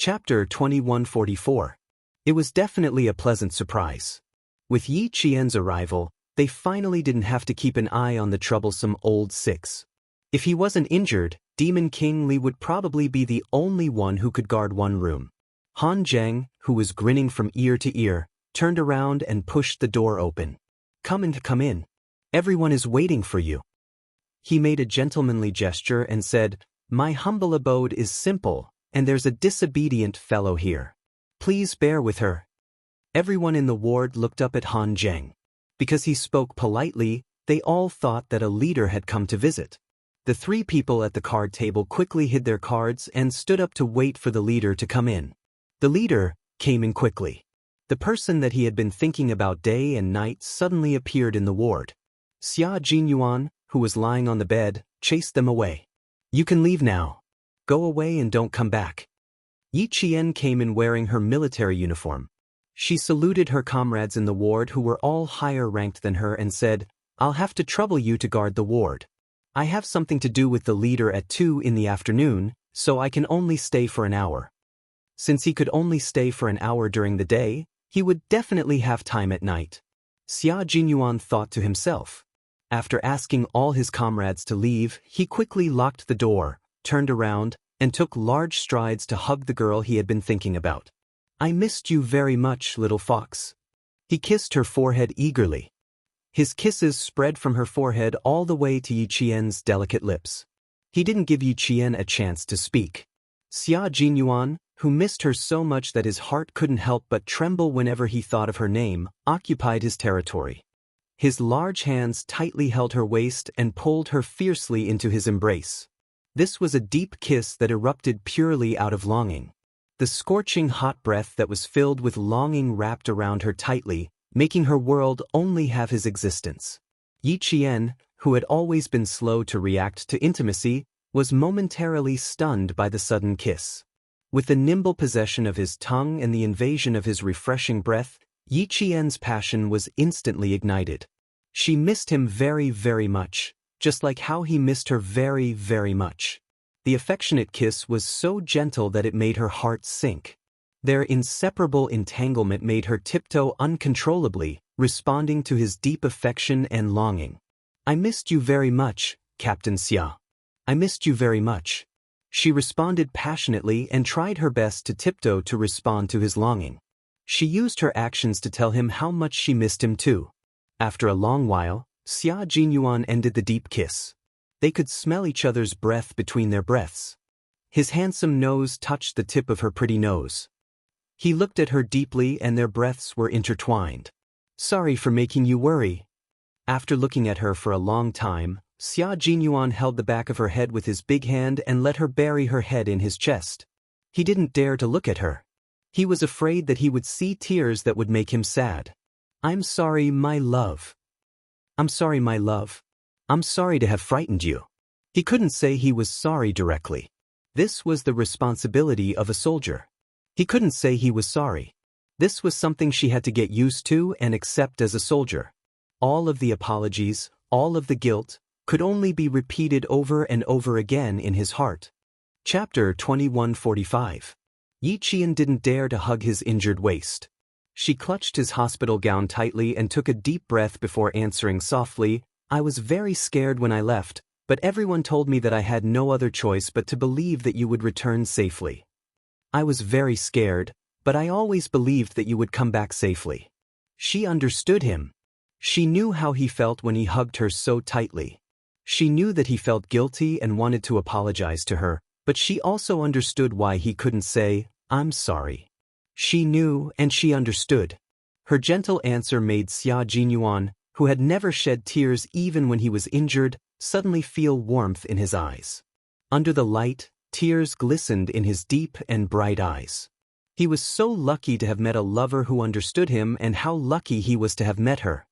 Chapter 2144. It was definitely a pleasant surprise. With Yi Qian's arrival, they finally didn't have to keep an eye on the troublesome old six. If he wasn't injured, Demon King Li would probably be the only one who could guard one room. Han Zheng, who was grinning from ear to ear, turned around and pushed the door open. Come in. Everyone is waiting for you." He made a gentlemanly gesture and said, "My humble abode is simple, and there's a disobedient fellow here. Please bear with her." Everyone in the ward looked up at Han Zheng. Because he spoke politely, they all thought that a leader had come to visit. The three people at the card table quickly hid their cards and stood up to wait for the leader to come in. The leader came in quickly. The person that he had been thinking about day and night suddenly appeared in the ward. Xia Jinyuan, who was lying on the bed, chased them away. "You can leave now. Go away and don't come back." Yi Qian came in wearing her military uniform. She saluted her comrades in the ward who were all higher ranked than her and said, "I'll have to trouble you to guard the ward. I have something to do with the leader at 2 in the afternoon, so I can only stay for an hour." Since he could only stay for an hour during the day, he would definitely have time at night. Xia Jinyuan thought to himself. After asking all his comrades to leave, he quickly locked the door, turned around, and took large strides to hug the girl he had been thinking about. "I missed you very much, little fox." He kissed her forehead eagerly. His kisses spread from her forehead all the way to Yi Qian's delicate lips. He didn't give Yi Qian a chance to speak. Xia Jinyuan, who missed her so much that his heart couldn't help but tremble whenever he thought of her name, occupied his territory. His large hands tightly held her waist and pulled her fiercely into his embrace. This was a deep kiss that erupted purely out of longing. The scorching hot breath that was filled with longing wrapped around her tightly, making her world only have his existence. Yi Qian, who had always been slow to react to intimacy, was momentarily stunned by the sudden kiss. With the nimble possession of his tongue and the invasion of his refreshing breath, Yi Qian's passion was instantly ignited. She missed him very, very much, just like how he missed her very, very much. The affectionate kiss was so gentle that it made her heart sink. Their inseparable entanglement made her tiptoe uncontrollably, responding to his deep affection and longing. "I missed you very much, Captain Xia. I missed you very much." She responded passionately and tried her best to tiptoe to respond to his longing. She used her actions to tell him how much she missed him too. After a long while, Xia Jinyuan ended the deep kiss. They could smell each other's breath between their breaths. His handsome nose touched the tip of her pretty nose. He looked at her deeply and their breaths were intertwined. "Sorry for making you worry." After looking at her for a long time, Xia Jinyuan held the back of her head with his big hand and let her bury her head in his chest. He didn't dare to look at her. He was afraid that he would see tears that would make him sad. "I'm sorry, my love. I'm sorry, my love. I'm sorry to have frightened you." He couldn't say he was sorry directly. This was the responsibility of a soldier. He couldn't say he was sorry. This was something she had to get used to and accept as a soldier. All of the apologies, all of the guilt, could only be repeated over and over again in his heart. Chapter 2145. Yi Qian didn't dare to hug his injured waist. She clutched his hospital gown tightly and took a deep breath before answering softly, "I was very scared when I left, but everyone told me that I had no other choice but to believe that you would return safely. I was very scared, but I always believed that you would come back safely." She understood him. She knew how he felt when he hugged her so tightly. She knew that he felt guilty and wanted to apologize to her, but she also understood why he couldn't say, "I'm sorry." She knew and she understood. Her gentle answer made Xia Jinyuan, who had never shed tears even when he was injured, suddenly feel warmth in his eyes. Under the light, tears glistened in his deep and bright eyes. He was so lucky to have met a lover who understood him, and how lucky he was to have met her.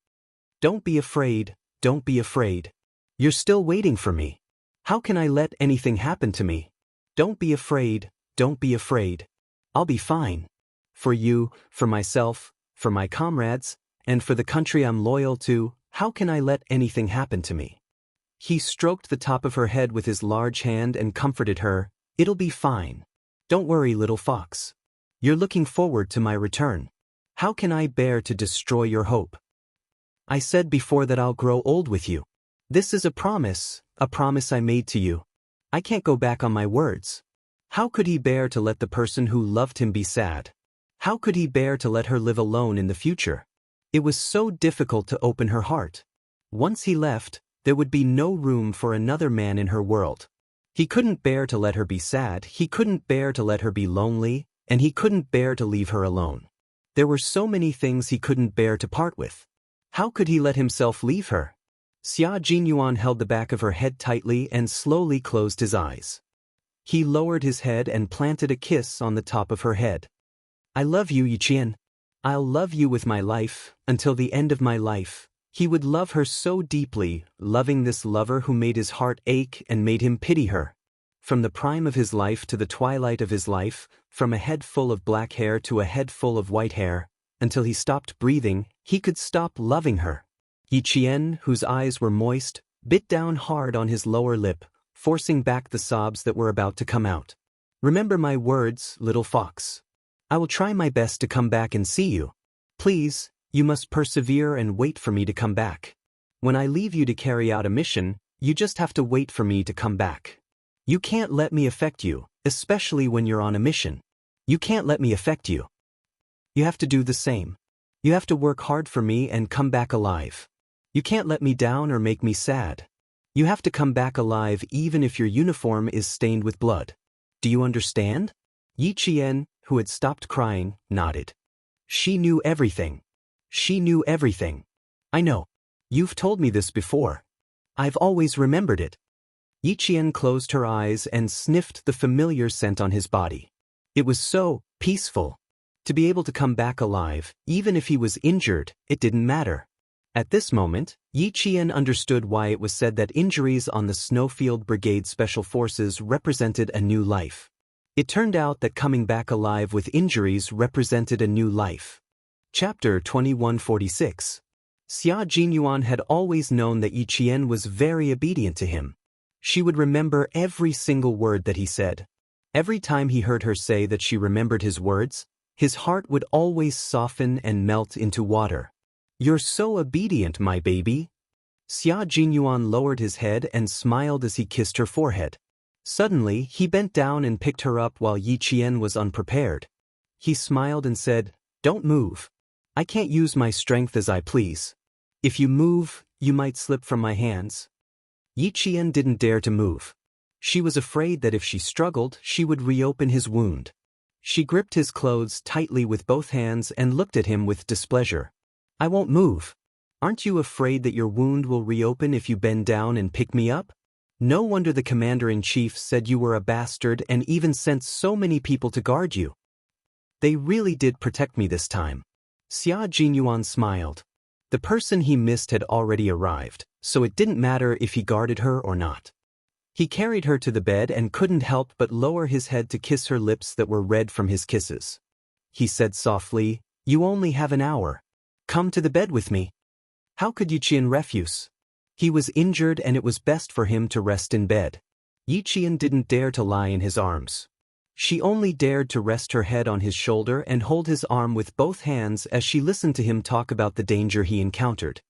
"Don't be afraid, don't be afraid. You're still waiting for me. How can I let anything happen to me? Don't be afraid, don't be afraid. I'll be fine. For you, for myself, for my comrades, and for the country I'm loyal to, how can I let anything happen to me?" He stroked the top of her head with his large hand and comforted her, "It'll be fine. Don't worry, little fox. You're looking forward to my return. How can I bear to destroy your hope? I said before that I'll grow old with you. This is a promise I made to you. I can't go back on my words. How could he bear to let the person who loved him be sad? How could he bear to let her live alone in the future? It was so difficult to open her heart. Once he left, there would be no room for another man in her world. He couldn't bear to let her be sad, he couldn't bear to let her be lonely, and he couldn't bear to leave her alone. There were so many things he couldn't bear to part with. How could he let himself leave her? Xia Jinyuan held the back of her head tightly and slowly closed his eyes. He lowered his head and planted a kiss on the top of her head. I love you, Yiqian. I'll love you with my life, until the end of my life. He would love her so deeply, loving this lover who made his heart ache and made him pity her. From the prime of his life to the twilight of his life, from a head full of black hair to a head full of white hair, until he stopped breathing, he could stop loving her. Yiqian, whose eyes were moist, bit down hard on his lower lip, forcing back the sobs that were about to come out. Remember my words, little fox. I will try my best to come back and see you. Please, you must persevere and wait for me to come back. When I leave you to carry out a mission, you just have to wait for me to come back. You can't let me affect you, especially when you're on a mission. You can't let me affect you. You have to do the same. You have to work hard for me and come back alive. You can't let me down or make me sad. You have to come back alive even if your uniform is stained with blood. Do you understand? Yiqian, who had stopped crying, nodded. She knew everything. She knew everything. I know. You've told me this before. I've always remembered it. Yiqian closed her eyes and sniffed the familiar scent on his body. It was so peaceful. To be able to come back alive, even if he was injured, it didn't matter. At this moment, Yiqian understood why it was said that injuries on the Snowfield Brigade Special Forces represented a new life. It turned out that coming back alive with injuries represented a new life. Chapter 2146. Xia Jinyuan had always known that Yiqian was very obedient to him. She would remember every single word that he said. Every time he heard her say that she remembered his words, his heart would always soften and melt into water. You're so obedient, my baby. Xia Jinyuan lowered his head and smiled as he kissed her forehead. Suddenly, he bent down and picked her up while Yiqian was unprepared. He smiled and said, Don't move. I can't use my strength as I please. If you move, you might slip from my hands. Yiqian didn't dare to move. She was afraid that if she struggled, she would reopen his wound. She gripped his clothes tightly with both hands and looked at him with displeasure. I won't move. Aren't you afraid that your wound will reopen if you bend down and pick me up? No wonder the commander-in-chief said you were a bastard and even sent so many people to guard you. They really did protect me this time. Xia Jinyuan smiled. The person he missed had already arrived, so it didn't matter if he guarded her or not. He carried her to the bed and couldn't help but lower his head to kiss her lips that were red from his kisses. He said softly, You only have an hour. Come to the bed with me. How could Yiqian refuse? He was injured and it was best for him to rest in bed. Yiqian didn't dare to lie in his arms. She only dared to rest her head on his shoulder and hold his arm with both hands as she listened to him talk about the danger he encountered.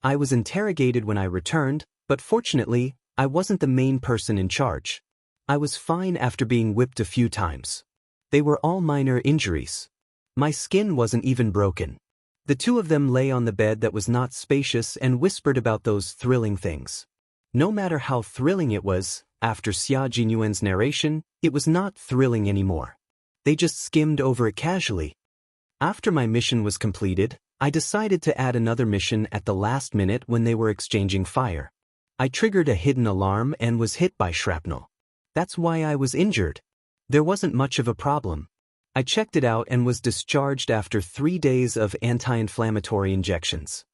I was interrogated when I returned, but fortunately, I wasn't the main person in charge. I was fine after being whipped a few times. They were all minor injuries. My skin wasn't even broken. The two of them lay on the bed that was not spacious and whispered about those thrilling things. No matter how thrilling it was, after Xia Jinyuan's narration, it was not thrilling anymore. They just skimmed over it casually. After my mission was completed, I decided to add another mission at the last minute when they were exchanging fire. I triggered a hidden alarm and was hit by shrapnel. That's why I was injured. There wasn't much of a problem. I checked it out and was discharged after 3 days of anti-inflammatory injections.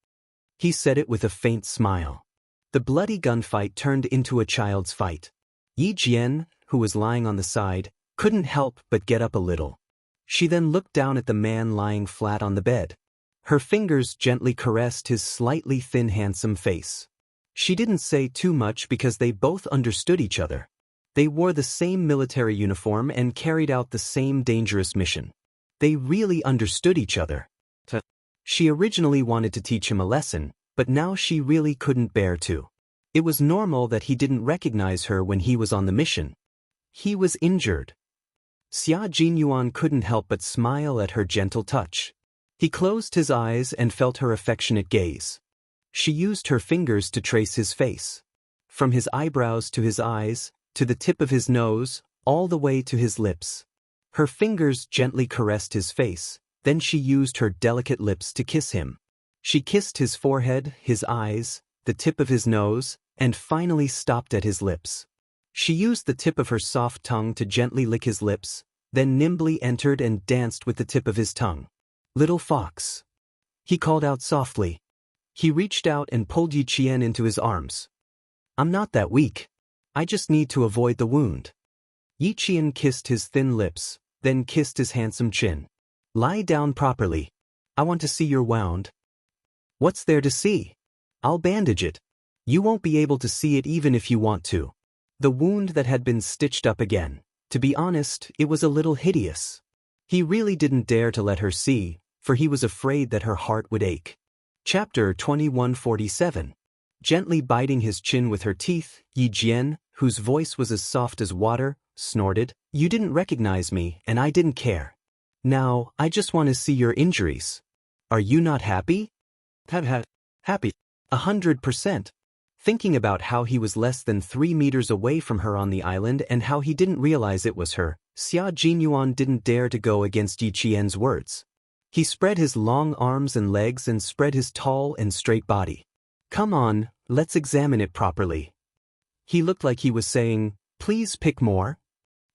He said it with a faint smile. The bloody gunfight turned into a child's fight. Yi Jian, who was lying on the side, couldn't help but get up a little. She then looked down at the man lying flat on the bed. Her fingers gently caressed his slightly thin, handsome face. She didn't say too much because they both understood each other. They wore the same military uniform and carried out the same dangerous mission. They really understood each other. She originally wanted to teach him a lesson, but now she really couldn't bear to. It was normal that he didn't recognize her when he was on the mission. He was injured. Xia Jinyuan couldn't help but smile at her gentle touch. He closed his eyes and felt her affectionate gaze. She used her fingers to trace his face. From his eyebrows to his eyes, to the tip of his nose, all the way to his lips. Her fingers gently caressed his face, then she used her delicate lips to kiss him. She kissed his forehead, his eyes, the tip of his nose, and finally stopped at his lips. She used the tip of her soft tongue to gently lick his lips, then nimbly entered and danced with the tip of his tongue. "Little fox," he called out softly. He reached out and pulled Yi Qian into his arms. "I'm not that weak. I just need to avoid the wound." Yi Qian kissed his thin lips, then kissed his handsome chin. "Lie down properly. I want to see your wound." "What's there to see? I'll bandage it. You won't be able to see it even if you want to." The wound that had been stitched up again. To be honest, it was a little hideous. He really didn't dare to let her see, for he was afraid that her heart would ache. Chapter 2147. Gently biting his chin with her teeth, Yi Jian, whose voice was as soft as water, snorted, "You didn't recognize me, and I didn't care. Now, I just want to see your injuries. Are you not happy?" Happy. 100%. Thinking about how he was less than 3 meters away from her on the island and how he didn't realize it was her, Xia Jinyuan didn't dare to go against Yi Qian's words. He spread his long arms and legs and spread his tall and straight body. "Come on, let's examine it properly." He looked like he was saying, "Please pick more."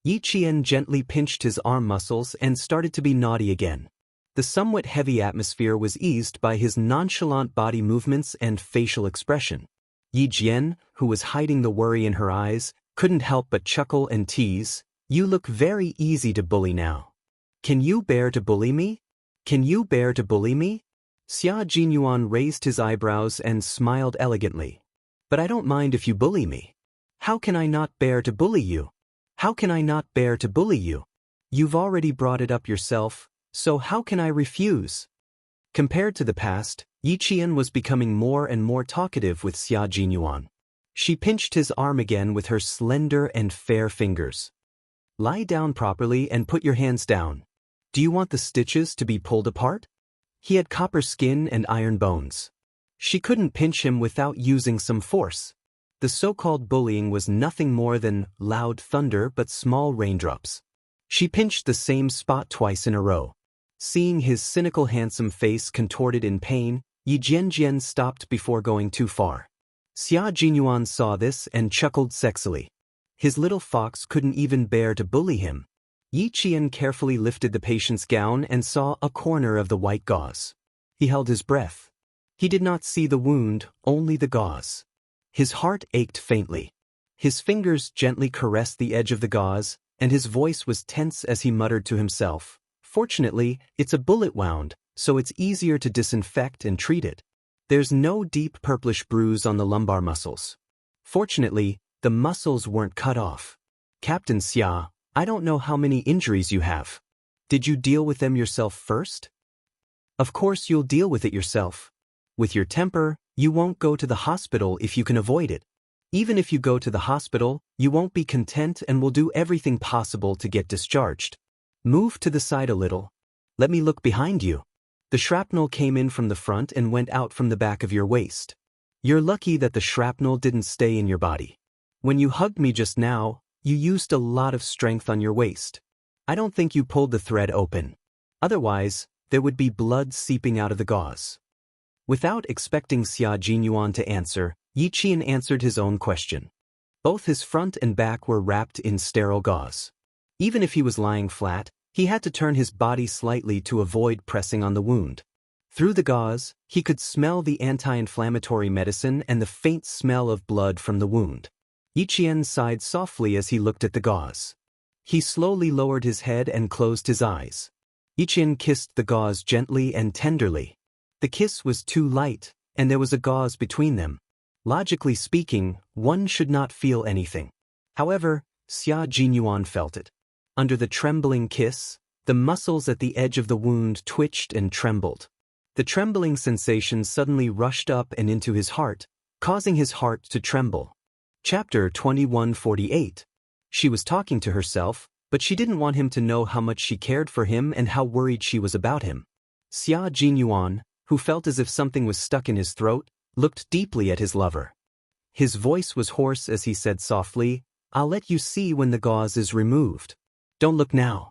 Yi Qian gently pinched his arm muscles and started to be naughty again. The somewhat heavy atmosphere was eased by his nonchalant body movements and facial expression. Yi Jian, who was hiding the worry in her eyes, couldn't help but chuckle and tease, "You look very easy to bully now. Can you bear to bully me? Can you bear to bully me?" Xia Jinyuan raised his eyebrows and smiled elegantly. "But I don't mind if you bully me. How can I not bear to bully you? How can I not bear to bully you? You've already brought it up yourself, so how can I refuse?" Compared to the past, Yi Qian was becoming more and more talkative with Xia Jinyuan. She pinched his arm again with her slender and fair fingers. "Lie down properly and put your hands down. Do you want the stitches to be pulled apart?" He had copper skin and iron bones. She couldn't pinch him without using some force. The so-called bullying was nothing more than loud thunder but small raindrops. She pinched the same spot twice in a row. Seeing his cynical handsome face contorted in pain, Yi Jian stopped before going too far. Xia Jinyuan saw this and chuckled sexily. His little fox couldn't even bear to bully him. Yi Qian carefully lifted the patient's gown and saw a corner of the white gauze. He held his breath. He did not see the wound, only the gauze. His heart ached faintly. His fingers gently caressed the edge of the gauze, and his voice was tense as he muttered to himself, "Fortunately, it's a bullet wound, so it's easier to disinfect and treat it. There's no deep purplish bruise on the lumbar muscles. Fortunately, the muscles weren't cut off. Captain Xia, I don't know how many injuries you have. Did you deal with them yourself first?" "Of course you'll deal with it yourself. With your temper, you won't go to the hospital if you can avoid it. Even if you go to the hospital, you won't be content and will do everything possible to get discharged. Move to the side a little. Let me look behind you. The shrapnel came in from the front and went out from the back of your waist. You're lucky that the shrapnel didn't stay in your body. When you hugged me just now, you used a lot of strength on your waist. I don't think you pulled the thread open. Otherwise, there would be blood seeping out of the gauze." Without expecting Xia Jinyuan to answer, Yi Qian answered his own question. Both his front and back were wrapped in sterile gauze. Even if he was lying flat, he had to turn his body slightly to avoid pressing on the wound. Through the gauze, he could smell the anti-inflammatory medicine and the faint smell of blood from the wound. Yi Qian sighed softly as he looked at the gauze. He slowly lowered his head and closed his eyes. Yi Qian kissed the gauze gently and tenderly. The kiss was too light, and there was a gauze between them. Logically speaking, one should not feel anything. However, Xia Jinyuan felt it. Under the trembling kiss, the muscles at the edge of the wound twitched and trembled. The trembling sensation suddenly rushed up and into his heart, causing his heart to tremble. Chapter 2148. She was talking to herself, but she didn't want him to know how much she cared for him and how worried she was about him. Xia Jinyuan, who felt as if something was stuck in his throat, looked deeply at his lover. His voice was hoarse as he said softly, "I'll let you see when the gauze is removed. Don't look now.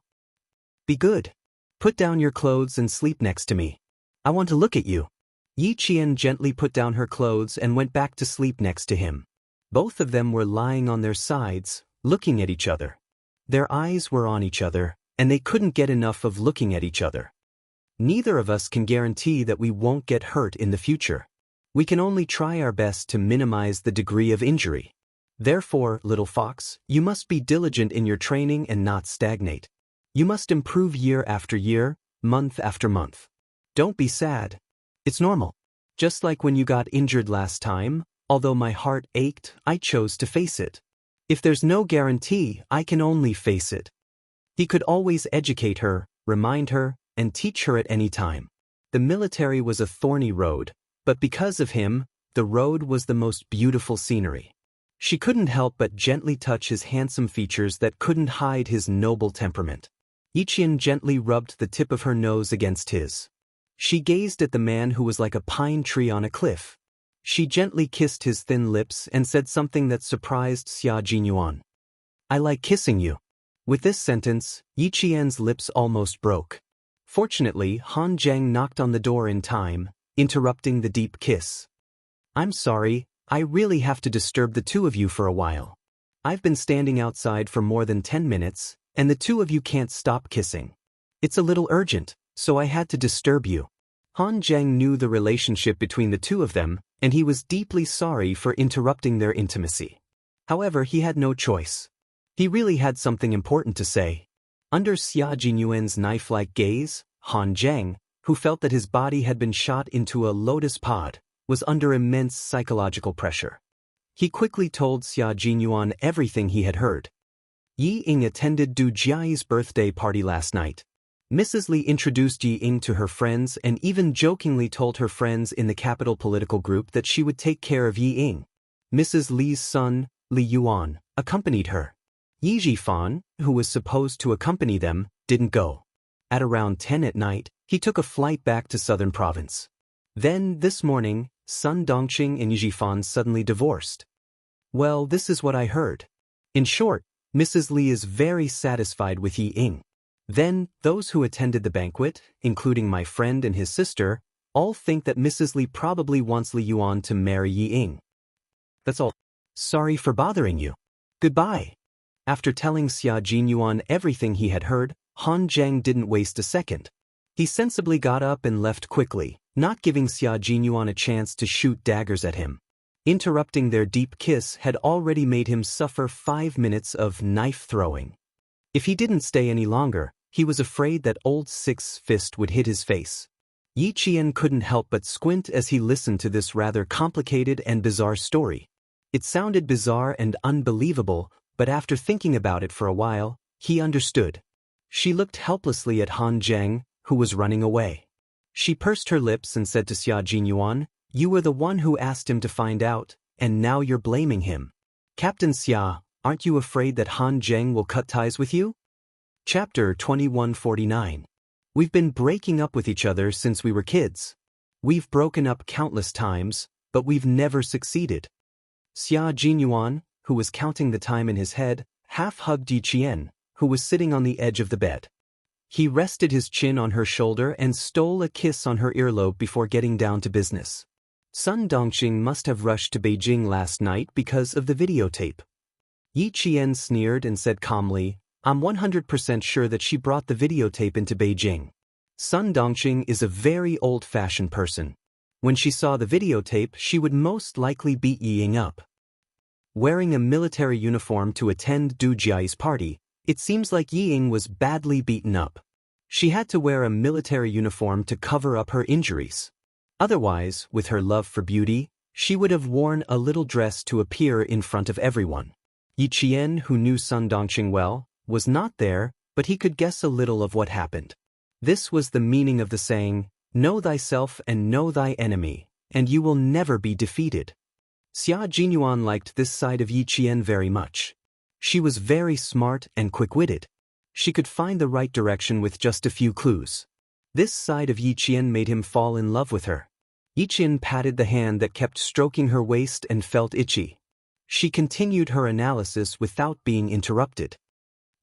Be good. Put down your clothes and sleep next to me. I want to look at you." Yi Qian gently put down her clothes and went back to sleep next to him. Both of them were lying on their sides, looking at each other. Their eyes were on each other, and they couldn't get enough of looking at each other. Neither of us can guarantee that we won't get hurt in the future. We can only try our best to minimize the degree of injury. Therefore, little fox, you must be diligent in your training and not stagnate. You must improve year after year, month after month. Don't be sad. It's normal. Just like when you got injured last time, although my heart ached, I chose to face it. If there's no guarantee, I can only face it. He could always educate her, remind her, and teach her at any time. The military was a thorny road, but because of him, the road was the most beautiful scenery. She couldn't help but gently touch his handsome features that couldn't hide his noble temperament. Yi Qian gently rubbed the tip of her nose against his. She gazed at the man who was like a pine tree on a cliff. She gently kissed his thin lips and said something that surprised Xia Jinyuan. "I like kissing you." With this sentence, Yi Qian's lips almost broke. Fortunately, Han Zheng knocked on the door in time, interrupting the deep kiss. "I'm sorry, I really have to disturb the two of you for a while. I've been standing outside for more than 10 minutes, and the two of you can't stop kissing. It's a little urgent, so I had to disturb you." Han Zheng knew the relationship between the two of them, and he was deeply sorry for interrupting their intimacy. However, he had no choice. He really had something important to say. Under Xia Jinyuan's knife-like gaze, Han Zheng, who felt that his body had been shot into a lotus pod, was under immense psychological pressure. He quickly told Xia Jinyuan everything he had heard. Yi Ying attended Du Jiai's birthday party last night. Mrs. Li introduced Yi Ying to her friends and even jokingly told her friends in the capital political group that she would take care of Yi Ying. Mrs. Li's son, Li Yuan, accompanied her. Yi Jifan, who was supposed to accompany them, didn't go. At around 10 at night, he took a flight back to southern province. Then, this morning, Sun Dongqing and Yi Jifan suddenly divorced. Well, this is what I heard. In short, Mrs. Li is very satisfied with Yi Ying. Then, those who attended the banquet, including my friend and his sister, all think that Mrs. Li probably wants Li Yuan to marry Yi Ying. That's all. Sorry for bothering you. Goodbye. After telling Xia Jinyuan everything he had heard, Han Zheng didn't waste a second. He sensibly got up and left quickly, not giving Xia Jinyuan a chance to shoot daggers at him. Interrupting their deep kiss had already made him suffer 5 minutes of knife-throwing. If he didn't stay any longer, he was afraid that old Six Fist would hit his face. Yi Qian couldn't help but squint as he listened to this rather complicated and bizarre story. It sounded bizarre and unbelievable, but after thinking about it for a while, he understood. She looked helplessly at Han Zheng, who was running away. She pursed her lips and said to Xia Jinyuan, "You were the one who asked him to find out, and now you're blaming him. Captain Xia, aren't you afraid that Han Zheng will cut ties with you?" Chapter 2149. We've been breaking up with each other since we were kids. We've broken up countless times, but we've never succeeded. Xia Jinyuan, who was counting the time in his head, half-hugged Yi Qian, who was sitting on the edge of the bed. He rested his chin on her shoulder and stole a kiss on her earlobe before getting down to business. Sun Dongqing must have rushed to Beijing last night because of the videotape. Yi Qian sneered and said calmly, "I'm 100% sure that she brought the videotape into Beijing." Sun Dongqing is a very old-fashioned person. When she saw the videotape, she would most likely beat Yi Ying up. Wearing a military uniform to attend Du Jiai's party, it seems like Yi Ying was badly beaten up. She had to wear a military uniform to cover up her injuries. Otherwise, with her love for beauty, she would have worn a little dress to appear in front of everyone. Yi Qian, who knew Sun Dongqing well, was not there, but he could guess a little of what happened. This was the meaning of the saying, "Know thyself and know thy enemy, and you will never be defeated." Xia Jinyuan liked this side of Yi Qian very much. She was very smart and quick-witted. She could find the right direction with just a few clues. This side of Yi Qian made him fall in love with her. Yi Qian patted the hand that kept stroking her waist and felt itchy. She continued her analysis without being interrupted.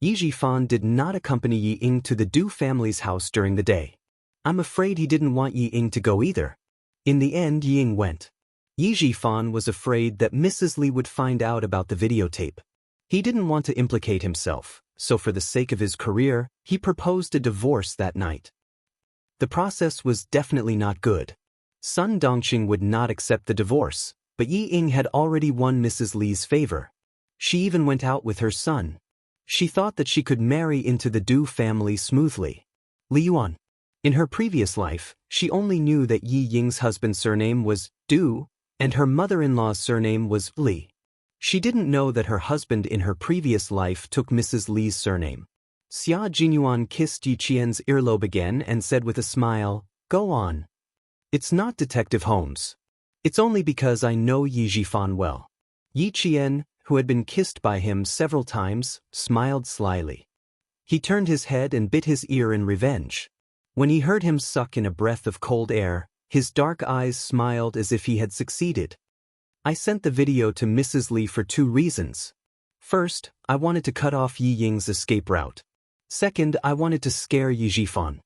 Yi Jifan did not accompany Yi Ying to the Du family's house during the day. I'm afraid he didn't want Yi Ying to go either. In the end, Yi Ying went. Yi Jifan was afraid that Mrs. Li would find out about the videotape. He didn't want to implicate himself, so for the sake of his career, he proposed a divorce that night. The process was definitely not good. Sun Dongqing would not accept the divorce, but Yi Ying had already won Mrs. Li's favor. She even went out with her son. She thought that she could marry into the Du family smoothly. Li Yuan. In her previous life, she only knew that Yi Ying's husband's surname was Du, and her mother-in-law's surname was Li. She didn't know that her husband in her previous life took Mrs. Li's surname. Xia Jinyuan kissed Yi Qian's earlobe again and said with a smile, "Go on. It's not Detective Holmes. It's only because I know Yi Jifan well." Yi Qian, who had been kissed by him several times, smiled slyly. He turned his head and bit his ear in revenge. When he heard him suck in a breath of cold air, his dark eyes smiled as if he had succeeded. "I sent the video to Mrs. Li for 2 reasons. First, I wanted to cut off Yi Ying's escape route. Second, I wanted to scare Yi Jifan.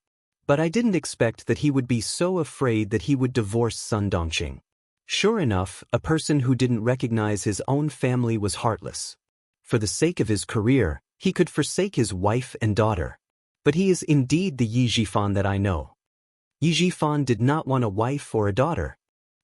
But I didn't expect that he would be so afraid that he would divorce Sun Dongqing." Sure enough, a person who didn't recognize his own family was heartless. For the sake of his career, he could forsake his wife and daughter. But he is indeed the Yi Jifan that I know. Yi Jifan did not want a wife or a daughter.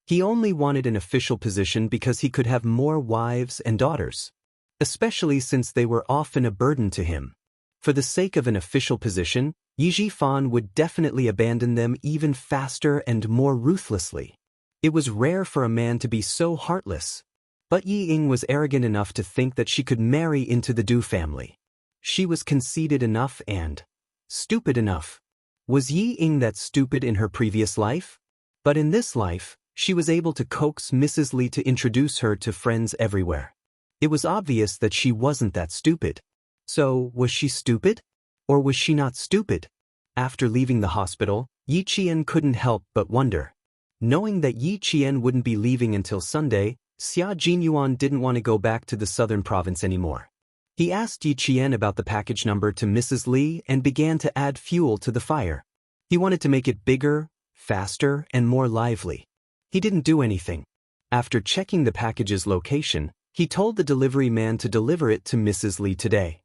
He only wanted an official position because he could have more wives and daughters, especially since they were often a burden to him. For the sake of an official position, Yi Jifan would definitely abandon them even faster and more ruthlessly. It was rare for a man to be so heartless. But Yi Ying was arrogant enough to think that she could marry into the Du family. She was conceited enough and stupid enough. Was Yi Ying that stupid in her previous life? But in this life, she was able to coax Mrs. Li to introduce her to friends everywhere. It was obvious that she wasn't that stupid. So, was she stupid? Or was she not stupid? After leaving the hospital, Yi Qian couldn't help but wonder. Knowing that Yi Qian wouldn't be leaving until Sunday, Xia Jinyuan didn't want to go back to the southern province anymore. He asked Yi Qian about the package number to Mrs. Li and began to add fuel to the fire. He wanted to make it bigger, faster, and more lively. He didn't do anything. After checking the package's location, he told the delivery man to deliver it to Mrs. Li today.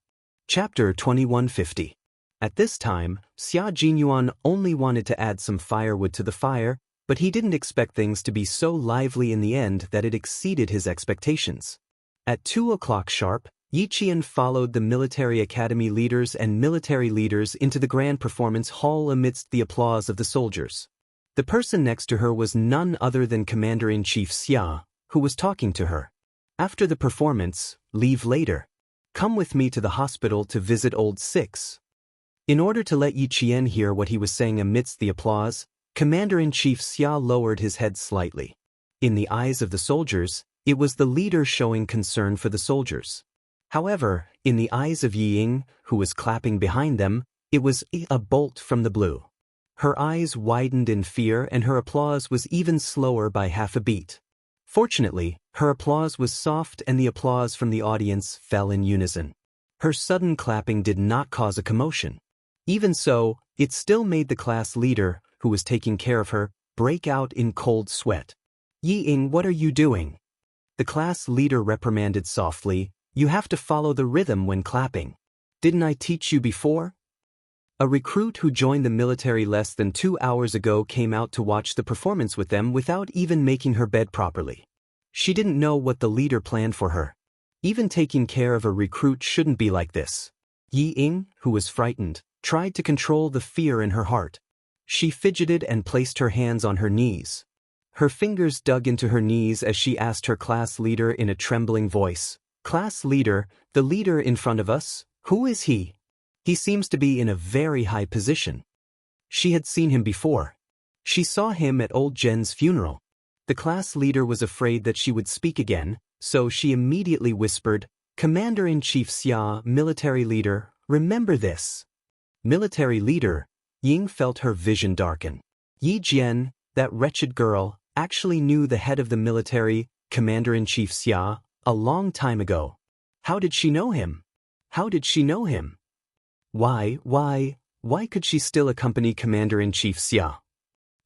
Chapter 2150. At this time, Xia Jinyuan only wanted to add some firewood to the fire, but he didn't expect things to be so lively in the end that it exceeded his expectations. At 2 o'clock sharp, Yi Qian followed the military academy leaders and military leaders into the grand performance hall amidst the applause of the soldiers. The person next to her was none other than Commander-in-Chief Xia, who was talking to her. "After the performance, leave later. Come with me to the hospital to visit Old 6. In order to let Yi Qian hear what he was saying amidst the applause, Commander-in-Chief Xia lowered his head slightly. In the eyes of the soldiers, it was the leader showing concern for the soldiers. However, in the eyes of Yi Ying, who was clapping behind them, it was a bolt from the blue. Her eyes widened in fear and her applause was even slower by half a beat. Fortunately, her applause was soft and the applause from the audience fell in unison. Her sudden clapping did not cause a commotion. Even so, it still made the class leader, who was taking care of her, break out in cold sweat. "Yi Ying, what are you doing?" The class leader reprimanded softly, "You have to follow the rhythm when clapping. Didn't I teach you before?" A recruit who joined the military less than 2 hours ago came out to watch the performance with them without even making her bed properly. She didn't know what the leader planned for her. Even taking care of a recruit shouldn't be like this. Yi Ying, who was frightened, tried to control the fear in her heart. She fidgeted and placed her hands on her knees. Her fingers dug into her knees as she asked her class leader in a trembling voice, Class leader, the leader in front of us, who is he? He seems to be in a very high position. She had seen him before. She saw him at old Jen's funeral. The class leader was afraid that she would speak again, so she immediately whispered, Commander-in-Chief Xia, military leader, remember this. Military leader, Ying felt her vision darken. Yi Jian, that wretched girl, actually knew the head of the military, Commander-in-Chief Xia, a long time ago. How did she know him? How did she know him? Why could she still accompany Commander-in-Chief Xia?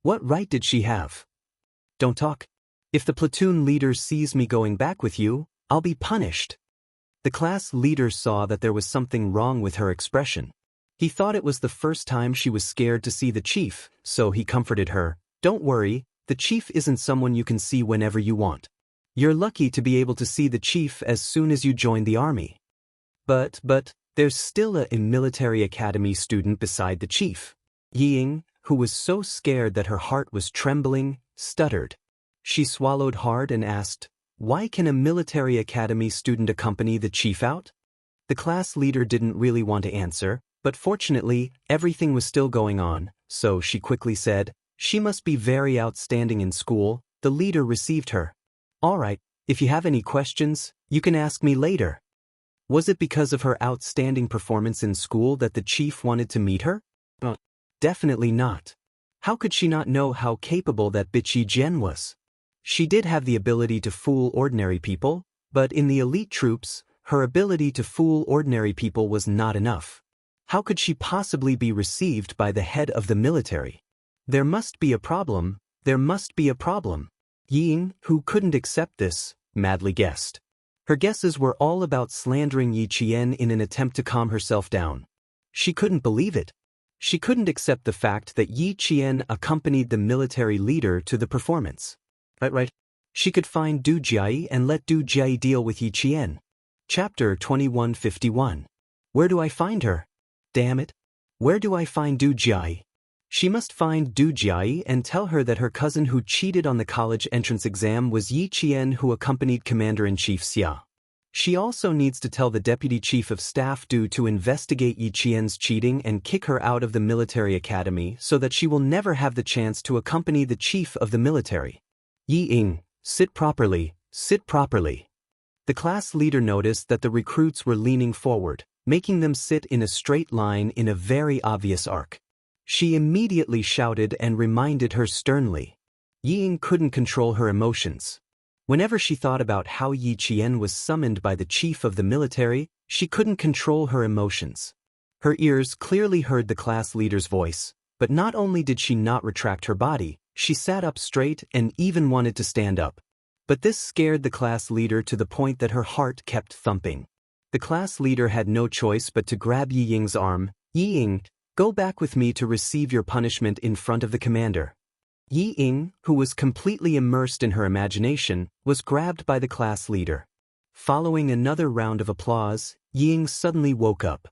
What right did she have? Don't talk. If the platoon leader sees me going back with you, I'll be punished. The class leader saw that there was something wrong with her expression. He thought it was the first time she was scared to see the chief, so he comforted her. Don't worry, the chief isn't someone you can see whenever you want. You're lucky to be able to see the chief as soon as you join the army. But, there's still a military academy student beside the chief. Ying, who was so scared that her heart was trembling, stuttered. She swallowed hard and asked, Why can a military academy student accompany the chief out? The class leader didn't really want to answer, but fortunately, everything was still going on, so she quickly said, She must be very outstanding in school. The leader received her. All right, if you have any questions, you can ask me later. Was it because of her outstanding performance in school that the chief wanted to meet her? Definitely not. How could she not know how capable that bitch Yi Jian was? She did have the ability to fool ordinary people, but in the elite troops, her ability to fool ordinary people was not enough. How could she possibly be received by the head of the military? There must be a problem, there must be a problem. Ying, who couldn't accept this, madly guessed. Her guesses were all about slandering Yi Qian in an attempt to calm herself down. She couldn't believe it. She couldn't accept the fact that Yi Qian accompanied the military leader to the performance. Right. She could find Du Jiayi and let Du Jiayi deal with Yi Qian. Chapter 2151. Where do I find her? Damn it. Where do I find Du Jiayi? She must find Du Jiayi and tell her that her cousin who cheated on the college entrance exam was Yi Qian who accompanied Commander-in-Chief Xia. She also needs to tell the Deputy Chief of Staff Du to investigate Yi Qian's cheating and kick her out of the military academy so that she will never have the chance to accompany the chief of the military. Yi Ying, sit properly, sit properly. The class leader noticed that the recruits were leaning forward, making them sit in a straight line in a very obvious arc. She immediately shouted and reminded her sternly. Yi Ying couldn't control her emotions. Whenever she thought about how Yi Qian was summoned by the chief of the military, she couldn't control her emotions. Her ears clearly heard the class leader's voice, but not only did she not retract her body, she sat up straight and even wanted to stand up. But this scared the class leader to the point that her heart kept thumping. The class leader had no choice but to grab Yi Ying's arm. Yi Ying, go back with me to receive your punishment in front of the commander. Yi Ying, who was completely immersed in her imagination, was grabbed by the class leader. Following another round of applause, Yi Ying suddenly woke up.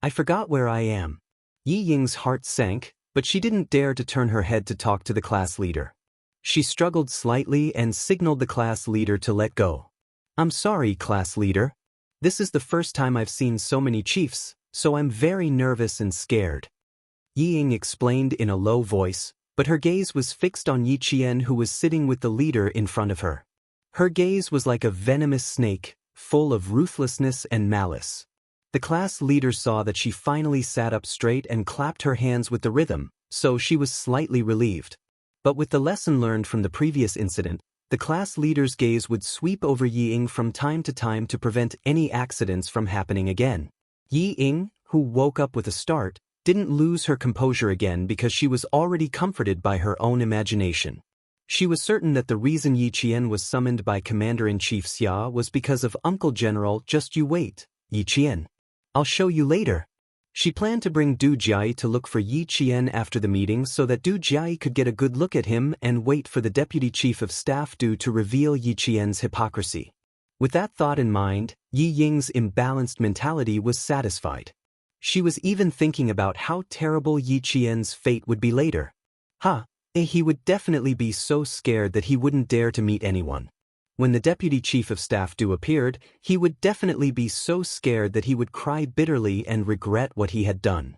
I forgot where I am. Yi Ying's heart sank, but she didn't dare to turn her head to talk to the class leader. She struggled slightly and signaled the class leader to let go. I'm sorry, class leader. This is the first time I've seen so many chiefs, so I'm very nervous and scared. Yi Ying explained in a low voice, but her gaze was fixed on Yi Qian who was sitting with the leader in front of her. Her gaze was like a venomous snake, full of ruthlessness and malice. The class leader saw that she finally sat up straight and clapped her hands with the rhythm, so she was slightly relieved. But with the lesson learned from the previous incident, the class leader's gaze would sweep over Yi Ying from time to time to prevent any accidents from happening again. Yi Ying, who woke up with a start, didn't lose her composure again because she was already comforted by her own imagination. She was certain that the reason Yi Qian was summoned by Commander-in-Chief Xia was because of Uncle General. Just you wait, Yi Qian. I'll show you later. She planned to bring Du Jiayi to look for Yi Qian after the meeting so that Du Jiayi could get a good look at him and wait for the Deputy Chief of Staff Du to reveal Yi Qian's hypocrisy. With that thought in mind, Yi Ying's imbalanced mentality was satisfied. She was even thinking about how terrible Yi Qian's fate would be later. He would definitely be so scared that he wouldn't dare to meet anyone. When the deputy chief of staff Du appeared, he would definitely be so scared that he would cry bitterly and regret what he had done.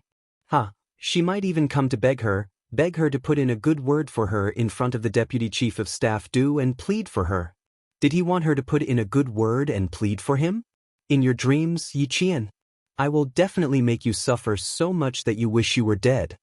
She might even come to beg her to put in a good word for her in front of the deputy chief of staff Du and plead for her. Did he want her to put in a good word and plead for him? In your dreams, Yi Qian, I will definitely make you suffer so much that you wish you were dead.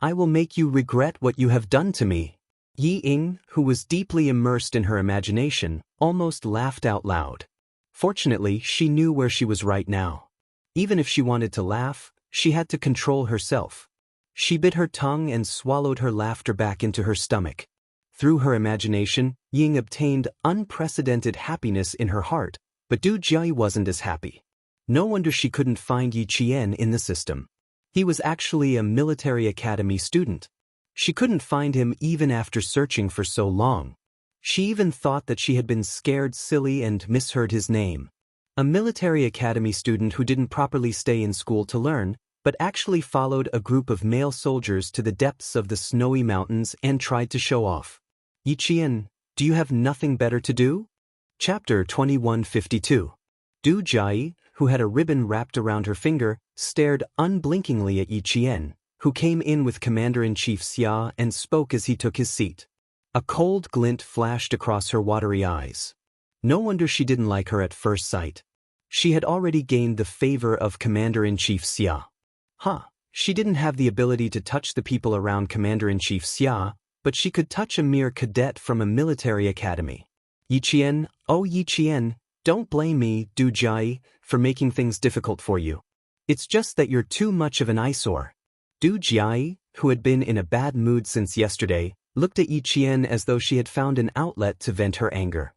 I will make you regret what you have done to me. Yi Ying, who was deeply immersed in her imagination, almost laughed out loud. Fortunately, she knew where she was right now. Even if she wanted to laugh, she had to control herself. She bit her tongue and swallowed her laughter back into her stomach. Through her imagination, Ying obtained unprecedented happiness in her heart, but Du Jiayi wasn't as happy. No wonder she couldn't find Yi Qian in the system. He was actually a military academy student. She couldn't find him even after searching for so long. She even thought that she had been scared silly and misheard his name. A military academy student who didn't properly stay in school to learn, but actually followed a group of male soldiers to the depths of the snowy mountains and tried to show off. Yi Qian, do you have nothing better to do? Chapter 2152. Du Jiayi, who had a ribbon wrapped around her finger, stared unblinkingly at Yi Qian, who came in with Commander-in-Chief Xia and spoke as he took his seat. A cold glint flashed across her watery eyes. No wonder she didn't like her at first sight. She had already gained the favor of Commander-in-Chief Xia. She didn't have the ability to touch the people around Commander-in-Chief Xia, but she could touch a mere cadet from a military academy. Yi Qian, oh Yi Qian, don't blame me, Du Jiayi, for making things difficult for you. It's just that you're too much of an eyesore. Du Jiayi, who had been in a bad mood since yesterday, looked at Yi Qian as though she had found an outlet to vent her anger.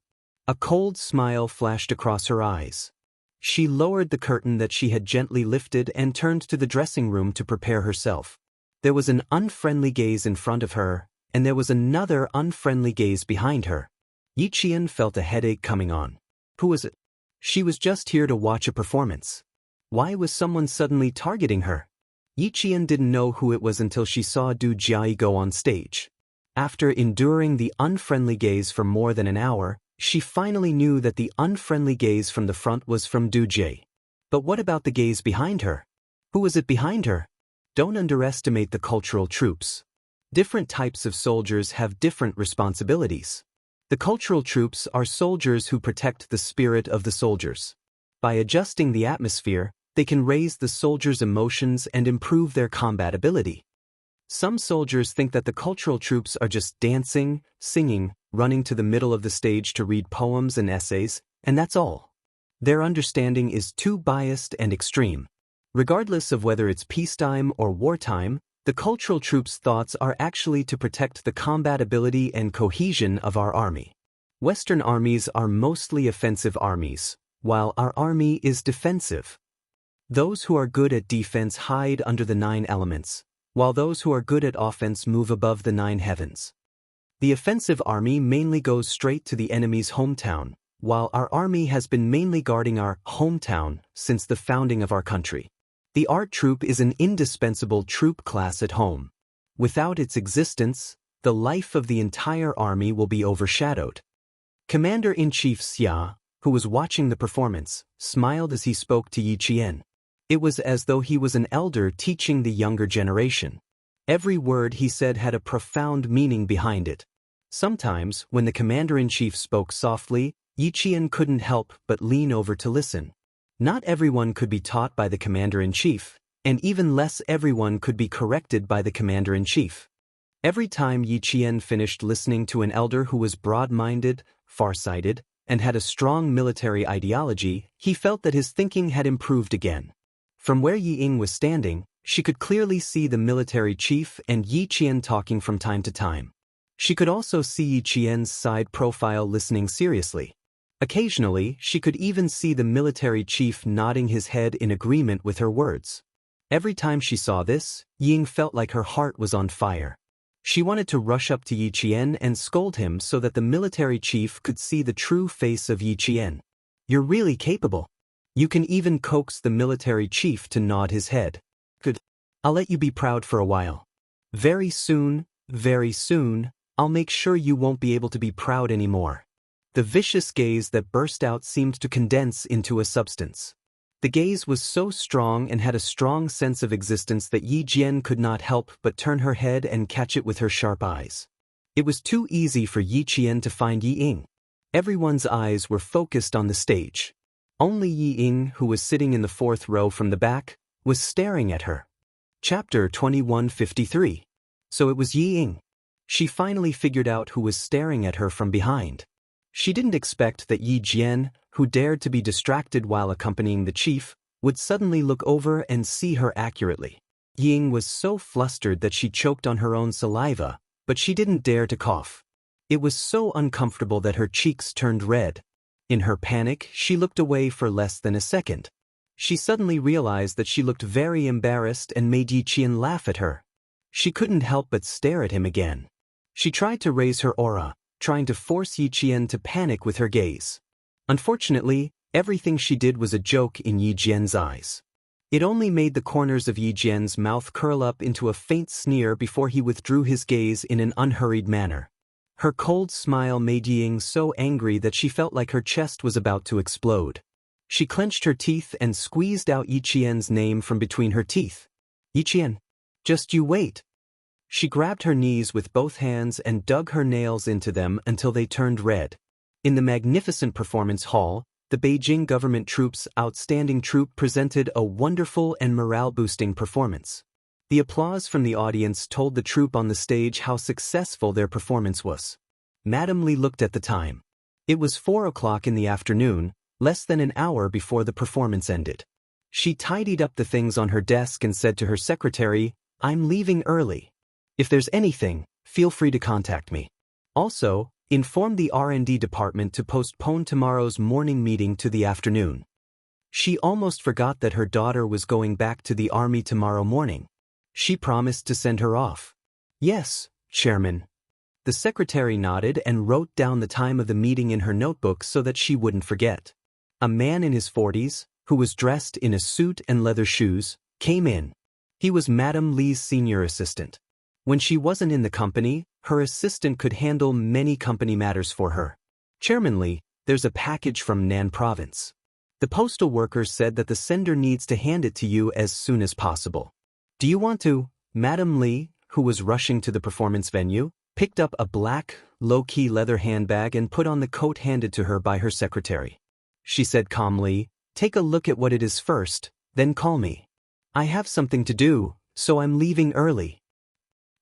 A cold smile flashed across her eyes. She lowered the curtain that she had gently lifted and turned to the dressing room to prepare herself. There was an unfriendly gaze in front of her, and there was another unfriendly gaze behind her. Yi Qian felt a headache coming on. Who was it? She was just here to watch a performance. Why was someone suddenly targeting her? Yi Qian didn't know who it was until she saw Du Jiayi go on stage. After enduring the unfriendly gaze for more than an hour, she finally knew that the unfriendly gaze from the front was from Du Jiayi. But what about the gaze behind her? Who was it behind her? Don't underestimate the cultural troops. Different types of soldiers have different responsibilities. The cultural troops are soldiers who protect the spirit of the soldiers. By adjusting the atmosphere, they can raise the soldiers' emotions and improve their combat ability. Some soldiers think that the cultural troops are just dancing, singing, running to the middle of the stage to read poems and essays, and that's all. Their understanding is too biased and extreme. Regardless of whether it's peacetime or wartime, the cultural troops' thoughts are actually to protect the combat ability and cohesion of our army. Western armies are mostly offensive armies, while our army is defensive. Those who are good at defense hide under the 9 elements, while those who are good at offense move above the 9 heavens. The offensive army mainly goes straight to the enemy's hometown, while our army has been mainly guarding our hometown since the founding of our country. The art troop is an indispensable troop class at home. Without its existence, the life of the entire army will be overshadowed. Commander-in-Chief Xia, who was watching the performance, smiled as he spoke to Yi Qian. It was as though he was an elder teaching the younger generation. Every word he said had a profound meaning behind it. Sometimes, when the commander-in-chief spoke softly, Yi Qian couldn't help but lean over to listen. Not everyone could be taught by the commander-in-chief, and even less everyone could be corrected by the commander-in-chief. Every time Yi Qian finished listening to an elder who was broad-minded, far-sighted, and had a strong military ideology, he felt that his thinking had improved again. From where Yi Ying was standing, she could clearly see the military chief and Yi Qian talking from time to time. She could also see Yi Qian's side profile listening seriously. Occasionally, she could even see the military chief nodding his head in agreement with her words. Every time she saw this, Ying felt like her heart was on fire. She wanted to rush up to Yi Qian and scold him so that the military chief could see the true face of Yi Qian. You're really capable. You can even coax the military chief to nod his head. Good. I'll let you be proud for a while. Very soon, I'll make sure you won't be able to be proud anymore. The vicious gaze that burst out seemed to condense into a substance. The gaze was so strong and had a strong sense of existence that Yi Jian could not help but turn her head and catch it with her sharp eyes. It was too easy for Yi Qian to find Yi Ying. Everyone's eyes were focused on the stage. Only Yi Ying, who was sitting in the fourth row from the back, was staring at her. Chapter 2153. So it was Yi Ying. She finally figured out who was staring at her from behind. She didn't expect that Yi Jian, who dared to be distracted while accompanying the chief, would suddenly look over and see her accurately. Yi Ying was so flustered that she choked on her own saliva, but she didn't dare to cough. It was so uncomfortable that her cheeks turned red. In her panic, she looked away for less than a second. She suddenly realized that she looked very embarrassed and made Yi Qian laugh at her. She couldn't help but stare at him again. She tried to raise her aura, trying to force Yi Qian to panic with her gaze. Unfortunately, everything she did was a joke in Yi Jian's eyes. It only made the corners of Yi Jian's mouth curl up into a faint sneer before he withdrew his gaze in an unhurried manner. Her cold smile made Yi Ying so angry that she felt like her chest was about to explode. She clenched her teeth and squeezed out Yi Qian's name from between her teeth. Yi Qian, just you wait. She grabbed her knees with both hands and dug her nails into them until they turned red. In the magnificent performance hall, the Beijing government troops' outstanding troupe presented a wonderful and morale-boosting performance. The applause from the audience told the troupe on the stage how successful their performance was. Madame Li looked at the time. It was 4 o'clock in the afternoon, less than an hour before the performance ended. She tidied up the things on her desk and said to her secretary, "I'm leaving early. If there's anything, feel free to contact me. Also, inform the R&D department to postpone tomorrow's morning meeting to the afternoon." She almost forgot that her daughter was going back to the army tomorrow morning. She promised to send her off. "Yes, Chairman." The secretary nodded and wrote down the time of the meeting in her notebook so that she wouldn't forget. A man in his 40s, who was dressed in a suit and leather shoes, came in. He was Madame Li's senior assistant. When she wasn't in the company, her assistant could handle many company matters for her. "Chairman Li, there's a package from Nan Province. The postal worker said that the sender needs to hand it to you as soon as possible. Do you want to?" Madame Li, who was rushing to the performance venue, picked up a black, low-key leather handbag and put on the coat handed to her by her secretary. She said calmly, "Take a look at what it is first, then call me. I have something to do, so I'm leaving early."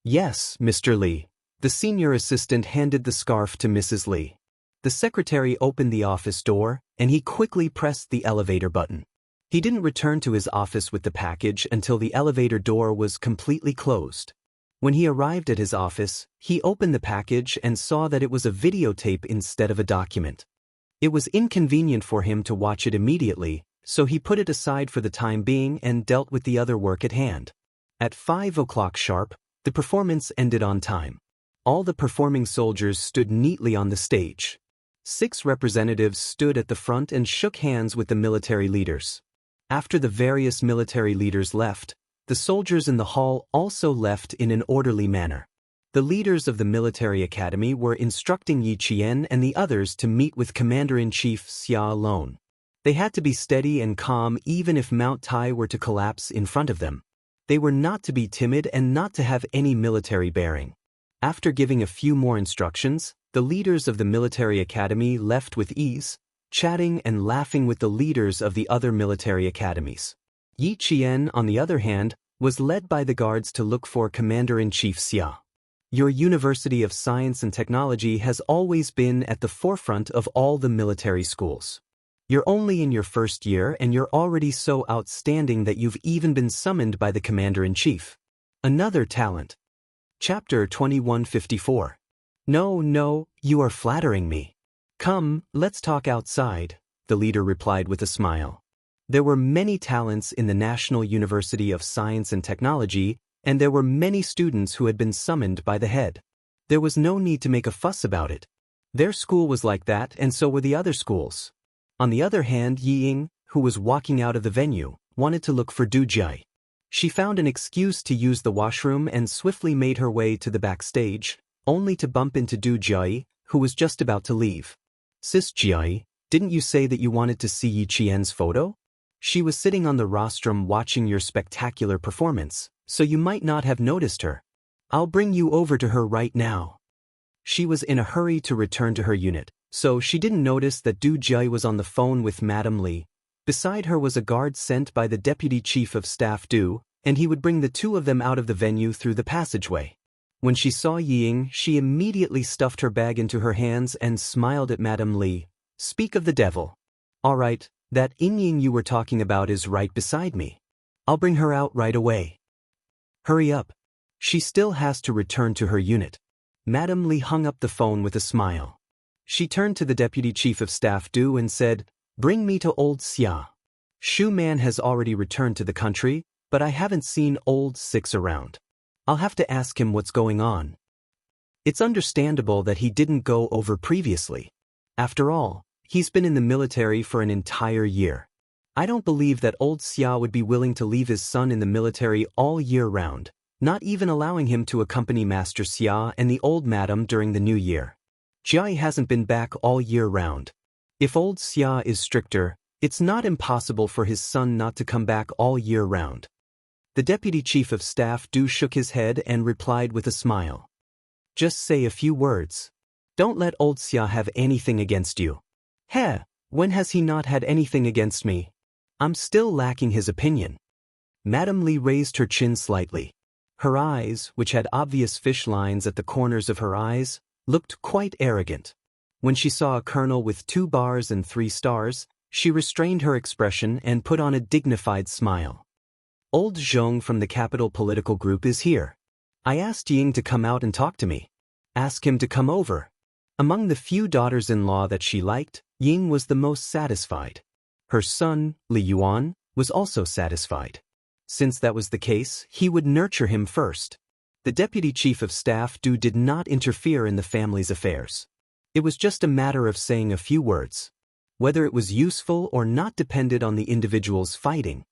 "Yes, Mr. Li." The senior assistant handed the scarf to Mrs. Li. The secretary opened the office door, and he quickly pressed the elevator button. He didn't return to his office with the package until the elevator door was completely closed. When he arrived at his office, he opened the package and saw that it was a videotape instead of a document. It was inconvenient for him to watch it immediately, so he put it aside for the time being and dealt with the other work at hand. At 5 o'clock sharp, the performance ended on time. All the performing soldiers stood neatly on the stage. 6 representatives stood at the front and shook hands with the military leaders. After the various military leaders left, the soldiers in the hall also left in an orderly manner. The leaders of the military academy were instructing Yi Qian and the others to meet with Commander-in-Chief Xia alone. They had to be steady and calm even if Mount Tai were to collapse in front of them. They were not to be timid and not to have any military bearing. After giving a few more instructions, the leaders of the military academy left with ease, chatting and laughing with the leaders of the other military academies. Yi Qian, on the other hand, was led by the guards to look for Commander-in-Chief Xia. "Your University of Science and Technology has always been at the forefront of all the military schools. You're only in your first year and you're already so outstanding that you've even been summoned by the Commander-in-Chief. Another talent." Chapter 2154. No, you are flattering me. "Come, let's talk outside," the leader replied with a smile. There were many talents in the National University of Science and Technology, and there were many students who had been summoned by the head. There was no need to make a fuss about it. Their school was like that, and so were the other schools. On the other hand, Yi Ying, who was walking out of the venue, wanted to look for Du Jie. She found an excuse to use the washroom and swiftly made her way to the backstage, only to bump into Du Jie, who was just about to leave. Sis Jiai, didn't you say that you wanted to see Yi Qian's photo? She was sitting on the rostrum watching your spectacular performance, so you might not have noticed her. I'll bring you over to her right now. She was in a hurry to return to her unit, so she didn't notice that Du Jiai was on the phone with Madame Li. Beside her was a guard sent by the Deputy Chief of Staff Du, and he would bring the two of them out of the venue through the passageway. When she saw Ying, she immediately stuffed her bag into her hands and smiled at Madame Li. Speak of the devil. All right, that Ying you were talking about is right beside me. I'll bring her out right away. Hurry up. She still has to return to her unit. Madame Li hung up the phone with a smile. She turned to the Deputy Chief of Staff Du and said, Bring me to Old Xia. Shu Man has already returned to the country, but I haven't seen Old Six around. I'll have to ask him what's going on. It's understandable that he didn't go over previously. After all, he's been in the military for an entire year. I don't believe that Old Xia would be willing to leave his son in the military all year round, not even allowing him to accompany Master Xia and the old madam during the new year. Jiai hasn't been back all year round. If Old Xia is stricter, it's not impossible for his son not to come back all year round. The Deputy Chief of Staff Du shook his head and replied with a smile. Just say a few words. Don't let Old Xia have anything against you. Heh, when has he not had anything against me? I'm still lacking his opinion. Madame Li raised her chin slightly. Her eyes, which had obvious fish lines at the corners of her eyes, looked quite arrogant. When she saw a colonel with 2 bars and 3 stars, she restrained her expression and put on a dignified smile. Old Zhong from the Capital Political Group is here. I asked Ying to come out and talk to me. Ask him to come over. Among the few daughters-in-law that she liked, Ying was the most satisfied. Her son, Li Yuan, was also satisfied. Since that was the case, he would nurture him first. The Deputy Chief of Staff Du did not interfere in the family's affairs. It was just a matter of saying a few words. Whether it was useful or not depended on the individuals fighting.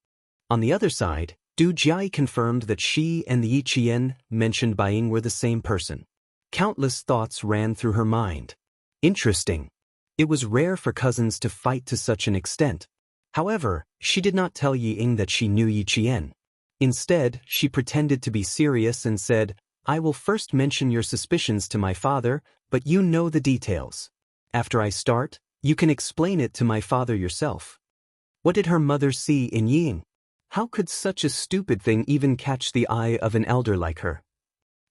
On the other side, Du Jiai confirmed that she and the Yi Qian mentioned by Ying were the same person. Countless thoughts ran through her mind. Interesting. It was rare for cousins to fight to such an extent. However, she did not tell Ying that she knew Yi Qian. Instead, she pretended to be serious and said, I will first mention your suspicions to my father, but you know the details. After I start, you can explain it to my father yourself. What did her mother see in Ying? How could such a stupid thing even catch the eye of an elder like her?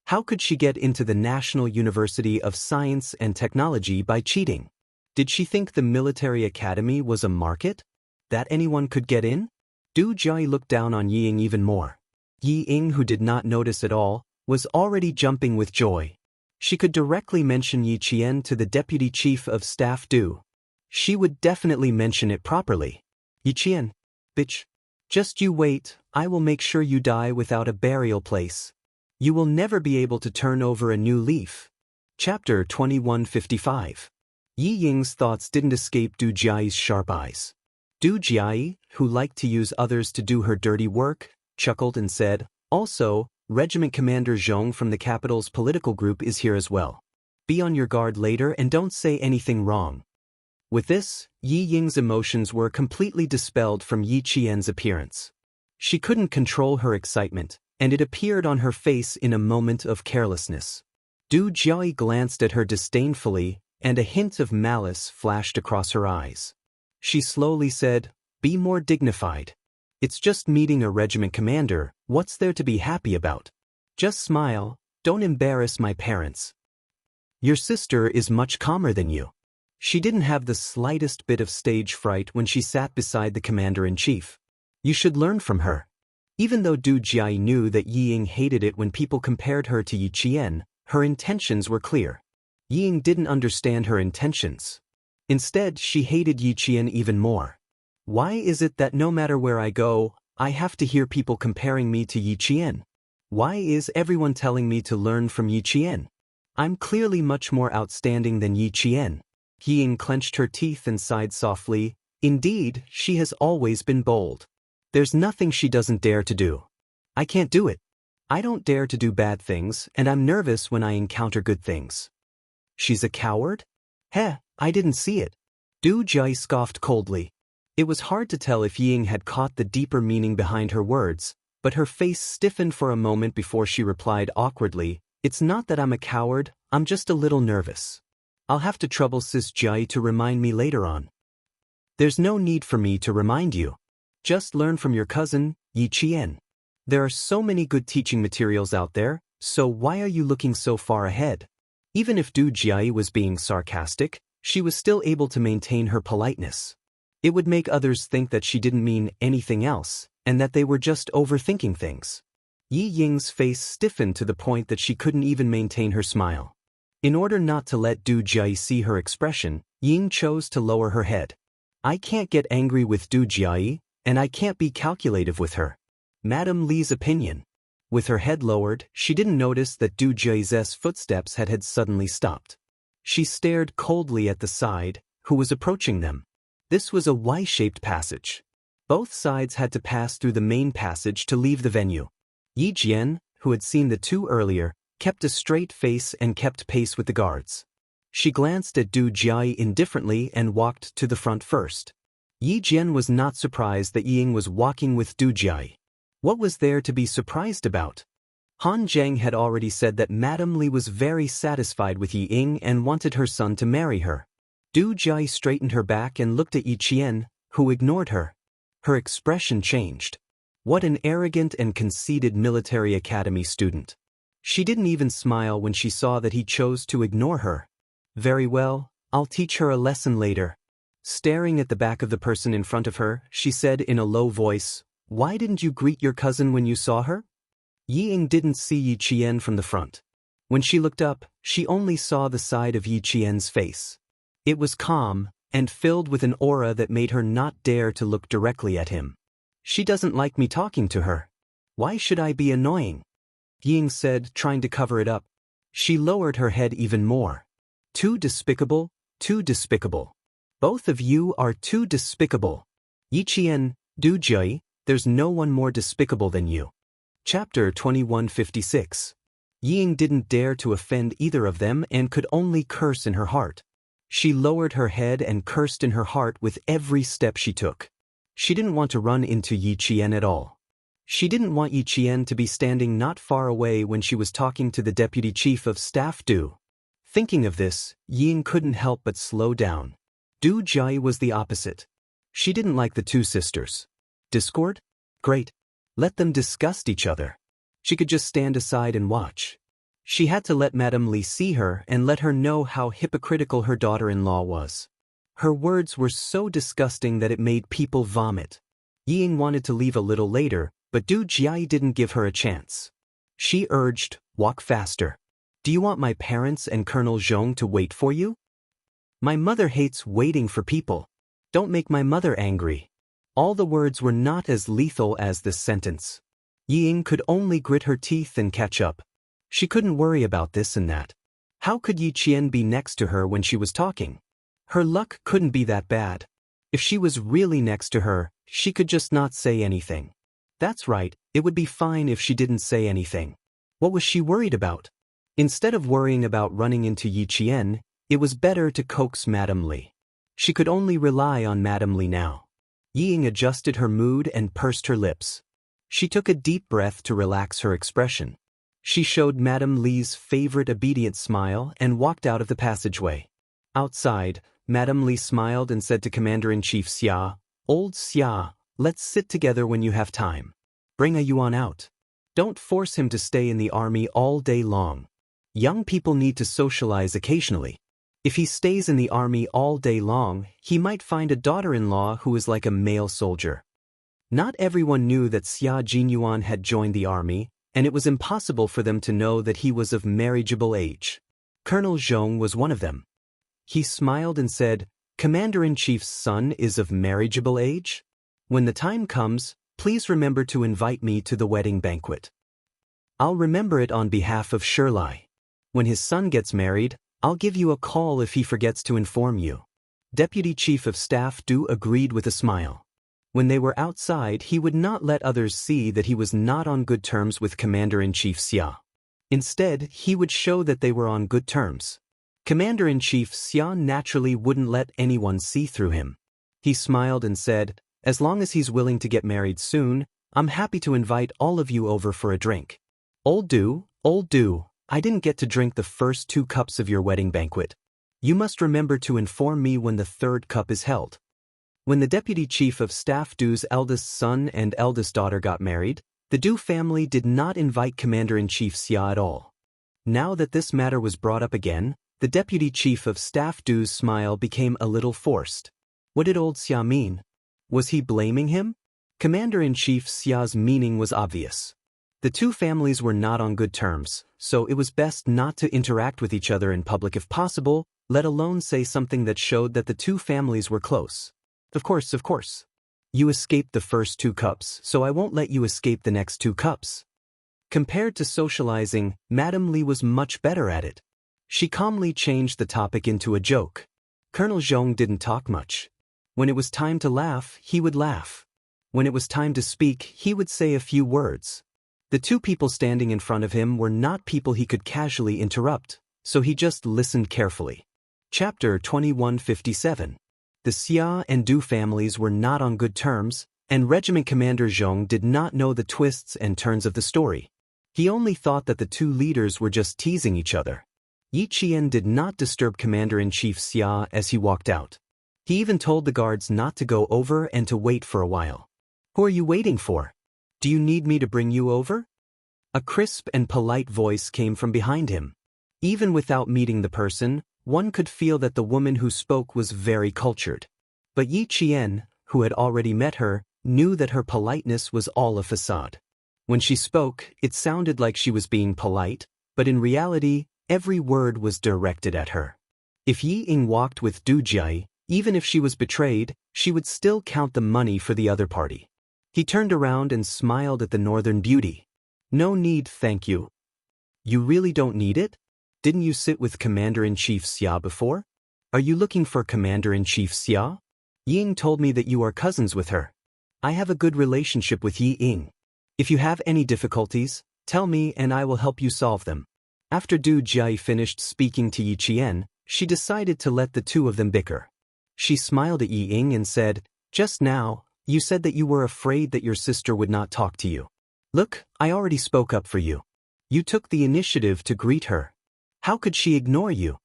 How could she get into the National University of Science and Technology by cheating? Did she think the military academy was a market? That anyone could get in? Du Jiai looked down on Ying even more. Ying, who did not notice at all, was already jumping with joy. She could directly mention Yi Qian to the Deputy Chief of Staff Du. She would definitely mention it properly. Yi Qian, bitch. Just you wait, I will make sure you die without a burial place. You will never be able to turn over a new leaf. Chapter 2155. Yi Ying's thoughts didn't escape Du Jiai's sharp eyes. Du Jiai, who liked to use others to do her dirty work, chuckled and said, Also, Regiment Commander Zhong from the capital's political group is here as well. Be on your guard later and don't say anything wrong. With this, Yi Ying's emotions were completely dispelled from Yi Qian's appearance. She couldn't control her excitement, and it appeared on her face in a moment of carelessness. Du Jiai glanced at her disdainfully, and a hint of malice flashed across her eyes. She slowly said, Be more dignified. It's just meeting a regiment commander, what's there to be happy about? Just smile, don't embarrass my parents. Your sister is much calmer than you. She didn't have the slightest bit of stage fright when she sat beside the commander-in-chief. You should learn from her. Even though Du Jiai knew that Yi Ying hated it when people compared her to Yi Qian, her intentions were clear. Yi Ying didn't understand her intentions. Instead, she hated Yi Qian even more. Why is it that no matter where I go, I have to hear people comparing me to Yi Qian? Why is everyone telling me to learn from Yi Qian? I'm clearly much more outstanding than Yi Qian. Yi Ying clenched her teeth and sighed softly. Indeed, she has always been bold. There's nothing she doesn't dare to do. I can't do it. I don't dare to do bad things, and I'm nervous when I encounter good things. She's a coward? Heh, I didn't see it. Du Jai scoffed coldly. It was hard to tell if Ying had caught the deeper meaning behind her words, but her face stiffened for a moment before she replied awkwardly, "It's not that I'm a coward, I'm just a little nervous. I'll have to trouble Sis Jai to remind me later on." "There's no need for me to remind you. Just learn from your cousin, Yi Qian. There are so many good teaching materials out there, so why are you looking so far ahead?" Even if Du Jai was being sarcastic, she was still able to maintain her politeness. It would make others think that she didn't mean anything else, and that they were just overthinking things. Yi Ying's face stiffened to the point that she couldn't even maintain her smile. In order not to let Du Jai see her expression, Ying chose to lower her head. "I can't get angry with Du Jai, and I can't be calculative with her. Madame Li's opinion." With her head lowered, she didn't notice that Du Jai's footsteps had suddenly stopped. She stared coldly at the side, who was approaching them. This was a Y-shaped passage. Both sides had to pass through the main passage to leave the venue. Yi Jian, who had seen the two earlier, kept a straight face and kept pace with the guards. She glanced at Du Jai indifferently and walked to the front first. Yi Jian was not surprised that Ying was walking with Du Jai. What was there to be surprised about? Han Zheng had already said that Madame Li was very satisfied with Yi Ying and wanted her son to marry her. Du Jai straightened her back and looked at Yi Qian, who ignored her. Her expression changed. What an arrogant and conceited military academy student. She didn't even smile when she saw that he chose to ignore her. "Very well, I'll teach her a lesson later." Staring at the back of the person in front of her, she said in a low voice, "Why didn't you greet your cousin when you saw her?" Yi Ying didn't see Yi Qian from the front. When she looked up, she only saw the side of Yi Qian's face. It was calm, and filled with an aura that made her not dare to look directly at him. "She doesn't like me talking to her. Why should I be annoying?" Ying said, trying to cover it up. She lowered her head even more. "Too despicable, too despicable. Both of you are too despicable. Yi Qian, Du Jai, there's no one more despicable than you." Chapter 2156. Ying didn't dare to offend either of them and could only curse in her heart. She lowered her head and cursed in her heart with every step she took. She didn't want to run into Yi Qian at all. She didn't want Yi Qian to be standing not far away when she was talking to the deputy chief of staff Du. Thinking of this, Ying couldn't help but slow down. Du Jai was the opposite. She didn't like the two sisters. Discord? Great. Let them disgust each other. She could just stand aside and watch. She had to let Madame Li see her and let her know how hypocritical her daughter-in-law was. Her words were so disgusting that it made people vomit. Ying wanted to leave a little later, but Du Jai didn't give her a chance. She urged, "Walk faster. Do you want my parents and Colonel Zhong to wait for you?" "My mother hates waiting for people. Don't make my mother angry." All the words were not as lethal as this sentence. Ying could only grit her teeth and catch up. She couldn't worry about this and that. How could Yi Qian be next to her when she was talking? Her luck couldn't be that bad. If she was really next to her, she could just not say anything. That's right, it would be fine if she didn't say anything. What was she worried about? Instead of worrying about running into Yi Qian, it was better to coax Madame Li. She could only rely on Madame Li now. Ying adjusted her mood and pursed her lips. She took a deep breath to relax her expression. She showed Madame Li's favorite obedient smile and walked out of the passageway. Outside, Madame Li smiled and said to Commander-in-Chief Xia, "Old Xia, let's sit together when you have time. Bring a Yuan out. Don't force him to stay in the army all day long. Young people need to socialize occasionally. If he stays in the army all day long, he might find a daughter-in-law who is like a male soldier." Not everyone knew that Xia Jinyuan had joined the army, and it was impossible for them to know that he was of marriageable age. Colonel Zhong was one of them. He smiled and said, "Commander-in-Chief's son is of marriageable age? When the time comes, please remember to invite me to the wedding banquet." "I'll remember it on behalf of Shirlai. When his son gets married, I'll give you a call if he forgets to inform you." Deputy Chief of Staff Du agreed with a smile. When they were outside, he would not let others see that he was not on good terms with Commander-in-Chief Xia. Instead, he would show that they were on good terms. Commander-in-Chief Xia naturally wouldn't let anyone see through him. He smiled and said, "As long as he's willing to get married soon, I'm happy to invite all of you over for a drink." Old do, I didn't get to drink the first 2 cups of your wedding banquet. You must remember to inform me when the 3rd cup is held. When the Deputy Chief of Staff Du's eldest son and eldest daughter got married, the Du family did not invite Commander-in-Chief Xia at all. Now that this matter was brought up again, the Deputy Chief of Staff Du's smile became a little forced. What did old Xia mean? Was he blaming him? Commander-in-Chief Xia's meaning was obvious. The 2 families were not on good terms, so it was best not to interact with each other in public if possible, let alone say something that showed that the 2 families were close. Of course. You escaped the first 2 cups, so I won't let you escape the next 2 cups. Compared to socializing, Madame Li was much better at it. She calmly changed the topic into a joke. Colonel Zhong didn't talk much. When it was time to laugh, he would laugh. When it was time to speak, he would say a few words. The 2 people standing in front of him were not people he could casually interrupt, so he just listened carefully. Chapter 2157. The Xia and Du families were not on good terms, and Regiment Commander Zhong did not know the twists and turns of the story. He only thought that the 2 leaders were just teasing each other. Yi Qian did not disturb Commander-in-Chief Xia as he walked out. He even told the guards not to go over and to wait for a while. "Who are you waiting for? Do you need me to bring you over?" A crisp and polite voice came from behind him. Even without meeting the person, one could feel that the woman who spoke was very cultured. But Yi Qian, who had already met her, knew that her politeness was all a facade. When she spoke, it sounded like she was being polite, but in reality, every word was directed at her. If Yi Ying walked with Du Jie, even if she was betrayed, she would still count the money for the other party. He turned around and smiled at the northern beauty. "No need, thank you." "You really don't need it? Didn't you sit with Commander-in-Chief Xia before? Are you looking for Commander-in-Chief Xia? Ying told me that you are cousins with her. I have a good relationship with Yi Ying. If you have any difficulties, tell me and I will help you solve them." After Du Jie finished speaking to Yi Qian, she decided to let the 2 of them bicker. She smiled at Yi Ying and said, "Just now, you said that you were afraid that your sister would not talk to you. Look, I already spoke up for you. You took the initiative to greet her. How could she ignore you?"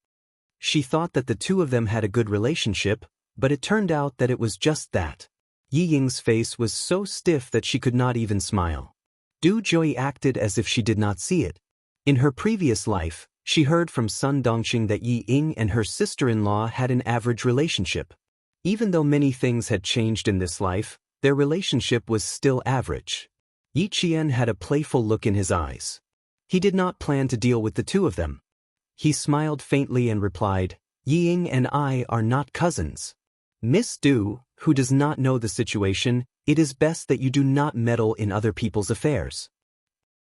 She thought that the 2 of them had a good relationship, but it turned out that it was just that. Yi Ying's face was so stiff that she could not even smile. Du Jie acted as if she did not see it. In her previous life, she heard from Sun Dongqing that Yi Ying and her sister-in-law had an average relationship. Even though many things had changed in this life, their relationship was still average. Yi Qian had a playful look in his eyes. He did not plan to deal with the 2 of them. He smiled faintly and replied, "Yi Ying and I are not cousins. Miss Du, who does not know the situation, it is best that you do not meddle in other people's affairs.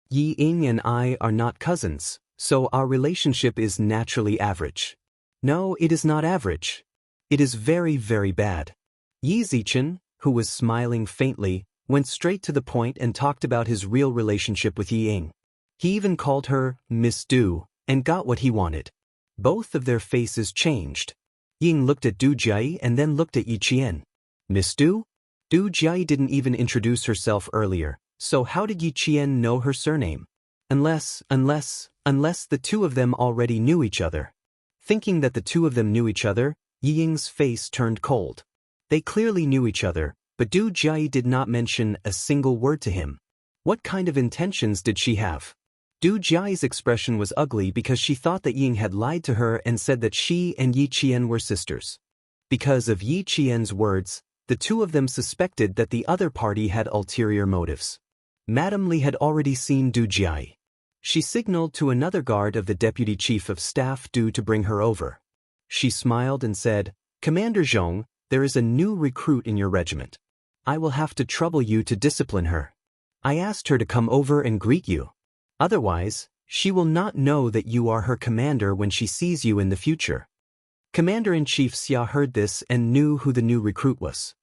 Yi Ying and I are not cousins, so our relationship is naturally average." "No, it is not average. It is very, very bad." Yi Zichen, who was smiling faintly, went straight to the point and talked about his real relationship with Yi Ying. He even called her Miss Du, and got what he wanted. Both of their faces changed. Ying looked at Du Jie and then looked at Yi Qian. "Miss Du?" Du Jie didn't even introduce herself earlier, so how did Yi Qian know her surname? Unless the 2 of them already knew each other. Thinking that the 2 of them knew each other, Yi Ying's face turned cold. They clearly knew each other, but Du Jie did not mention a single word to him. What kind of intentions did she have? Du Jie's expression was ugly because she thought that Ying had lied to her and said that she and Yi Qian were sisters. Because of Yi Qian's words, the 2 of them suspected that the other party had ulterior motives. Madame Li had already seen Du Jie. She signaled to another guard of the Deputy Chief of Staff Du to bring her over. She smiled and said, "Commander Zhong, there is a new recruit in your regiment. I will have to trouble you to discipline her. I asked her to come over and greet you. Otherwise, she will not know that you are her commander when she sees you in the future." Commander-in-Chief Xia heard this and knew who the new recruit was.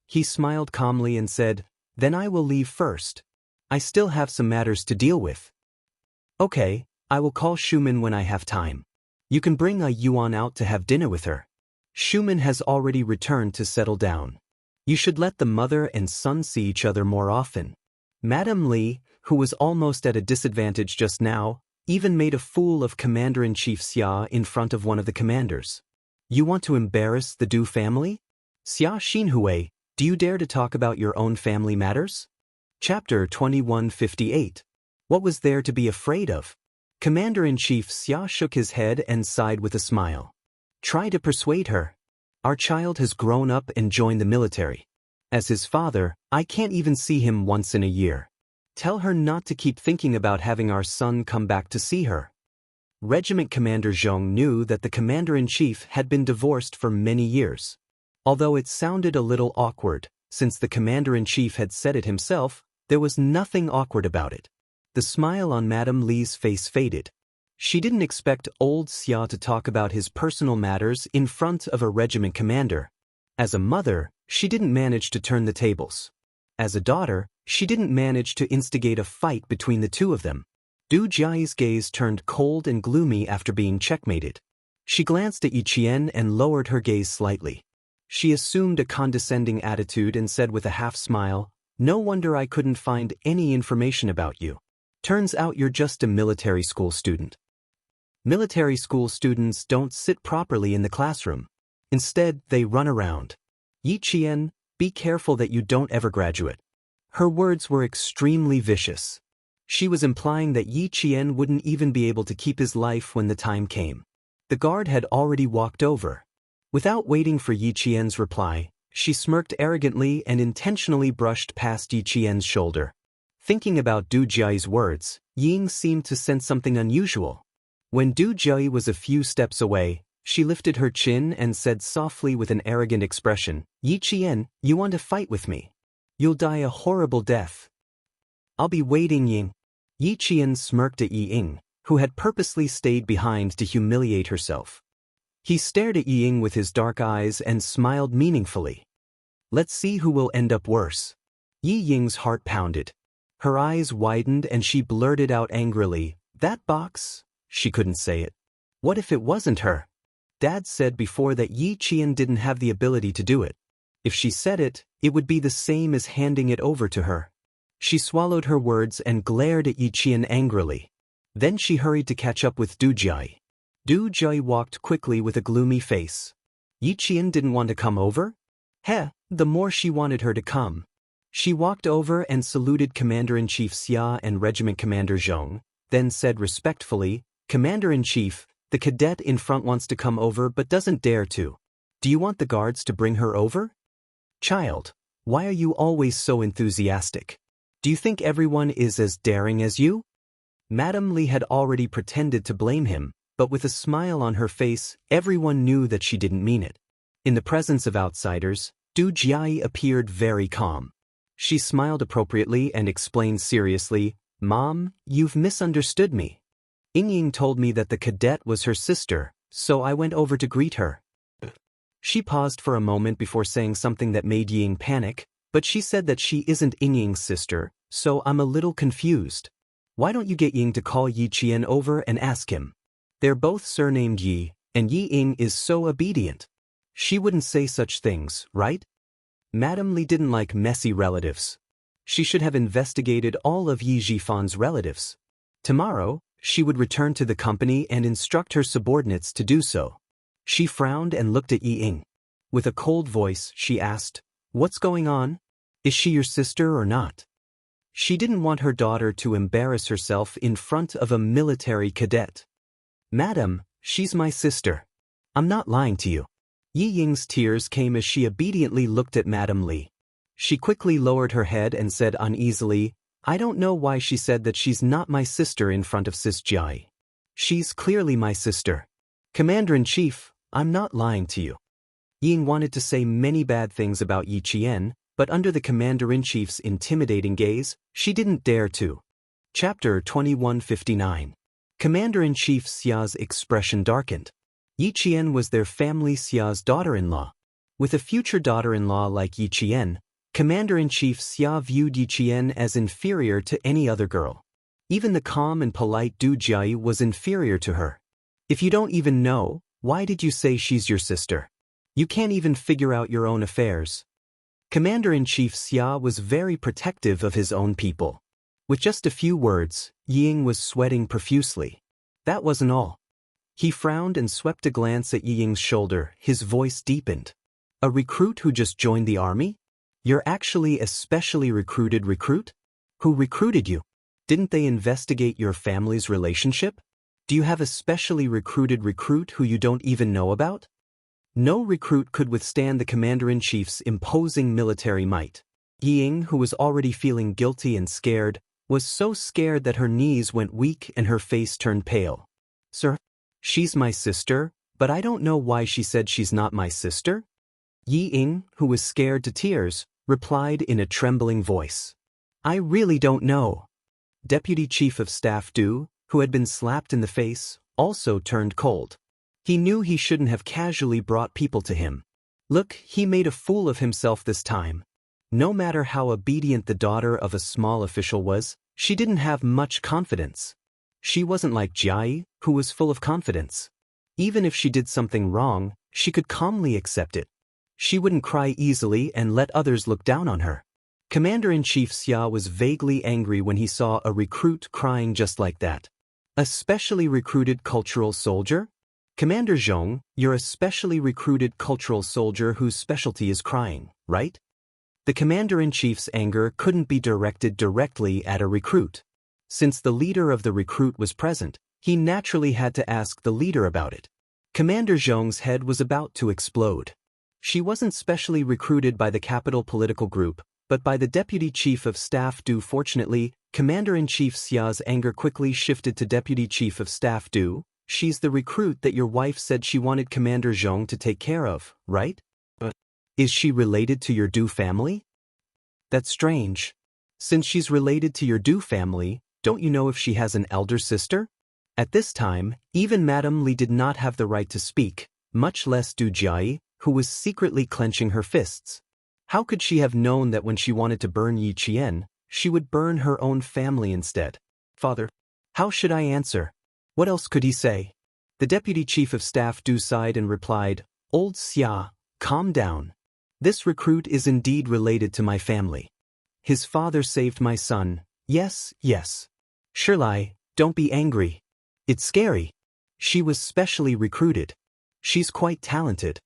He smiled calmly and said, "Then I will leave first. I still have some matters to deal with." "Okay, I will call Schumann when I have time." You can bring a Yuan out to have dinner with her. Schumann has already returned to settle down. You should let the mother and son see each other more often. Madame Li, who was almost at a disadvantage just now, even made a fool of Commander-in-Chief Xia in front of one of the commanders. You want to embarrass the Du family? Xia Xinhui, do you dare to talk about your own family matters? Chapter 2158. What was there to be afraid of? Commander-in-Chief Xia shook his head and sighed with a smile. Try to persuade her. Our child has grown up and joined the military. As his father, I can't even see him once in a year. Tell her not to keep thinking about having our son come back to see her. Regiment Commander Zhong knew that the Commander-in-Chief had been divorced for many years. Although it sounded a little awkward, since the Commander-in-Chief had said it himself, there was nothing awkward about it. The smile on Madame Li's face faded. She didn't expect old Xia to talk about his personal matters in front of a regiment commander. As a mother, she didn't manage to turn the tables. As a daughter, she didn't manage to instigate a fight between the two of them. Du Jiayi's gaze turned cold and gloomy after being checkmated. She glanced at Yi Qian and lowered her gaze slightly. She assumed a condescending attitude and said with a half-smile, "No wonder I couldn't find any information about you. Turns out you're just a military school student." Military school students don't sit properly in the classroom. Instead, they run around. Yi Qian, be careful that you don't ever graduate. Her words were extremely vicious. She was implying that Yi Qian wouldn't even be able to keep his life when the time came. The guard had already walked over. Without waiting for Yi Qian's reply, she smirked arrogantly and intentionally brushed past Yi Qian's shoulder. Thinking about Du Jiayi's words, Ying seemed to sense something unusual. When Du Jiayi was a few steps away, she lifted her chin and said softly with an arrogant expression, "Yi Qian, you want to fight with me? You'll die a horrible death." "I'll be waiting, Ying." Yi Qian smirked at Yi Ying, who had purposely stayed behind to humiliate herself. He stared at Yi Ying with his dark eyes and smiled meaningfully. "Let's see who will end up worse." Yi Ying's heart pounded. Her eyes widened and she blurted out angrily, "That box?" She couldn't say it. What if it wasn't her? Dad said before that Yi Qian didn't have the ability to do it. If she said it, it would be the same as handing it over to her. She swallowed her words and glared at Yi Qian angrily. Then she hurried to catch up with Du Jiayi. Du Jiayi walked quickly with a gloomy face. Yi Qian didn't want to come over? The more she wanted her to come. She walked over and saluted Commander-in-Chief Xia and Regiment Commander Zhong, then said respectfully, "Commander-in-Chief, the cadet in front wants to come over but doesn't dare to. Do you want the guards to bring her over?" "Child, why are you always so enthusiastic? Do you think everyone is as daring as you?" Madame Li had already pretended to blame him, but with a smile on her face, everyone knew that she didn't mean it. In the presence of outsiders, Du Jiayi appeared very calm. She smiled appropriately and explained seriously, "Mom, you've misunderstood me. Ying told me that the cadet was her sister, so I went over to greet her." She paused for a moment before saying something that made Ying panic, but she said that she isn't Ying's sister, so I'm a little confused. Why don't you get Ying to call Yi Qian over and ask him? They're both surnamed Yi, and Yi Ying is so obedient. She wouldn't say such things, right? Madame Li didn't like messy relatives. She should have investigated all of Yi Jifan's relatives. Tomorrow, she would return to the company and instruct her subordinates to do so. She frowned and looked at Yi Ying. With a cold voice, she asked, "What's going on? Is she your sister or not?" She didn't want her daughter to embarrass herself in front of a military cadet. "Madam, she's my sister. I'm not lying to you." Yi Ying's tears came as she obediently looked at Madame Li. She quickly lowered her head and said uneasily, "I don't know why she said that she's not my sister in front of Sis Jiayi. She's clearly my sister. Commander-in-Chief, I'm not lying to you." Ying wanted to say many bad things about Yi Qian, but under the Commander-in-Chief's intimidating gaze, she didn't dare to. Chapter 2159. Commander-in-Chief Xia's expression darkened. Yi Qian was their family Xia's daughter-in-law. With a future daughter-in-law like Yi Qian, Commander-in-Chief Xia viewed Yi Qian as inferior to any other girl. Even the calm and polite Du Jiayi was inferior to her. If you don't even know, why did you say she's your sister? You can't even figure out your own affairs. Commander-in-Chief Xia was very protective of his own people. With just a few words, Ying was sweating profusely. That wasn't all. He frowned and swept a glance at Ying's shoulder, his voice deepened. A recruit who just joined the army? You're actually a specially recruited recruit? Who recruited you? Didn't they investigate your family's relationship? Do you have a specially recruited recruit who you don't even know about? No recruit could withstand the commander-in-chief's imposing military might. Ying, who was already feeling guilty and scared, was so scared that her knees went weak and her face turned pale. Sir, she's my sister, but I don't know why she said she's not my sister. Ying, who was scared to tears, replied in a trembling voice. I really don't know. Deputy Chief of Staff Du, who had been slapped in the face, also turned cold. He knew he shouldn't have casually brought people to him. Look, he made a fool of himself this time. No matter how obedient the daughter of a small official was, she didn't have much confidence. She wasn't like Jiai, who was full of confidence. Even if she did something wrong, she could calmly accept it. She wouldn't cry easily and let others look down on her. Commander-in-Chief Xia was vaguely angry when he saw a recruit crying just like that. A specially recruited cultural soldier? Commander Zhong, you're a specially recruited cultural soldier whose specialty is crying, right? The commander-in-chief's anger couldn't be directed directly at a recruit. Since the leader of the recruit was present, he naturally had to ask the leader about it. Commander Zhong's head was about to explode. She wasn't specially recruited by the capital political group, but by the Deputy Chief of Staff Du. Fortunately, Commander-in-Chief Xia's anger quickly shifted to Deputy Chief of Staff Du. She's the recruit that your wife said she wanted Commander Zhong to take care of, right? But is she related to your Du family? That's strange. Since she's related to your Du family, don't you know if she has an elder sister? At this time, even Madame Li did not have the right to speak, much less Du Jiai, who was secretly clenching her fists. How could she have known that when she wanted to burn Yi Qian, she would burn her own family instead? Father, how should I answer? What else could he say? The Deputy Chief of Staff Du sighed and replied, Old Xia, calm down. This recruit is indeed related to my family. His father saved my son. Yes, yes. Shirlai, don't be angry. It's scary. She was specially recruited. She's quite talented.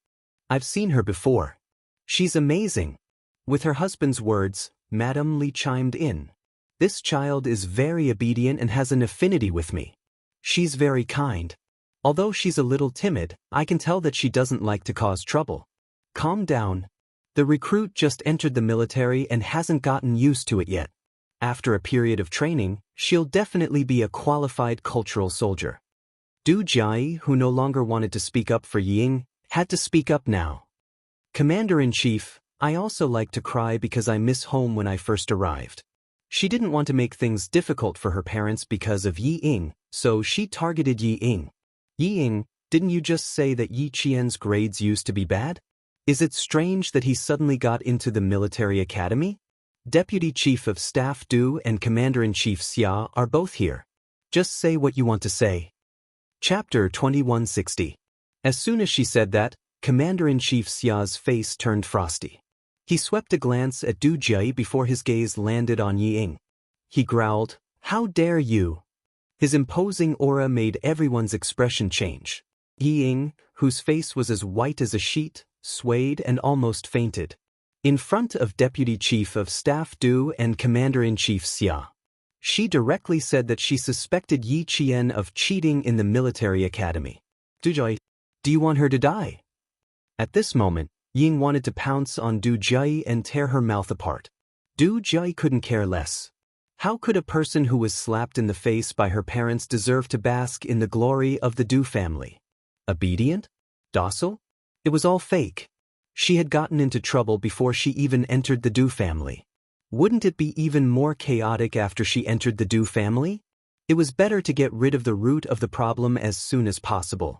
I've seen her before. She's amazing. With her husband's words, Madame Li chimed in. This child is very obedient and has an affinity with me. She's very kind. Although she's a little timid, I can tell that she doesn't like to cause trouble. Calm down. The recruit just entered the military and hasn't gotten used to it yet. After a period of training, she'll definitely be a qualified cultural soldier. Du Jiai, who no longer wanted to speak up for Ying, had to speak up now. Commander-in-Chief, I also like to cry because I miss home when I first arrived. She didn't want to make things difficult for her parents because of Yi Ying, so she targeted Yi Ying. Yi Ying, didn't you just say that Yi Qian's grades used to be bad? Is it strange that he suddenly got into the military academy? Deputy Chief of Staff Du and Commander-in-Chief Xia are both here. Just say what you want to say. Chapter 2160. As soon as she said that, Commander-in-Chief Xia's face turned frosty. He swept a glance at Du Jiai before his gaze landed on Yi Ying. He growled, How dare you? His imposing aura made everyone's expression change. Yi Ying, whose face was as white as a sheet, swayed and almost fainted. In front of Deputy Chief of Staff Du and Commander-in-Chief Xia. She directly said that she suspected Yi Qian of cheating in the military academy. Du Jiai, do you want her to die? At this moment, Ying wanted to pounce on Du Jiai and tear her mouth apart. Du Jiai couldn't care less. How could a person who was slapped in the face by her parents deserve to bask in the glory of the Du family? Obedient? Docile? It was all fake. She had gotten into trouble before she even entered the Du family. Wouldn't it be even more chaotic after she entered the Du family? It was better to get rid of the root of the problem as soon as possible.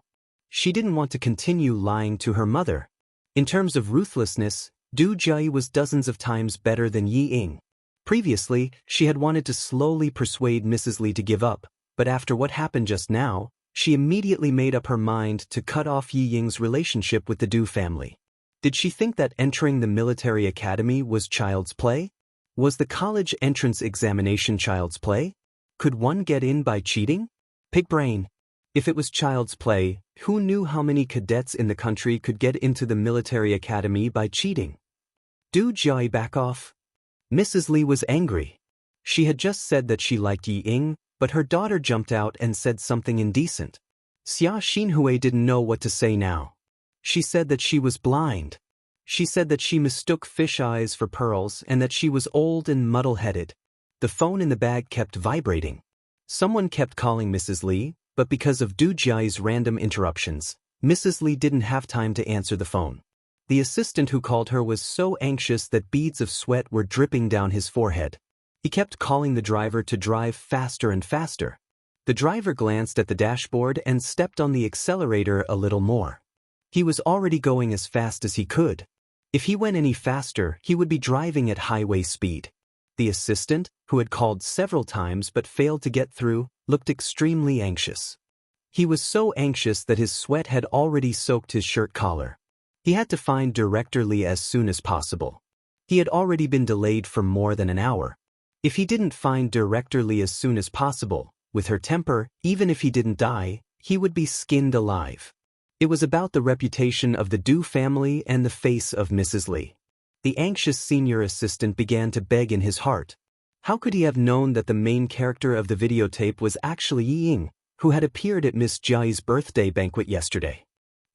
She didn't want to continue lying to her mother. In terms of ruthlessness, Du Jiai was dozens of times better than Yi Ying. Previously, she had wanted to slowly persuade Mrs. Li to give up, but after what happened just now, She immediately made up her mind to cut off Yi Ying's relationship with the Du family. Did she think that entering the military academy was child's play? Was the college entrance examination child's play? Could one get in by cheating? Pig brain. If it was child's play, who knew how many cadets in the country could get into the military academy by cheating? Do Jiai back off? Mrs. Li was angry. She had just said that she liked Yi Ying, but her daughter jumped out and said something indecent. Xia Xinhui didn't know what to say now. She said that she was blind. She said that she mistook fish eyes for pearls and that she was old and muddle-headed. The phone in the bag kept vibrating. Someone kept calling Mrs. Li, but because of Du Jiai's random interruptions, Mrs. Li didn't have time to answer the phone. The assistant who called her was so anxious that beads of sweat were dripping down his forehead. He kept calling the driver to drive faster and faster. The driver glanced at the dashboard and stepped on the accelerator a little more. He was already going as fast as he could. If he went any faster, he would be driving at highway speed. The assistant, who had called several times but failed to get through, looked extremely anxious. He was so anxious that his sweat had already soaked his shirt collar. He had to find Director Li as soon as possible. He had already been delayed for more than an hour. If he didn't find Director Li as soon as possible, with her temper, even if he didn't die, he would be skinned alive. It was about the reputation of the Du family and the face of Mrs. Li. The anxious senior assistant began to beg in his heart. How could he have known that the main character of the videotape was actually Yi Ying, who had appeared at Miss Jiai's birthday banquet yesterday?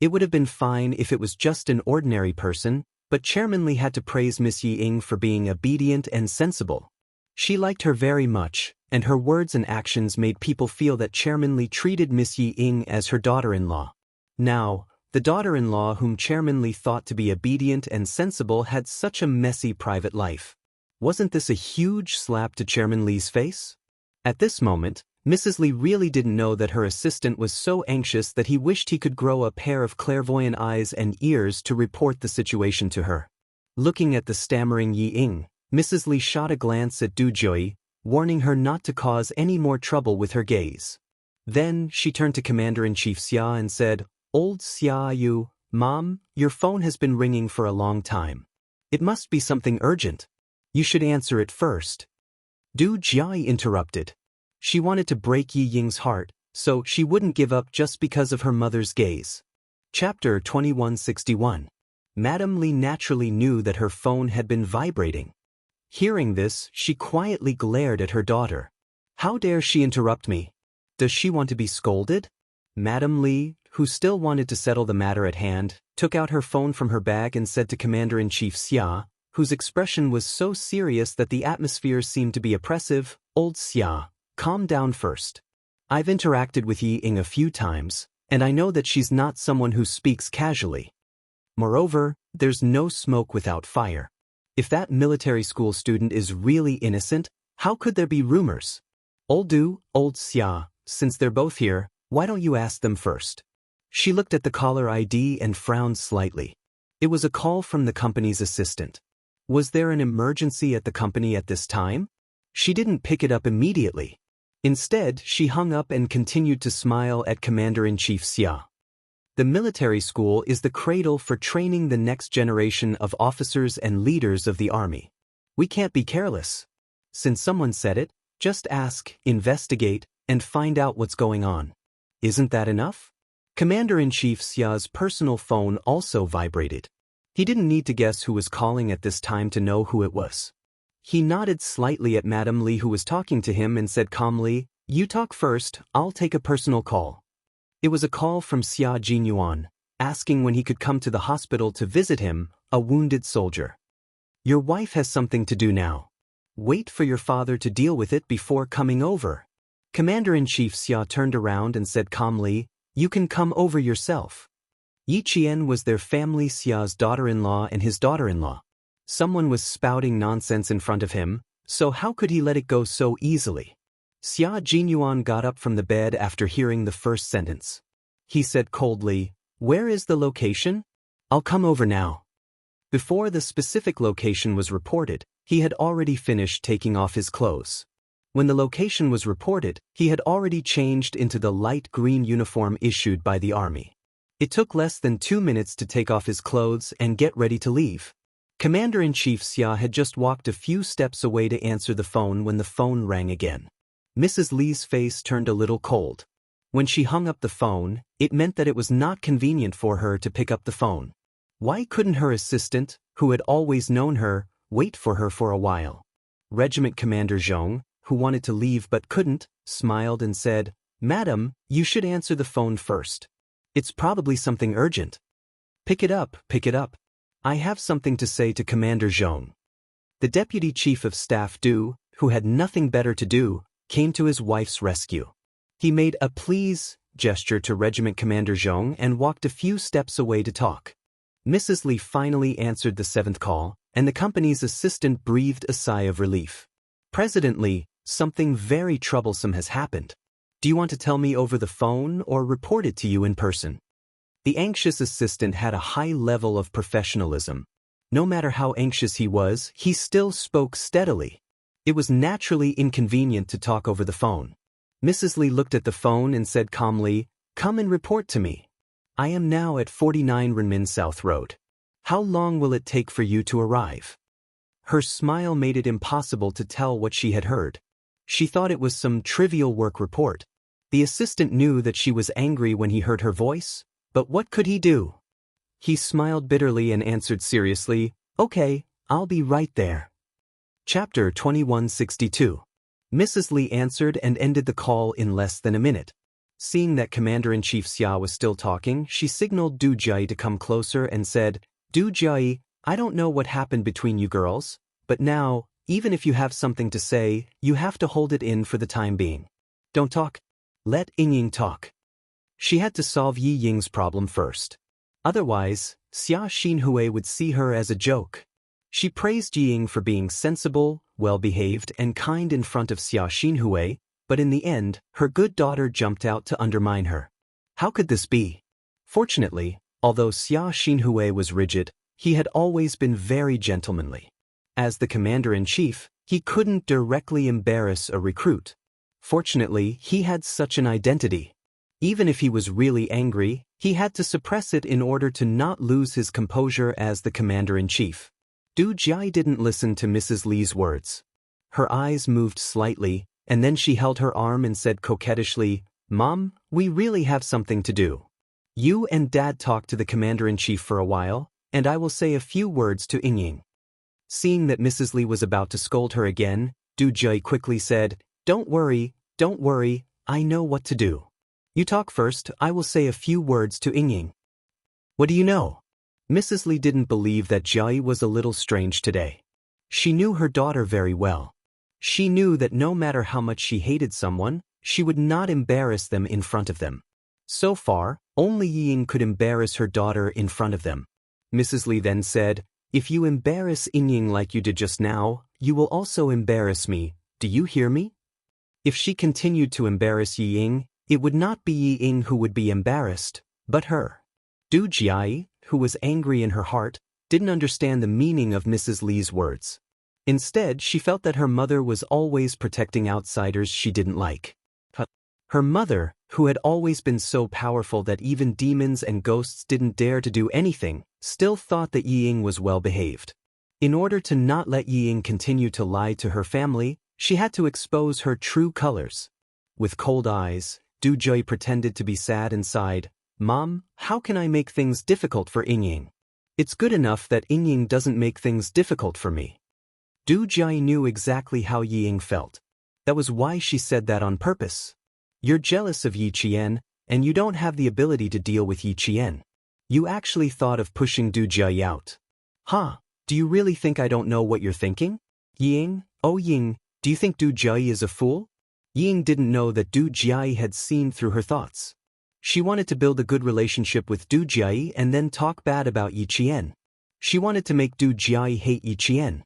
It would have been fine if it was just an ordinary person, but Chairman Li had to praise Miss Yi Ying for being obedient and sensible. She liked her very much, and her words and actions made people feel that Chairman Li treated Miss Yi Ying as her daughter-in-law. Now, the daughter-in-law whom Chairman Li thought to be obedient and sensible had such a messy private life. Wasn't this a huge slap to Chairman Li's face? At this moment, Mrs. Li really didn't know that her assistant was so anxious that he wished he could grow a pair of clairvoyant eyes and ears to report the situation to her. Looking at the stammering Yi Ying, Mrs. Li shot a glance at Du Jiai, warning her not to cause any more trouble with her gaze. Then, she turned to Commander-in-Chief Xia and said, "Old Xia, Mom, your phone has been ringing for a long time. It must be something urgent. You should answer it first." Du Jiai interrupted. She wanted to break Yi Ying's heart, so she wouldn't give up just because of her mother's gaze. Chapter 2161. Madame Li naturally knew that her phone had been vibrating. Hearing this, she quietly glared at her daughter. How dare she interrupt me? Does she want to be scolded? Madame Li, who still wanted to settle the matter at hand, took out her phone from her bag and said to Commander-in-Chief Xia, whose expression was so serious that the atmosphere seemed to be oppressive, "Old Xia, calm down first. I've interacted with Yi Ying a few times, and I know that she's not someone who speaks casually. Moreover, there's no smoke without fire. If that military school student is really innocent, how could there be rumors? Old Xia, since they're both here, why don't you ask them first?" She looked at the caller ID and frowned slightly. It was a call from the company's assistant. Was there an emergency at the company at this time? She didn't pick it up immediately. Instead, she hung up and continued to smile at Commander-in-Chief Xia. The military school is the cradle for training the next generation of officers and leaders of the army. We can't be careless. Since someone said it, just ask, investigate, and find out what's going on. Isn't that enough? Commander-in-Chief Xia's personal phone also vibrated. He didn't need to guess who was calling at this time to know who it was. He nodded slightly at Madame Li, who was talking to him, and said calmly, "You talk first, I'll take a personal call." It was a call from Xia Jinyuan, asking when he could come to the hospital to visit him, a wounded soldier. "Your wife has something to do now. Wait for your father to deal with it before coming over." Commander-in-Chief Xia turned around and said calmly, "You can come over yourself." Yi Qian was their family Xia's daughter-in-law and his daughter-in-law. Someone was spouting nonsense in front of him, so how could he let it go so easily? Xia Jinyuan got up from the bed after hearing the first sentence. He said coldly, "Where is the location? I'll come over now." Before the specific location was reported, he had already finished taking off his clothes. When the location was reported, he had already changed into the light green uniform issued by the army. It took less than 2 minutes to take off his clothes and get ready to leave. Commander-in-Chief Xia had just walked a few steps away to answer the phone when the phone rang again. Mrs. Li's face turned a little cold. When she hung up the phone, it meant that it was not convenient for her to pick up the phone. Why couldn't her assistant, who had always known her, wait for her for a while? Regiment Commander Zhong, who wanted to leave but couldn't, smiled and said, "Madam, you should answer the phone first. It's probably something urgent." Pick it up. I have something to say to Commander Zhong." The Deputy Chief of Staff Du, who had nothing better to do, came to his wife's rescue. He made a please gesture to Regiment Commander Zhong and walked a few steps away to talk. Mrs. Li finally answered the 7th call, and the company's assistant breathed a sigh of relief. "President Li, something very troublesome has happened. Do you want to tell me over the phone or report it to you in person?" The anxious assistant had a high level of professionalism. No matter how anxious he was, he still spoke steadily. It was naturally inconvenient to talk over the phone. Mrs. Li looked at the phone and said calmly, "Come and report to me. I am now at 49 Renmin South Road. How long will it take for you to arrive?" Her smile made it impossible to tell what she had heard. She thought it was some trivial work report. The assistant knew that she was angry when he heard her voice, but what could he do? He smiled bitterly and answered seriously, "Okay, I'll be right there." Chapter 2162. Mrs. Li answered and ended the call in less than a minute. Seeing that Commander-in-Chief Xia was still talking, she signaled Du Jiayi to come closer and said, "Du Jiayi, I don't know what happened between you girls, but now, even if you have something to say, you have to hold it in for the time being. Don't talk. Let Yingying talk." She had to solve Yi Ying's problem first. Otherwise, Xia Xinhui would see her as a joke. She praised Yi Ying for being sensible, well-behaved, and kind in front of Xia Xinhui, but in the end, her good daughter jumped out to undermine her. How could this be? Fortunately, although Xia Xinhui was rigid, he had always been very gentlemanly. As the commander-in-chief, he couldn't directly embarrass a recruit. Fortunately, he had such an identity. Even if he was really angry, he had to suppress it in order to not lose his composure as the commander-in-chief. Du Jiayi didn't listen to Mrs. Li's words. Her eyes moved slightly, and then she held her arm and said coquettishly, "Mom, we really have something to do. You and Dad talk to the commander-in-chief for a while, and I will say a few words to Yingying." Seeing that Mrs. Li was about to scold her again, Du Jiayi quickly said, don't worry, I know what to do. You talk first, I will say a few words to Yingying." "What do you know?" Mrs. Li didn't believe that Jiayi was a little strange today. She knew her daughter very well. She knew that no matter how much she hated someone, she would not embarrass them in front of them. So far, only Yingying could embarrass her daughter in front of them. Mrs. Li then said, "If you embarrass Yingying like you did just now, you will also embarrass me. Do you hear me?" If she continued to embarrass Yingying, it would not be Yingying who would be embarrassed, but her. Du Jiayi, who was angry in her heart, didn't understand the meaning of Mrs. Li's words. Instead, she felt that her mother was always protecting outsiders she didn't like. Her mother, who had always been so powerful that even demons and ghosts didn't dare to do anything, still thought that Yingying was well-behaved. In order to not let Yingying continue to lie to her family, she had to expose her true colors. With cold eyes, Du Jiayi pretended to be sad and sighed, "Mom, how can I make things difficult for Yingying? It's good enough that Yingying doesn't make things difficult for me." Du Jiayi knew exactly how Yingying felt. That was why she said that on purpose. "You're jealous of Yi Qian, and you don't have the ability to deal with Yi Qian. You actually thought of pushing Du Jiayi out. Huh, do you really think I don't know what you're thinking? Ying, oh Ying, do you think Du Jiayi is a fool?" Ying didn't know that Du Jiayi had seen through her thoughts. She wanted to build a good relationship with Du Jiayi and then talk bad about Yi Qian. She wanted to make Du Jiayi hate Yi Qian.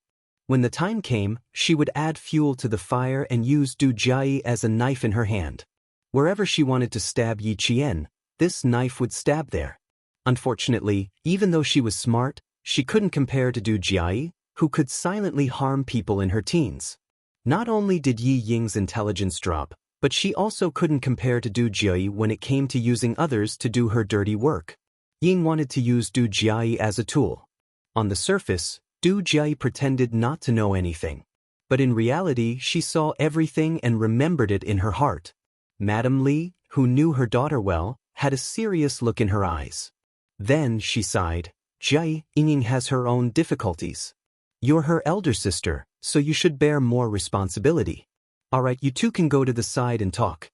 When the time came, she would add fuel to the fire and use Du Jiayi as a knife in her hand. Wherever she wanted to stab Yi Qian, this knife would stab there. Unfortunately, even though she was smart, she couldn't compare to Du Jiayi, who could silently harm people in her teens. Not only did Yi Ying's intelligence drop, but she also couldn't compare to Du Jiayi when it came to using others to do her dirty work. Ying wanted to use Du Jiayi as a tool. On the surface, Du Jiayi pretended not to know anything. But in reality, she saw everything and remembered it in her heart. Madame Li, who knew her daughter well, had a serious look in her eyes. Then she sighed. Jiayi, Ying has her own difficulties. You're her elder sister, so you should bear more responsibility. Alright, you two can go to the side and talk.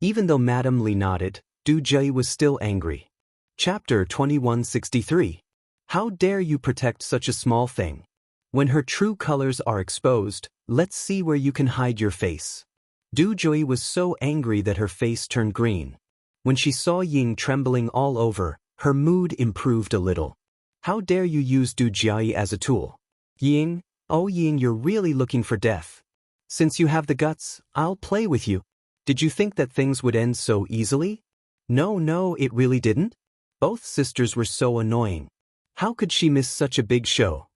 Even though Madame Li nodded, Du Jiayi was still angry. Chapter 2163. How dare you protect such a small thing? When her true colors are exposed, let's see where you can hide your face. Du Jiayi was so angry that her face turned green. When she saw Ying trembling all over, her mood improved a little. How dare you use Du Jiayi as a tool? Ying, oh Ying, you're really looking for death. Since you have the guts, I'll play with you. Did you think that things would end so easily? No, it really didn't. Both sisters were so annoying. How could she miss such a big show?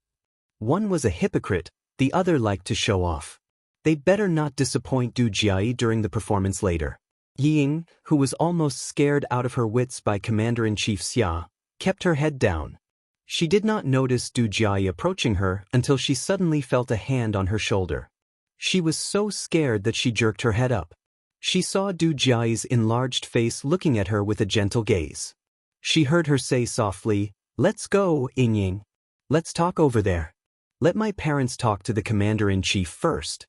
One was a hypocrite, the other liked to show off. They'd better not disappoint Du Jiayi during the performance later. Ying, who was almost scared out of her wits by Commander-in-Chief Xia, kept her head down. She did not notice Du Jiayi approaching her until she suddenly felt a hand on her shoulder. She was so scared that she jerked her head up. She saw Du Jiayi's enlarged face looking at her with a gentle gaze. She heard her say softly, "Let's go, Ying. Let's talk over there. Let my parents talk to the Commander-in-Chief first."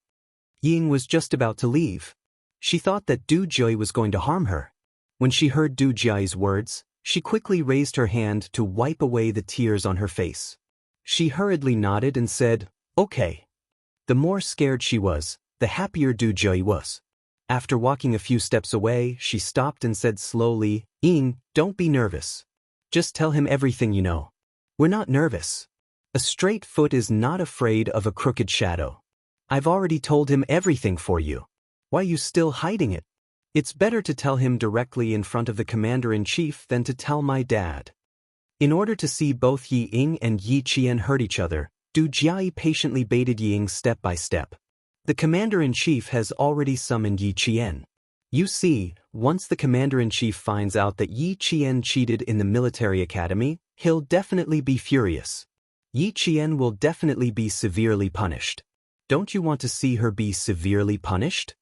Ying was just about to leave. She thought that Du Jiayi was going to harm her. When she heard Du Jiayi's words, she quickly raised her hand to wipe away the tears on her face. She hurriedly nodded and said, "Okay." The more scared she was, the happier Du Jiayi was. After walking a few steps away, she stopped and said slowly, "Ying, don't be nervous. Just tell him everything you know. We're not nervous. A straight foot is not afraid of a crooked shadow. I've already told him everything for you. Why are you still hiding it? It's better to tell him directly in front of the Commander-in-Chief than to tell my dad." In order to see both Yi Ying and Yi Qian hurt each other, Du Jiayi patiently baited Ying step by step. The Commander-in-Chief has already summoned Yi Qian. You see, once the Commander-in-Chief finds out that Yi Qian cheated in the military academy, he'll definitely be furious. Yi Qian will definitely be severely punished. Don't you want to see her be severely punished?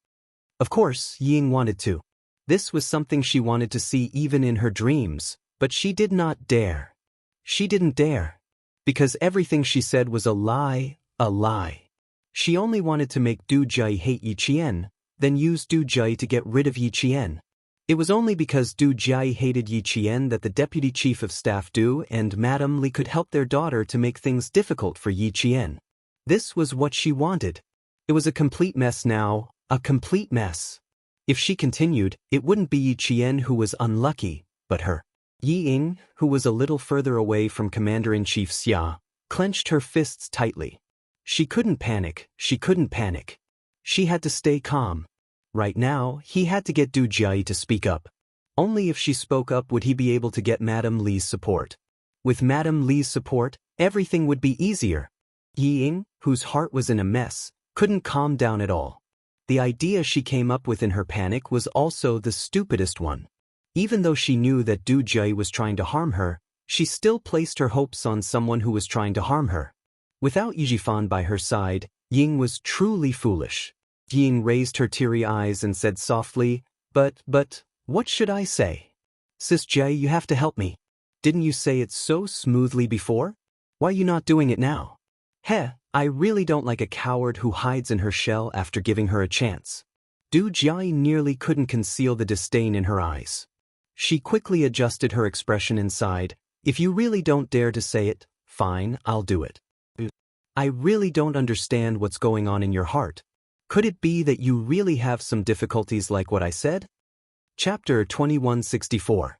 Of course, Ying wanted to. This was something she wanted to see even in her dreams, but she did not dare. She didn't dare. Because everything she said was a lie, a lie. She only wanted to make Du Jiayi hate Yi Qian, then use Du Jiayi to get rid of Yi Qian. It was only because Du Jiayi hated Yi Qian that the Deputy Chief of Staff Du and Madame Li could help their daughter to make things difficult for Yi Qian. This was what she wanted. It was a complete mess now, a complete mess. If she continued, it wouldn't be Yi Qian who was unlucky, but her. Yi Ying, who was a little further away from Commander-in-Chief Xia, clenched her fists tightly. She couldn't panic, she couldn't panic. She had to stay calm. Right now, he had to get Du Jiayi to speak up. Only if she spoke up would he be able to get Madame Li's support. With Madame Li's support, everything would be easier. Yi Ying, whose heart was in a mess, couldn't calm down at all. The idea she came up with in her panic was also the stupidest one. Even though she knew that Du Jiayi was trying to harm her, she still placed her hopes on someone who was trying to harm her. Without Yijifan by her side, Ying was truly foolish. Ying raised her teary eyes and said softly, but, what should I say? Sis Jiayi, you have to help me. Didn't you say it so smoothly before? Why are you not doing it now? I really don't like a coward who hides in her shell after giving her a chance. Du Jiayi nearly couldn't conceal the disdain in her eyes. She quickly adjusted her expression inside. If you really don't dare to say it, fine, I'll do it. I really don't understand what's going on in your heart. Could it be that you really have some difficulties like what I said? Chapter 2164.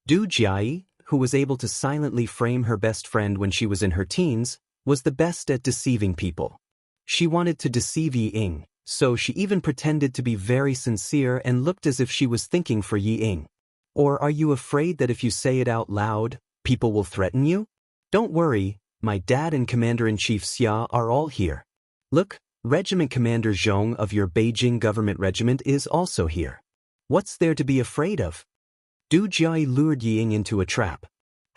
Du Jiayi, who was able to silently frame her best friend when she was in her teens, was the best at deceiving people. She wanted to deceive Yi Ying, so she even pretended to be very sincere and looked as if she was thinking for Yi Ying. Or are you afraid that if you say it out loud, people will threaten you? Don't worry, my dad and Commander-in-Chief Xia are all here. Look, Regiment Commander Zhong of your Beijing government regiment is also here. What's there to be afraid of? Du Jiayi lured Ying into a trap.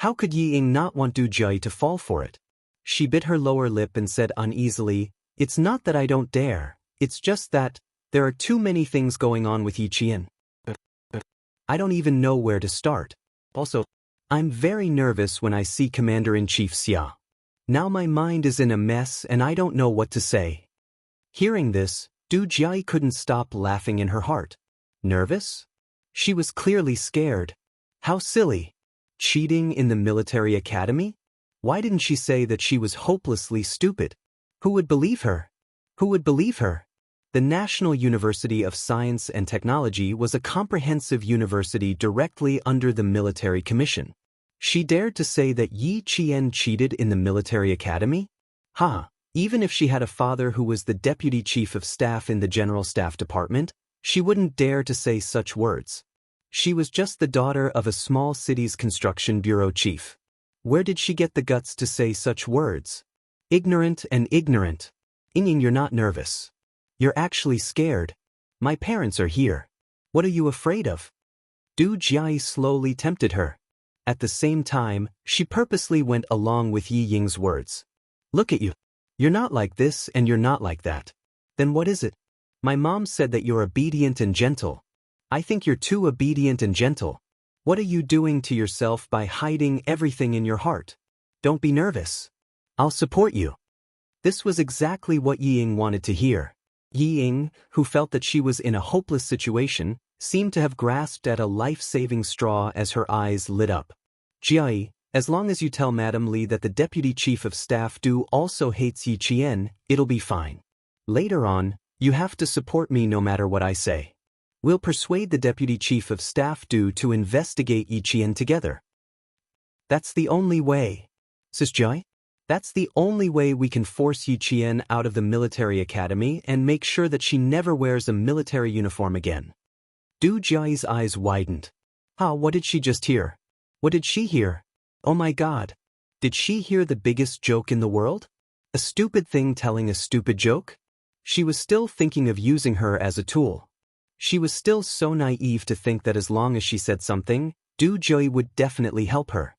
How could Ying not want Du Jiayi to fall for it? She bit her lower lip and said uneasily, "It's not that I don't dare, it's just that there are too many things going on with Yi Qian. I don't even know where to start. Also, I'm very nervous when I see Commander-in-Chief Xia. Now my mind is in a mess and I don't know what to say." Hearing this, Du Jiayi couldn't stop laughing in her heart. Nervous? She was clearly scared. How silly. Cheating in the military academy? Why didn't she say that she was hopelessly stupid? Who would believe her? Who would believe her? The National University of Science and Technology was a comprehensive university directly under the military commission. She dared to say that Yi Qian cheated in the military academy? Even if she had a father who was the deputy chief of staff in the General Staff Department, she wouldn't dare to say such words. She was just the daughter of a small city's construction bureau chief. Where did she get the guts to say such words? Ignorant and ignorant. Ying, you're not nervous. You're actually scared. My parents are here. What are you afraid of? Du Jiayi slowly tempted her. At the same time, she purposely went along with Yi Ying's words. Look at you. You're not like this and you're not like that. Then what is it? My mom said that you're obedient and gentle. I think you're too obedient and gentle. What are you doing to yourself by hiding everything in your heart? Don't be nervous. I'll support you. This was exactly what Yi Ying wanted to hear. Yi Ying, who felt that she was in a hopeless situation, seemed to have grasped at a life-saving straw as her eyes lit up. Jiayi, as long as you tell Madame Li that the Deputy Chief of Staff Du also hates Yi Qian, it'll be fine. Later on, you have to support me no matter what I say. We'll persuade the Deputy Chief of Staff Du to investigate Yi Qian together. That's the only way. Sis Jiayi? That's the only way we can force Yi Qian out of the military academy and make sure that she never wears a military uniform again. Du Jiayi's eyes widened. What did she just hear? What did she hear? Oh my God. Did she hear the biggest joke in the world? A stupid thing telling a stupid joke? She was still thinking of using her as a tool. She was still so naive to think that as long as she said something, Du Jiayi would definitely help her.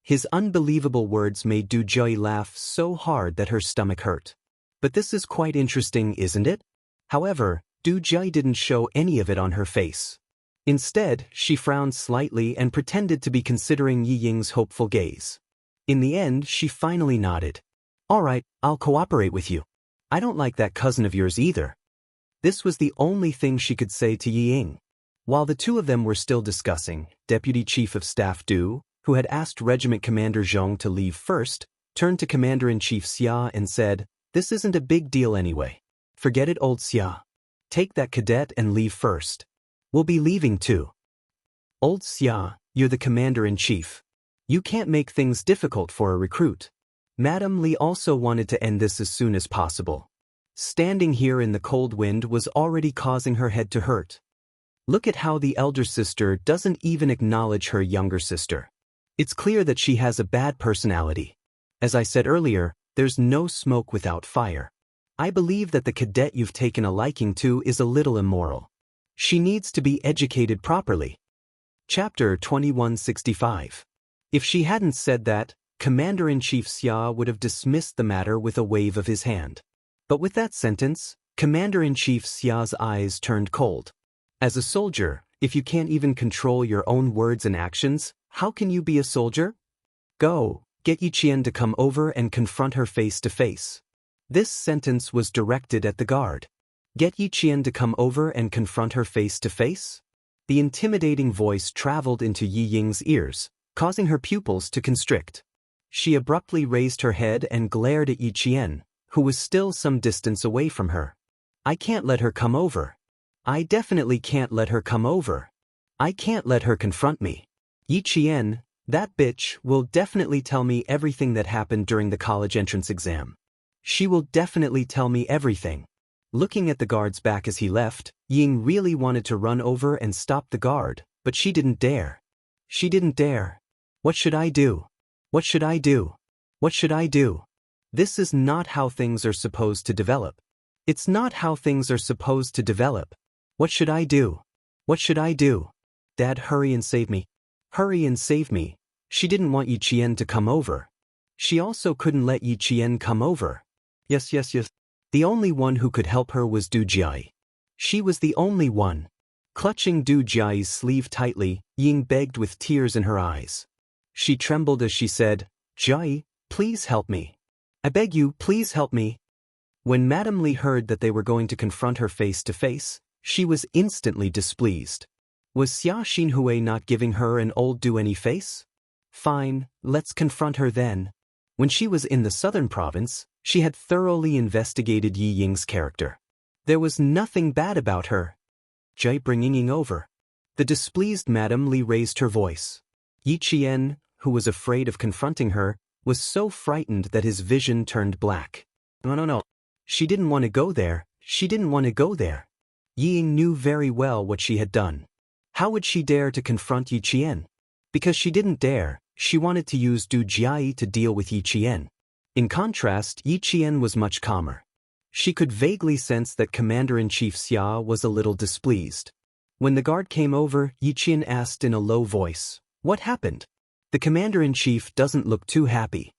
His unbelievable words made Du Jiayi laugh so hard that her stomach hurt. But this is quite interesting, isn't it? However, Du Jiayi didn't show any of it on her face. Instead, she frowned slightly and pretended to be considering Yi Ying's hopeful gaze. In the end, she finally nodded. All right, I'll cooperate with you. I don't like that cousin of yours either. This was the only thing she could say to Yi Ying. While the two of them were still discussing, Deputy Chief of Staff Du, who had asked Regiment Commander Zhong to leave first, turned to Commander-in-Chief Xia and said, "This isn't a big deal anyway. Forget it, old Xia. Take that cadet and leave first. We'll be leaving too." Old Xia, you're the Commander-in-Chief. You can't make things difficult for a recruit. Madame Li also wanted to end this as soon as possible. Standing here in the cold wind was already causing her head to hurt. Look at how the elder sister doesn't even acknowledge her younger sister. It's clear that she has a bad personality. As I said earlier, there's no smoke without fire. I believe that the cadet you've taken a liking to is a little immoral. She needs to be educated properly. Chapter 2165. If she hadn't said that, Commander-in-Chief Xia would have dismissed the matter with a wave of his hand. But with that sentence, Commander-in-Chief Xia's eyes turned cold. As a soldier, if you can't even control your own words and actions, how can you be a soldier? Go, get Yi Qian to come over and confront her face to face. This sentence was directed at the guard. Get Yi Qian to come over and confront her face to face? The intimidating voice traveled into Yi Ying's ears, causing her pupils to constrict. She abruptly raised her head and glared at Yi Qian, who was still some distance away from her. I can't let her come over. I definitely can't let her come over. I can't let her confront me. Yi Qian, that bitch, will definitely tell me everything that happened during the college entrance exam. She will definitely tell me everything. Looking at the guard's back as he left, Ying really wanted to run over and stop the guard, but she didn't dare. She didn't dare. What should I do? What should I do? What should I do? This is not how things are supposed to develop. It's not how things are supposed to develop. What should I do? What should I do? Dad, hurry and save me. Hurry and save me. She didn't want Yi Qian to come over. She also couldn't let Yi Qian come over. Yes. The only one who could help her was Du Jiai. She was the only one. Clutching Du Jiai's sleeve tightly, Ying begged with tears in her eyes. She trembled as she said, Jiai, please help me. I beg you, please help me. When Madame Li heard that they were going to confront her face to face, she was instantly displeased. Was Xia Xinhui not giving her an old do-any face? Fine, let's confront her then. When she was in the southern province, she had thoroughly investigated Yi Ying's character. There was nothing bad about her. Jai, bring Ying over. The displeased Madame Li raised her voice. Yi Qian, who was afraid of confronting her, was so frightened that his vision turned black. No. She didn't want to go there. She didn't want to go there. Yi Ying knew very well what she had done. How would she dare to confront Yi Qian? Because she didn't dare, she wanted to use Du Jiai to deal with Yi Qian. In contrast, Yi Qian was much calmer. She could vaguely sense that Commander-in-Chief Xia was a little displeased. When the guard came over, Yi Qian asked in a low voice, "What happened?" The Commander-in-Chief doesn't look too happy.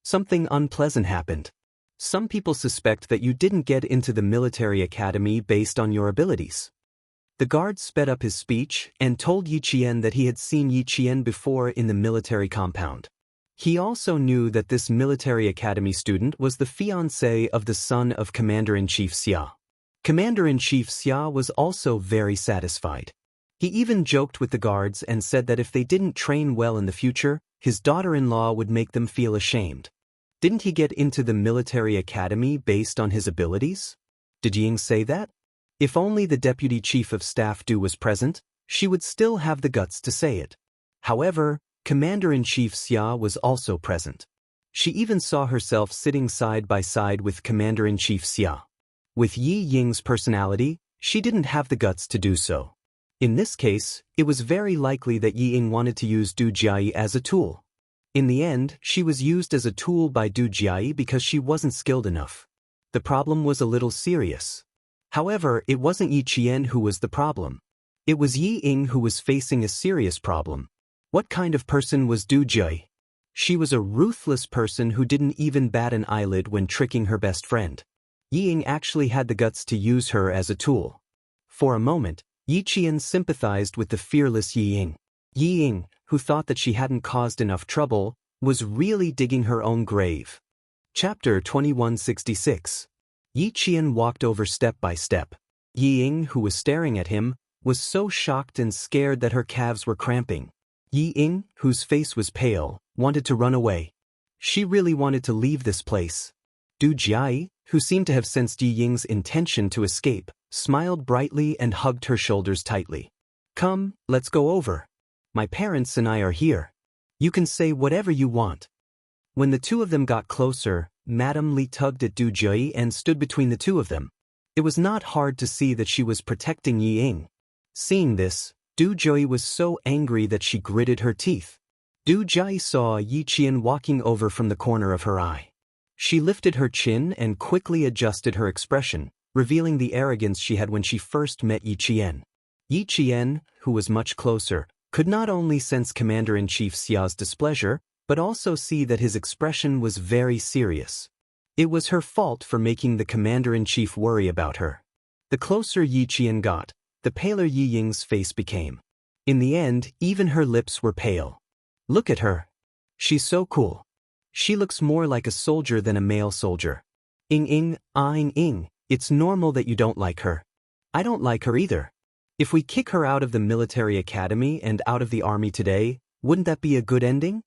Something unpleasant happened. Some people suspect that you didn't get into the military academy based on your abilities. The guard sped up his speech and told Yi Qian that he had seen Yi Qian before in the military compound. He also knew that this military academy student was the fiancé of the son of Commander-in-Chief Xia. Commander-in-Chief Xia was also very satisfied. He even joked with the guards and said that if they didn't train well in the future, his daughter-in-law would make them feel ashamed. Didn't he get into the military academy based on his abilities? Did Ying say that? If only the deputy chief of staff Du was present, she would still have the guts to say it. However, Commander-in-Chief Xia was also present. She even saw herself sitting side by side with Commander-in-Chief Xia. With Yi Ying's personality, she didn't have the guts to do so. In this case, it was very likely that Yi Ying wanted to use Du Jiai as a tool. In the end, she was used as a tool by Du Jiai because she wasn't skilled enough. The problem was a little serious. However, it wasn't Yi Qian who was the problem. It was Yi Ying who was facing a serious problem. What kind of person was Du Jiai? She was a ruthless person who didn't even bat an eyelid when tricking her best friend. Yi Ying actually had the guts to use her as a tool. For a moment, Yi Qian sympathized with the fearless Yi Ying. Yi Ying, who thought that she hadn't caused enough trouble, was really digging her own grave. Chapter 2166. Yi Qian walked over step by step. Yi Ying, who was staring at him, was so shocked and scared that her calves were cramping. Yi Ying, whose face was pale, wanted to run away. She really wanted to leave this place. Du Jiai, who seemed to have sensed Yi Ying's intention to escape, smiled brightly and hugged her shoulders tightly. Come, let's go over. My parents and I are here. You can say whatever you want. When the two of them got closer, Madame Li tugged at Du Jiai and stood between the two of them. It was not hard to see that she was protecting Yi Ying. Seeing this, Du Jiai was so angry that she gritted her teeth. Du Jiai saw Yi Qian walking over from the corner of her eye. She lifted her chin and quickly adjusted her expression, revealing the arrogance she had when she first met Yi Qian. Yi Qian, who was much closer, could not only sense Commander-in-Chief Xia's displeasure, but also see that his expression was very serious. It was her fault for making the Commander-in-Chief worry about her. The closer Yi Qian got, the paler Yi Ying's face became. In the end, even her lips were pale. Look at her. She's so cool. She looks more like a soldier than a male soldier. Ying, it's normal that you don't like her. I don't like her either. If we kick her out of the military academy and out of the army today, wouldn't that be a good ending?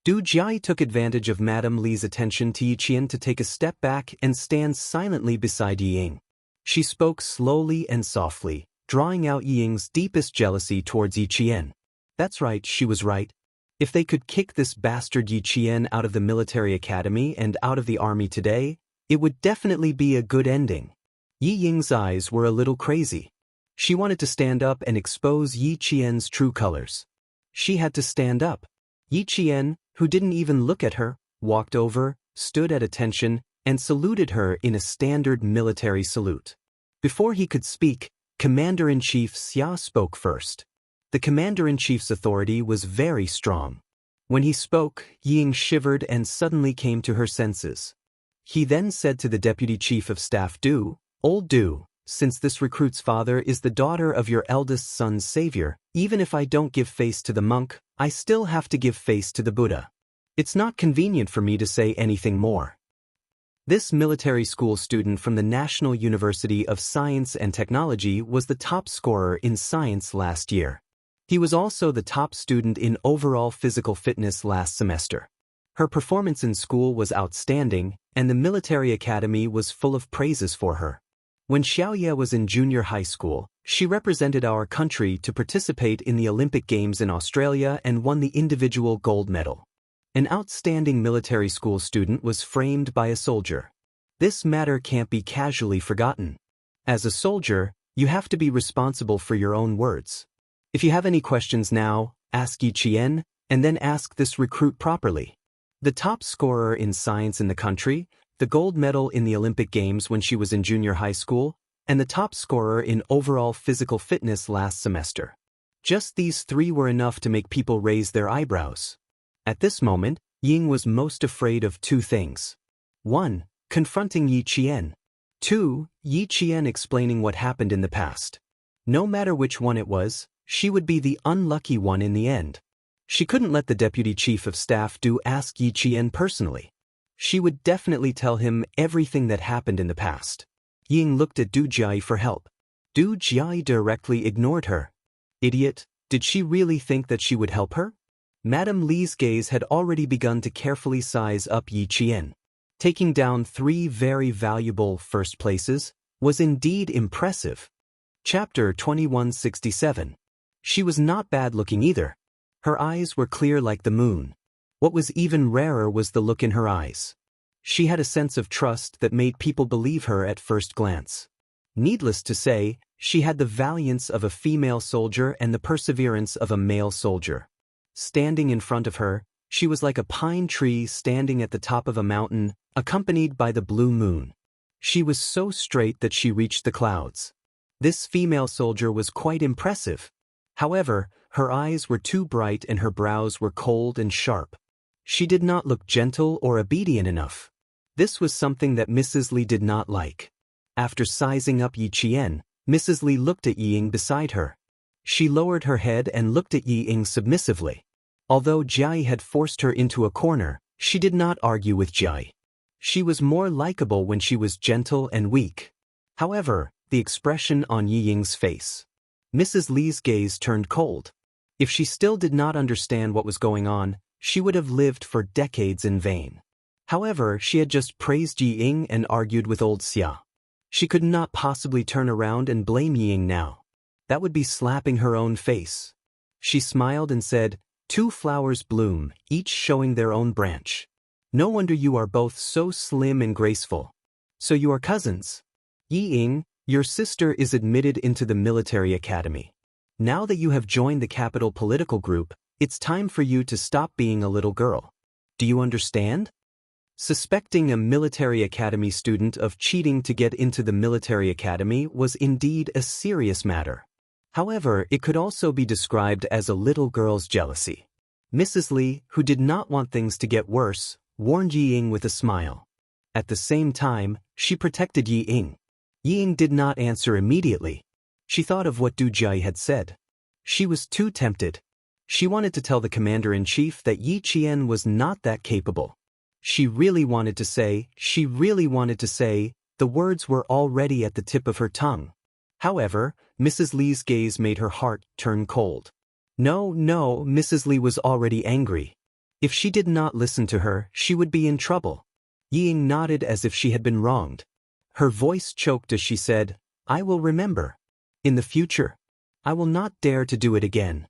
Du Jiai took advantage of Madame Li's attention to Yi Qian to take a step back and stand silently beside Yi Ying. She spoke slowly and softly, drawing out Yi Ying's deepest jealousy towards Yi Qian. That's right, she was right. If they could kick this bastard Yi Qian out of the military academy and out of the army today, it would definitely be a good ending. Yi Ying's eyes were a little crazy. She wanted to stand up and expose Yi Qian's true colors. She had to stand up. Yi Qian, who didn't even look at her, walked over, stood at attention, and saluted her in a standard military salute. Before he could speak, Commander-in-Chief Xia spoke first. The Commander-in-Chief's authority was very strong. When he spoke, Ying shivered and suddenly came to her senses. He then said to the Deputy Chief of Staff Du, "Old Du, since this recruit's father is the daughter of your eldest son's savior, even if I don't give face to the monk, I still have to give face to the Buddha. It's not convenient for me to say anything more." This military school student from the National University of Science and Technology was the top scorer in science last year. He was also the top student in overall physical fitness last semester. Her performance in school was outstanding, and the military academy was full of praises for her. When Xiaoye was in junior high school, she represented our country to participate in the Olympic Games in Australia and won the individual gold medal. An outstanding military school student was framed by a soldier. This matter can't be casually forgotten. As a soldier, you have to be responsible for your own words. If you have any questions now, ask Yi Qian, and then ask this recruit properly. The top scorer in science in the country, the gold medal in the Olympic Games when she was in junior high school, and the top scorer in overall physical fitness last semester. Just these three were enough to make people raise their eyebrows. At this moment, Ying was most afraid of two things. 1. Confronting Yi Qian. 2. Yi Qian explaining what happened in the past. No matter which one it was, she would be the unlucky one in the end. She couldn't let the Deputy Chief of Staff Du ask Yi Qian personally. She would definitely tell him everything that happened in the past. Ying looked at Du Jiai for help. Du Jiai directly ignored her. Idiot, did she really think that she would help her? Madame Li's gaze had already begun to carefully size up Yi Qian. Taking down 3 very valuable first places was indeed impressive. Chapter 2167. She was not bad looking either. Her eyes were clear like the moon. What was even rarer was the look in her eyes. She had a sense of trust that made people believe her at first glance. Needless to say, she had the valiance of a female soldier and the perseverance of a male soldier. Standing in front of her, she was like a pine tree standing at the top of a mountain, accompanied by the blue moon. She was so straight that she reached the clouds. This female soldier was quite impressive. However, her eyes were too bright and her brows were cold and sharp. She did not look gentle or obedient enough. This was something that Mrs. Li did not like. After sizing up Yi Qian, Mrs. Li looked at Yi Ying beside her. She lowered her head and looked at Yi Ying submissively. Although Jiai had forced her into a corner, she did not argue with Jiai. She was more likable when she was gentle and weak. However, the expression on Yi Ying's face. Mrs. Li's gaze turned cold. If she still did not understand what was going on, she would have lived for decades in vain. However, she had just praised Yi Ying and argued with old Xia. She could not possibly turn around and blame Yi Ying now. That would be slapping her own face. She smiled and said, "2 flowers bloom, each showing their own branch. No wonder you are both so slim and graceful. So you are cousins. Yi Ying, your sister is admitted into the military academy. Now that you have joined the capital political group, it's time for you to stop being a little girl. Do you understand?" Suspecting a military academy student of cheating to get into the military academy was indeed a serious matter. However, it could also be described as a little girl's jealousy. Mrs. Li, who did not want things to get worse, warned Yi Ying with a smile. At the same time, she protected Yi Ying. Yi Ying did not answer immediately. She thought of what Du Jiai had said. She was too tempted. She wanted to tell the commander-in-chief that Yi Qian was not that capable. She really wanted to say, the words were already at the tip of her tongue. However, Mrs. Li's gaze made her heart turn cold. No, Mrs. Li was already angry. If she did not listen to her, she would be in trouble. Yi Ying nodded as if she had been wronged. Her voice choked as she said, "I will remember. In the future, I will not dare to do it again."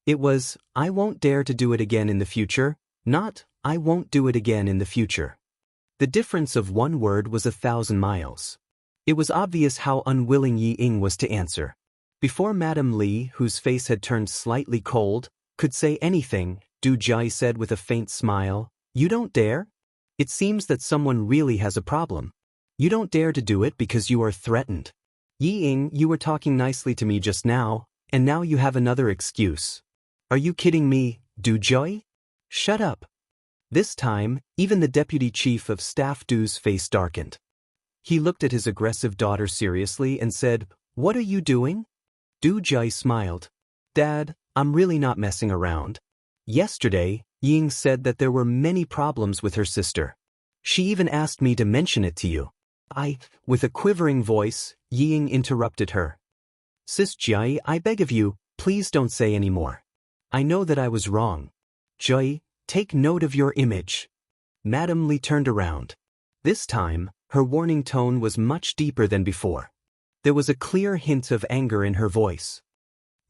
It was, "I won't dare to do it again in the future," not, "I won't do it again in the future." The difference of one word was 1,000 miles. It was obvious how unwilling Yi Ying was to answer. Before Madame Li, whose face had turned slightly cold, could say anything, Du Jiai said with a faint smile, "You don't dare? It seems that someone really has a problem. You don't dare to do it because you are threatened. Yi Ying, you were talking nicely to me just now, and now you have another excuse. Are you kidding me, Du Joy? Shut up. This time, even the deputy chief of staff Du's face darkened. He looked at his aggressive daughter seriously and said, "What are you doing?" Du Joy smiled. "Dad, I'm really not messing around. Yesterday, Ying said that there were many problems with her sister. She even asked me to mention it to you." With a quivering voice, Ying interrupted her. "Sis Joy, I beg of you, please don't say any more. I know that I was wrong. Joy, take note of your image." Madame Li turned around. This time, her warning tone was much deeper than before. There was a clear hint of anger in her voice.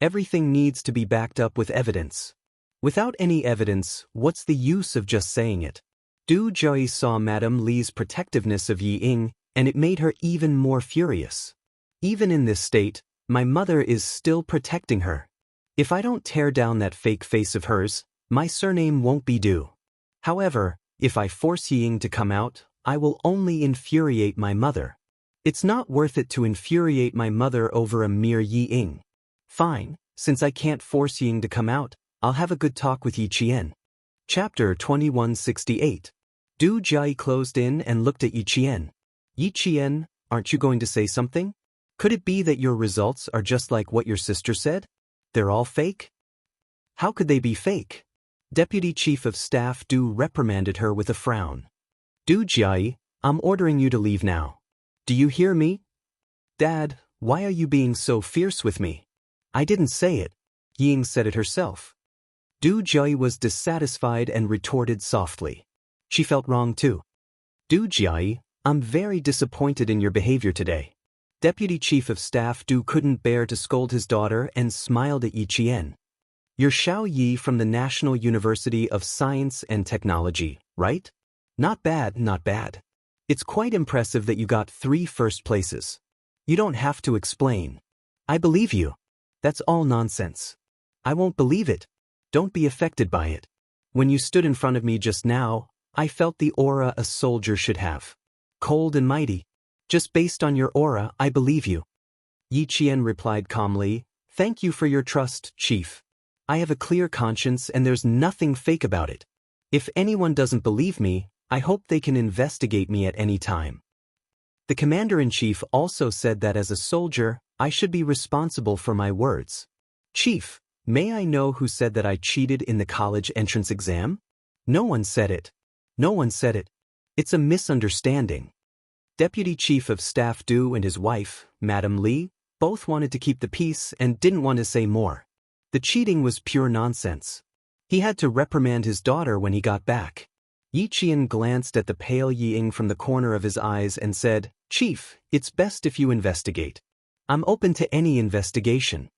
Everything needs to be backed up with evidence. Without any evidence, what's the use of just saying it? Du Joy saw Madame Li's protectiveness of Yi Ying, and it made her even more furious. Even in this state, my mother is still protecting her. If I don't tear down that fake face of hers, my surname won't be Du. However, if I force Yi Ying to come out, I will only infuriate my mother. It's not worth it to infuriate my mother over a mere Yi Ying. Fine, since I can't force Yi Ying to come out, I'll have a good talk with Yi Qian. Chapter 2168. Du Jai closed in and looked at Yi Qian. "Yi Qian, aren't you going to say something? Could it be that your results are just like what your sister said? They're all fake?" "How could they be fake?" Deputy Chief of Staff Du reprimanded her with a frown. "Du Jai, I'm ordering you to leave now. Do you hear me?" "Dad, why are you being so fierce with me?" "I didn't say it. Ying said it herself." Du Jai was dissatisfied and retorted softly. She felt wrong too. "Du Jai, I'm very disappointed in your behavior today." Deputy Chief of Staff Du couldn't bear to scold his daughter and smiled at Yi Qian. "You're Xiao Yi from the National University of Science and Technology, right? Not bad, not bad. It's quite impressive that you got 3 first places. You don't have to explain. I believe you. That's all nonsense." "I won't believe it. Don't be affected by it. When you stood in front of me just now, I felt the aura a soldier should have. Cold and mighty. Just based on your aura, I believe you." Yi Qian replied calmly, "Thank you for your trust, Chief. I have a clear conscience and there's nothing fake about it. If anyone doesn't believe me, I hope they can investigate me at any time." The Commander-in-Chief also said that as a soldier, I should be responsible for my words. "Chief, may I know who said that I cheated in the college entrance exam?" "No one said it. No one said it. It's a misunderstanding." Deputy Chief of Staff Du and his wife, Madame Li, both wanted to keep the peace and didn't want to say more. The cheating was pure nonsense. He had to reprimand his daughter when he got back. Yi Qian glanced at the pale Yi Ying from the corner of his eyes and said, "Chief, it's best if you investigate. I'm open to any investigation.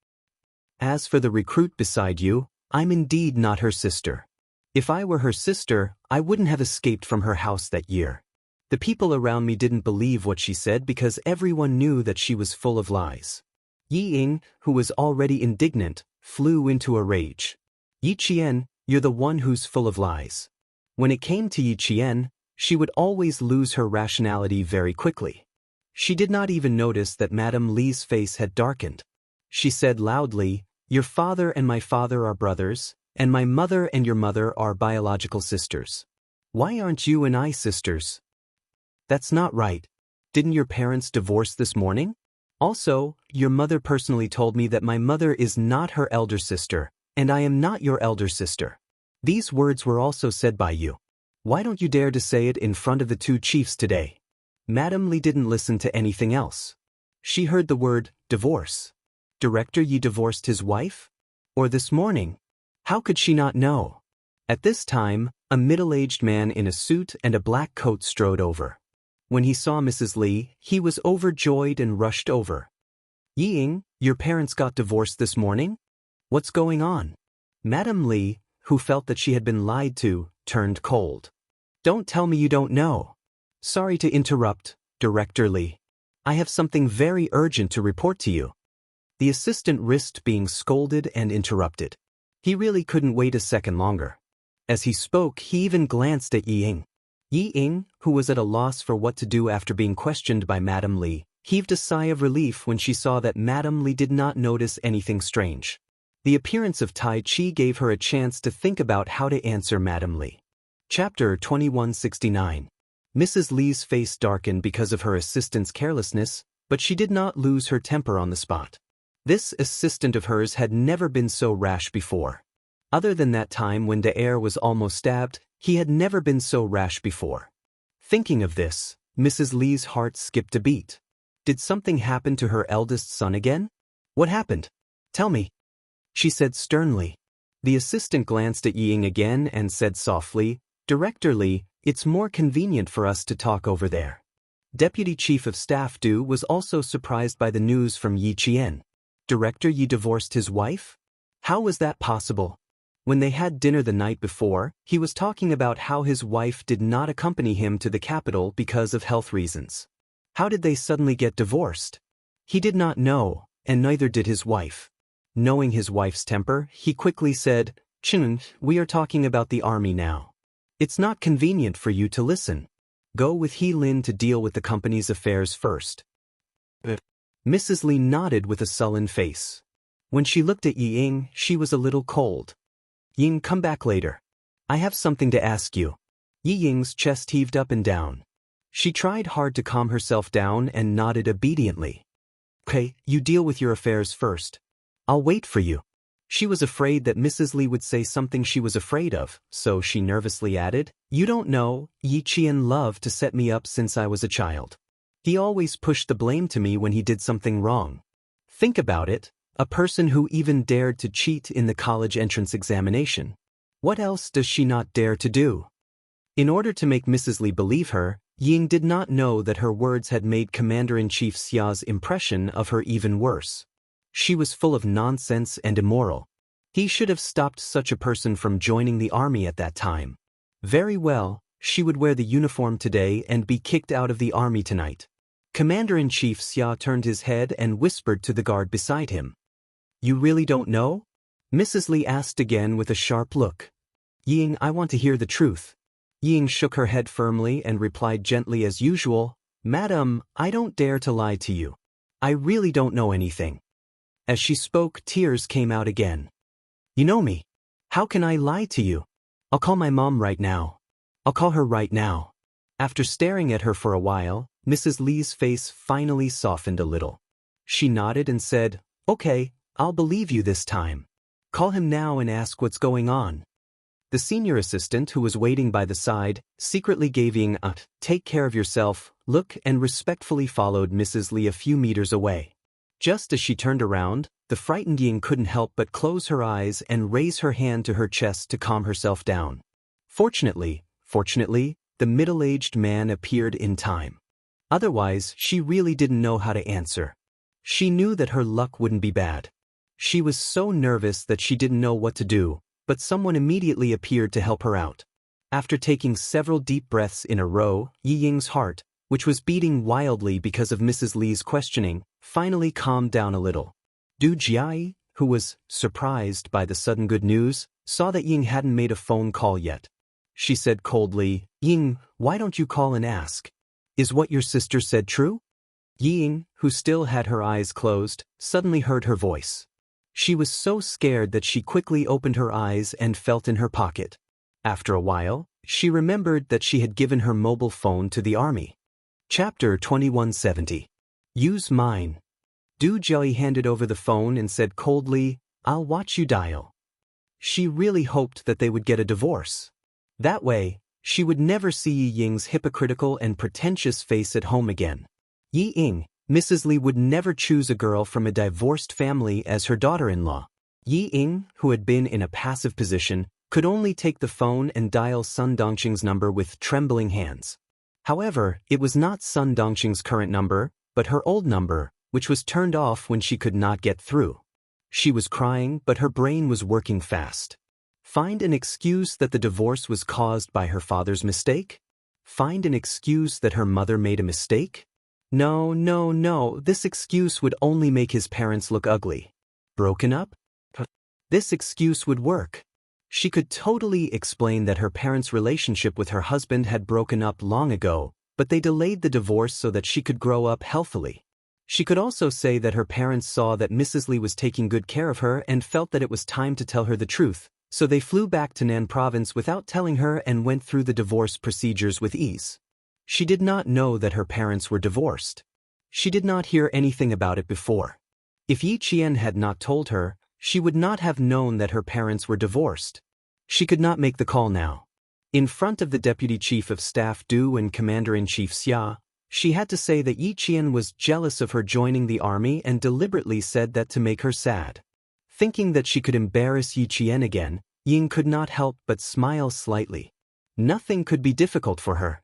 As for the recruit beside you, I'm indeed not her sister. If I were her sister, I wouldn't have escaped from her house that year. The people around me didn't believe what she said because everyone knew that she was full of lies." Yi Ying, who was already indignant, flew into a rage. "Yi Qian, you're the one who's full of lies." When it came to Yi Qian, she would always lose her rationality very quickly. She did not even notice that Madame Li's face had darkened. She said loudly, "Your father and my father are brothers, and my mother and your mother are biological sisters. Why aren't you and I sisters?" "That's not right. Didn't your parents divorce this morning? Also, your mother personally told me that my mother is not her elder sister, and I am not your elder sister. These words were also said by you. Why don't you dare to say it in front of the 2 chiefs today?" Madame Li didn't listen to anything else. She heard the word, divorce. Director Yi divorced his wife? Or this morning? How could she not know? At this time, a middle-aged man in a suit and a black coat strode over. When he saw Mrs. Li, he was overjoyed and rushed over. "Yi Ying, your parents got divorced this morning? What's going on?" Madame Li, who felt that she had been lied to, turned cold. "Don't tell me you don't know." "Sorry to interrupt, Director Li. I have something very urgent to report to you." The assistant risked being scolded and interrupted. He really couldn't wait a second longer. As he spoke, he even glanced at Yi Ying. Yi Ying, who was at a loss for what to do after being questioned by Madame Li, heaved a sigh of relief when she saw that Madame Li did not notice anything strange. The appearance of Tai Chi gave her a chance to think about how to answer Madame Li. Chapter 2169. Mrs. Li's face darkened because of her assistant's carelessness, but she did not lose her temper on the spot. This assistant of hers had never been so rash before. Other than that time when the heir was almost stabbed, he had never been so rash before. Thinking of this, Mrs. Li's heart skipped a beat. Did something happen to her eldest son again? What happened? Tell me, she said sternly. The assistant glanced at Yi Ying again and said softly, Director Li, it's more convenient for us to talk over there. Deputy Chief of Staff Du was also surprised by the news from Yi Qian. Director Yi divorced his wife? How was that possible? When they had dinner the night before, he was talking about how his wife did not accompany him to the capital because of health reasons. How did they suddenly get divorced? He did not know, and neither did his wife. Knowing his wife's temper, he quickly said, Chen, we are talking about the army now. It's not convenient for you to listen. Go with He Lin to deal with the company's affairs first. Mrs. Li nodded with a sullen face. When she looked at Yi Ying, she was a little cold. Ying, come back later. I have something to ask you. Yi Ying's chest heaved up and down. She tried hard to calm herself down and nodded obediently. Okay, you deal with your affairs first. I'll wait for you. She was afraid that Mrs. Li would say something she was afraid of, so she nervously added, You don't know, Yi Qian loved to set me up since I was a child. He always pushed the blame to me when he did something wrong. Think about it, a person who even dared to cheat in the college entrance examination. What else does she not dare to do? In order to make Mrs. Li believe her, Ying did not know that her words had made Commander-in-Chief Xia's impression of her even worse. She was full of nonsense and immoral. He should have stopped such a person from joining the army at that time. Very well, she would wear the uniform today and be kicked out of the army tonight. Commander-in-Chief Xia turned his head and whispered to the guard beside him. You really don't know? Mrs. Li asked again with a sharp look. Ying, I want to hear the truth. Ying shook her head firmly and replied gently as usual, Madam, I don't dare to lie to you. I really don't know anything. As she spoke, tears came out again. You know me. How can I lie to you? I'll call my mom right now. I'll call her right now. After staring at her for a while, Mrs. Li's face finally softened a little. She nodded and said, Okay, I'll believe you this time. Call him now and ask what's going on. The senior assistant, who was waiting by the side, secretly gave Ying a take care of yourself look and respectfully followed Mrs. Li a few meters away. Just as she turned around, the frightened Ying couldn't help but close her eyes and raise her hand to her chest to calm herself down. Fortunately, the middle-aged man appeared in time. Otherwise, she really didn't know how to answer. She knew that her luck wouldn't be bad. She was so nervous that she didn't know what to do, but someone immediately appeared to help her out. After taking several deep breaths in a row, Yi Ying's heart, which was beating wildly because of Mrs. Li's questioning, finally calmed down a little. Du Jiai, who was surprised by the sudden good news, saw that Ying hadn't made a phone call yet. She said coldly, Ying, why don't you call and ask? Is what your sister said true? Ying, who still had her eyes closed, suddenly heard her voice. She was so scared that she quickly opened her eyes and felt in her pocket. After a while, she remembered that she had given her mobile phone to the army. Chapter 2170. Use mine. Du Jiai handed over the phone and said coldly, I'll watch you dial. She really hoped that they would get a divorce. That way, she would never see Yi Ying's hypocritical and pretentious face at home again. Yi Ying, Mrs. Li would never choose a girl from a divorced family as her daughter-in-law. Yi Ying, who had been in a passive position, could only take the phone and dial Sun Dongqing's number with trembling hands. However, it was not Sun Dongqing's current number, but her old number, which was turned off when she could not get through. She was crying, but her brain was working fast. Find an excuse that the divorce was caused by her father's mistake? Find an excuse that her mother made a mistake? No, this excuse would only make his parents look ugly. Broken up? This excuse would work. She could totally explain that her parents' relationship with her husband had broken up long ago, but they delayed the divorce so that she could grow up healthily. She could also say that her parents saw that Mrs. Lee was taking good care of her and felt that it was time to tell her the truth, so they flew back to Nan province without telling her and went through the divorce procedures with ease. She did not know that her parents were divorced. She did not hear anything about it before. If Yi Qian had not told her, she would not have known that her parents were divorced. She could not make the call now. In front of the Deputy Chief of Staff Du and Commander-in-Chief Xia, she had to say that Yi Qian was jealous of her joining the army and deliberately said that to make her sad. Thinking that she could embarrass Yi Qian again, Ying could not help but smile slightly. Nothing could be difficult for her.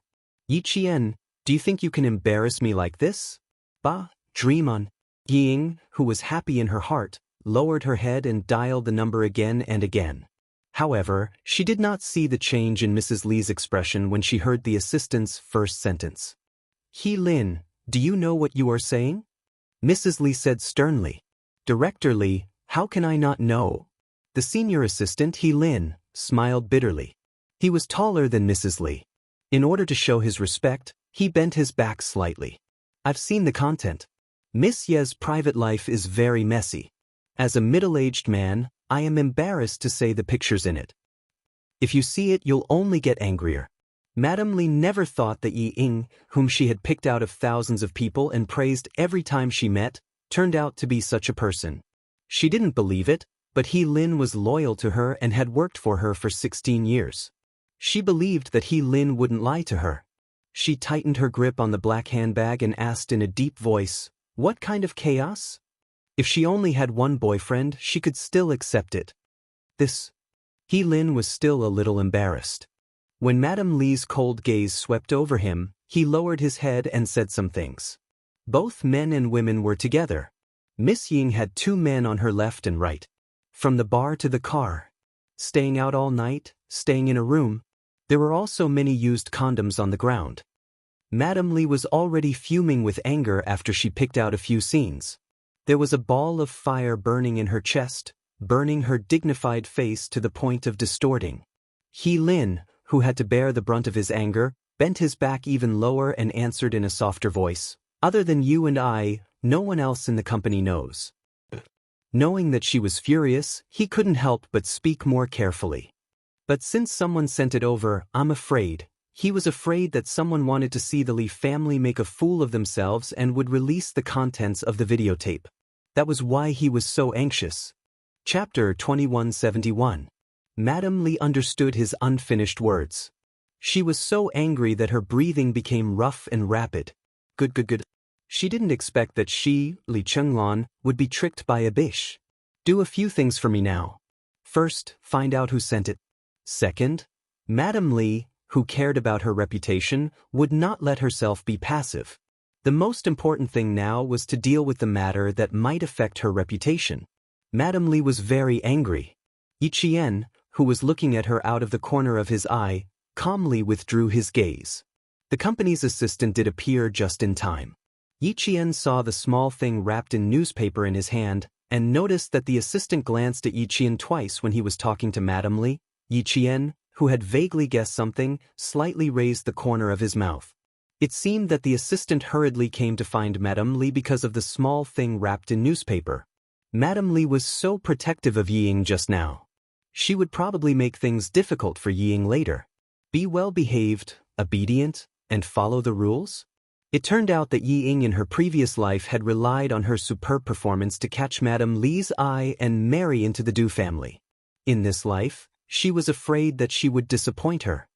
Yi Qian, do you think you can embarrass me like this? Bah, dream on. Ying, who was happy in her heart, lowered her head and dialed the number again and again. However, she did not see the change in Mrs. Lee's expression when she heard the assistant's first sentence. He Lin, do you know what you are saying? Mrs. Lee said sternly. Director Lee, how can I not know? The senior assistant, He Lin, smiled bitterly. He was taller than Mrs. Lee. In order to show his respect, he bent his back slightly. I've seen the content. Miss Ye's private life is very messy. As a middle-aged man, I am embarrassed to say the pictures in it. If you see it, you'll only get angrier. Madame Li never thought that Yi Ying, whom she had picked out of thousands of people and praised every time she met, turned out to be such a person. She didn't believe it, but He Lin was loyal to her and had worked for her for 16 years. She believed that He Lin wouldn't lie to her. She tightened her grip on the black handbag and asked in a deep voice, "What kind of chaos?" If she only had one boyfriend, she could still accept it. He Lin was still a little embarrassed. When Madame Li's cold gaze swept over him, he lowered his head and said some things. Both men and women were together. Miss Ying had two men on her left and right. From the bar to the car. Staying out all night, staying in a room. There were also many used condoms on the ground. Madame Li was already fuming with anger after she picked out a few scenes. There was a ball of fire burning in her chest, burning her dignified face to the point of distorting. He Lin, who had to bear the brunt of his anger, bent his back even lower and answered in a softer voice, "Other than you and I, no one else in the company knows." Knowing that she was furious, he couldn't help but speak more carefully. But since someone sent it over, I'm afraid. He was afraid that someone wanted to see the Li family make a fool of themselves and would release the contents of the videotape. That was why he was so anxious. Chapter 2171. Madame Li understood his unfinished words. She was so angry that her breathing became rough and rapid. Good. She didn't expect that she, Li Chenglon, would be tricked by a bish. Do a few things for me now. First, find out who sent it. Second, Madame Li, who cared about her reputation, would not let herself be passive. The most important thing now was to deal with the matter that might affect her reputation. Madame Li was very angry. Yi Qian, who was looking at her out of the corner of his eye, calmly withdrew his gaze. The company's assistant did appear just in time. Yi Qian saw the small thing wrapped in newspaper in his hand, and noticed that the assistant glanced at Yi Qian twice when he was talking to Madame Li. Yi Qian, who had vaguely guessed something, slightly raised the corner of his mouth. It seemed that the assistant hurriedly came to find Madame Li because of the small thing wrapped in newspaper. Madame Li was so protective of Yi Ying just now. She would probably make things difficult for Yi Ying later. Be well-behaved, obedient, and follow the rules? It turned out that Yi Ying in her previous life had relied on her superb performance to catch Madame Li's eye and marry into the Du family. In this life, she was afraid that she would disappoint her.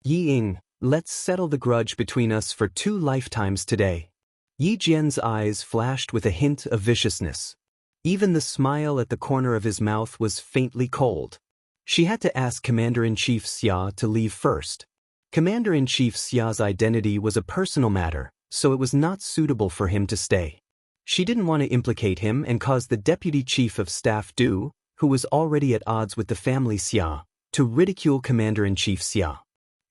Yi Ying, let's settle the grudge between us for 2 lifetimes today. Yi Jian's eyes flashed with a hint of viciousness. Even the smile at the corner of his mouth was faintly cold. She had to ask Commander-in-Chief Xia to leave first. Commander-in-Chief Xia's identity was a personal matter, so it was not suitable for him to stay. She didn't want to implicate him and cause the Deputy Chief of Staff Du, who was already at odds with the family Xia, to ridicule Commander-in-Chief Xia.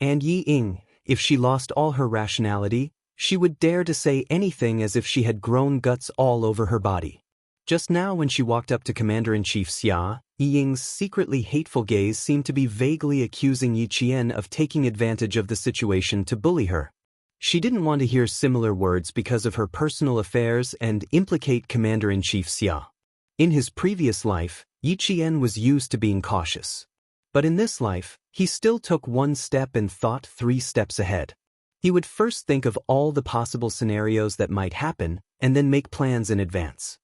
And Yi Ying, if she lost all her rationality, she would dare to say anything as if she had grown guts all over her body. Just now when she walked up to Commander-in-Chief Xia, Yi Ying's secretly hateful gaze seemed to be vaguely accusing Yi Qian of taking advantage of the situation to bully her. She didn't want to hear similar words because of her personal affairs and implicate Commander-in-Chief Xia. In his previous life, Yi Qian was used to being cautious. But in this life, he still took one step and thought 3 steps ahead. He would first think of all the possible scenarios that might happen, and then make plans in advance.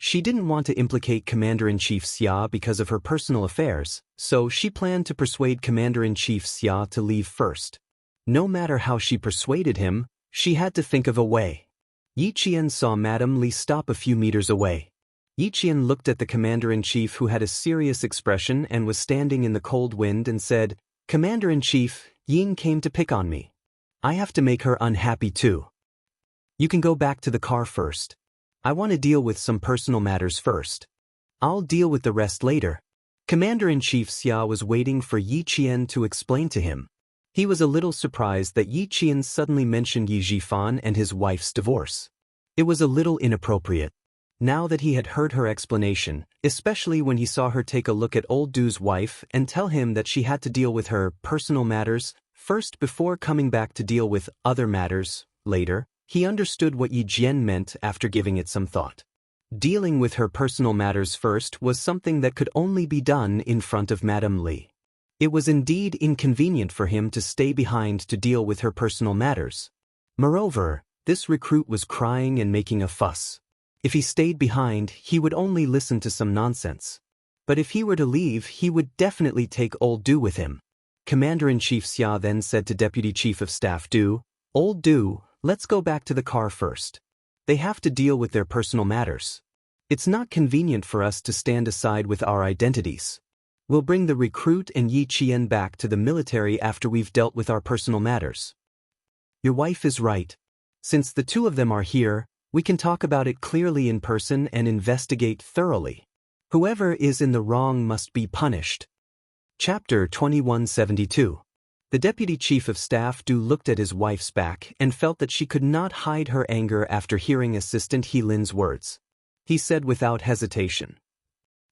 She didn't want to implicate Commander-in-Chief Xia because of her personal affairs, so she planned to persuade Commander-in-Chief Xia to leave first. No matter how she persuaded him, she had to think of a way. Yi Qian saw Madame Li stop a few meters away. Yi Qian looked at the Commander-in-Chief, who had a serious expression and was standing in the cold wind, and said, "Commander-in-Chief, Ying came to pick on me. I have to make her unhappy too. You can go back to the car first. I want to deal with some personal matters first. I'll deal with the rest later." Commander-in-Chief Xia was waiting for Yi Qian to explain to him. He was a little surprised that Yi Qian suddenly mentioned Yi Jifan and his wife's divorce. It was a little inappropriate. Now that he had heard her explanation, especially when he saw her take a look at old Du's wife and tell him that she had to deal with her personal matters first before coming back to deal with other matters later, he understood what Yi Jian meant after giving it some thought. Dealing with her personal matters first was something that could only be done in front of Madame Li. It was indeed inconvenient for him to stay behind to deal with her personal matters. Moreover, this recruit was crying and making a fuss. If he stayed behind, he would only listen to some nonsense. But if he were to leave, he would definitely take old Du with him. Commander-in-Chief Xia then said to Deputy Chief of Staff Du, "Old Du, let's go back to the car first. They have to deal with their personal matters. It's not convenient for us to stand aside with our identities. We'll bring the recruit and Yi Qian back to the military after we've dealt with our personal matters." Your wife is right. Since the 2 of them are here, we can talk about it clearly in person and investigate thoroughly. Whoever is in the wrong must be punished. Chapter 2172. The Deputy Chief of Staff Du looked at his wife's back and felt that she could not hide her anger after hearing Assistant He Lin's words. He said without hesitation,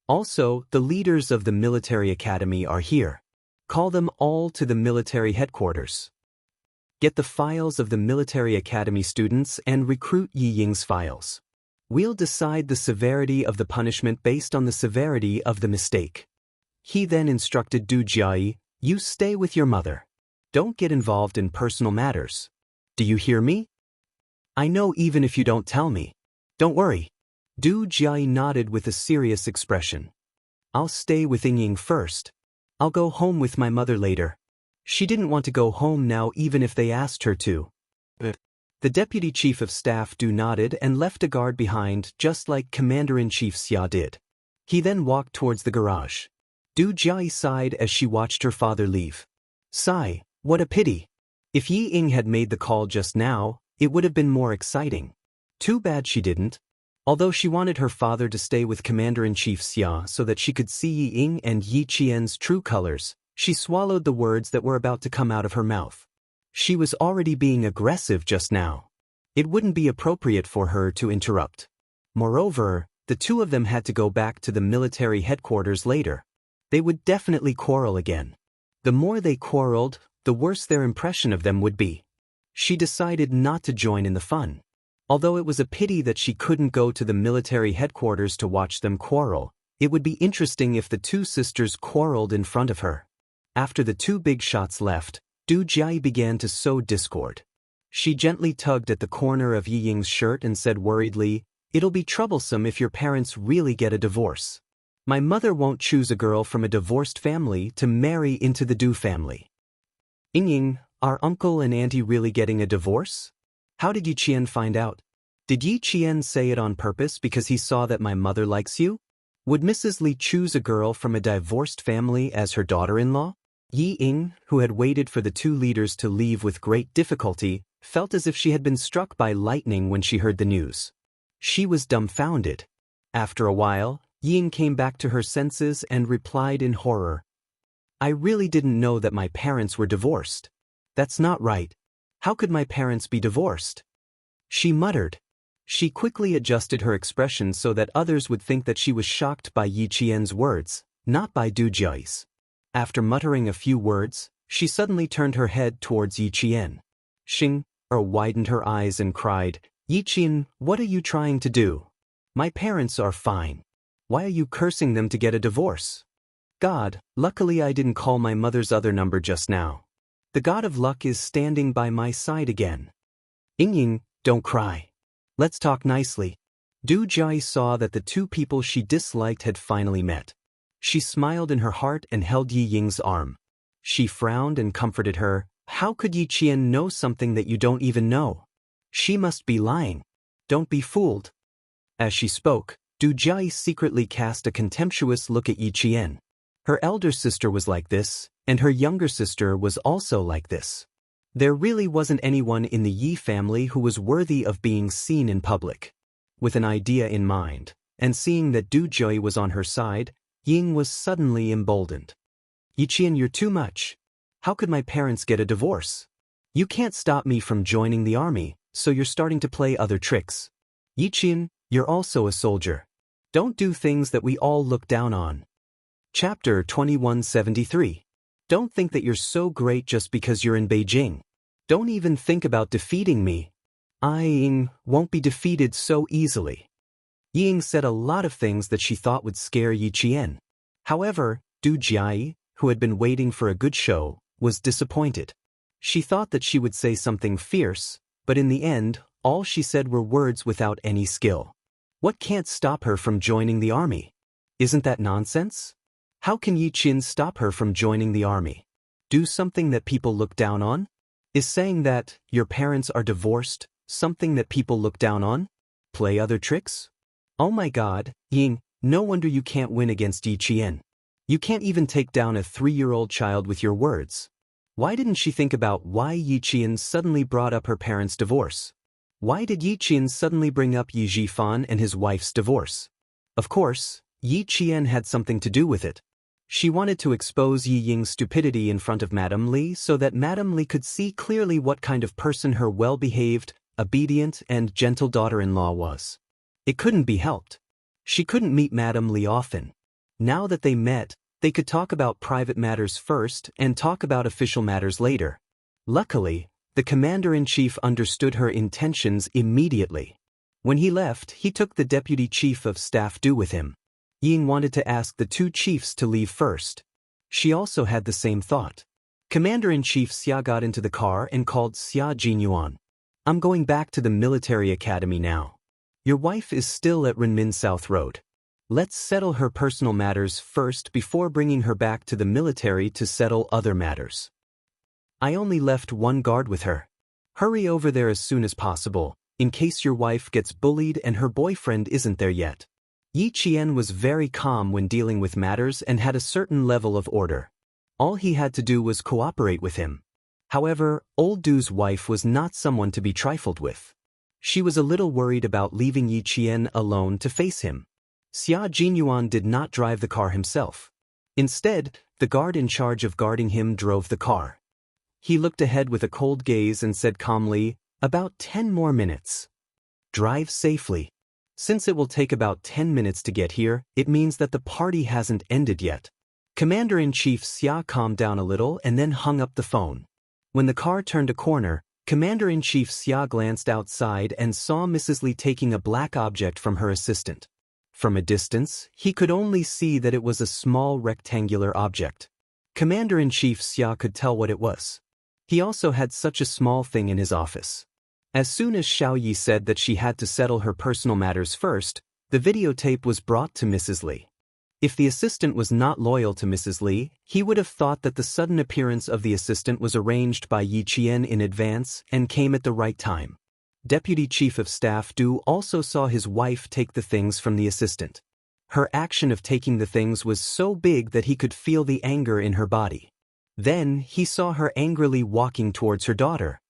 "Also, the leaders of the military academy are here. Call them all to the military headquarters. Get the files of the military academy students and recruit Yi Ying's files. We'll decide the severity of the punishment based on the severity of the mistake." He then instructed Du Jiayi, "You stay with your mother. Don't get involved in personal matters. Do you hear me? I know even if you don't tell me. Don't worry." Du Jiayi nodded with a serious expression. "I'll stay with Ying first. I'll go home with my mother later." She didn't want to go home now even if they asked her to. The Deputy Chief of Staff Du nodded and left a guard behind just like Commander-in-Chief Xia did. He then walked towards the garage. Du Jiayi sighed as she watched her father leave. Sigh, what a pity. If Yi Ying had made the call just now, it would have been more exciting. Too bad she didn't. Although she wanted her father to stay with Commander-in-Chief Xia so that she could see Yi Ying and Yi Qian's true colors, she swallowed the words that were about to come out of her mouth. She was already being aggressive just now. It wouldn't be appropriate for her to interrupt. Moreover, the 2 of them had to go back to the military headquarters later. They would definitely quarrel again. The more they quarreled, the worse their impression of them would be. She decided not to join in the fun. Although it was a pity that she couldn't go to the military headquarters to watch them quarrel, it would be interesting if the 2 sisters quarreled in front of her. After the 2 big shots left, Du Jiayi began to sow discord. She gently tugged at the corner of Yi Ying's shirt and said worriedly, "It'll be troublesome if your parents really get a divorce. My mother won't choose a girl from a divorced family to marry into the Du family." "Ying, are uncle and auntie really getting a divorce? How did Yi Qian find out? Did Yi Qian say it on purpose because he saw that my mother likes you? Would Mrs. Li choose a girl from a divorced family as her daughter-in-law?" Yi Ying, who had waited for the 2 leaders to leave with great difficulty, felt as if she had been struck by lightning when she heard the news. She was dumbfounded. After a while, Yi Ying came back to her senses and replied in horror, "I really didn't know that my parents were divorced. That's not right. How could my parents be divorced?" She muttered. She quickly adjusted her expression so that others would think that she was shocked by Yi Qian's words. not by Du Jiai's. After muttering a few words, she suddenly turned her head towards Yi Qian. Xing widened her eyes and cried, "Yi Qian, what are you trying to do? My parents are fine. Why are you cursing them to get a divorce?" God, luckily I didn't call my mother's other number just now. The god of luck is standing by my side again. Ying, don't cry. Let's talk nicely. Du Jai saw that the two people she disliked had finally met. She smiled in her heart and held Yi Ying's arm. She frowned and comforted her. How could Yi Qian know something that you don't even know? She must be lying. Don't be fooled. As she spoke, Du Jai secretly cast a contemptuous look at Yi Qian. Her elder sister was like this, and her younger sister was also like this. There really wasn't anyone in the Yi family who was worthy of being seen in public. With an idea in mind, and seeing that Du Jai was on her side, Ying was suddenly emboldened. Yi Qian, you're too much. How could my parents get a divorce? You can't stop me from joining the army, so you're starting to play other tricks. Yi Qian, you're also a soldier. Don't do things that we all look down on. Chapter 2173. Don't think that you're so great just because you're in Beijing. Don't even think about defeating me. I won't be defeated so easily. Ying said a lot of things that she thought would scare Yi Qian. However, Du Jai, who had been waiting for a good show, was disappointed. She thought that she would say something fierce, but in the end, all she said were words without any skill. What can't stop her from joining the army? Isn't that nonsense? How can Yi Qian stop her from joining the army? Do something that people look down on? Is saying that your parents are divorced something that people look down on? Play other tricks? Oh my God, Ying, no wonder you can't win against Yi Qian. You can't even take down a 3-year-old child with your words. Why didn't she think about why Yi Qian suddenly brought up her parents' divorce? Why did Yi Qian suddenly bring up Yi Zhifan and his wife's divorce? Of course, Yi Qian had something to do with it. She wanted to expose Yi Ying's stupidity in front of Madame Li so that Madame Li could see clearly what kind of person her well-behaved, obedient, and gentle daughter-in-law was. It couldn't be helped. She couldn't meet Madame Li often. Now that they met, they could talk about private matters first and talk about official matters later. Luckily, the commander-in-chief understood her intentions immediately. When he left, he took the deputy chief of staff Du with him. Ying wanted to ask the two chiefs to leave first. She also had the same thought. Commander-in-Chief Xia got into the car and called Xia Jinyuan. I'm going back to the military academy now. Your wife is still at Renmin South Road. Let's settle her personal matters first before bringing her back to the military to settle other matters. I only left one guard with her. Hurry over there as soon as possible, in case your wife gets bullied and her boyfriend isn't there yet. Yi Qian was very calm when dealing with matters and had a certain level of order. All he had to do was cooperate with him. However, old Du's wife was not someone to be trifled with. She was a little worried about leaving Yi Qian alone to face him. Xia Jinyuan did not drive the car himself. Instead, the guard in charge of guarding him drove the car. He looked ahead with a cold gaze and said calmly, "About 10 more minutes. Drive safely. Since it will take about 10 minutes to get here, it means that the party hasn't ended yet." Commander-in-Chief Xia calmed down a little and then hung up the phone. When the car turned a corner, Commander-in-Chief Xia glanced outside and saw Mrs. Li taking a black object from her assistant. From a distance, he could only see that it was a small rectangular object. Commander-in-Chief Xia could tell what it was. He also had such a small thing in his office. As soon as Xiao Yi said that she had to settle her personal matters first, the videotape was brought to Mrs. Li. If the assistant was not loyal to Mrs. Li, he would have thought that the sudden appearance of the assistant was arranged by Yi Qian in advance and came at the right time. Deputy Chief of Staff Du also saw his wife take the things from the assistant. Her action of taking the things was so big that he could feel the anger in her body. Then he saw her angrily walking towards her daughter.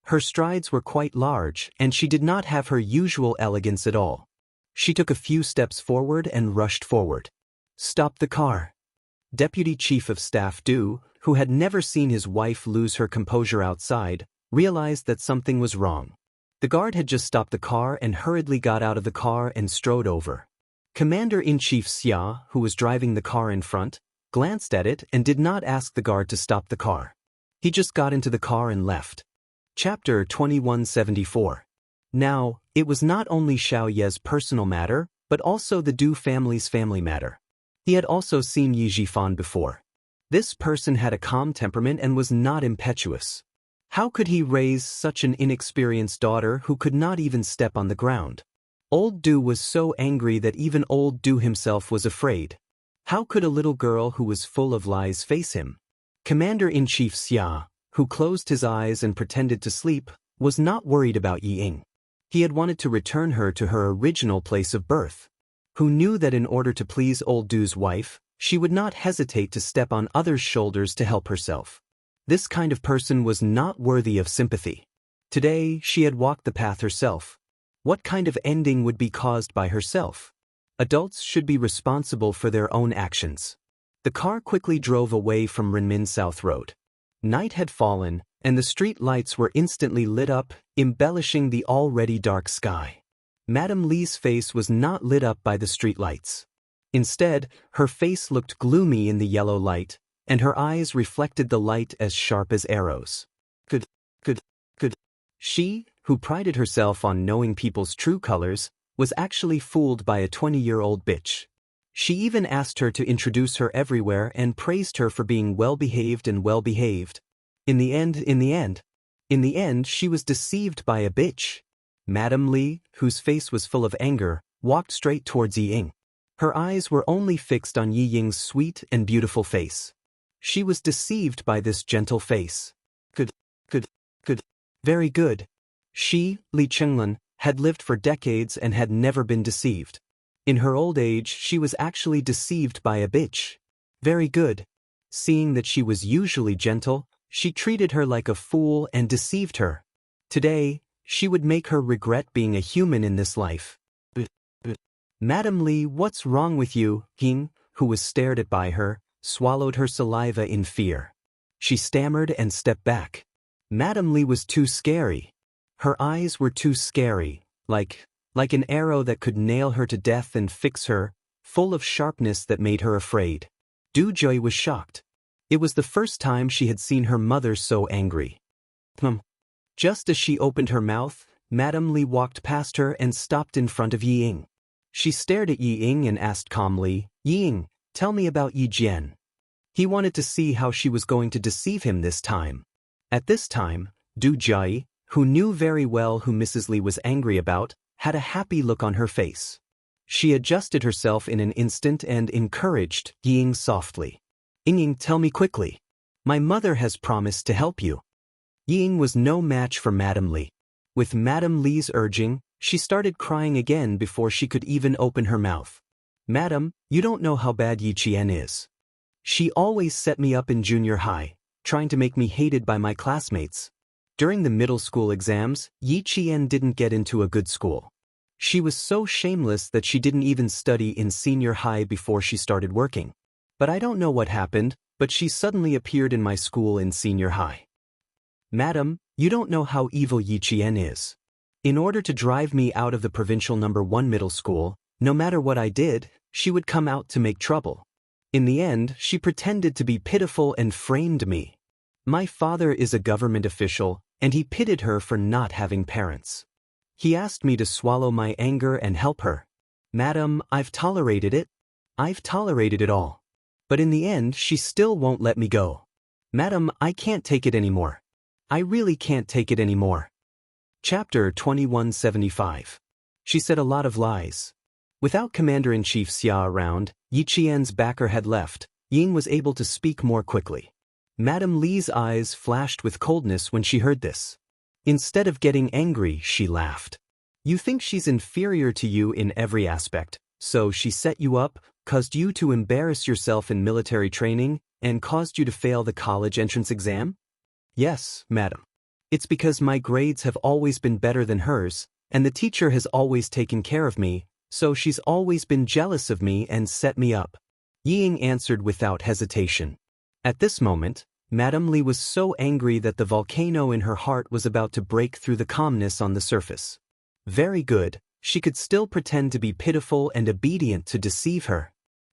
Her strides were quite large, and she did not have her usual elegance at all. She took a few steps forward and rushed forward. "Stop the car." Deputy Chief of Staff Du, who had never seen his wife lose her composure outside, realized that something was wrong. The guard had just stopped the car and hurriedly got out of the car and strode over. Commander-in-Chief Xia, who was driving the car in front, glanced at it and did not ask the guard to stop the car. He just got into the car and left. Chapter 2174. Now, it was not only Xiao Ye's personal matter, but also the Du family's family matter. He had also seen Yi Jifan before. This person had a calm temperament and was not impetuous. How could he raise such an inexperienced daughter who could not even step on the ground? Old Du was so angry that even old Du himself was afraid. How could a little girl who was full of lies face him? Commander-in-Chief Xia, who closed his eyes and pretended to sleep, was not worried about Yi Ying. He had wanted to return her to her original place of birth. Who knew that in order to please old Du's wife, she would not hesitate to step on others' shoulders to help herself. This kind of person was not worthy of sympathy. Today, she had walked the path herself. What kind of ending would be caused by herself? Adults should be responsible for their own actions. The car quickly drove away from Renmin South Road. Night had fallen, and the street lights were instantly lit up, embellishing the already dark sky. Madame Li's face was not lit up by the street lights. Instead, her face looked gloomy in the yellow light, and her eyes reflected the light as sharp as arrows. Could. She, who prided herself on knowing people's true colors, was actually fooled by a 20-year-old bitch. She even asked her to introduce her everywhere and praised her for being well-behaved and well-behaved. In the end, she was deceived by a bitch. Madame Li, whose face was full of anger, walked straight towards Yi Ying. Her eyes were only fixed on Yi Ying's sweet and beautiful face. She was deceived by this gentle face. Good. Very good. She, Li Chenglin, had lived for decades and had never been deceived. In her old age, she was actually deceived by a bitch. Very good. Seeing that she was usually gentle, she treated her like a fool and deceived her. Today, she would make her regret being a human in this life. Madame Li, what's wrong with you? Ying, who was stared at by her, swallowed her saliva in fear. She stammered and stepped back. Madame Li was too scary. Her eyes were too scary, like an arrow that could nail her to death and fix her, full of sharpness that made her afraid. Du Joy was shocked. It was the first time she had seen her mother so angry. Just as she opened her mouth, Madame Li walked past her and stopped in front of Yi Ying. She stared at Yi Ying and asked calmly, Yi Ying, tell me about Yi Jian. He wanted to see how she was going to deceive him this time. At this time, Du Jai, who knew very well who Mrs. Li was angry about, had a happy look on her face. She adjusted herself in an instant and encouraged Yi Ying softly. Ying, tell me quickly. My mother has promised to help you. Yi Ying was no match for Madame Li. With Madame Li's urging, she started crying again before she could even open her mouth. Madam, you don't know how bad Yi Qian is. She always set me up in junior high, trying to make me hated by my classmates. During the middle school exams, Yi Qian didn't get into a good school. She was so shameless that she didn't even study in senior high before she started working. But I don't know what happened, but she suddenly appeared in my school in senior high. Madam, you don't know how evil Yi Qian is. In order to drive me out of the provincial number 1 middle school, no matter what I did, she would come out to make trouble. In the end, she pretended to be pitiful and framed me. My father is a government official, and he pitied her for not having parents. He asked me to swallow my anger and help her. Madam, I've tolerated it. I've tolerated it all. But in the end, she still won't let me go. Madam, I can't take it anymore. I really can't take it anymore. Chapter 2175. She said a lot of lies. Without Commander-in-Chief Xia around, Yi Qian's backer had left. Ying was able to speak more quickly. Madame Li's eyes flashed with coldness when she heard this. Instead of getting angry, she laughed. You think she's inferior to you in every aspect, so she set you up, caused you to embarrass yourself in military training, and caused you to fail the college entrance exam? Yes, madam. It's because my grades have always been better than hers, and the teacher has always taken care of me, so she's always been jealous of me and set me up. Yi Ying answered without hesitation. At this moment, Madame Li was so angry that the volcano in her heart was about to break through the calmness on the surface. Very good, she could still pretend to be pitiful and obedient to deceive her.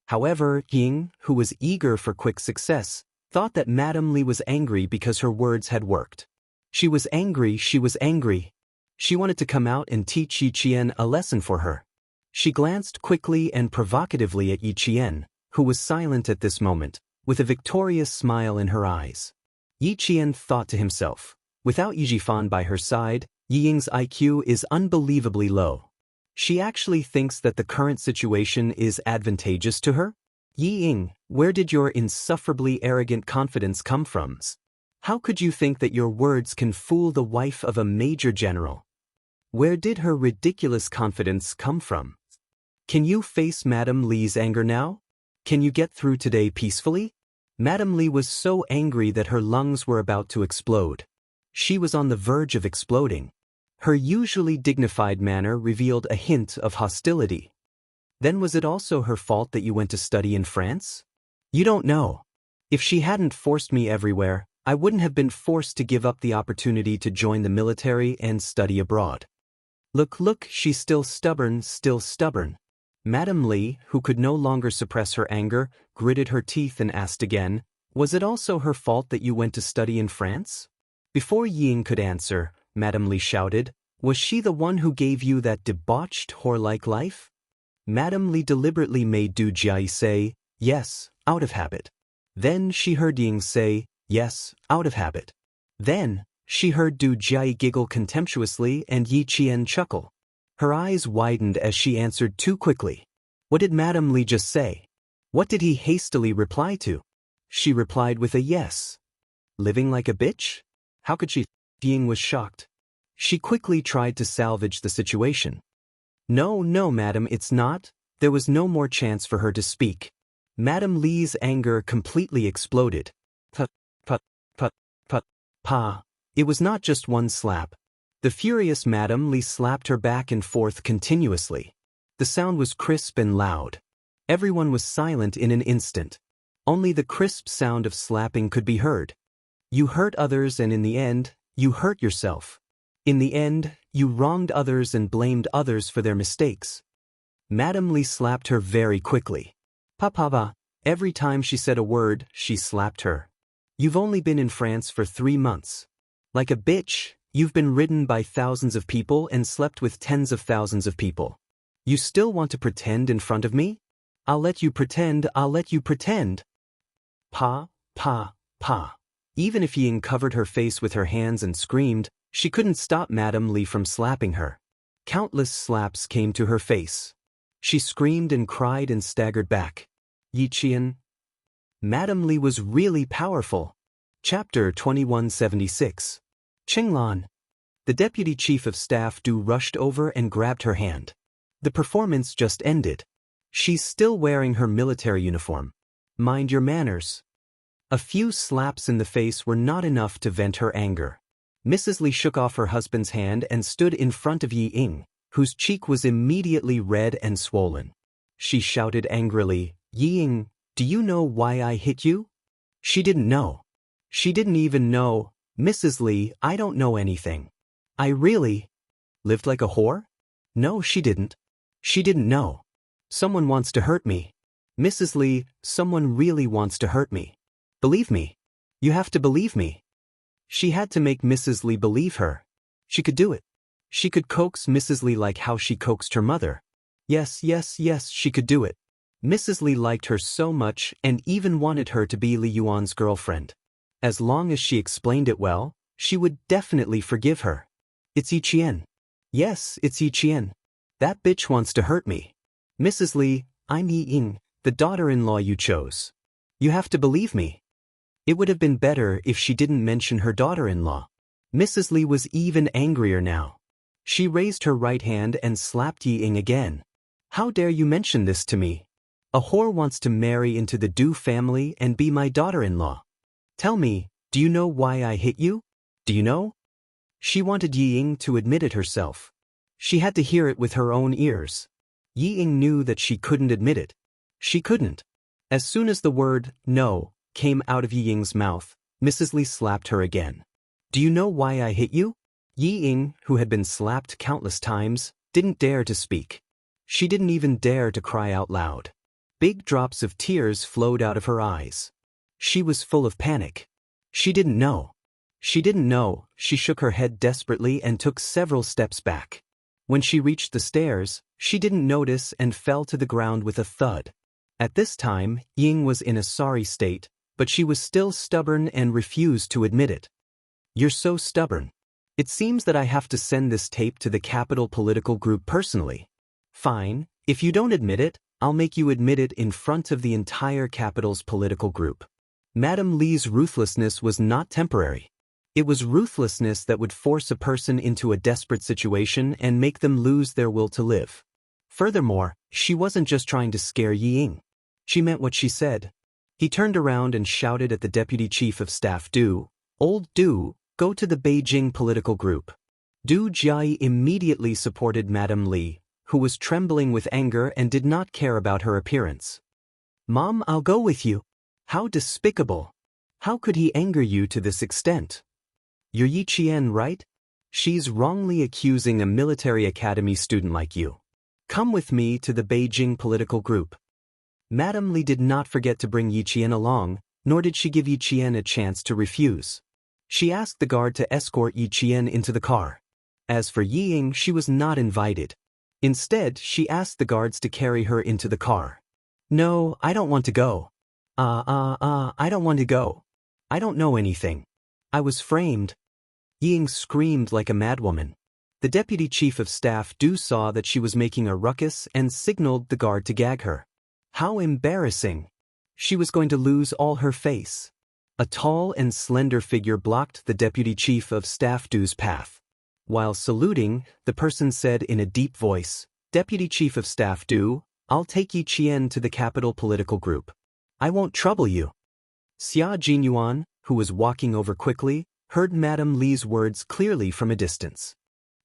However, Ying, who was eager for quick success, thought that Madame Li was angry because her words had worked. She was angry, she was angry. She wanted to come out and teach Yi Qian a lesson for her. She glanced quickly and provocatively at Yi Qian, who was silent at this moment, with a victorious smile in her eyes. Yi Qian thought to himself, without Yi Jifan by her side, Yi Ying's IQ is unbelievably low. She actually thinks that the current situation is advantageous to her? Yi Ying, where did your insufferably arrogant confidence come from? How could you think that your words can fool the wife of a major general? Where did her ridiculous confidence come from? Can you face Madame Li's anger now? Can you get through today peacefully? Madame Li was so angry that her lungs were about to explode. She was on the verge of exploding. Her usually dignified manner revealed a hint of hostility. Then was it also her fault that you went to study in France? You don't know. If she hadn't forced me everywhere, I wouldn't have been forced to give up the opportunity to join the military and study abroad. Look, she's still stubborn, still stubborn. Madame Li, who could no longer suppress her anger, gritted her teeth and asked again, was it also her fault that you went to study in France? Before Ying could answer, Madame Li shouted, was she the one who gave you that debauched, whore-like life? Madame Li deliberately made Du Jiai say, yes, out of habit. Then she heard Ying say, yes, out of habit. Then she heard Du Jiai giggle contemptuously and Yi Qian chuckle. Her eyes widened as she answered too quickly. What did Madame Li just say? What did he hastily reply to? She replied with a yes. Living like a bitch? How could she? Ying was shocked. She quickly tried to salvage the situation. No, madam, it's not. There was no more chance for her to speak. Madame Li's anger completely exploded. Pa. It was not just one slap. The furious Madame Li slapped her back and forth continuously. The sound was crisp and loud. Everyone was silent in an instant. Only the crisp sound of slapping could be heard. You hurt others and in the end, you hurt yourself. In the end, you wronged others and blamed others for their mistakes. Madame Li slapped her very quickly. Papa, every time she said a word, she slapped her. You've only been in France for 3 months. Like a bitch, you've been ridden by thousands of people and slept with tens of thousands of people. You still want to pretend in front of me? I'll let you pretend, Pa. Even if Ying covered her face with her hands and screamed, she couldn't stop Madame Li from slapping her. Countless slaps came to her face. She screamed and cried and staggered back. Yi Qian. Madame Li was really powerful. Chapter 2176. Qinglan. The deputy chief of staff Du rushed over and grabbed her hand. The performance just ended. She's still wearing her military uniform. Mind your manners. A few slaps in the face were not enough to vent her anger. Mrs. Li shook off her husband's hand and stood in front of Yi Ying, whose cheek was immediately red and swollen. She shouted angrily, Yi Ying, do you know why I hit you? She didn't know. She didn't even know. Mrs. Li, I don't know anything. I really lived like a whore? No, she didn't. She didn't know. Someone wants to hurt me. Mrs. Li, someone really wants to hurt me. Believe me. You have to believe me. She had to make Mrs. Li believe her. She could do it. She could coax Mrs. Li like how she coaxed her mother. Yes, she could do it. Mrs. Li liked her so much and even wanted her to be Li Yuan's girlfriend. As long as she explained it well, she would definitely forgive her. It's Yi Qian. Yes, it's Yi Qian. That bitch wants to hurt me. Mrs. Li, I'm Yi Ying, the daughter-in-law you chose. You have to believe me. It would have been better if she didn't mention her daughter-in-law. Mrs. Li was even angrier now. She raised her right hand and slapped Yi Ying again. How dare you mention this to me? A whore wants to marry into the Du family and be my daughter-in-law. Tell me, do you know why I hit you? Do you know? She wanted Yi Ying to admit it herself. She had to hear it with her own ears. Yi Ying knew that she couldn't admit it. She couldn't. As soon as the word, no, came out of Yi Ying's mouth, Mrs. Li slapped her again. Do you know why I hit you? Yi Ying, who had been slapped countless times, didn't dare to speak. She didn't even dare to cry out loud. Big drops of tears flowed out of her eyes. She was full of panic. She didn't know. She didn't know. She shook her head desperately and took several steps back. When she reached the stairs, she didn't notice and fell to the ground with a thud. At this time, Ying was in a sorry state, but she was still stubborn and refused to admit it. "You're so stubborn. It seems that I have to send this tape to the Capital Political Group personally." "Fine, if you don't admit it, I'll make you admit it in front of the entire Capital's political group." Madame Li's ruthlessness was not temporary. It was ruthlessness that would force a person into a desperate situation and make them lose their will to live. Furthermore, she wasn't just trying to scare Ying. She meant what she said. He turned around and shouted at the Deputy Chief of Staff Du, "Old Du, go to the Beijing political group." Du Jiayi immediately supported Madame Li, who was trembling with anger and did not care about her appearance. "Mom, I'll go with you." How despicable! How could he anger you to this extent? You're Yi Qian, right? She's wrongly accusing a military academy student like you. Come with me to the Beijing political group. Madame Li did not forget to bring Yi Qian along, nor did she give Yi Qian a chance to refuse. She asked the guard to escort Yi Qian into the car. As for Ying, she was not invited. Instead, she asked the guards to carry her into the car. "No, I don't want to go. I don't want to go. I don't know anything. I was framed." Ying screamed like a madwoman. The Deputy Chief of Staff Du saw that she was making a ruckus and signaled the guard to gag her. How embarrassing! She was going to lose all her face. A tall and slender figure blocked the Deputy Chief of Staff Du's path. While saluting, the person said in a deep voice, "Deputy Chief of Staff Du, I'll take Yi Qian to the Capital Political Group. I won't trouble you." Xia Jinyuan, who was walking over quickly, heard Madame Li's words clearly from a distance.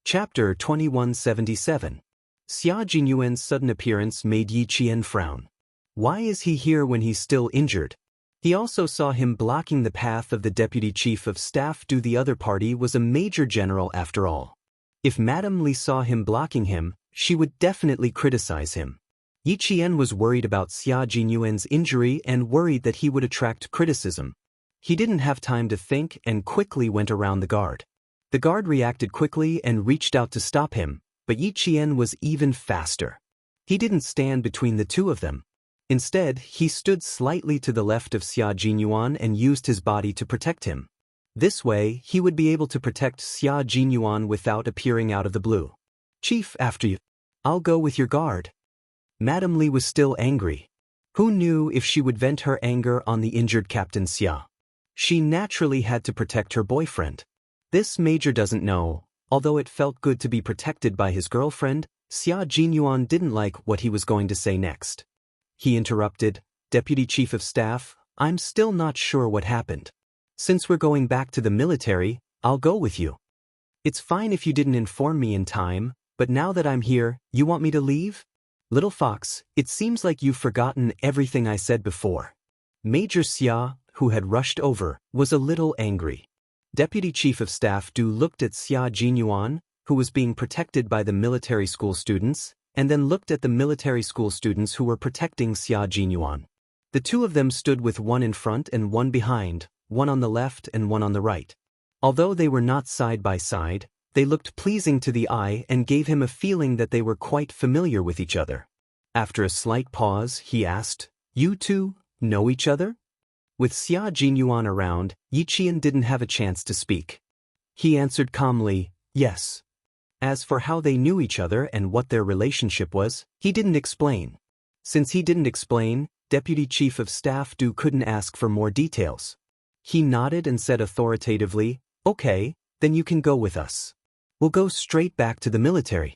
Chapter 2177. Xia Jinyuan's sudden appearance made Yi Qian frown. Why is he here when he's still injured? He also saw him blocking the path of the Deputy Chief of Staff Du. The other party was a major general after all. If Madame Li saw him blocking him, she would definitely criticize him. Yi Qian was worried about Xia Jinyuan's injury and worried that he would attract criticism. He didn't have time to think and quickly went around the guard. The guard reacted quickly and reached out to stop him, but Yi Qian was even faster. He didn't stand between the two of them. Instead, he stood slightly to the left of Xia Jinyuan and used his body to protect him. This way, he would be able to protect Xia Jinyuan without appearing out of the blue. "Chief, after you. I'll go with your guard." Madame Li was still angry. Who knew if she would vent her anger on the injured Captain Xia? She naturally had to protect her boyfriend. This major doesn't know, although it felt good to be protected by his girlfriend, Xia Jinyuan didn't like what he was going to say next. He interrupted, "Deputy Chief of Staff, I'm still not sure what happened. Since we're going back to the military, I'll go with you. It's fine if you didn't inform me in time, but now that I'm here, you want me to leave? Little fox, it seems like you've forgotten everything I said before." Major Xia, who had rushed over, was a little angry. Deputy Chief of Staff Du looked at Xia Jinyuan, who was being protected by the military school students, and then looked at the military school students who were protecting Xia Jinyuan. The two of them stood with one in front and one behind, one on the left and one on the right. Although they were not side by side, they looked pleasing to the eye and gave him a feeling that they were quite familiar with each other. After a slight pause, he asked, "You two know each other?" With Xia Jinyuan around, Yi Qian didn't have a chance to speak. He answered calmly, "Yes." As for how they knew each other and what their relationship was, he didn't explain. Since he didn't explain, Deputy Chief of Staff Du couldn't ask for more details. He nodded and said authoritatively, "Okay, then you can go with us. We'll go straight back to the military."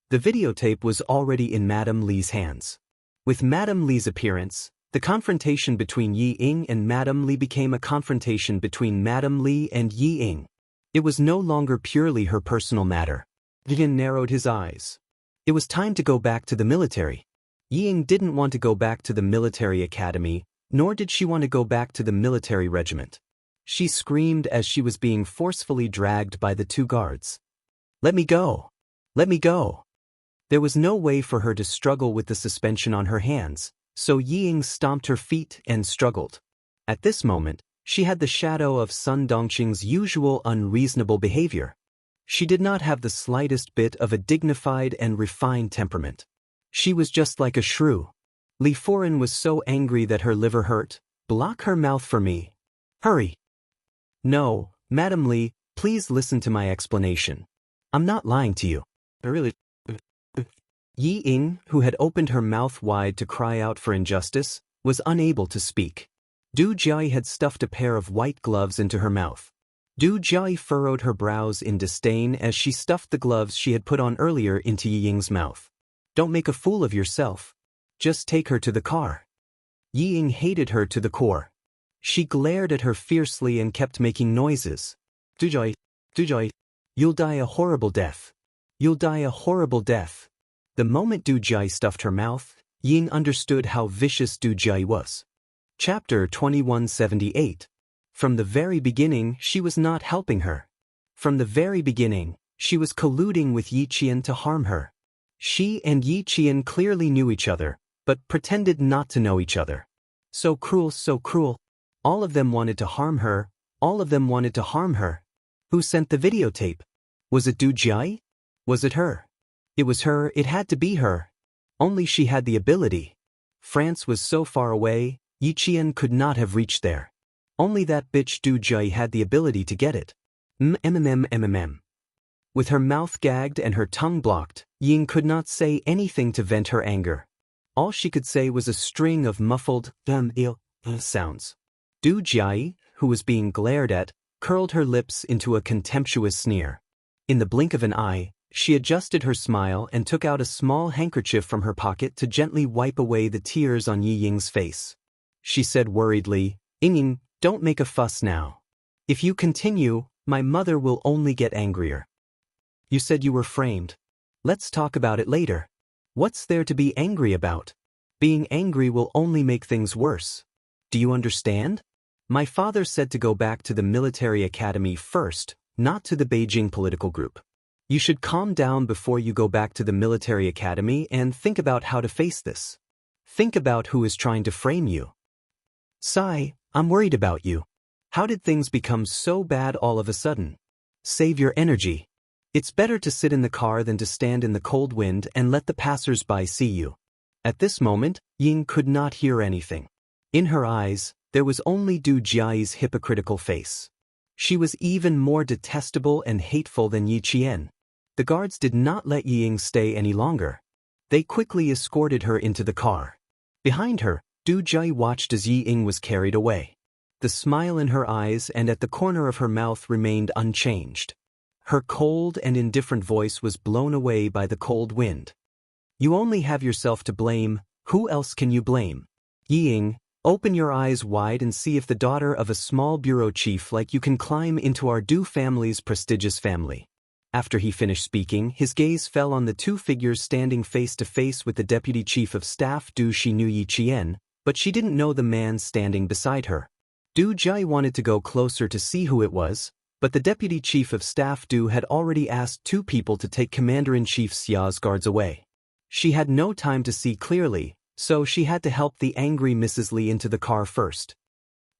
The videotape was already in Madame Li's hands. With Madame Li's appearance, the confrontation between Yi Ying and Madame Li became a confrontation between Madame Li and Yi Ying. It was no longer purely her personal matter. Yin narrowed his eyes. It was time to go back to the military. Yi Ying didn't want to go back to the military academy, nor did she want to go back to the military regiment. She screamed as she was being forcefully dragged by the two guards. "Let me go! Let me go!" There was no way for her to struggle with the suspension on her hands, so Ying stomped her feet and struggled. At this moment, she had the shadow of Sun Dongqing's usual unreasonable behavior. She did not have the slightest bit of a dignified and refined temperament. She was just like a shrew. Li Foren was so angry that her liver hurt. Block her mouth for me. Hurry. No, Madam Li, please listen to my explanation. I'm not lying to you. Really? Yi Ying, who had opened her mouth wide to cry out for injustice, was unable to speak. Du Jiayi had stuffed a pair of white gloves into her mouth. Du Jiayi furrowed her brows in disdain as she stuffed the gloves she had put on earlier into Yi Ying's mouth. Don't make a fool of yourself. Just take her to the car. Yi Ying hated her to the core. She glared at her fiercely and kept making noises. Du Jiayi, you'll die a horrible death. You'll die a horrible death. The moment Du Jiayi stuffed her mouth, Ying understood how vicious Du Jiayi was. Chapter 2178. From the very beginning, she was not helping her. From the very beginning, she was colluding with Yi Qian to harm her. She and Yi Qian clearly knew each other, but pretended not to know each other. So cruel, so cruel. All of them wanted to harm her. All of them wanted to harm her. Who sent the videotape? Was it Du Jiayi? Was it her? It was her, it had to be her. Only she had the ability. France was so far away, Yi Qian could not have reached there. Only that bitch Du Jiayi had the ability to get it. With her mouth gagged and her tongue blocked, Ying could not say anything to vent her anger. All she could say was a string of muffled sounds. Du Jiayi, who was being glared at, curled her lips into a contemptuous sneer. In the blink of an eye, she adjusted her smile and took out a small handkerchief from her pocket to gently wipe away the tears on Yi Ying's face. She said worriedly, Ying, don't make a fuss now. If you continue, my mother will only get angrier. You said you were framed. Let's talk about it later. What's there to be angry about? Being angry will only make things worse. Do you understand? My father said to go back to the military academy first, not to the Beijing political group. You should calm down before you go back to the military academy and think about how to face this. Think about who is trying to frame you. Sai, I'm worried about you. How did things become so bad all of a sudden? Save your energy. It's better to sit in the car than to stand in the cold wind and let the passers-by see you. At this moment, Ying could not hear anything. In her eyes, there was only Du Jiayi's hypocritical face. She was even more detestable and hateful than Yi Qian. The guards did not let Yi Ying stay any longer. They quickly escorted her into the car. Behind her, Du Jiayi watched as Yi Ying was carried away. The smile in her eyes and at the corner of her mouth remained unchanged. Her cold and indifferent voice was blown away by the cold wind. You only have yourself to blame. Who else can you blame? Yi Ying, open your eyes wide and see if the daughter of a small bureau chief like you can climb into our Du family's prestigious family. After he finished speaking, his gaze fell on the two figures standing face to face with the deputy chief of staff Du. She knew Yi Qian, but she didn't know the man standing beside her. Du Jiayi wanted to go closer to see who it was, but the deputy chief of staff Du had already asked two people to take Commander-in-Chief Xia's guards away. She had no time to see clearly, so she had to help the angry Mrs. Li into the car first.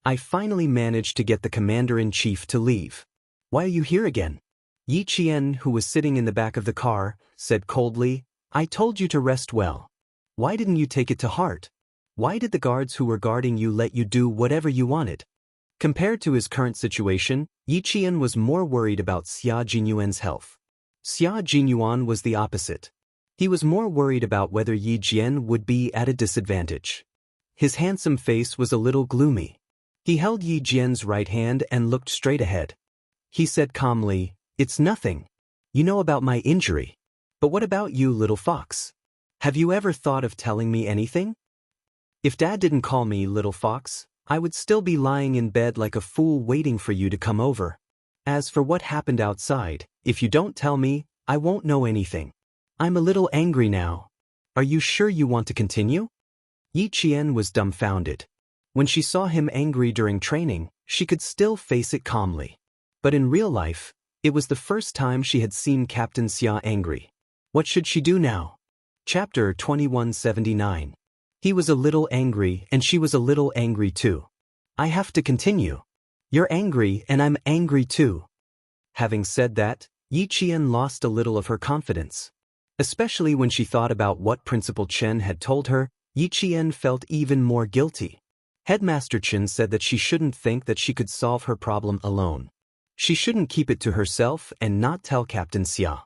I finally managed to get the Commander-in-Chief to leave. Why are you here again? Yi Qian, who was sitting in the back of the car, said coldly, I told you to rest well. Why didn't you take it to heart? Why did the guards who were guarding you let you do whatever you wanted? Compared to his current situation, Yi Qian was more worried about Xia Jinyuan's health. Xia Jinyuan was the opposite. He was more worried about whether Yi Jian would be at a disadvantage. His handsome face was a little gloomy. He held Yi Jian's right hand and looked straight ahead. He said calmly, It's nothing. You know about my injury. But what about you, little fox? Have you ever thought of telling me anything? If Dad didn't call me little fox, I would still be lying in bed like a fool waiting for you to come over. As for what happened outside, if you don't tell me, I won't know anything. I'm a little angry now. Are you sure you want to continue? Yi Qian was dumbfounded. When she saw him angry during training, she could still face it calmly. But in real life, it was the first time she had seen Captain Xia angry. What should she do now? Chapter 2179. He was a little angry and she was a little angry too. I have to continue. You're angry and I'm angry too. Having said that, Yi Qian lost a little of her confidence. Especially when she thought about what Principal Chen had told her, Yi Qian felt even more guilty. Headmaster Chen said that she shouldn't think that she could solve her problem alone. She shouldn't keep it to herself and not tell Captain Xia.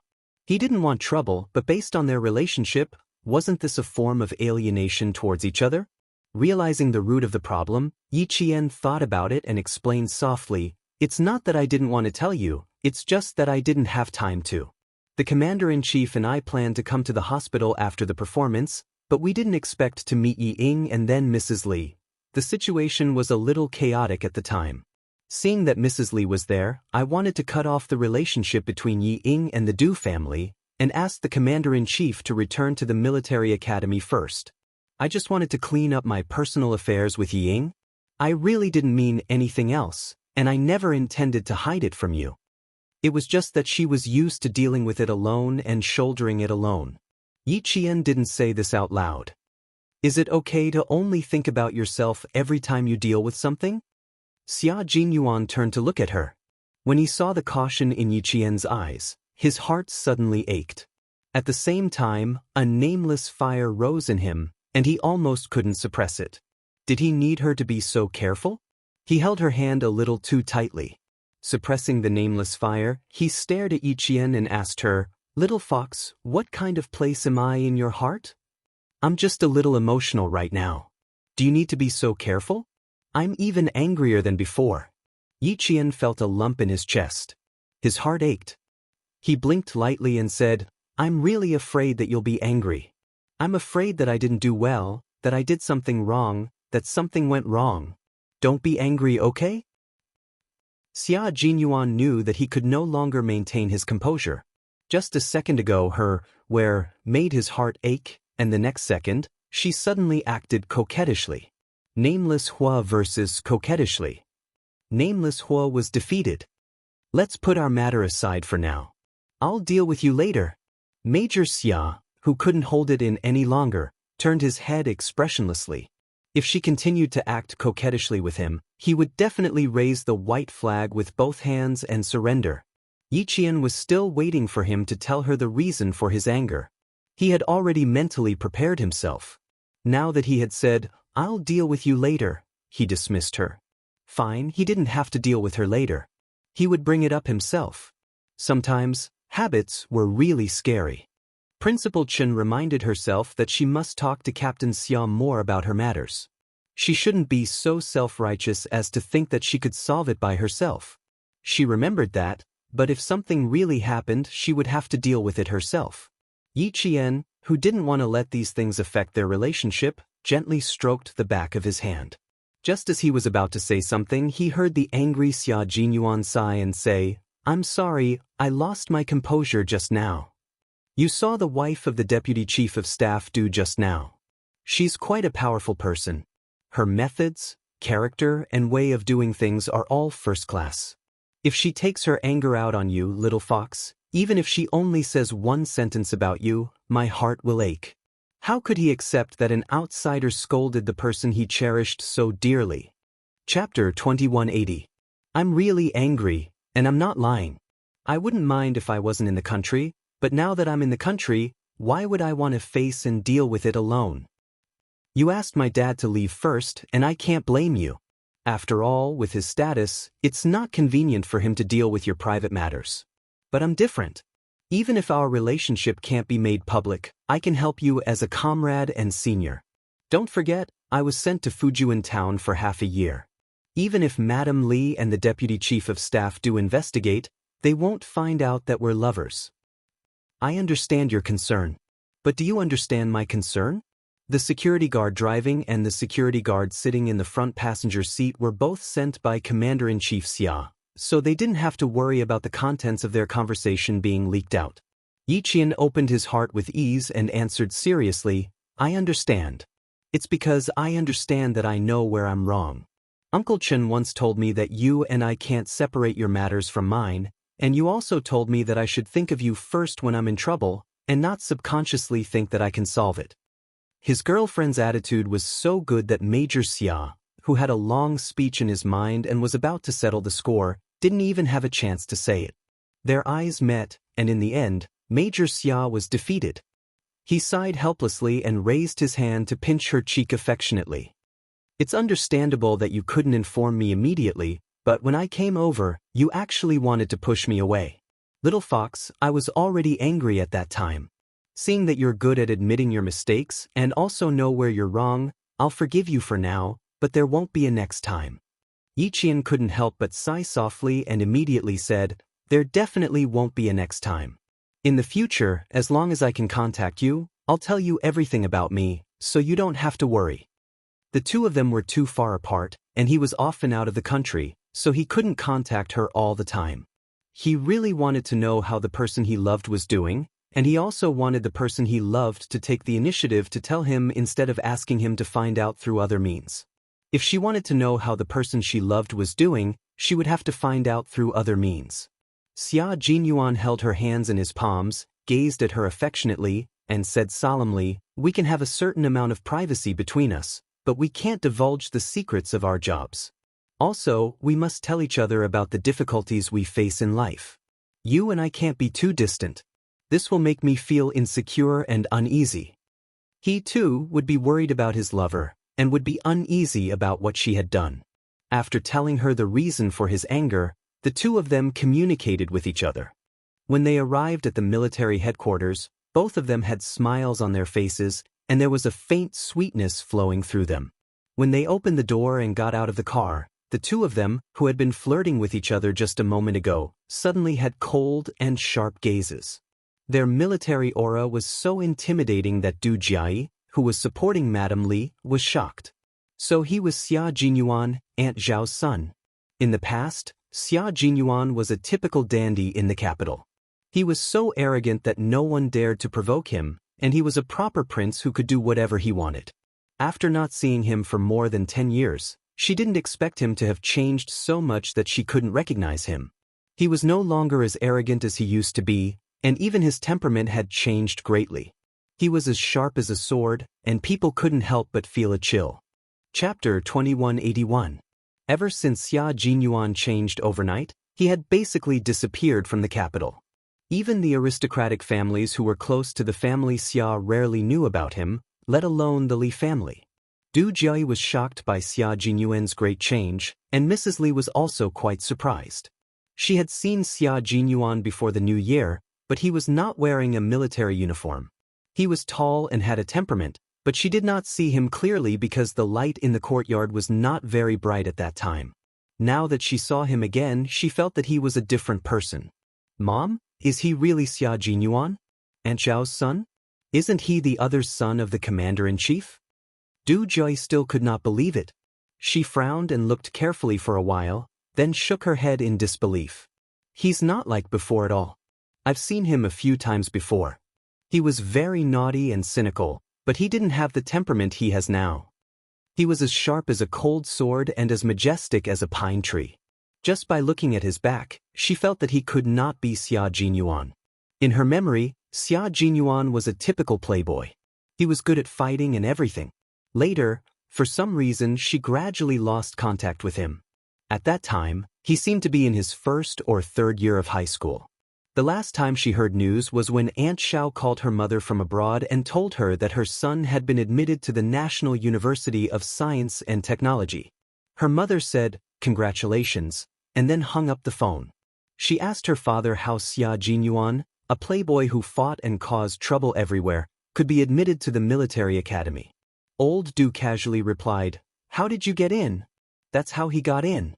He didn't want trouble, but based on their relationship, wasn't this a form of alienation towards each other? Realizing the root of the problem, Yi Qian thought about it and explained softly, "It's not that I didn't want to tell you, it's just that I didn't have time to. The Commander-in-Chief and I planned to come to the hospital after the performance, but we didn't expect to meet Yi Ying and then Mrs. Li. The situation was a little chaotic at the time. Seeing that Mrs. Li was there, I wanted to cut off the relationship between Yi Ying and the Du family, and asked the Commander-in-Chief to return to the military academy first. I just wanted to clean up my personal affairs with Yi Ying. I really didn't mean anything else, and I never intended to hide it from you. It was just that she was used to dealing with it alone and shouldering it alone." Yi Qian didn't say this out loud. "Is it okay to only think about yourself every time you deal with something?" Xia Jinyuan turned to look at her. When he saw the caution in Yi Qian's eyes, his heart suddenly ached. At the same time, a nameless fire rose in him, and he almost couldn't suppress it. Did he need her to be so careful? He held her hand a little too tightly. Suppressing the nameless fire, he stared at Yi Qian and asked her, "Little fox, what kind of place am I in your heart? I'm just a little emotional right now. Do you need to be so careful? I'm even angrier than before." Yi Qian felt a lump in his chest. His heart ached. He blinked lightly and said, "I'm really afraid that you'll be angry. I'm afraid that I didn't do well, that I did something wrong, that something went wrong. Don't be angry, okay?" Xia Jinyuan knew that he could no longer maintain his composure. Just a second ago where made his heart ache, and the next second, she suddenly acted coquettishly. Nameless Hua versus coquettishly. Nameless Hua was defeated. "Let's put our matter aside for now. I'll deal with you later." Major Xia, who couldn't hold it in any longer, turned his head expressionlessly. If she continued to act coquettishly with him, he would definitely raise the white flag with both hands and surrender. Yi Qian was still waiting for him to tell her the reason for his anger. He had already mentally prepared himself. Now that he had said, "I'll deal with you later," he dismissed her. Fine, he didn't have to deal with her later. He would bring it up himself. Sometimes, habits were really scary. Principal Chen reminded herself that she must talk to Captain Xia more about her matters. She shouldn't be so self-righteous as to think that she could solve it by herself. She remembered that, but if something really happened, she would have to deal with it herself. Yi Qian, who didn't want to let these things affect their relationship, gently stroked the back of his hand. Just as he was about to say something, he heard the angry Xia Jinyuan sigh and say, "I'm sorry, I lost my composure just now. You saw the wife of the Deputy Chief of Staff do just now. She's quite a powerful person. Her methods, character, and way of doing things are all first class. If she takes her anger out on you, little fox, even if she only says one sentence about you, my heart will ache." How could he accept that an outsider scolded the person he cherished so dearly? Chapter 2180. I'm really angry, and I'm not lying. I wouldn't mind if I wasn't in the country, but now that I'm in the country, why would I want to face and deal with it alone? You asked my dad to leave first, and I can't blame you. After all, with his status, it's not convenient for him to deal with your private matters. But I'm different. Even if our relationship can't be made public, I can help you as a comrade and senior. Don't forget, I was sent to Fujian town for half a year. Even if Madam Li and the Deputy Chief of Staff do investigate, they won't find out that we're lovers. I understand your concern. But do you understand my concern? The security guard driving and the security guard sitting in the front passenger seat were both sent by Commander-in-Chief Xia, so they didn't have to worry about the contents of their conversation being leaked out. Yi Qian opened his heart with ease and answered seriously, "I understand. It's because I understand that I know where I'm wrong. Uncle Chen once told me that you and I can't separate your matters from mine, and you also told me that I should think of you first when I'm in trouble, and not subconsciously think that I can solve it. His girlfriend's attitude was so good that Major Xia, who had a long speech in his mind and was about to settle the score, didn't even have a chance to say it. Their eyes met, and in the end, Major Xia was defeated. He sighed helplessly and raised his hand to pinch her cheek affectionately. It's understandable that you couldn't inform me immediately, but when I came over, you actually wanted to push me away. Little fox, I was already angry at that time. Seeing that you're good at admitting your mistakes and also know where you're wrong, I'll forgive you for now, but there won't be a next time. Yi Qian couldn't help but sigh softly and immediately said, there definitely won't be a next time. In the future, as long as I can contact you, I'll tell you everything about me, so you don't have to worry. The two of them were too far apart, and he was often out of the country, so he couldn't contact her all the time. He really wanted to know how the person he loved was doing, and he also wanted the person he loved to take the initiative to tell him instead of asking him to find out through other means. If she wanted to know how the person she loved was doing, she would have to find out through other means. Xia Jinyuan held her hands in his palms, gazed at her affectionately, and said solemnly, we can have a certain amount of privacy between us, but we can't divulge the secrets of our jobs. Also, we must tell each other about the difficulties we face in life. You and I can't be too distant. This will make me feel insecure and uneasy. He, too, would be worried about his lover, and would be uneasy about what she had done. After telling her the reason for his anger, the two of them communicated with each other. When they arrived at the military headquarters, both of them had smiles on their faces, and there was a faint sweetness flowing through them. When they opened the door and got out of the car, the two of them, who had been flirting with each other just a moment ago, suddenly had cold and sharp gazes. Their military aura was so intimidating that Du Jiai, who was supporting Madame Li, was shocked. So he was Xia Jinyuan, Aunt Zhao's son. In the past, Xia Jinyuan was a typical dandy in the capital. He was so arrogant that no one dared to provoke him, and he was a proper prince who could do whatever he wanted. After not seeing him for more than 10 years, she didn't expect him to have changed so much that she couldn't recognize him. He was no longer as arrogant as he used to be, and even his temperament had changed greatly. He was as sharp as a sword, and people couldn't help but feel a chill. Chapter 2181. Ever since Xia Jinyuan changed overnight, he had basically disappeared from the capital. Even the aristocratic families who were close to the family Xia rarely knew about him, let alone the Li family. Du Jiai was shocked by Xia Jinyuan's great change, and Mrs. Li was also quite surprised. She had seen Xia Jinyuan before the new year, but he was not wearing a military uniform. He was tall and had a temperament, but she did not see him clearly because the light in the courtyard was not very bright at that time. Now that she saw him again, she felt that he was a different person. Mom, is he really Xia Jinyuan? Aunt Zhao's son? Isn't he the other son of the commander-in-chief? Du Jiai still could not believe it. She frowned and looked carefully for a while, then shook her head in disbelief. He's not like before at all. I've seen him a few times before. He was very naughty and cynical, but he didn't have the temperament he has now. He was as sharp as a cold sword and as majestic as a pine tree. Just by looking at his back, she felt that he could not be Xia Jinyuan. In her memory, Xia Jinyuan was a typical playboy. He was good at fighting and everything. Later, for some reason, she gradually lost contact with him. At that time, he seemed to be in his first or third year of high school. The last time she heard news was when Aunt Zhao called her mother from abroad and told her that her son had been admitted to the National University of Science and Technology. Her mother said, "Congratulations," and then hung up the phone. She asked her father how Xia Jinyuan, a playboy who fought and caused trouble everywhere, could be admitted to the military academy. Old Du casually replied, "How did you get in?" "That's how he got in.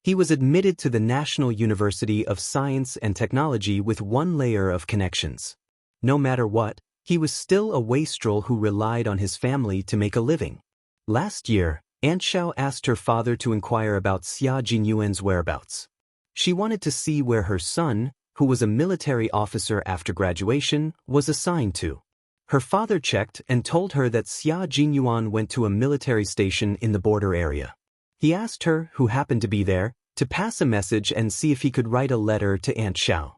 He was admitted to the National University of Science and Technology with one layer of connections. No matter what, he was still a wastrel who relied on his family to make a living." Last year, Aunt Zhao asked her father to inquire about Xia Jinyuan's whereabouts. She wanted to see where her son, who was a military officer after graduation, was assigned to. Her father checked and told her that Xia Jinyuan went to a military station in the border area. He asked her, who happened to be there, to pass a message and see if he could write a letter to Aunt Zhao.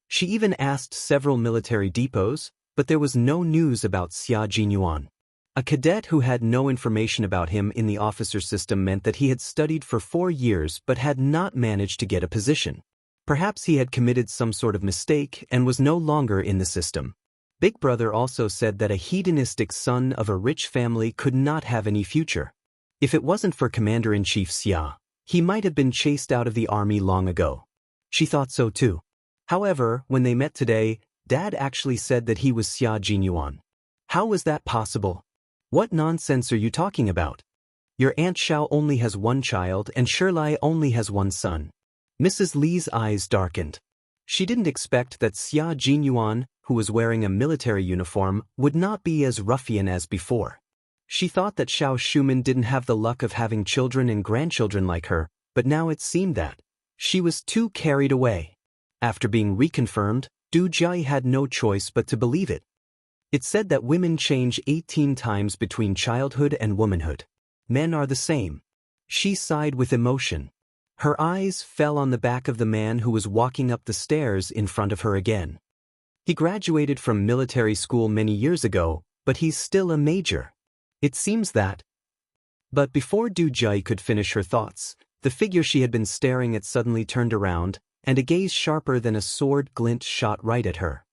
She even asked several military depots, but there was no news about Xia Jinyuan. A cadet who had no information about him in the officer system meant that he had studied for 4 years but had not managed to get a position. Perhaps he had committed some sort of mistake and was no longer in the system. Big Brother also said that a hedonistic son of a rich family could not have any future. If it wasn't for Commander-in-Chief Xia, he might have been chased out of the army long ago. She thought so too. However, when they met today, Dad actually said that he was Xia Jinyuan. How was that possible? What nonsense are you talking about? Your Aunt Xiao only has one child and Shirlai only has one son. Mrs. Li's eyes darkened. She didn't expect that Xia Jinyuan, who was wearing a military uniform, would not be as ruffian as before. She thought that Xiao Shuman didn't have the luck of having children and grandchildren like her, but now it seemed that she was too carried away. After being reconfirmed, Du Jia had no choice but to believe it. It said that women change 18 times between childhood and womanhood. Men are the same. She sighed with emotion. Her eyes fell on the back of the man who was walking up the stairs in front of her again. He graduated from military school many years ago, but he's still a major. It seems that. But before Du Jia could finish her thoughts, the figure she had been staring at suddenly turned around, and a gaze sharper than a sword glint shot right at her.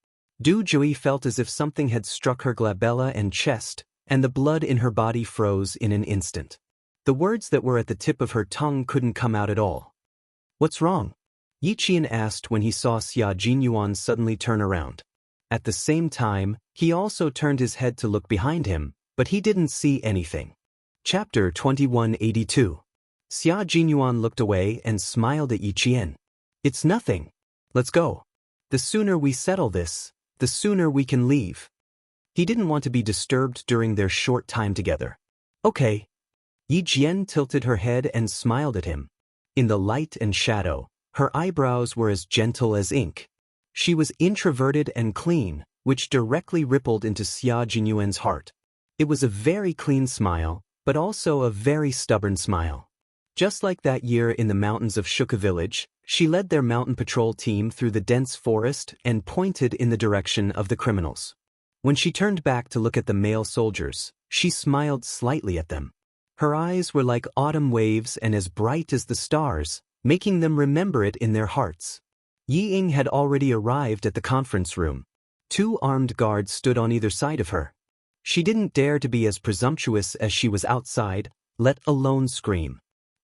Du Jia felt as if something had struck her glabella and chest, and the blood in her body froze in an instant. The words that were at the tip of her tongue couldn't come out at all. What's wrong? Yi Qian asked when he saw Xia Jinyuan suddenly turn around. At the same time, he also turned his head to look behind him, but he didn't see anything. Chapter 2182. Xia Jinyuan looked away and smiled at Yi Qian. It's nothing. Let's go. The sooner we settle this, the sooner we can leave. He didn't want to be disturbed during their short time together. Okay. Yi Qian tilted her head and smiled at him. In the light and shadow, her eyebrows were as gentle as ink. She was introverted and clean, which directly rippled into Xia Jinyuan's heart. It was a very clean smile, but also a very stubborn smile. Just like that year in the mountains of Shuka village, she led their mountain patrol team through the dense forest and pointed in the direction of the criminals. When she turned back to look at the male soldiers, she smiled slightly at them. Her eyes were like autumn waves and as bright as the stars, making them remember it in their hearts. Yi Ying had already arrived at the conference room. 2 armed guards stood on either side of her. She didn't dare to be as presumptuous as she was outside, let alone scream.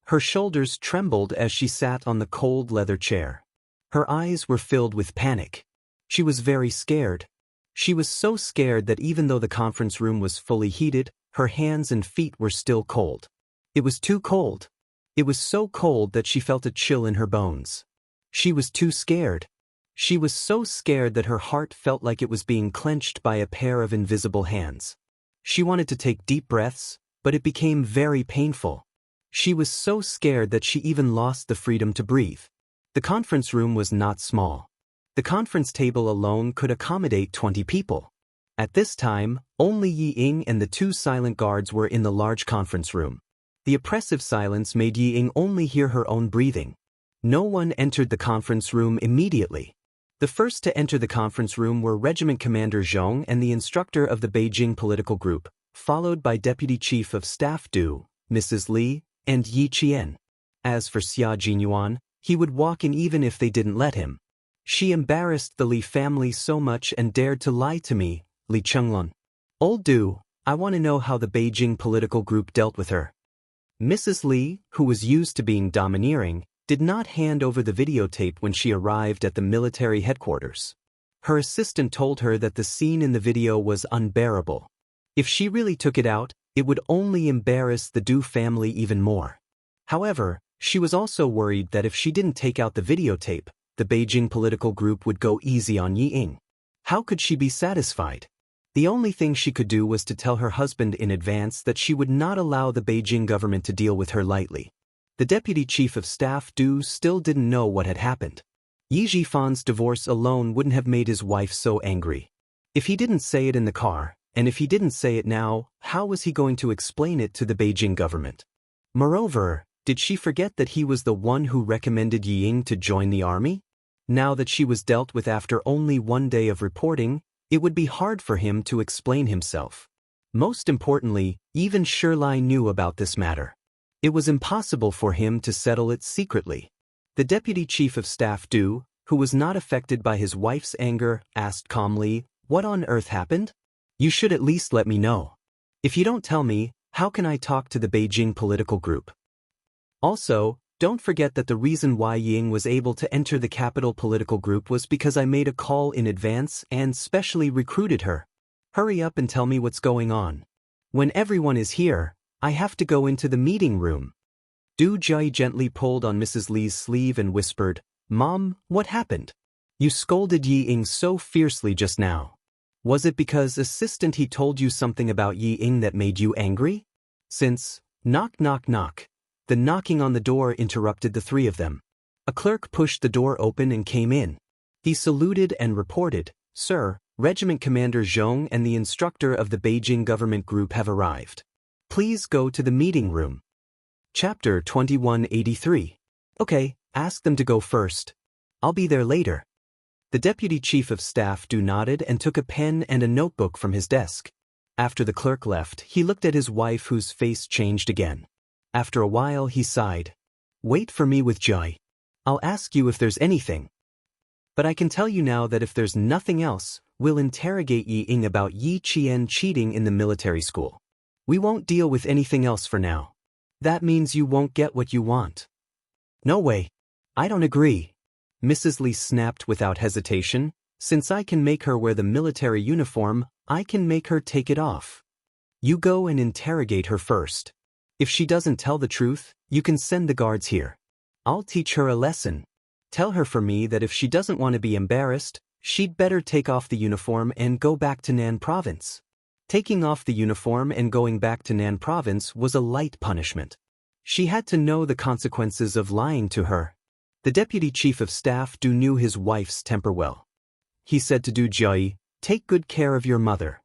Her shoulders trembled as she sat on the cold leather chair. Her eyes were filled with panic. She was very scared. She was so scared that even though the conference room was fully heated, her hands and feet were still cold. It was too cold. It was so cold that she felt a chill in her bones. She was too scared. She was so scared that her heart felt like it was being clenched by a pair of invisible hands. She wanted to take deep breaths, but it became very painful. She was so scared that she even lost the freedom to breathe. The conference room was not small. The conference table alone could accommodate 20 people. At this time, only Yi Ying and the 2 silent guards were in the large conference room. The oppressive silence made Yi Ying only hear her own breathing. No one entered the conference room immediately. The first to enter the conference room were Regiment Commander Zhong and the instructor of the Beijing political group, followed by Deputy Chief of Staff Du, Mrs. Li, and Yi Qian. As for Xia Jinyuan, he would walk in even if they didn't let him. She embarrassed the Li family so much and dared to lie to me, Li Chenglun. Old Du, I want to know how the Beijing political group dealt with her. Mrs. Li, who was used to being domineering, did not hand over the videotape when she arrived at the military headquarters. Her assistant told her that the scene in the video was unbearable. If she really took it out, it would only embarrass the Du family even more. However, she was also worried that if she didn't take out the videotape, the Beijing political group would go easy on Yi Ying. How could she be satisfied? The only thing she could do was to tell her husband in advance that she would not allow the Beijing government to deal with her lightly. The deputy chief of staff Du still didn't know what had happened. Yi Jifan's divorce alone wouldn't have made his wife so angry. If he didn't say it in the car, and if he didn't say it now, how was he going to explain it to the Beijing government? Moreover, did she forget that he was the one who recommended Yi Ying to join the army? Now that she was dealt with after only 1 day of reporting, It would be hard for him to explain himself. Most importantly, even Shirley knew about this matter. It was impossible for him to settle it secretly. The deputy chief of staff Du, who was not affected by his wife's anger, asked calmly, "What on earth happened? You should at least let me know. If you don't tell me, how can I talk to the Beijing political group? Also, don't forget that the reason why Ying was able to enter the capital political group was because I made a call in advance and specially recruited her. Hurry up and tell me what's going on. When everyone is here, I have to go into the meeting room." Du Jai gently pulled on Mrs. Li's sleeve and whispered, "Mom, what happened? You scolded Yi Ying so fiercely just now. Was it because assistant he told you something about Yi Ying that made you angry? Since, knock knock knock." The knocking on the door interrupted the three of them. A clerk pushed the door open and came in. He saluted and reported, "Sir, Regiment Commander Zhong and the instructor of the Beijing government group have arrived. Please go to the meeting room." Chapter 2183. "Okay, ask them to go first. I'll be there later." The deputy chief of staff Du nodded and took a pen and a notebook from his desk. After the clerk left, he looked at his wife, whose face changed again. After a while he sighed. "Wait for me with Jai. I'll ask you if there's anything. But I can tell you now that if there's nothing else, we'll interrogate Yi Ying about Yi Qian cheating in the military school. We won't deal with anything else for now. That means you won't get what you want." "No way. I don't agree," Mrs. Li snapped without hesitation. "Since I can make her wear the military uniform, I can make her take it off. You go and interrogate her first. If she doesn't tell the truth, you can send the guards here. I'll teach her a lesson. Tell her for me that if she doesn't want to be embarrassed, she'd better take off the uniform and go back to Nan Province." Taking off the uniform and going back to Nan Province was a light punishment. She had to know the consequences of lying to her. The deputy chief of staff Du knew his wife's temper well. He said to Du Jai, "Take good care of your mother."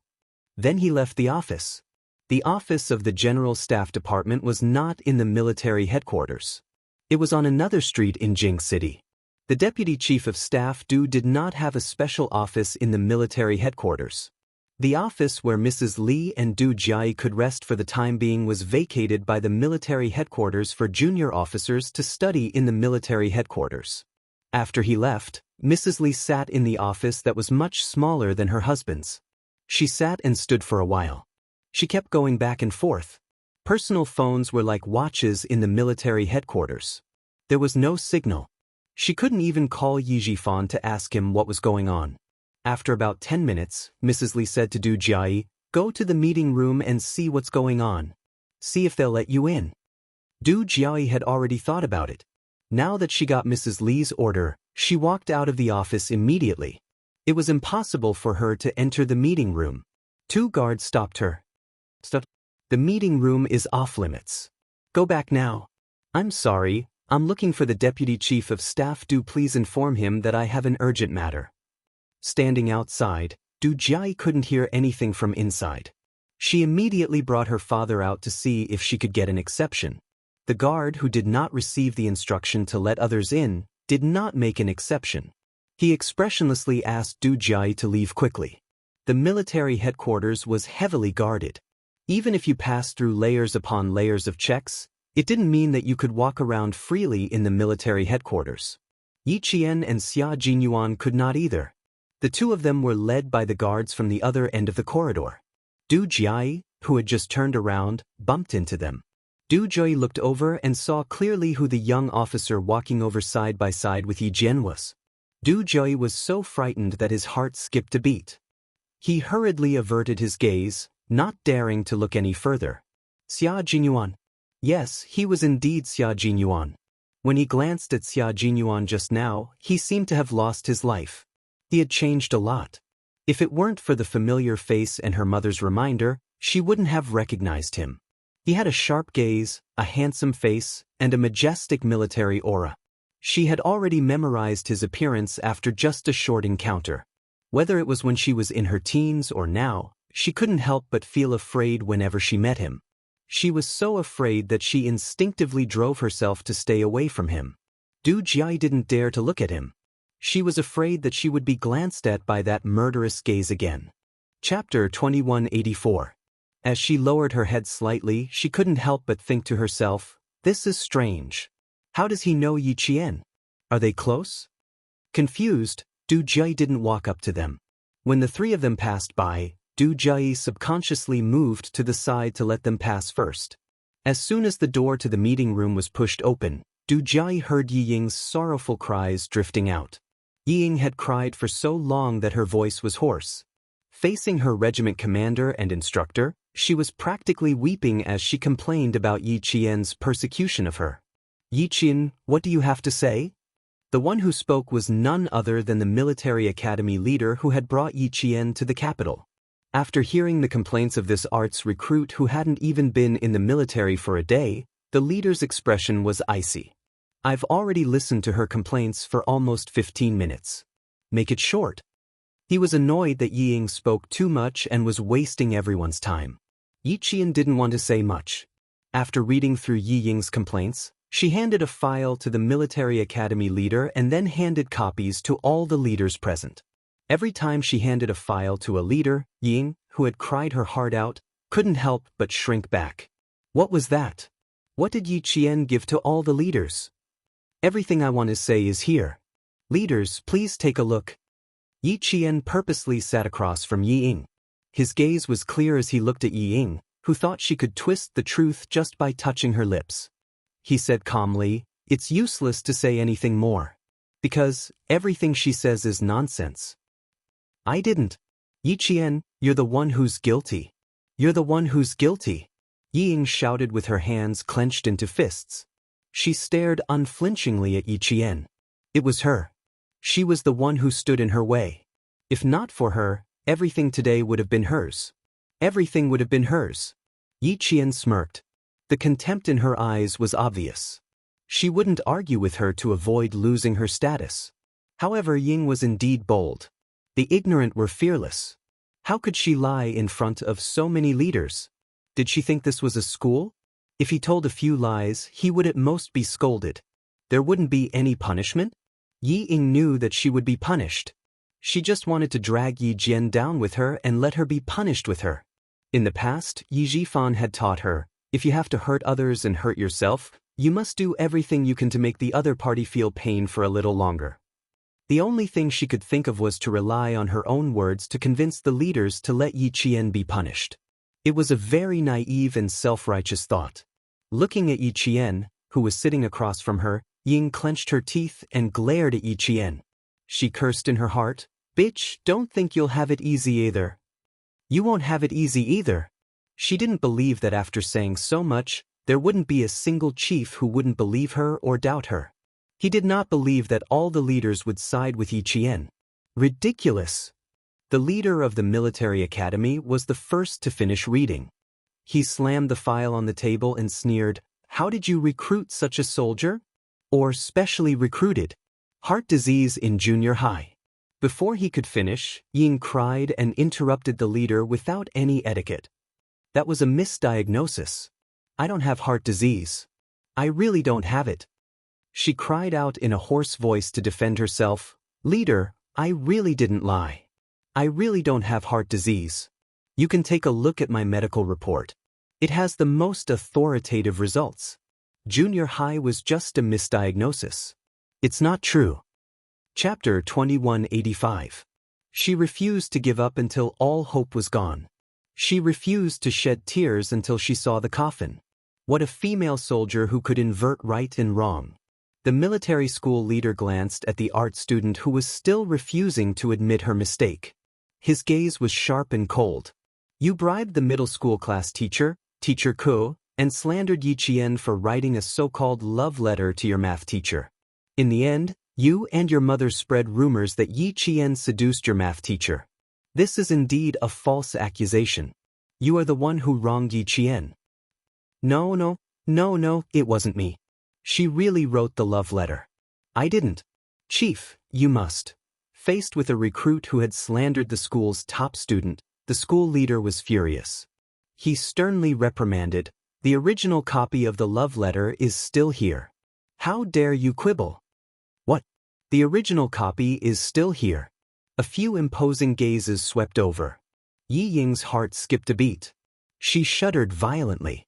Then he left the office. The office of the General Staff Department was not in the military headquarters. It was on another street in Jing City. The deputy chief of staff Du did not have a special office in the military headquarters. The office where Mrs. Li and Du Jai could rest for the time being was vacated by the military headquarters for junior officers to study in the military headquarters. After he left, Mrs. Li sat in the office that was much smaller than her husband's. She sat and stood for a while. She kept going back and forth. Personal phones were like watches in the military headquarters. There was no signal. She couldn't even call Yi Jifan to ask him what was going on. After about 10 minutes, Mrs. Li said to Du Jai, "Go to the meeting room and see what's going on. See if they'll let you in." Du Jai had already thought about it. Now that she got Mrs. Li's order, she walked out of the office immediately. It was impossible for her to enter the meeting room. Two guards stopped her. "Stop. The meeting room is off limits. Go back now." "I'm sorry, I'm looking for the deputy chief of staff. Do please inform him that I have an urgent matter." Standing outside, Du Jai couldn't hear anything from inside. She immediately brought her father out to see if she could get an exception. The guard, who did not receive the instruction to let others in, did not make an exception. He expressionlessly asked Du Jai to leave quickly. The military headquarters was heavily guarded. Even if you passed through layers upon layers of checks, it didn't mean that you could walk around freely in the military headquarters. Yi Qian and Xia Jinyuan could not either. The two of them were led by the guards from the other end of the corridor. Du Jai, who had just turned around, bumped into them. Du Jai looked over and saw clearly who the young officer walking over side by side with Yi Jian was. Du Jai was so frightened that his heart skipped a beat. He hurriedly averted his gaze, not daring to look any further. Xia Jinyuan. Yes, he was indeed Xia Jinyuan. When he glanced at Xia Jinyuan just now, he seemed to have lost his life. He had changed a lot. If it weren't for the familiar face and her mother's reminder, she wouldn't have recognized him. He had a sharp gaze, a handsome face, and a majestic military aura. She had already memorized his appearance after just a short encounter. Whether it was when she was in her teens or now, she couldn't help but feel afraid whenever she met him. She was so afraid that she instinctively drove herself to stay away from him. Du Jai didn't dare to look at him. She was afraid that she would be glanced at by that murderous gaze again. Chapter 2184. As she lowered her head slightly, she couldn't help but think to herself, "This is strange. How does he know Yi Qian? Are they close?" Confused, Du Jie didn't walk up to them. When the three of them passed by, Du Jie subconsciously moved to the side to let them pass first. As soon as the door to the meeting room was pushed open, Du Jie heard Yi Ying's sorrowful cries drifting out. Yi Ying had cried for so long that her voice was hoarse. Facing her regiment commander and instructor, she was practically weeping as she complained about Yi Qian's persecution of her. "Yi Qian, what do you have to say?" The one who spoke was none other than the military academy leader who had brought Yi Qian to the capital. After hearing the complaints of this arts recruit who hadn't even been in the military for a day, the leader's expression was icy. "I've already listened to her complaints for almost 15 minutes. Make it short." He was annoyed that Yi Ying spoke too much and was wasting everyone's time. Yi Qian didn't want to say much. After reading through Yi Ying's complaints, she handed a file to the military academy leader and then handed copies to all the leaders present. Every time she handed a file to a leader, Yi Ying, who had cried her heart out, couldn't help but shrink back. What was that? What did Yi Qian give to all the leaders? "Everything I want to say is here. Leaders, please take a look." Yi Qian purposely sat across from Yi Ying. His gaze was clear as he looked at Yi Ying, who thought she could twist the truth just by touching her lips. He said calmly, "It's useless to say anything more. Because everything she says is nonsense." "I didn't. Yi Qian, you're the one who's guilty. You're the one who's guilty." Yi Ying shouted with her hands clenched into fists. She stared unflinchingly at Yi Qian. It was her. She was the one who stood in her way. If not for her, everything today would have been hers. Everything would have been hers. Yi Qian smirked. The contempt in her eyes was obvious. She wouldn't argue with her to avoid losing her status. However, Ying was indeed bold. The ignorant were fearless. How could she lie in front of so many leaders? Did she think this was a school? If he told a few lies, he would at most be scolded. There wouldn't be any punishment? Yi Ying knew that she would be punished. She just wanted to drag Yi Jian down with her and let her be punished with her. In the past, Yi Zhifan had taught her, if you have to hurt others and hurt yourself, you must do everything you can to make the other party feel pain for a little longer. The only thing she could think of was to rely on her own words to convince the leaders to let Yi Qian be punished. It was a very naive and self-righteous thought. Looking at Yi Qian, who was sitting across from her, Ying clenched her teeth and glared at Yi Qian. She cursed in her heart, "Bitch, don't think you'll have it easy either. You won't have it easy either." She didn't believe that after saying so much, there wouldn't be a single chief who wouldn't believe her or doubt her. He did not believe that all the leaders would side with Yi Qian. Ridiculous. The leader of the military academy was the first to finish reading. He slammed the file on the table and sneered, "How did you recruit such a soldier? Or specially recruited? Heart disease in junior high." Before he could finish, Ying cried and interrupted the leader without any etiquette. "That was a misdiagnosis. I don't have heart disease. I really don't have it." She cried out in a hoarse voice to defend herself, "Leader, I really didn't lie. I really don't have heart disease. You can take a look at my medical report. It has the most authoritative results. Junior high was just a misdiagnosis. It's not true." Chapter 2185. She refused to give up until all hope was gone. She refused to shed tears until she saw the coffin. What a female soldier who could invert right and wrong. The military school leader glanced at the art student who was still refusing to admit her mistake. His gaze was sharp and cold. "You bribed the middle school class teacher, Teacher Ko, and slandered Yi Qian for writing a so-called love letter to your math teacher. In the end, you and your mother spread rumors that Yi Qian seduced your math teacher. This is indeed a false accusation. You are the one who wronged Yi Qian." No, it wasn't me. She really wrote the love letter. I didn't." "Chief, you must." Faced with a recruit who had slandered the school's top student, the school leader was furious. He sternly reprimanded, "The original copy of the love letter is still here. How dare you quibble?" "What? The original copy is still here. A few imposing gazes swept over. Yi Ying's heart skipped a beat. She shuddered violently.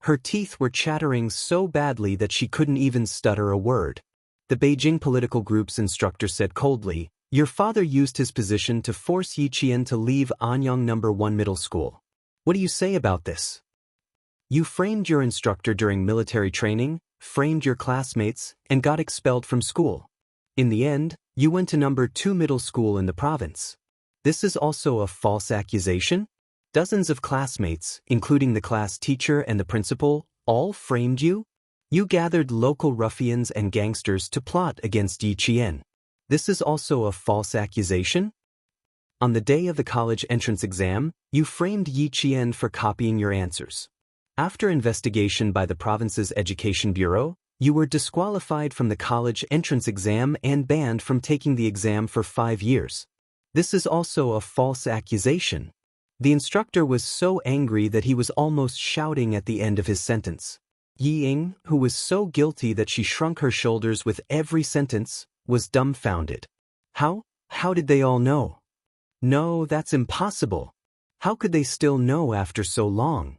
Her teeth were chattering so badly that she couldn't even stutter a word. The Beijing political group's instructor said coldly, "Your father used his position to force Yi Qian to leave Anyang No. 1 middle school. What do you say about this? You framed your instructor during military training, framed your classmates, and got expelled from school. In the end, you went to No. 2 middle school in the province. This is also a false accusation? Dozens of classmates, including the class teacher and the principal, all framed you? You gathered local ruffians and gangsters to plot against Yi Qian. This is also a false accusation? On the day of the college entrance exam, you framed Yi Qian for copying your answers. After investigation by the province's education bureau, you were disqualified from the college entrance exam and banned from taking the exam for 5 years. This is also a false accusation." The instructor was so angry that he was almost shouting at the end of his sentence. Yi Ying, who was so guilty that she shrunk her shoulders with every sentence, was dumbfounded. How did they all know? No, that's impossible. How could they still know after so long?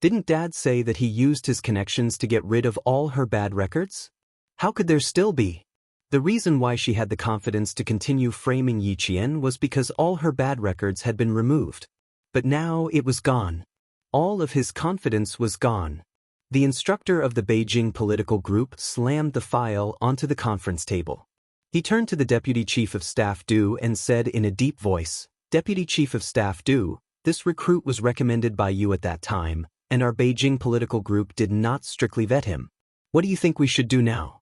Didn't Dad say that he used his connections to get rid of all her bad records? How could there still be? The reason why she had the confidence to continue framing Yi Qian was because all her bad records had been removed. But now it was gone. All of his confidence was gone. The instructor of the Beijing political group slammed the file onto the conference table. He turned to the Deputy Chief of Staff Du and said in a deep voice, "Deputy Chief of Staff Du, this recruit was recommended by you at that time, and our Beijing political group did not strictly vet him. What do you think we should do now?"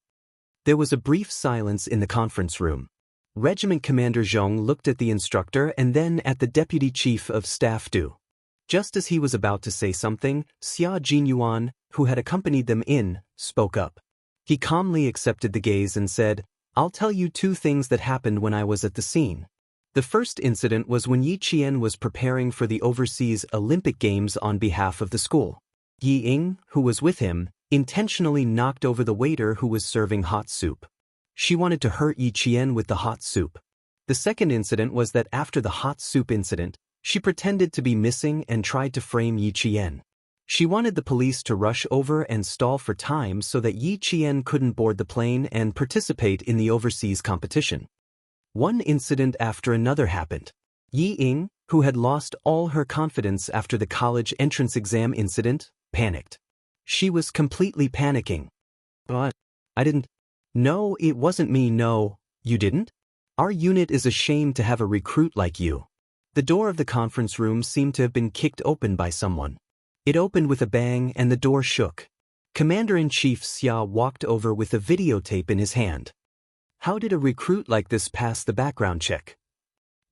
There was a brief silence in the conference room. Regiment Commander Zhong looked at the instructor and then at the Deputy Chief of Staff Du. Just as he was about to say something, Xia Jinyuan, who had accompanied them in, spoke up. He calmly accepted the gaze and said, "I'll tell you 2 things that happened when I was at the scene. The first incident was when Yi Qian was preparing for the overseas Olympic Games on behalf of the school. Yi Ying, who was with him, intentionally knocked over the waiter who was serving hot soup. She wanted to hurt Yi Qian with the hot soup. The second incident was that after the hot soup incident, she pretended to be missing and tried to frame Yi Qian. She wanted the police to rush over and stall for time so that Yi Qian couldn't board the plane and participate in the overseas competition. One incident after another happened. Yi Ying, who had lost all her confidence after the college entrance exam incident, panicked. She was completely panicking. "But I didn't. No, it wasn't me. No, you didn't? Our unit is ashamed to have a recruit like you." The door of the conference room seemed to have been kicked open by someone. It opened with a bang and the door shook. Commander-in-Chief Xia walked over with a videotape in his hand. How did a recruit like this pass the background check?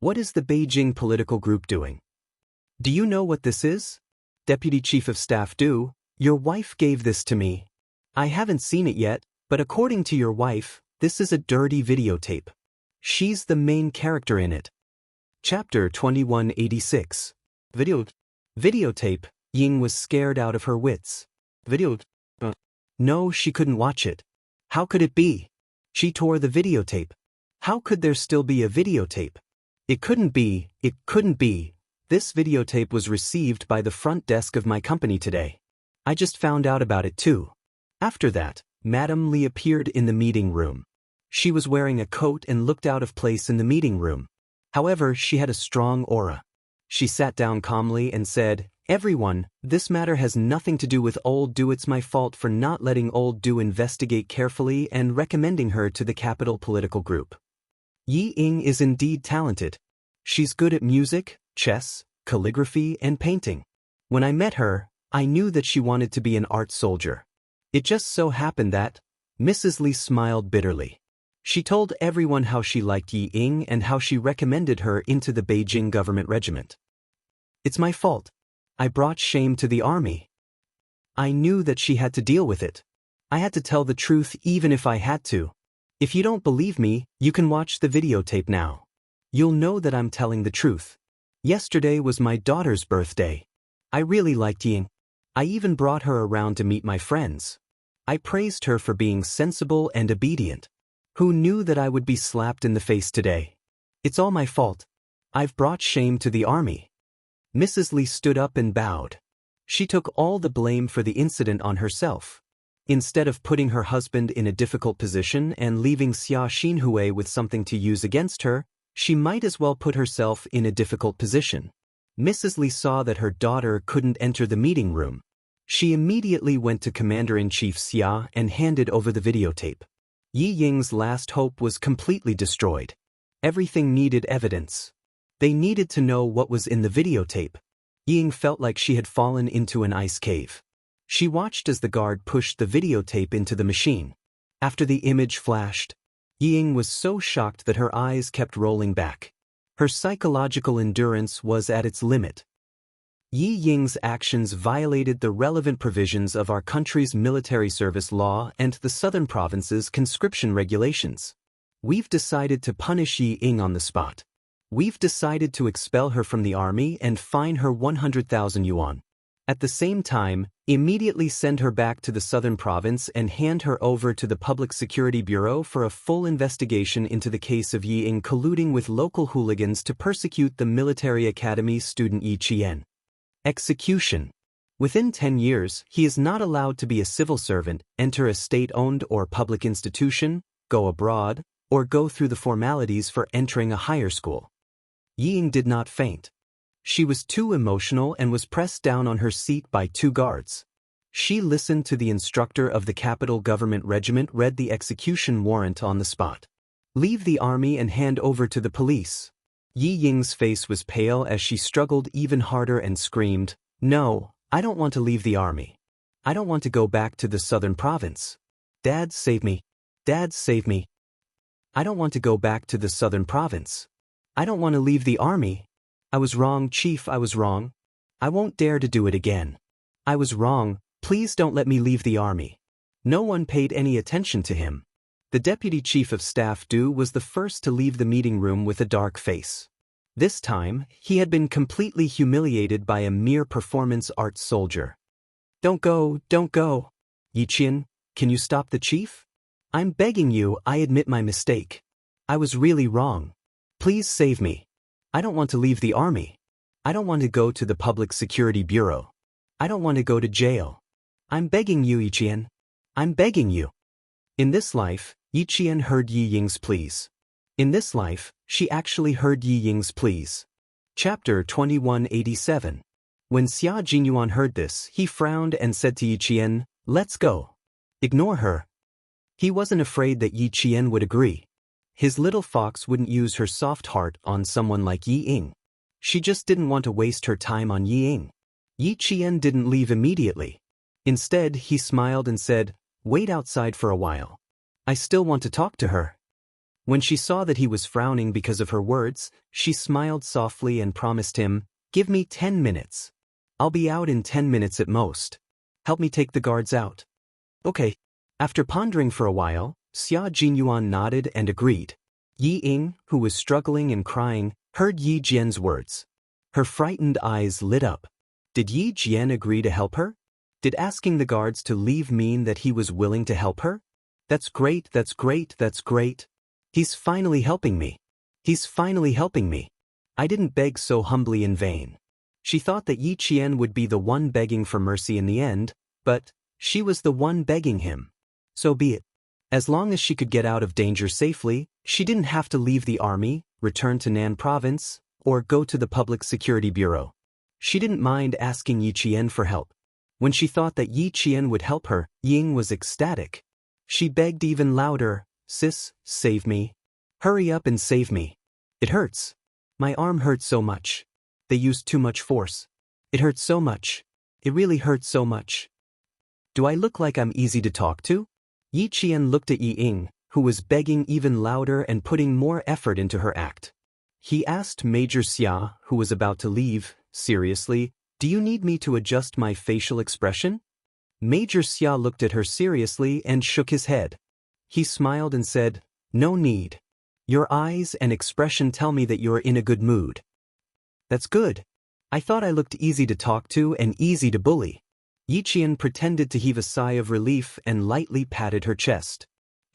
What is the Beijing political group doing? Do you know what this is? Deputy Chief of Staff Du, your wife gave this to me. I haven't seen it yet, but according to your wife, this is a dirty videotape. She's the main character in it. Chapter 2186. Videotape. Ying was scared out of her wits. No, she couldn't watch it. How could it be? She tore the videotape. How could there still be a videotape? It couldn't be. This videotape was received by the front desk of my company today. I just found out about it too. After that, Madame Li appeared in the meeting room. She was wearing a coat and looked out of place in the meeting room. However, she had a strong aura. She sat down calmly and said, "Everyone, this matter has nothing to do with Old Du. It's my fault for not letting Old Du investigate carefully and recommending her to the capital political group. Yi Ying is indeed talented. She's good at music, chess, calligraphy, and painting. When I met her, I knew that she wanted to be an art soldier. It just so happened that..." Mrs. Li smiled bitterly. She told everyone how she liked Yi Ying and how she recommended her into the Beijing government regiment. "It's my fault. I brought shame to the army. I knew that she had to deal with it. I had to tell the truth even if I had to. If you don't believe me, you can watch the videotape now. You'll know that I'm telling the truth. Yesterday was my daughter's birthday. I really liked Ying. I even brought her around to meet my friends. I praised her for being sensible and obedient. Who knew that I would be slapped in the face today? It's all my fault. I've brought shame to the army. Mrs. Li stood up and bowed. She took all the blame for the incident on herself. Instead of putting her husband in a difficult position and leaving Xia Xinhui with something to use against her, she might as well put herself in a difficult position. Mrs. Li saw that her daughter couldn't enter the meeting room. She immediately went to Commander-in-Chief Xia and handed over the videotape. Yi Ying's last hope was completely destroyed. Everything needed evidence. They needed to know what was in the videotape. Yi Ying felt like she had fallen into an ice cave. She watched as the guard pushed the videotape into the machine. After the image flashed, Yi Ying was so shocked that her eyes kept rolling back. Her psychological endurance was at its limit. Yi Ying's actions violated the relevant provisions of our country's military service law and the southern province's conscription regulations. We've decided to punish Yi Ying on the spot. We've decided to expel her from the army and fine her 100,000 yuan. At the same time, immediately send her back to the southern province and hand her over to the Public Security Bureau for a full investigation into the case of Yi Ying colluding with local hooligans to persecute the military academy's student Yi Qian. Execution. Within 10 years, he is not allowed to be a civil servant, enter a state-owned or public institution, go abroad, or go through the formalities for entering a higher school. Yi Ying did not faint. She was too emotional and was pressed down on her seat by 2 guards. She listened to the instructor of the Capital Government Regiment read the execution warrant on the spot. Leave the army and hand over to the police. Yi Ying's face was pale as she struggled even harder and screamed, "No, I don't want to leave the army. I don't want to go back to the southern province. Dad, save me. Dad, save me. I don't want to go back to the southern province. I don't want to leave the army. I was wrong, Chief, I was wrong. I won't dare to do it again. I was wrong, please don't let me leave the army." No one paid any attention to him. The Deputy Chief of Staff Du was the first to leave the meeting room with a dark face. This time, he had been completely humiliated by a mere performance arts soldier. Don't go, don't go. Yi Qian, can you stop the chief? I'm begging you, I admit my mistake. I was really wrong. Please save me. I don't want to leave the army. I don't want to go to the Public Security Bureau. I don't want to go to jail. I'm begging you, Yi Qian. I'm begging you. In this life, Yi Qian heard Yi Ying's pleas. In this life, she actually heard Yi Ying's pleas. Chapter 2187. When Xia Jinyuan heard this, he frowned and said to Yi Qian, "Let's go. Ignore her." He wasn't afraid that Yi Qian would agree. His little fox wouldn't use her soft heart on someone like Yi Ying. She just didn't want to waste her time on Yi Ying. Yi Qian didn't leave immediately. Instead, he smiled and said, "Wait outside for a while. I still want to talk to her." When she saw that he was frowning because of her words, she smiled softly and promised him, "Give me 10 minutes. I'll be out in 10 minutes at most. Help me take the guards out." Okay. After pondering for a while, Xia Jinyuan nodded and agreed. Yi Ying, who was struggling and crying, heard Yi Jian's words. Her frightened eyes lit up. Did Yi Jian agree to help her? Did asking the guards to leave mean that he was willing to help her? That's great, that's great, that's great. He's finally helping me. He's finally helping me. I didn't beg so humbly in vain. She thought that Yi Qian would be the one begging for mercy in the end, but she was the one begging him. So be it. As long as she could get out of danger safely, she didn't have to leave the army, return to Nan province, or go to the Public Security Bureau. She didn't mind asking Yi Qian for help. When she thought that Yi Qian would help her, Ying was ecstatic. She begged even louder, "Sis, save me. Hurry up and save me. It hurts. My arm hurts so much. They used too much force. It hurts so much. It really hurts so much. Do I look like I'm easy to talk to?" Yi Qian looked at Yi Ying, who was begging even louder and putting more effort into her act. He asked Major Xia, who was about to leave, seriously, "Do you need me to adjust my facial expression?" Major Xia looked at her seriously and shook his head. He smiled and said, "No need. Your eyes and expression tell me that you're in a good mood." "That's good. I thought I looked easy to talk to and easy to bully." Yi Qian pretended to heave a sigh of relief and lightly patted her chest.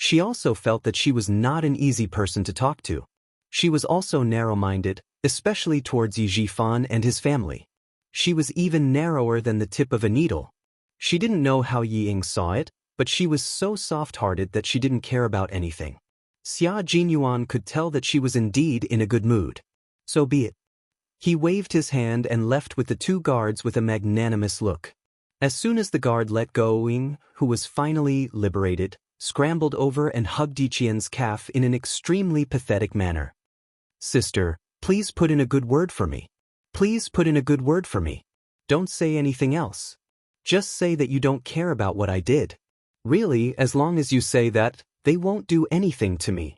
She also felt that she was not an easy person to talk to. She was also narrow-minded, especially towards Yi Jifan and his family. She was even narrower than the tip of a needle. She didn't know how Yi Ying saw it, but she was so soft-hearted that she didn't care about anything. Xia Jinyuan could tell that she was indeed in a good mood. So be it. He waved his hand and left with the two guards with a magnanimous look. As soon as the guard let go, Ying, who was finally liberated, scrambled over and hugged Yi Qian's calf in an extremely pathetic manner. "Sister, please put in a good word for me. Please put in a good word for me. Don't say anything else. Just say that you don't care about what I did. Really, as long as you say that, they won't do anything to me."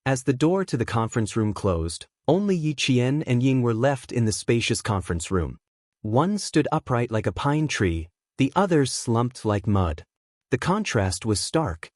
As the door to the conference room closed, only Yi Qian and Ying were left in the spacious conference room. One stood upright like a pine tree, the other slumped like mud. The contrast was stark.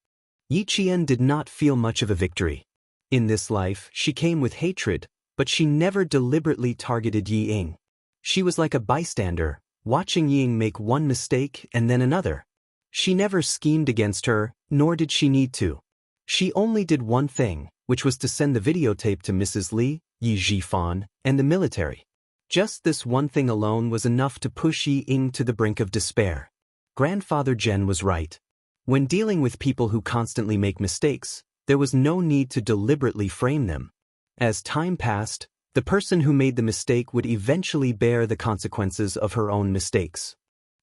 Yi Qian did not feel much of a victory. In this life, she came with hatred, but she never deliberately targeted Yi Ying. She was like a bystander, watching Yi Ying make one mistake and then another. She never schemed against her, nor did she need to. She only did one thing, which was to send the videotape to Mrs. Li, Yi Jifan, and the military. Just this one thing alone was enough to push Yi Ying to the brink of despair. Grandfather Zhen was right. When dealing with people who constantly make mistakes, there was no need to deliberately frame them. As time passed, the person who made the mistake would eventually bear the consequences of her own mistakes.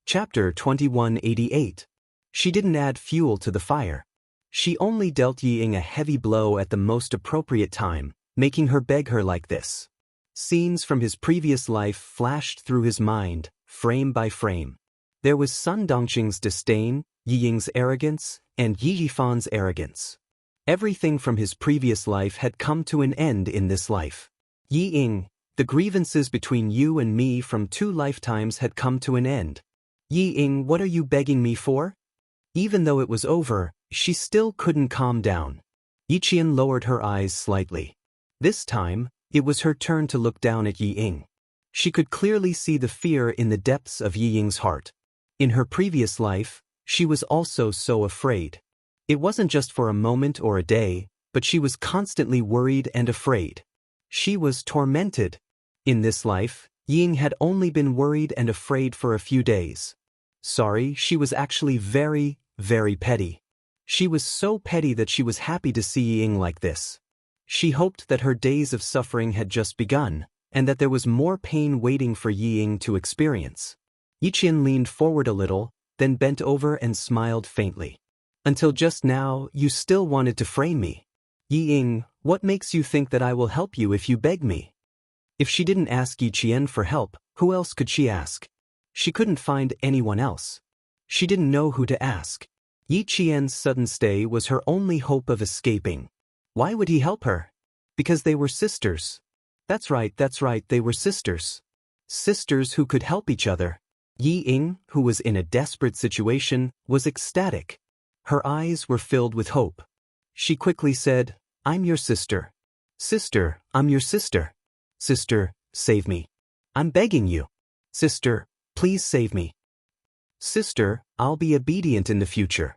Chapter 2188. She didn't add fuel to the fire. She only dealt Yi Ying a heavy blow at the most appropriate time, making her beg her like this. Scenes from his previous life flashed through his mind, frame by frame. There was Sun Dongqing's disdain, Yi Ying's arrogance, and Yi Jifan's arrogance. Everything from his previous life had come to an end in this life. Yi Ying, the grievances between you and me from 2 lifetimes had come to an end. Yi Ying, what are you begging me for? Even though it was over, she still couldn't calm down. Yi Qian lowered her eyes slightly. This time, it was her turn to look down at Yi Ying. She could clearly see the fear in the depths of Yi Ying's heart. In her previous life, she was also so afraid. It wasn't just for a moment or a day, but she was constantly worried and afraid. She was tormented. In this life, Yi Ying had only been worried and afraid for a few days. Sorry, she was actually very, very petty. She was so petty that she was happy to see Yi Ying like this. She hoped that her days of suffering had just begun, and that there was more pain waiting for Yi Ying to experience. Yi Qian leaned forward a little, then bent over and smiled faintly. Until just now, you still wanted to frame me. Yi Ying, what makes you think that I will help you if you beg me? If she didn't ask Yi Qian for help, who else could she ask? She couldn't find anyone else. She didn't know who to ask. Yi Qian's sudden stay was her only hope of escaping. Why would he help her? Because they were sisters. That's right, they were sisters. Sisters who could help each other. Yi Ying, who was in a desperate situation, was ecstatic. Her eyes were filled with hope. She quickly said, I'm your sister. Sister, I'm your sister. Sister, save me. I'm begging you. Sister, please save me. Sister, I'll be obedient in the future.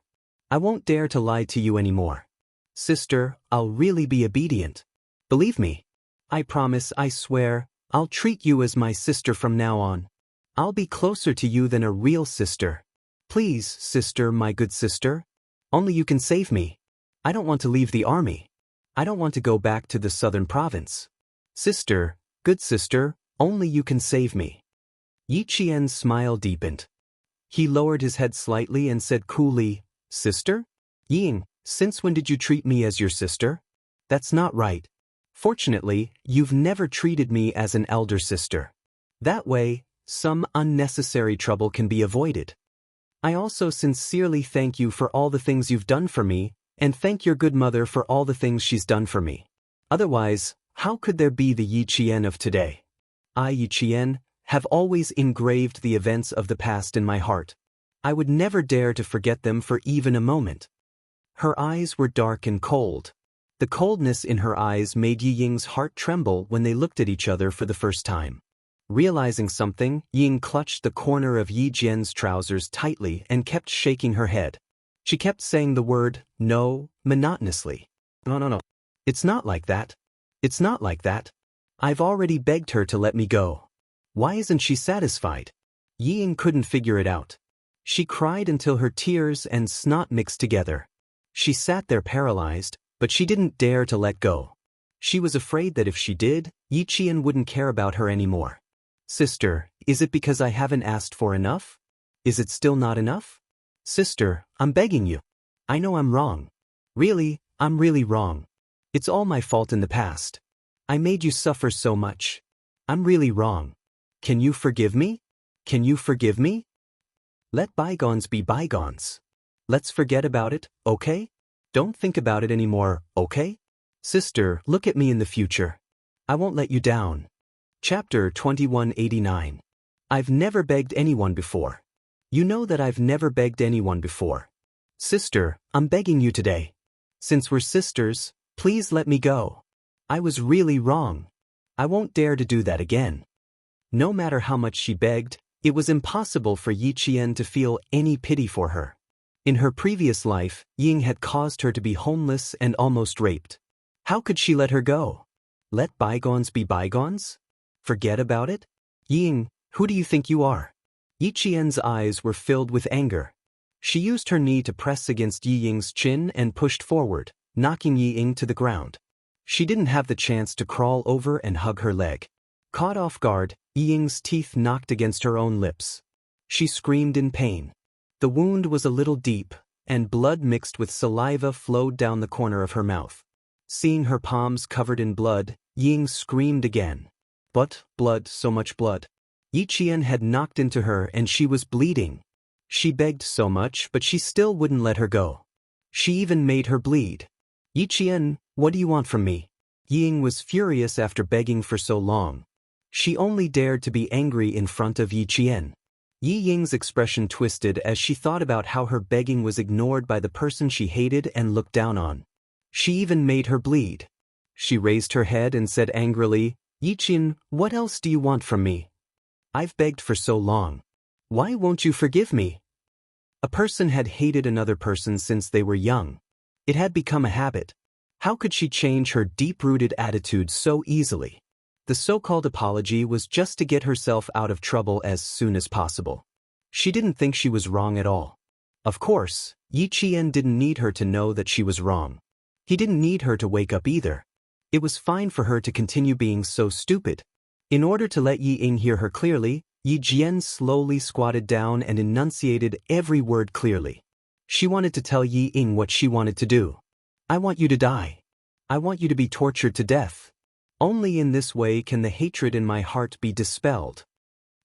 I won't dare to lie to you anymore. Sister, I'll really be obedient. Believe me. I promise, I swear, I'll treat you as my sister from now on. I'll be closer to you than a real sister. Please, sister, my good sister. Only you can save me. I don't want to leave the army. I don't want to go back to the southern province. Sister, good sister, only you can save me. Yi Qian's smile deepened. He lowered his head slightly and said coolly, Sister? Yi Ying, since when did you treat me as your sister? That's not right. Fortunately, you've never treated me as an elder sister. That way, some unnecessary trouble can be avoided. I also sincerely thank you for all the things you've done for me, and thank your good mother for all the things she's done for me. Otherwise, how could there be the Yi Qian of today? I, Yi Qian, have always engraved the events of the past in my heart. I would never dare to forget them for even a moment. Her eyes were dark and cold. The coldness in her eyes made Yi Ying's heart tremble when they looked at each other for the first time. Realizing something, Yi Ying clutched the corner of Yi Jian's trousers tightly and kept shaking her head. She kept saying the word, no, monotonously. No. It's not like that. It's not like that. I've already begged her to let me go. Why isn't she satisfied? Ying couldn't figure it out. She cried until her tears and snot mixed together. She sat there paralyzed, but she didn't dare to let go. She was afraid that if she did, Yi Qian wouldn't care about her anymore. Sister, is it because I haven't asked for enough? Is it still not enough? Sister, I'm begging you. I know I'm wrong. Really, I'm really wrong. It's all my fault in the past. I made you suffer so much. I'm really wrong. Can you forgive me? Can you forgive me? Let bygones be bygones. Let's forget about it, okay? Don't think about it anymore, okay? Sister, look at me in the future. I won't let you down. Chapter 2189. I've never begged anyone before. You know that I've never begged anyone before. Sister, I'm begging you today. Since we're sisters, please let me go. I was really wrong. I won't dare to do that again. No matter how much she begged, it was impossible for Yi Qian to feel any pity for her. In her previous life, Ying had caused her to be homeless and almost raped. How could she let her go? Let bygones be bygones? Forget about it? Ying, who do you think you are? Yi Qian's eyes were filled with anger. She used her knee to press against Yi Ying's chin and pushed forward, knocking Yi Ying to the ground. She didn't have the chance to crawl over and hug her leg. Caught off guard, Yi Ying's teeth knocked against her own lips. She screamed in pain. The wound was a little deep, and blood mixed with saliva flowed down the corner of her mouth. Seeing her palms covered in blood, Yi Ying screamed again. But, blood, so much blood. Yi Qian had knocked into her and she was bleeding. She begged so much, but she still wouldn't let her go. She even made her bleed. Yi Qian, what do you want from me? Yi Ying was furious after begging for so long. She only dared to be angry in front of Yi Qian. Yi Ying's expression twisted as she thought about how her begging was ignored by the person she hated and looked down on. She even made her bleed. She raised her head and said angrily, Yi Qian, what else do you want from me? I've begged for so long. Why won't you forgive me? A person had hated another person since they were young. It had become a habit. How could she change her deep-rooted attitude so easily? The so-called apology was just to get herself out of trouble as soon as possible. She didn't think she was wrong at all. Of course, Yi Qian didn't need her to know that she was wrong. He didn't need her to wake up either. It was fine for her to continue being so stupid. In order to let Yi Ying hear her clearly, Yi Jian slowly squatted down and enunciated every word clearly. She wanted to tell Yi Ying what she wanted to do. I want you to die. I want you to be tortured to death. Only in this way can the hatred in my heart be dispelled.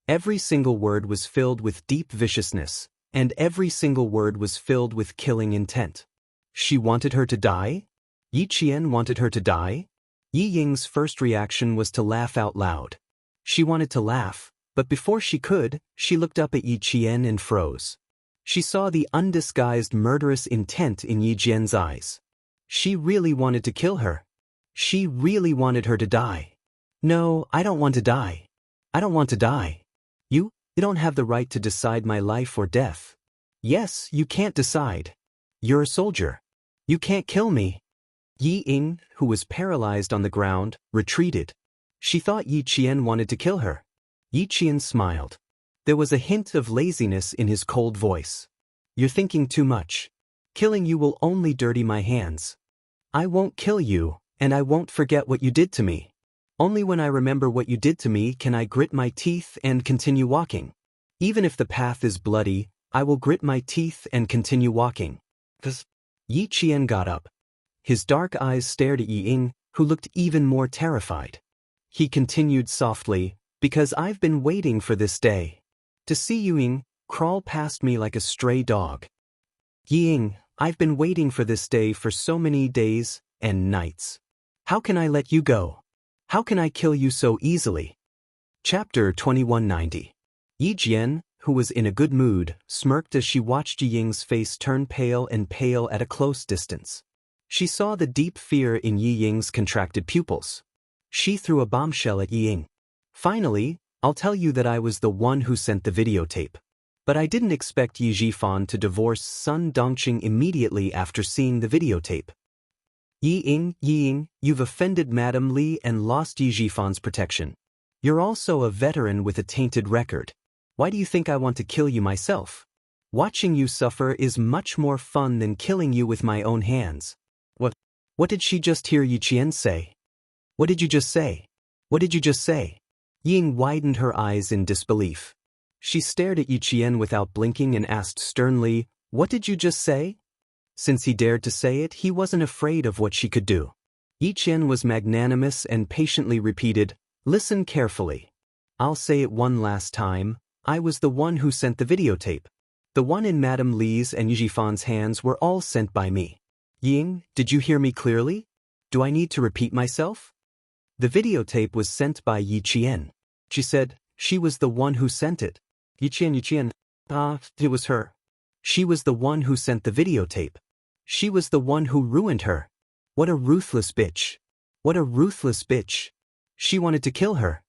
Every single word was filled with deep viciousness, and every single word was filled with killing intent. She wanted her to die? Yi Qian wanted her to die? Yi Ying's first reaction was to laugh out loud. She wanted to laugh, but before she could, she looked up at Yi Qian and froze. She saw the undisguised murderous intent in Yi Jian's eyes. She really wanted to kill her. She really wanted her to die. No, I don't want to die. I don't want to die. You don't have the right to decide my life or death. Yes, you can't decide. You're a soldier. You can't kill me. Yi Ying, who was paralyzed on the ground, retreated. She thought Yi Qian wanted to kill her. Yi Qian smiled. There was a hint of laziness in his cold voice. You're thinking too much. Killing you will only dirty my hands. I won't kill you, and I won't forget what you did to me. Only when I remember what you did to me can I grit my teeth and continue walking. Even if the path is bloody, I will grit my teeth and continue walking. Yi Qian got up. His dark eyes stared at Yi Ying, who looked even more terrified. He continued softly, because I've been waiting for this day. To see Yi Ying crawl past me like a stray dog. Yi Ying, I've been waiting for this day for so many days and nights. How can I let you go? How can I kill you so easily? Chapter 2190. Yi Jian, who was in a good mood, smirked as she watched Yi Ying's face turn pale and pale at a close distance. She saw the deep fear in Yi Ying's contracted pupils. She threw a bombshell at Yi Ying. Finally, I'll tell you that I was the one who sent the videotape. But I didn't expect Yi Jifan to divorce Sun Dongqing immediately after seeing the videotape. Yi Ying, you've offended Madam Li and lost Yi Jifan's protection. You're also a veteran with a tainted record. Why do you think I want to kill you myself? Watching you suffer is much more fun than killing you with my own hands. What did she just hear Yi Qian say? What did you just say? What did you just say? Ying widened her eyes in disbelief. She stared at Yi Qian without blinking and asked sternly, "What did you just say?" Since he dared to say it, he wasn't afraid of what she could do. Yi Qian was magnanimous and patiently repeated, "Listen carefully. I'll say it one last time. I was the one who sent the videotape. The one in Madame Li's and Yi Jifan's hands were all sent by me. Ying, did you hear me clearly? Do I need to repeat myself?" The videotape was sent by Yi Qian. She said, she was the one who sent it. Yi Qian, it was her. She was the one who sent the videotape. She was the one who ruined her. What a ruthless bitch. What a ruthless bitch. She wanted to kill her.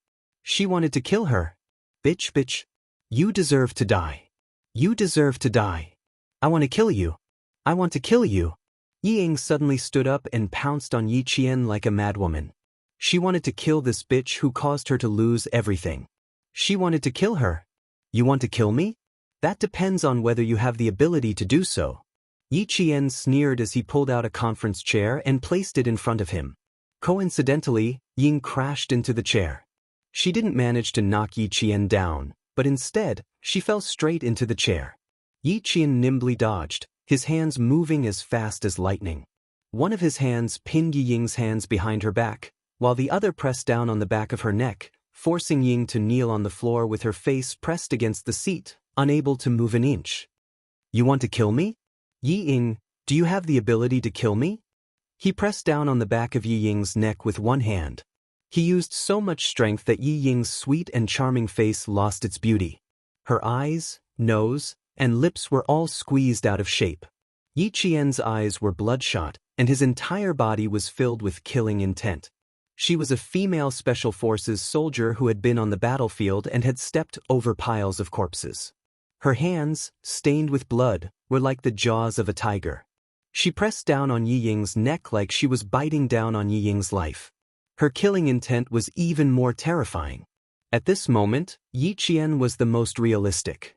She wanted to kill her. Bitch. You deserve to die. You deserve to die. I want to kill you. I want to kill you. Yi Ying suddenly stood up and pounced on Yi Qian like a madwoman. She wanted to kill this bitch who caused her to lose everything. She wanted to kill her. You want to kill me? That depends on whether you have the ability to do so. Yi Qian sneered as he pulled out a conference chair and placed it in front of him. Coincidentally, Ying crashed into the chair. She didn't manage to knock Yi Qian down, but instead, she fell straight into the chair. Yi Qian nimbly dodged, his hands moving as fast as lightning. One of his hands pinned Yi Ying's hands behind her back, while the other pressed down on the back of her neck, forcing Ying to kneel on the floor with her face pressed against the seat, unable to move an inch. You want to kill me? Yi Ying, do you have the ability to kill me? He pressed down on the back of Yi Ying's neck with one hand. He used so much strength that Yi Ying's sweet and charming face lost its beauty. Her eyes, nose, and lips were all squeezed out of shape. Yi Qian's eyes were bloodshot, and his entire body was filled with killing intent. She was a female Special Forces soldier who had been on the battlefield and had stepped over piles of corpses. Her hands, stained with blood, were like the jaws of a tiger. She pressed down on Yi Ying's neck like she was biting down on Yi Ying's life. Her killing intent was even more terrifying. At this moment, Yi Qian was the most realistic.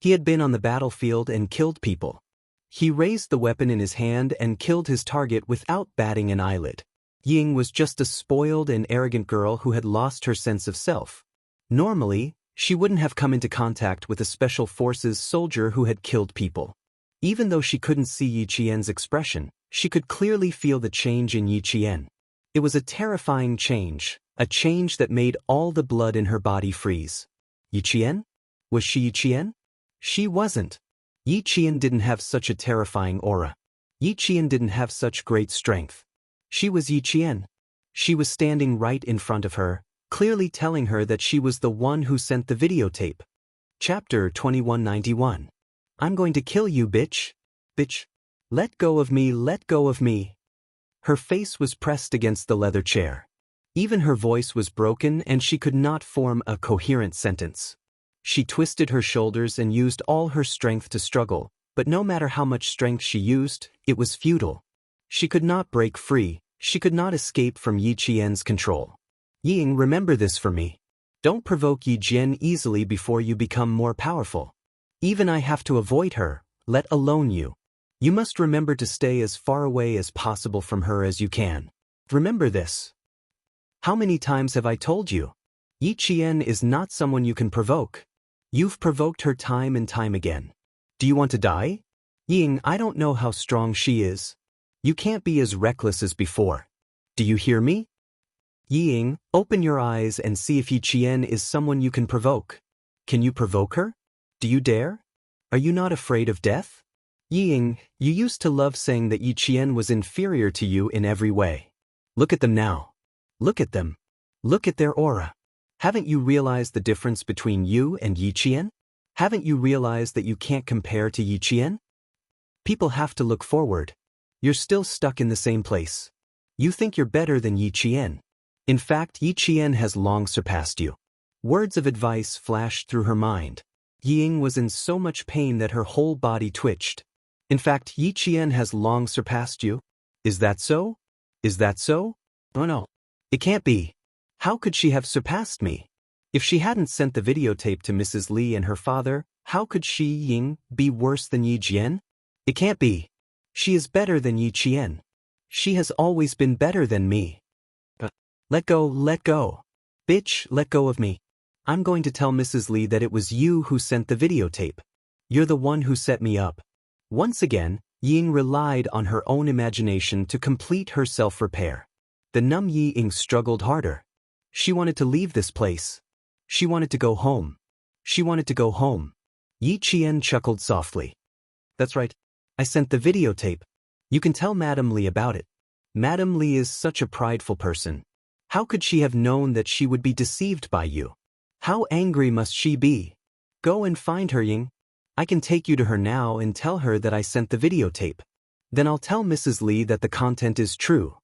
He had been on the battlefield and killed people. He raised the weapon in his hand and killed his target without batting an eyelid. Ying was just a spoiled and arrogant girl who had lost her sense of self. Normally, she wouldn't have come into contact with a Special Forces soldier who had killed people. Even though she couldn't see Yi Qian's expression, she could clearly feel the change in Yi Qian. It was a terrifying change, a change that made all the blood in her body freeze. Yi Qian? Was she Yi Qian? She wasn't. Yi Qian didn't have such a terrifying aura. Yi Qian didn't have such great strength. She was Yi Qian. She was standing right in front of her, clearly telling her that she was the one who sent the videotape. Chapter 2191. I'm going to kill you, bitch. Bitch. Let go of me, let go of me. Her face was pressed against the leather chair. Even her voice was broken and she could not form a coherent sentence. She twisted her shoulders and used all her strength to struggle, but no matter how much strength she used, it was futile. She could not break free, she could not escape from Yi Qian's control. Ying, remember this for me. Don't provoke Yi Jian easily before you become more powerful. Even I have to avoid her, let alone you. You must remember to stay as far away as possible from her as you can. Remember this. How many times have I told you? Yi Qian is not someone you can provoke. You've provoked her time and time again. Do you want to die? Ying, I don't know how strong she is. You can't be as reckless as before. Do you hear me? Ying, open your eyes and see if Yi Qian is someone you can provoke. Can you provoke her? Do you dare? Are you not afraid of death? Ying, you used to love saying that Yi Qian was inferior to you in every way. Look at them now. Look at them. Look at their aura. Haven't you realized the difference between you and Yi Qian? Haven't you realized that you can't compare to Yi Qian? People have to look forward. You're still stuck in the same place. You think you're better than Yi Qian. In fact, Yi Qian has long surpassed you. Words of advice flashed through her mind. Ying was in so much pain that her whole body twitched. In fact, Yi Qian has long surpassed you. Is that so? Is that so? Oh no. It can't be. How could she have surpassed me? If she hadn't sent the videotape to Mrs. Li and her father, how could she, Ying, be worse than Yi Jian? It can't be. She is better than Yi Qian. She has always been better than me. Let go, let go. Bitch, let go of me. I'm going to tell Mrs. Li that it was you who sent the videotape. You're the one who set me up. Once again, Ying relied on her own imagination to complete her self-repair. The numb Ying struggled harder. She wanted to leave this place. She wanted to go home. She wanted to go home. Yi Qian chuckled softly. That's right. I sent the videotape. You can tell Madame Li about it. Madame Li is such a prideful person. How could she have known that she would be deceived by you? How angry must she be? Go and find her, Ying. I can take you to her now and tell her that I sent the videotape. Then I'll tell Mrs. Li that the content is true.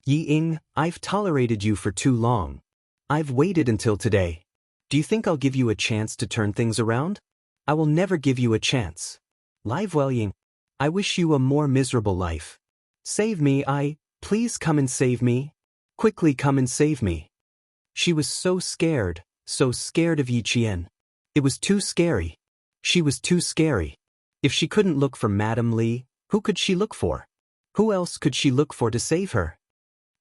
Ying, I've tolerated you for too long. I've waited until today. Do you think I'll give you a chance to turn things around? I will never give you a chance. Live well, Ying. I wish you a more miserable life. Save me, please come and save me. Quickly come and save me. She was so scared of Yi Qian. It was too scary. She was too scary. If she couldn't look for Madame Li, who could she look for? Who else could she look for to save her?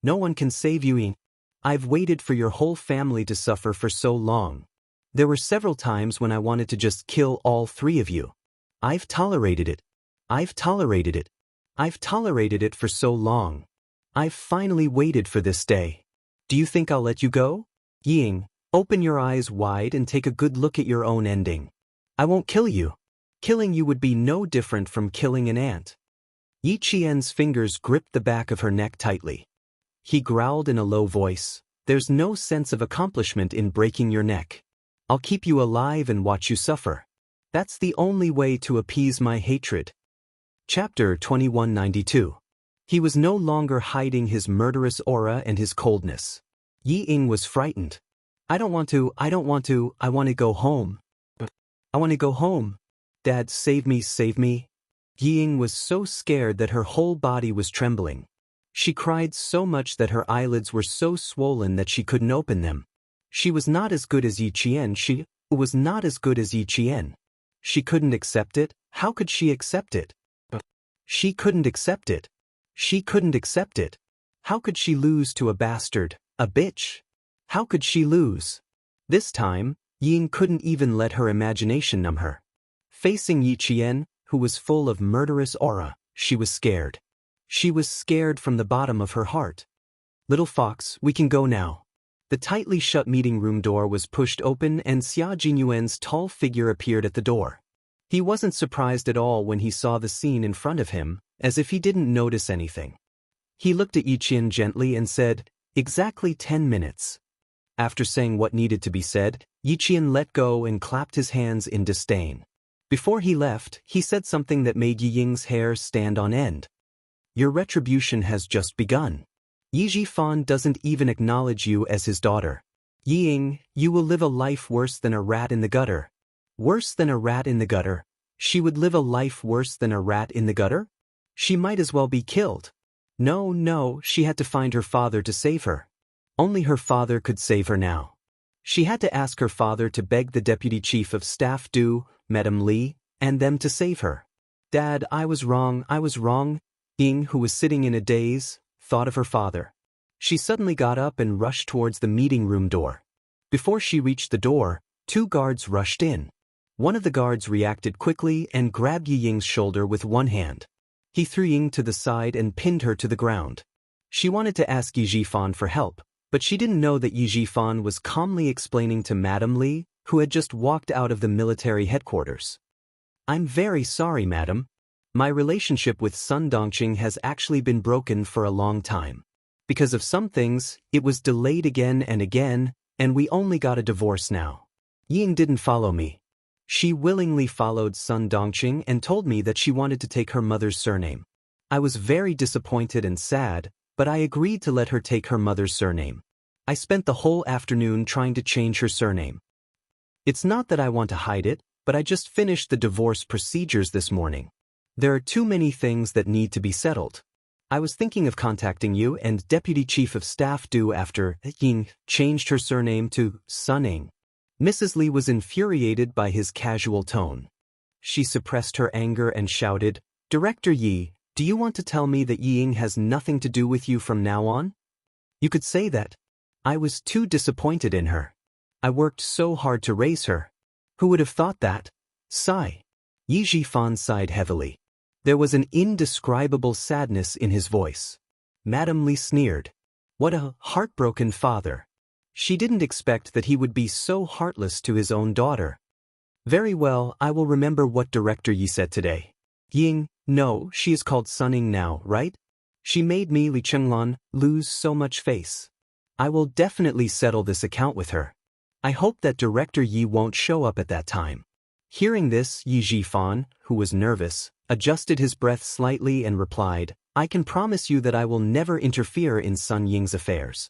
No one can save you, Ying. I've waited for your whole family to suffer for so long. There were several times when I wanted to just kill all three of you. I've tolerated it. I've tolerated it. I've tolerated it for so long. I've finally waited for this day. Do you think I'll let you go? Ying, open your eyes wide and take a good look at your own ending. I won't kill you. Killing you would be no different from killing an ant. Yi Qian's fingers gripped the back of her neck tightly. He growled in a low voice, "There's no sense of accomplishment in breaking your neck. I'll keep you alive and watch you suffer. That's the only way to appease my hatred." Chapter 2192. He was no longer hiding his murderous aura and his coldness. Ying was frightened. I want to go home. I want to go home. Dad, save me, save me. Ying was so scared that her whole body was trembling. She cried so much that her eyelids were so swollen that she couldn't open them. She was not as good as Yi Qian. She was not as good as Yi Qian. She couldn't accept it. How could she accept it? She couldn't accept it. She couldn't accept it. How could she lose to a bastard, a bitch? How could she lose? This time, Ying couldn't even let her imagination numb her. Facing Yi Qian, who was full of murderous aura, she was scared. She was scared from the bottom of her heart. Little fox, we can go now. The tightly shut meeting room door was pushed open and Xia Jinyuan's tall figure appeared at the door. He wasn't surprised at all when he saw the scene in front of him, as if he didn't notice anything. He looked at Yi Qian gently and said, "Exactly 10 minutes." After saying what needed to be said, Yi Qian let go and clapped his hands in disdain. Before he left, he said something that made Yi Ying's hair stand on end. Your retribution has just begun. Yi Jifan doesn't even acknowledge you as his daughter. Ying, you will live a life worse than a rat in the gutter. Worse than a rat in the gutter? She would live a life worse than a rat in the gutter? She might as well be killed. No, she had to find her father to save her. Only her father could save her now. She had to ask her father to beg the deputy chief of staff Madame Li, and them to save her. Dad, I was wrong. Ying, who was sitting in a daze, thought of her father. She suddenly got up and rushed towards the meeting room door. Before she reached the door, 2 guards rushed in. One of the guards reacted quickly and grabbed Yi Ying's shoulder with one hand. He threw Ying to the side and pinned her to the ground. She wanted to ask Yi Jifan for help, but she didn't know that Yi Jifan was calmly explaining to Madame Li, who had just walked out of the military headquarters. I'm very sorry, madam. My relationship with Sun Dongqing has actually been broken for a long time. Because of some things, it was delayed again, and we only got a divorce now. Ying didn't follow me. She willingly followed Sun Dongqing and told me that she wanted to take her mother's surname. I was very disappointed and sad, but I agreed to let her take her mother's surname. I spent the whole afternoon trying to change her surname. It's not that I want to hide it, but I just finished the divorce procedures this morning. There are too many things that need to be settled. I was thinking of contacting you and Deputy Chief of Staff Du after Ying changed her surname to Sunning. Mrs. Li was infuriated by his casual tone. She suppressed her anger and shouted, "Director Yi, do you want to tell me that Ying has nothing to do with you from now on? You could say that. I was too disappointed in her. I worked so hard to raise her. Who would have thought that?" Sigh. Yi Jifan sighed heavily. There was an indescribable sadness in his voice. Madame Li sneered. What a heartbroken father. She didn't expect that he would be so heartless to his own daughter. Very well, I will remember what Director Yi said today. Ying, no, she is called Sunning now, right? She made me, Li Chenglun, lose so much face. I will definitely settle this account with her. I hope that Director Yi won't show up at that time. Hearing this, Yi Jifan, who was nervous, adjusted his breath slightly and replied, I can promise you that I will never interfere in Sun Ying's affairs.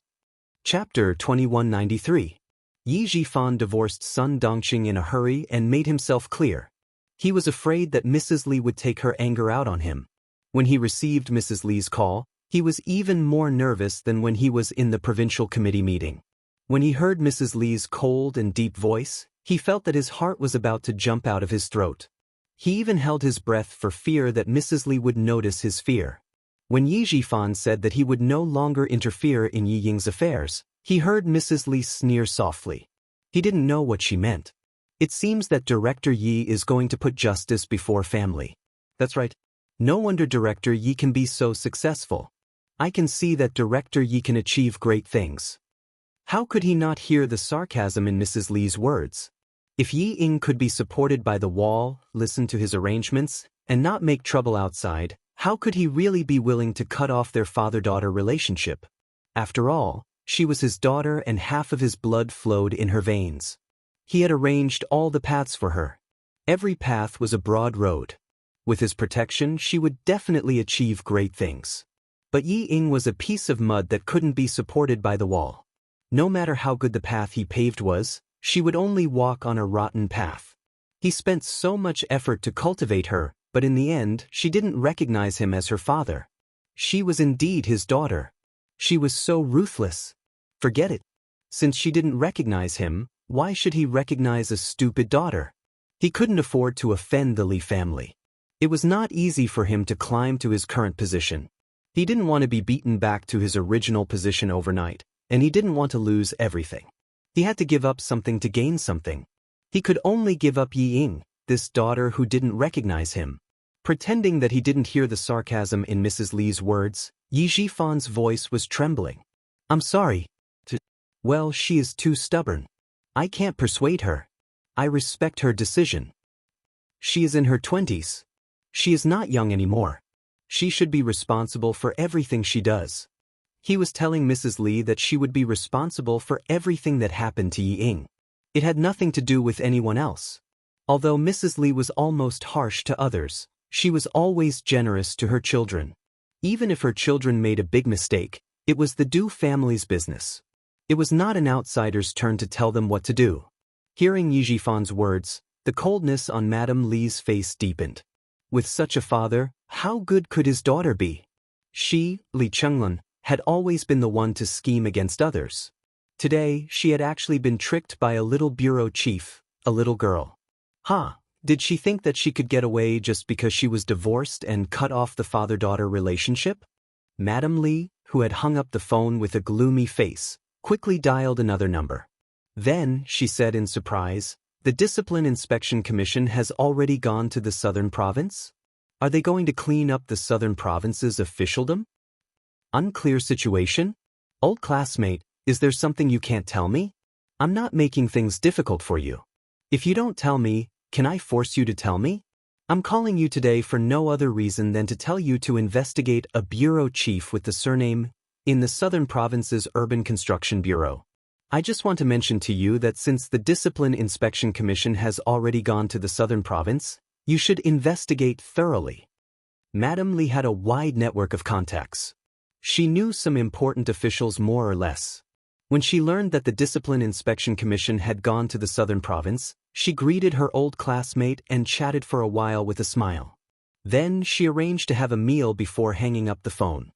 Chapter 2193. Yi Jifan divorced Sun Dongqing in a hurry and made himself clear. He was afraid that Mrs. Li would take her anger out on him. When he received Mrs. Li's call, he was even more nervous than when he was in the provincial committee meeting. When he heard Mrs. Li's cold and deep voice, he felt that his heart was about to jump out of his throat. He even held his breath for fear that Mrs. Li would notice his fear. When Yi Jifan said that he would no longer interfere in Yi Ying's affairs, he heard Mrs. Li sneer softly. He didn't know what she meant. It seems that Director Yi is going to put justice before family. That's right. No wonder Director Yi can be so successful. I can see that Director Yi can achieve great things. How could he not hear the sarcasm in Mrs. Li's words? If Yi Ying could be supported by the wall, listen to his arrangements, and not make trouble outside, how could he really be willing to cut off their father-daughter relationship? After all, she was his daughter and half of his blood flowed in her veins. He had arranged all the paths for her. Every path was a broad road. With his protection, she would definitely achieve great things. But Yi Ying was a piece of mud that couldn't be supported by the wall. No matter how good the path he paved was, she would only walk on a rotten path. He spent so much effort to cultivate her, but in the end, she didn't recognize him as her father. She was indeed his daughter. She was so ruthless. Forget it. Since she didn't recognize him, why should he recognize a stupid daughter? He couldn't afford to offend the Li family. It was not easy for him to climb to his current position. He didn't want to be beaten back to his original position overnight, and he didn't want to lose everything. He had to give up something to gain something. He could only give up Yi Ying, this daughter who didn't recognize him. Pretending that he didn't hear the sarcasm in Mrs. Li's words, Yi Jifan's voice was trembling. I'm sorry. Well, she is too stubborn. I can't persuade her. I respect her decision. She is in her 20s. She is not young anymore. She should be responsible for everything she does. He was telling Mrs. Li that she would be responsible for everything that happened to Yi Ying. It had nothing to do with anyone else. Although Mrs. Li was almost harsh to others, she was always generous to her children. Even if her children made a big mistake, it was the Du family's business. It was not an outsider's turn to tell them what to do. Hearing Yi Jifan's words, the coldness on Madame Li's face deepened. With such a father, how good could his daughter be? She, Li Chenglun, had always been the one to scheme against others. Today, she had actually been tricked by a little bureau chief, a little girl. Did she think that she could get away just because she was divorced and cut off the father-daughter relationship? Madame Li, who had hung up the phone with a gloomy face, quickly dialed another number. Then, she said in surprise, the Discipline Inspection Commission has already gone to the southern province? Are they going to clean up the southern province's officialdom? Unclear situation? Old classmate, is there something you can't tell me? I'm not making things difficult for you. If you don't tell me, can I force you to tell me? I'm calling you today for no other reason than to tell you to investigate a bureau chief with the surname in the Southern Province's Urban Construction Bureau. I just want to mention to you that since the Discipline Inspection Commission has already gone to the Southern Province, you should investigate thoroughly. Madame Li had a wide network of contacts. She knew some important officials more or less. When she learned that the Discipline Inspection Commission had gone to the Southern Province, She greeted her old classmate and chatted for a while with a smile. Then she arranged to have a meal before hanging up the phone.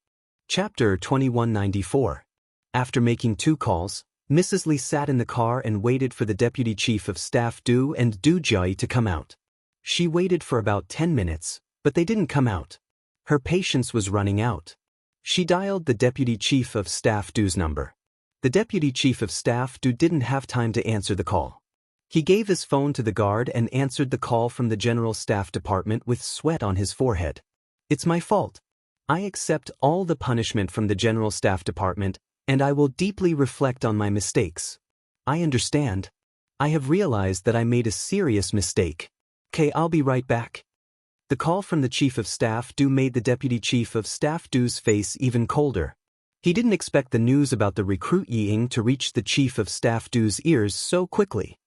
Chapter 2194. After making 2 calls, Mrs. Lee sat in the car and waited for the Deputy Chief of Staff Du and Du Jiayi to come out. She waited for about 10 minutes, but they didn't come out. Her patience was running out. She dialed the Deputy Chief of Staff Du's number. The Deputy Chief of Staff Du didn't have time to answer the call. He gave his phone to the guard and answered the call from the General Staff Department with sweat on his forehead. "It's my fault. I accept all the punishment from the General Staff Department, and I will deeply reflect on my mistakes. I understand. I have realized that I made a serious mistake. Okay, I'll be right back." The call from the Chief of Staff Du made the Deputy Chief of Staff Du's face even colder. He didn't expect the news about the recruit Ying to reach the Chief of Staff Du's ears so quickly.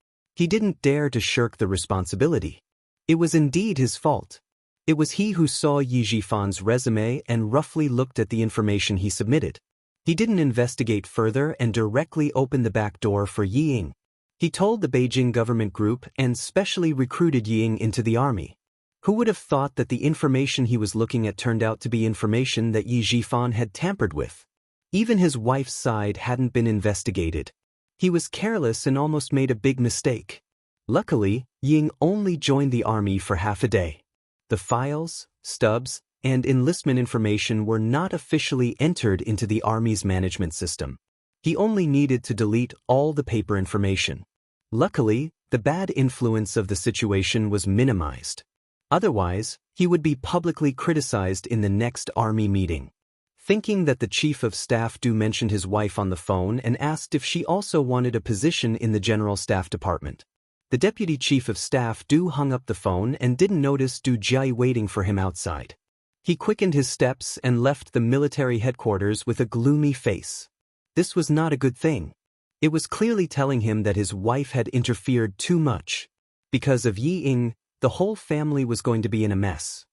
He didn't dare to shirk the responsibility. It was indeed his fault. It was he who saw Yi Jifan's resume and roughly looked at the information he submitted. He didn't investigate further and directly opened the back door for Ying. He told the Beijing government group and specially recruited Ying into the army. Who would have thought that the information he was looking at turned out to be information that Yi Jifan had tampered with? Even his wife's side hadn't been investigated. He was careless and almost made a big mistake. Luckily, Ying only joined the army for half a day. The files, stubs, and enlistment information were not officially entered into the army's management system. He only needed to delete all the paper information. Luckily, the bad influence of the situation was minimized. Otherwise, he would be publicly criticized in the next army meeting. Thinking that the Chief of Staff Du mentioned his wife on the phone and asked if she also wanted a position in the General Staff Department. The Deputy Chief of Staff Du hung up the phone and didn't notice Du Jiayi waiting for him outside. He quickened his steps and left the military headquarters with a gloomy face. This was not a good thing. It was clearly telling him that his wife had interfered too much. Because of Yi Ying, the whole family was going to be in a mess.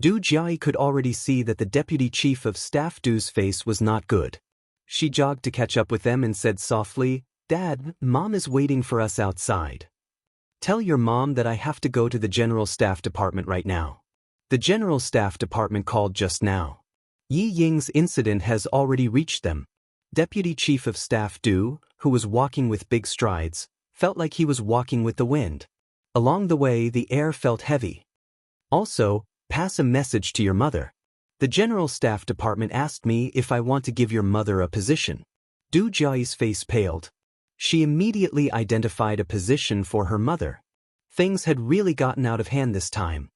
Du Jiayi could already see that the Deputy Chief of Staff Du's face was not good. She jogged to catch up with them and said softly, "Dad, Mom is waiting for us outside. Tell your mom that I have to go to the General Staff Department right now." The General Staff Department called just now. Yi Ying's incident has already reached them. Deputy Chief of Staff Du, who was walking with big strides, felt like he was walking with the wind. Along the way, the air felt heavy. "Also, pass a message to your mother. The General Staff Department asked me if I want to give your mother a position." Du Jiayi's face paled. She immediately identified a position for her mother. Things had really gotten out of hand this time.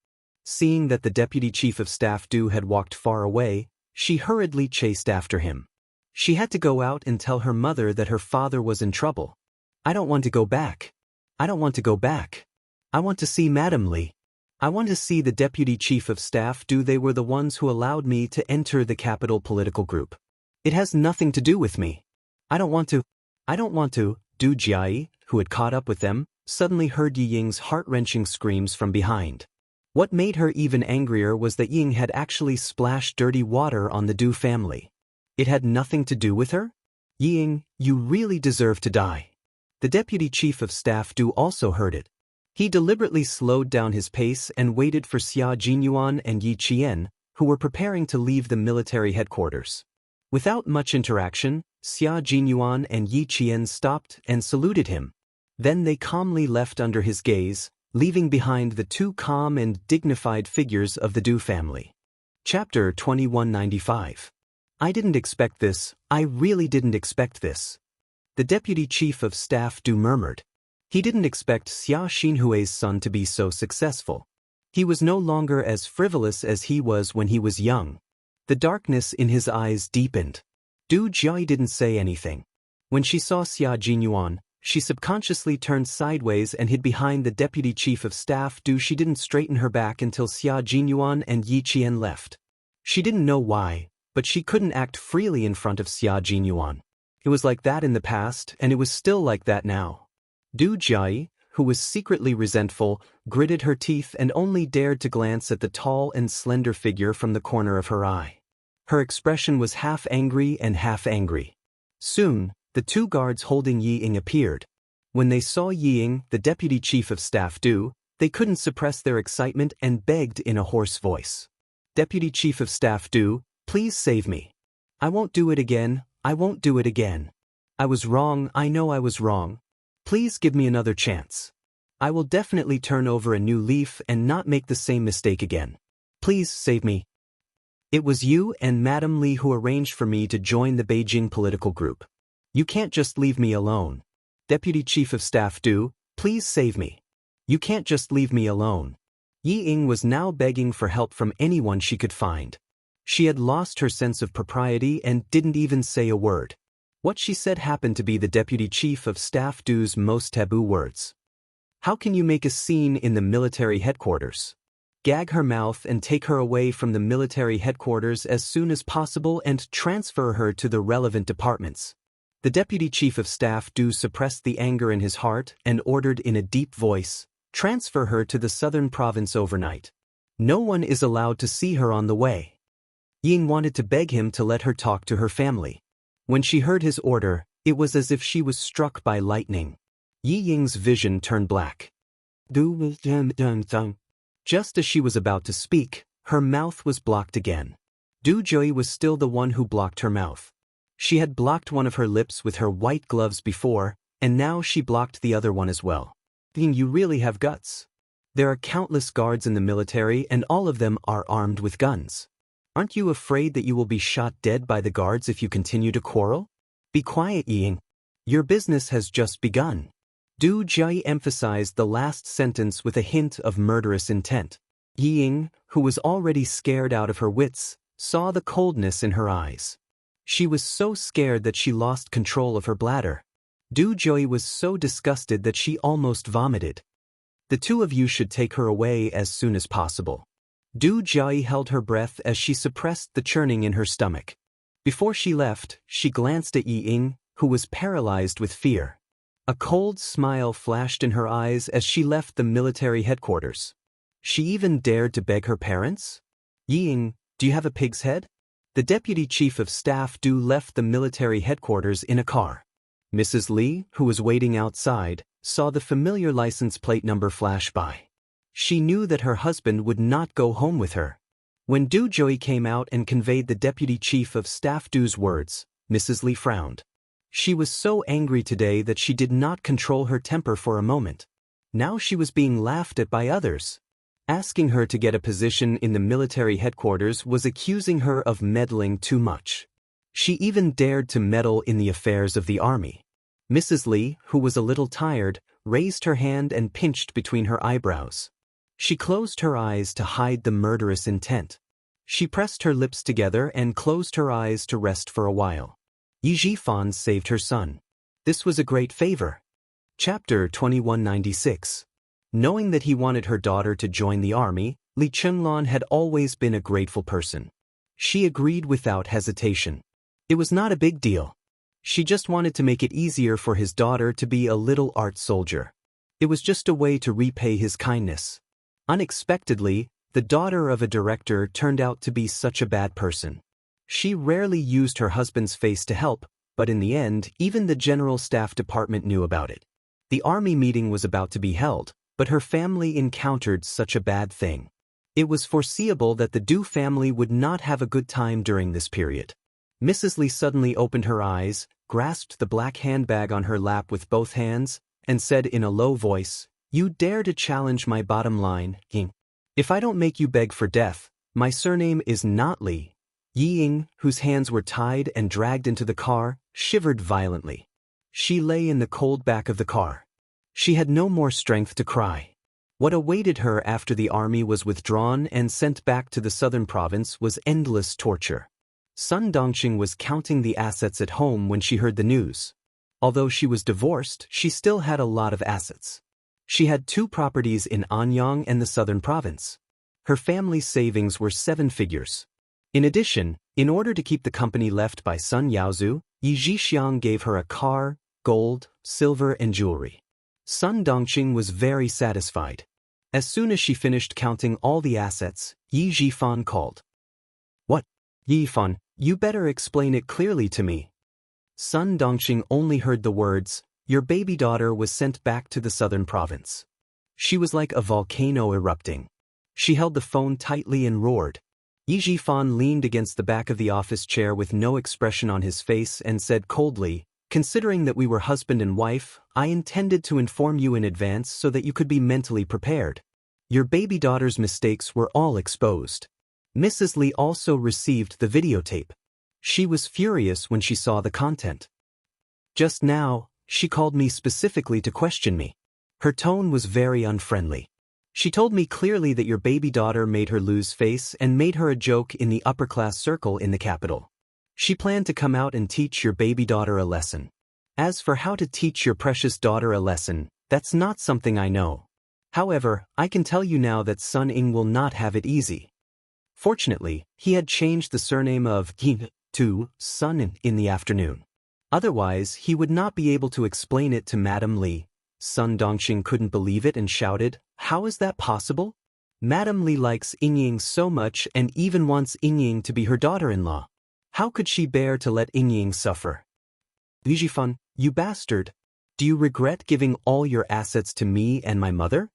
Seeing that the Deputy Chief of Staff Du had walked far away, she hurriedly chased after him. She had to go out and tell her mother that her father was in trouble. "I don't want to go back. I don't want to go back. I want to see Madam Lee. I want to see the Deputy Chief of Staff Du. They were the ones who allowed me to enter the capital political group. It has nothing to do with me. I don't want to. I don't want to." Du Jiayi, who had caught up with them, suddenly heard Yi Ying's heart-wrenching screams from behind. What made her even angrier was that Ying had actually splashed dirty water on the Du family. It had nothing to do with her? "Ying, you really deserve to die." The Deputy Chief of Staff Du also heard it. He deliberately slowed down his pace and waited for Xia Jinyuan and Yi Qian, who were preparing to leave the military headquarters. Without much interaction, Xia Jinyuan and Yi Qian stopped and saluted him. Then they calmly left under his gaze, leaving behind the 2 calm and dignified figures of the Du family. Chapter 2195. I didn't expect this. I really didn't expect this. The Deputy Chief of Staff Du murmured. He didn't expect Xia Xinhui's son to be so successful. He was no longer as frivolous as he was when he was young. The darkness in his eyes deepened. Du Jiayi didn't say anything. When she saw Xia Jinyuan, she subconsciously turned sideways and hid behind the Deputy Chief of Staff Du. She didn't straighten her back until Xia Jinyuan and Yi Qian left. She didn't know why, but she couldn't act freely in front of Xia Jinyuan. It was like that in the past, and it was still like that now. Du Jiayi, who was secretly resentful, gritted her teeth and only dared to glance at the tall and slender figure from the corner of her eye. Her expression was half angry and half angry. Soon, the 2 guards holding Yi Ying appeared. When they saw Ying, the deputy chief of staff, they couldn't suppress their excitement and begged in a hoarse voice. Deputy Chief of Staff, please save me. I won't do it again, I won't do it again. I was wrong, I know I was wrong. Please give me another chance. I will definitely turn over a new leaf and not make the same mistake again. Please save me. It was you and Madam Li who arranged for me to join the Beijing political group. You can't just leave me alone. Deputy Chief of Staff, please save me. You can't just leave me alone. Yi Ying was now begging for help from anyone she could find. She had lost her sense of propriety and didn't even say a word. What she said happened to be the Deputy Chief of Staff Du's most taboo words. How can you make a scene in the military headquarters? Gag her mouth and take her away from the military headquarters as soon as possible and transfer her to the relevant departments. The Deputy Chief of Staff Du suppressed the anger in his heart and ordered in a deep voice, transfer her to the southern province overnight. No one is allowed to see her on the way. Ying wanted to beg him to let her talk to her family. When she heard his order, it was as if she was struck by lightning. Yi Ying's vision turned black. Just as she was about to speak, her mouth was blocked again. Du Jui was still the one who blocked her mouth. She had blocked one of her lips with her white gloves before, and now she blocked the other one as well. Ying, you really have guts. There are countless guards in the military and all of them are armed with guns. Aren't you afraid that you will be shot dead by the guards if you continue to quarrel? Be quiet, Ying. Your business has just begun. Du Jui emphasized the last sentence with a hint of murderous intent. Ying, who was already scared out of her wits, saw the coldness in her eyes. She was so scared that she lost control of her bladder. Du Jui was so disgusted that she almost vomited. The two of you should take her away as soon as possible. Du Jui held her breath as she suppressed the churning in her stomach. Before she left, she glanced at Yi Ying, who was paralyzed with fear. A cold smile flashed in her eyes as she left the military headquarters. She even dared to beg her parents? Yi Ying, do you have a pig's head? The Deputy Chief of Staff Du left the military headquarters in a car. Mrs. Li, who was waiting outside, saw the familiar license plate number flash by. She knew that her husband would not go home with her. When Du Jui came out and conveyed the Deputy Chief of Staff Du's words, Mrs. Li frowned. She was so angry today that she did not control her temper for a moment. Now she was being laughed at by others. Asking her to get a position in the military headquarters was accusing her of meddling too much. She even dared to meddle in the affairs of the army. Mrs. Li, who was a little tired, raised her hand and pinched between her eyebrows. She closed her eyes to hide the murderous intent. She pressed her lips together and closed her eyes to rest for a while. Yi Jifan saved her son. This was a great favor. Chapter 2196. Knowing that he wanted her daughter to join the army, Li Chunlan had always been a grateful person. She agreed without hesitation. It was not a big deal. She just wanted to make it easier for his daughter to be a little art soldier. It was just a way to repay his kindness. Unexpectedly, the daughter of a director turned out to be such a bad person. She rarely used her husband's face to help, but in the end, even the General Staff Department knew about it. The army meeting was about to be held, but her family encountered such a bad thing. It was foreseeable that the Du family would not have a good time during this period. Mrs. Li suddenly opened her eyes, grasped the black handbag on her lap with both hands, and said in a low voice, "You dare to challenge my bottom line, Ying. If I don't make you beg for death, my surname is not Li." Yi Ying, whose hands were tied and dragged into the car, shivered violently. She lay in the cold back of the car. She had no more strength to cry. What awaited her after the army was withdrawn and sent back to the southern province was endless torture. Sun Dongqing was counting the assets at home when she heard the news. Although she was divorced, she still had a lot of assets. She had 2 properties in Anyang and the southern province. Her family's savings were 7 figures. In addition, in order to keep the company left by Sun Yaozu, Yi Zhixiang gave her a car, gold, silver, and jewelry. Sun Dongqing was very satisfied. As soon as she finished counting all the assets, Yi Jifan called. "What? Yifan, you better explain it clearly to me." Sun Dongqing only heard the words, Your baby daughter was sent back to the southern province. She was like a volcano erupting. She held the phone tightly and roared. Yi Jifan leaned against the back of the office chair with no expression on his face and said coldly, "Considering that we were husband and wife, I intended to inform you in advance so that you could be mentally prepared. Your baby daughter's mistakes were all exposed." Mrs. Li also received the videotape. She was furious when she saw the content. "Just now, she called me specifically to question me. Her tone was very unfriendly. She told me clearly that your baby daughter made her lose face and made her a joke in the upper-class circle in the capital. She planned to come out and teach your baby daughter a lesson. As for how to teach your precious daughter a lesson, that's not something I know. However, I can tell you now that Sun Ying will not have it easy." Fortunately, he had changed the surname of Ying to Sun in the afternoon. Otherwise, he would not be able to explain it to Madame Li. Sun Dongxing couldn't believe it and shouted, "How is that possible? Madame Li likes Ying so much and even wants Ying to be her daughter-in-law. How could she bear to let Ying suffer?" "Yi Jifan, you bastard. Do you regret giving all your assets to me and my mother?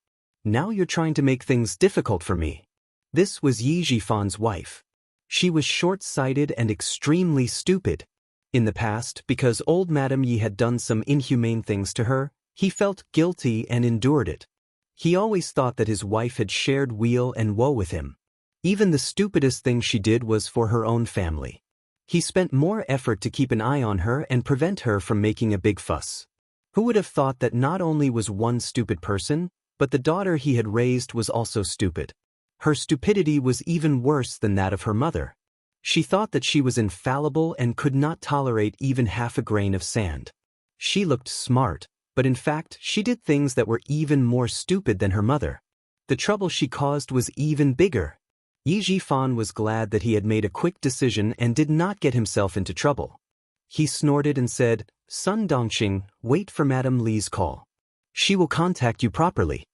Now you're trying to make things difficult for me." This was Yi Jifan's wife. She was short-sighted and extremely stupid. In the past, because old Madame Yi had done some inhumane things to her, he felt guilty and endured it. He always thought that his wife had shared weal and woe with him. Even the stupidest thing she did was for her own family. He spent more effort to keep an eye on her and prevent her from making a big fuss. Who would have thought that not only was one stupid person, but the daughter he had raised was also stupid. Her stupidity was even worse than that of her mother. She thought that she was infallible and could not tolerate even half a grain of sand. She looked smart, but in fact she did things that were even more stupid than her mother. The trouble she caused was even bigger. Yi Jifan was glad that he had made a quick decision and did not get himself into trouble. He snorted and said, "Sun Dongxing, wait for Madame Li's call. She will contact you properly."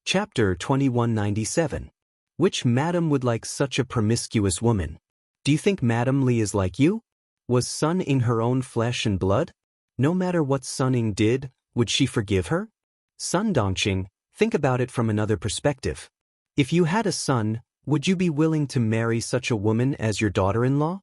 Chapter 2197. Which madam would like such a promiscuous woman? Do you think Madame Li is like you? Was Sun Ying her own flesh and blood? No matter what Sun Ying did, would she forgive her? Sun Dongxing, think about it from another perspective. If you had a son, would you be willing to marry such a woman as your daughter-in-law?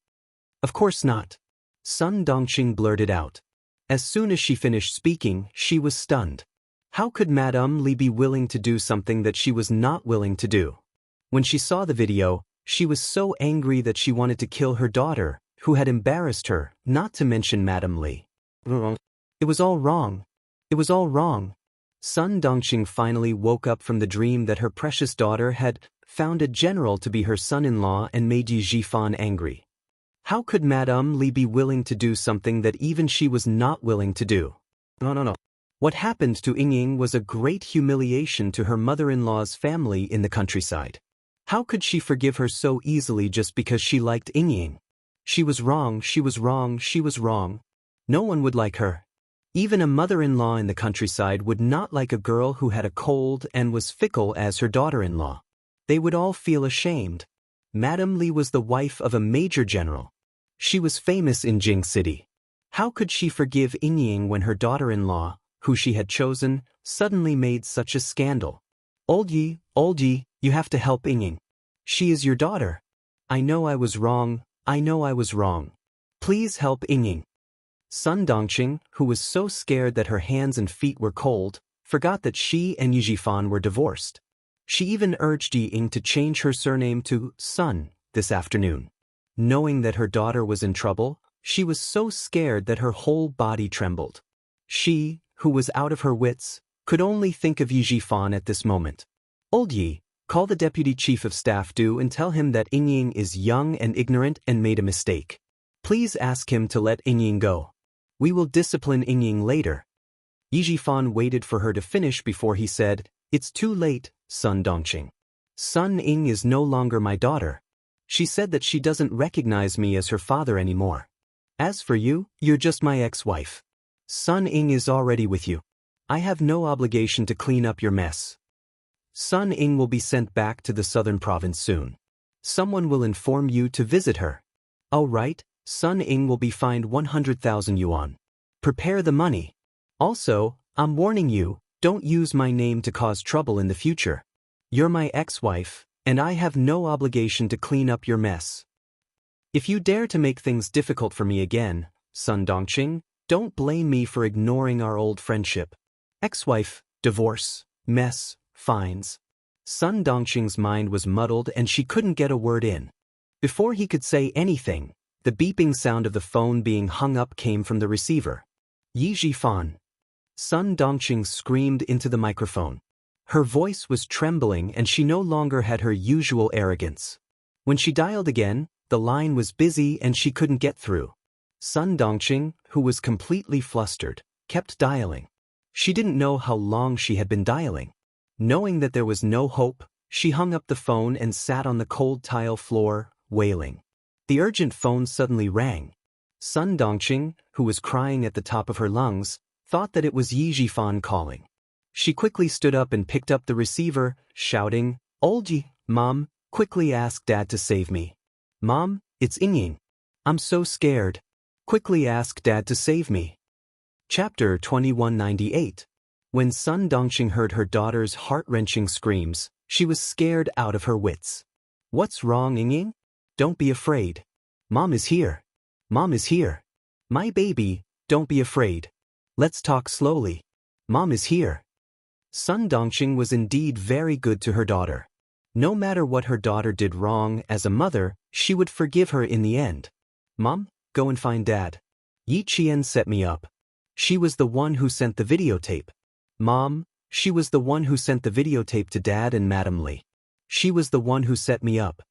Of course not. Sun Dongxing blurted out. As soon as she finished speaking, she was stunned. How could Madame Li be willing to do something that she was not willing to do? When she saw the video, she was so angry that she wanted to kill her daughter, who had embarrassed her, not to mention Madame Li. It was all wrong. It was all wrong. Sun Dongxing finally woke up from the dream that her precious daughter had found a general to be her son-in-law and made Yi Jifan angry. How could Madame Li be willing to do something that even she was not willing to do? No. What happened to Ying was a great humiliation to her mother-in-law's family in the countryside. How could she forgive her so easily just because she liked Ying? She was wrong, she was wrong, she was wrong. No one would like her. Even a mother-in-law in the countryside would not like a girl who had a cold and was fickle as her daughter-in-law. They would all feel ashamed. Madame Li was the wife of a major general. She was famous in Jing City. How could she forgive Ying when her daughter-in-law, who she had chosen, suddenly made such a scandal? Old Yi, you have to help Ying. She is your daughter. I know I was wrong, I know I was wrong. Please help Ying. Sun Dongxing, who was so scared that her hands and feet were cold, forgot that she and Yi Jifan were divorced. She even urged Ying to change her surname to Sun this afternoon. Knowing that her daughter was in trouble, she was so scared that her whole body trembled. She, who was out of her wits, could only think of Yi Jifan at this moment. Old Yi, call the deputy chief of staff and tell him that Ying is young and ignorant and made a mistake. Please ask him to let Ying go. We will discipline Ying later. Yi Jifan waited for her to finish before he said, "It's too late, Sun Dongxing. Sun Ying is no longer my daughter. She said that she doesn't recognize me as her father anymore. As for you, you're just my ex-wife. Sun Ying is already with you. I have no obligation to clean up your mess. Sun Ying will be sent back to the southern province soon. Someone will inform you to visit her. All right, Sun Ying will be fined 100,000 yuan. Prepare the money." Also, I'm warning you, don't use my name to cause trouble in the future. You're my ex-wife, and I have no obligation to clean up your mess. If you dare to make things difficult for me again, Sun Dongqing, don't blame me for ignoring our old friendship. Ex-wife, divorce, mess, fines. Sun Dongqing's mind was muddled and she couldn't get a word in. Before he could say anything, the beeping sound of the phone being hung up came from the receiver. Yi Jifan. Sun Dongqing screamed into the microphone. Her voice was trembling and she no longer had her usual arrogance. When she dialed again, the line was busy and she couldn't get through. Sun Dongqing, who was completely flustered, kept dialing. She didn't know how long she had been dialing. Knowing that there was no hope, she hung up the phone and sat on the cold tile floor, wailing. The urgent phone suddenly rang. Sun Dongqing, who was crying at the top of her lungs, thought that it was Yi Jifan calling. She quickly stood up and picked up the receiver, shouting, "Olji, Mom, quickly ask Dad to save me. Mom, it's Yingying. I'm so scared. Quickly ask Dad to save me." Chapter 2198. When Sun Dongqing heard her daughter's heart-wrenching screams, she was scared out of her wits. "What's wrong, Yingying? Don't be afraid. Mom is here. Mom is here. My baby, don't be afraid. Let's talk slowly. Mom is here." Sun Dongqing was indeed very good to her daughter. No matter what her daughter did wrong as a mother, she would forgive her in the end. "Mom, go and find Dad. Yi Qian set me up. She was the one who sent the videotape. Mom, she was the one who sent the videotape to Dad and Madam Li. She was the one who set me up.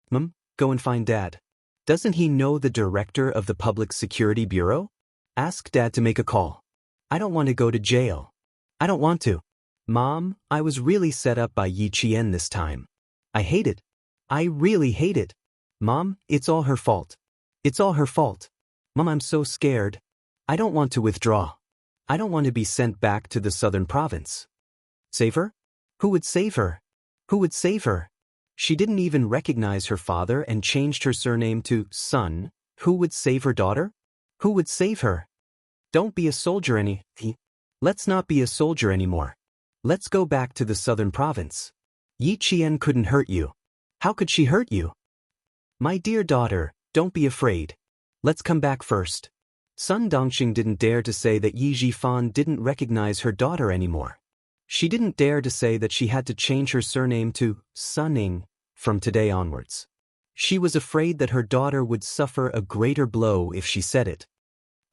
Mom, go and find Dad. Doesn't he know the director of the Public Security Bureau? Ask Dad to make a call. I don't want to go to jail. I don't want to. Mom, I was really set up by Yi Qian this time. I hate it. I really hate it. Mom, it's all her fault. It's all her fault. Mom, I'm so scared. I don't want to withdraw. I don't want to be sent back to the southern province. Save her? Who would save her? Who would save her? She didn't even recognize her father and changed her surname to Sun. Who would save her daughter? Who would save her? Don't be a soldier Let's not be a soldier anymore. Let's go back to the southern province. Yi Qian couldn't hurt you. How could she hurt you? My dear daughter, don't be afraid. Let's come back first. Sun Dongqing didn't dare to say that Yi Jifan didn't recognize her daughter anymore. She didn't dare to say that she had to change her surname to Sunning from today onwards. She was afraid that her daughter would suffer a greater blow if she said it.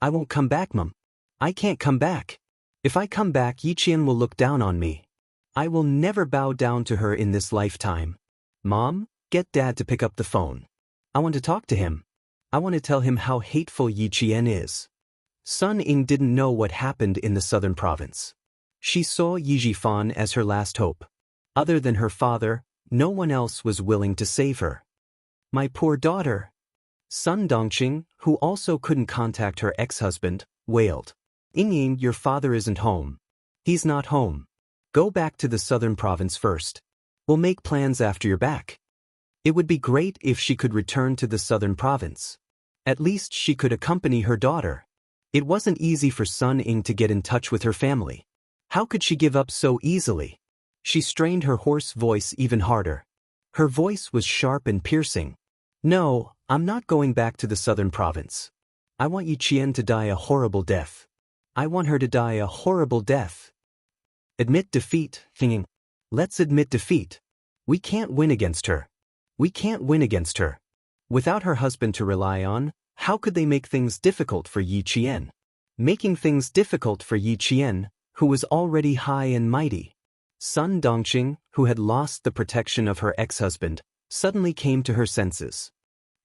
I won't come back, Mom. I can't come back. If I come back, Yi Qian will look down on me. I will never bow down to her in this lifetime. Mom, get Dad to pick up the phone. I want to talk to him. I want to tell him how hateful Yi Qian is. Sun Ying didn't know what happened in the southern province. She saw Yi Jifan as her last hope. Other than her father, no one else was willing to save her. My poor daughter. Sun Dongqing, who also couldn't contact her ex-husband, wailed. Yingying, your father isn't home. He's not home. Go back to the southern province first. We'll make plans after you're back. It would be great if she could return to the southern province. At least she could accompany her daughter. It wasn't easy for Sun Ying to get in touch with her family. How could she give up so easily? She strained her hoarse voice even harder. Her voice was sharp and piercing. No, I'm not going back to the southern province. I want Yi Qian to die a horrible death. I want her to die a horrible death. Admit defeat, Yingying. Let's admit defeat. We can't win against her. We can't win against her. Without her husband to rely on, how could they make things difficult for Yi Qian? Making things difficult for Yi Qian, who was already high and mighty. Sun Dongqing, who had lost the protection of her ex-husband, suddenly came to her senses.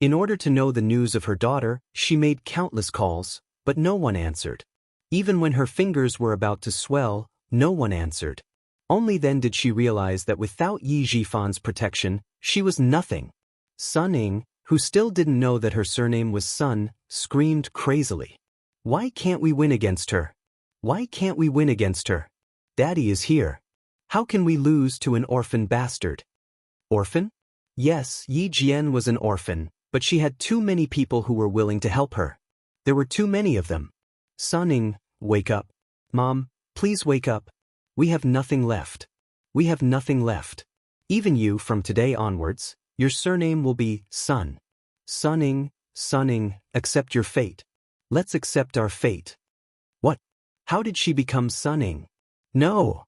In order to know the news of her daughter, she made countless calls, but no one answered. Even when her fingers were about to swell, no one answered. Only then did she realize that without Yi Jifan's protection, she was nothing. Sun Ying, who still didn't know that her surname was Sun, screamed crazily. Why can't we win against her? Why can't we win against her? Daddy is here. How can we lose to an orphan bastard? Orphan? Yes, Yi Jian was an orphan, but she had too many people who were willing to help her. There were too many of them. Sun Ying, wake up. Mom, please wake up. We have nothing left. We have nothing left. Even you, from today onwards, your surname will be Sun. Sunning, accept your fate. Let's accept our fate. What? How did she become Sunning? No.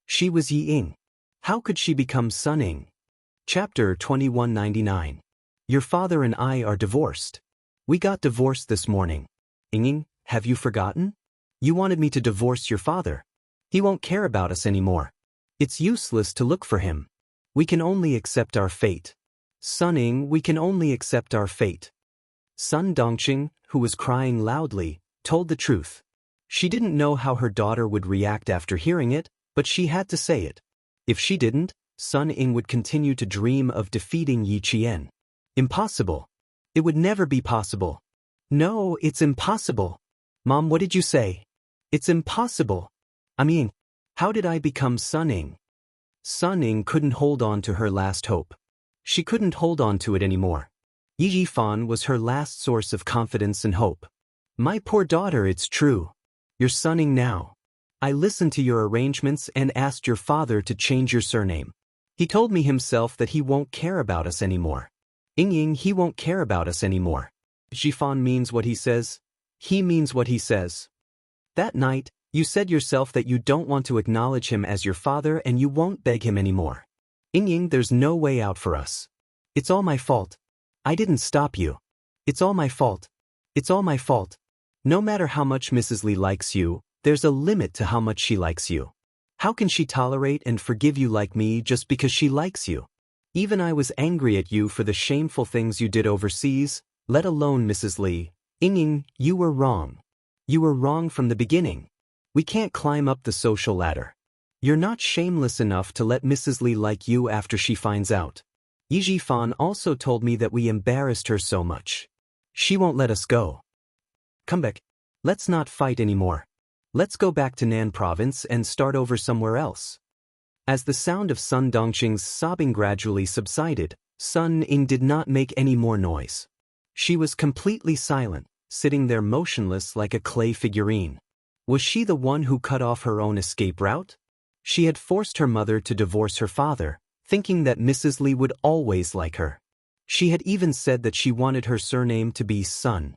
She was Yi-ing. How could she become Sunning? Chapter 2199. Your father and I are divorced. We got divorced this morning. Ying, have you forgotten? You wanted me to divorce your father. He won't care about us anymore. It's useless to look for him. We can only accept our fate. Sunning, we can only accept our fate. Sun Dongqing, who was crying loudly, told the truth. She didn't know how her daughter would react after hearing it, but she had to say it. If she didn't, Sun Ying would continue to dream of defeating Yi Qian. Impossible. It would never be possible. No, it's impossible. Mom, what did you say? It's impossible. I mean, how did I become Sunning? Sunning couldn't hold on to her last hope. She couldn't hold on to it anymore. Yi Yifan was her last source of confidence and hope. My poor daughter, it's true. You're Sunning now. I listened to your arrangements and asked your father to change your surname. He told me himself that he won't care about us anymore. Ying, he won't care about us anymore. Yifan means what he says. He means what he says. That night, you said yourself that you don't want to acknowledge him as your father and you won't beg him anymore. Ying, there's no way out for us. It's all my fault. I didn't stop you. It's all my fault. It's all my fault. No matter how much Mrs. Li likes you, there's a limit to how much she likes you. How can she tolerate and forgive you like me just because she likes you? Even I was angry at you for the shameful things you did overseas, let alone Mrs. Li. Ying, you were wrong. You were wrong from the beginning. We can't climb up the social ladder. You're not shameless enough to let Mrs. Li like you after she finds out. Yi Jifan also told me that we embarrassed her so much. She won't let us go. Come back. Let's not fight anymore. Let's go back to Nan province and start over somewhere else. As the sound of Sun Dongqing's sobbing gradually subsided, Sun Ying did not make any more noise. She was completely silent, sitting there motionless like a clay figurine. Was she the one who cut off her own escape route? She had forced her mother to divorce her father, thinking that Mrs. Li would always like her. She had even said that she wanted her surname to be Sun.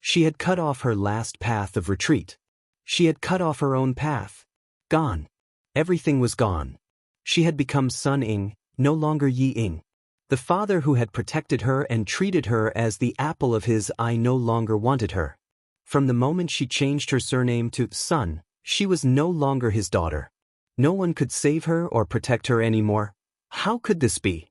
She had cut off her last path of retreat. She had cut off her own path. Gone. Everything was gone. She had become Sun Ying, no longer Yi Ying. The father who had protected her and treated her as the apple of his eye no longer wanted her. From the moment she changed her surname to Sun, she was no longer his daughter. No one could save her or protect her anymore. How could this be?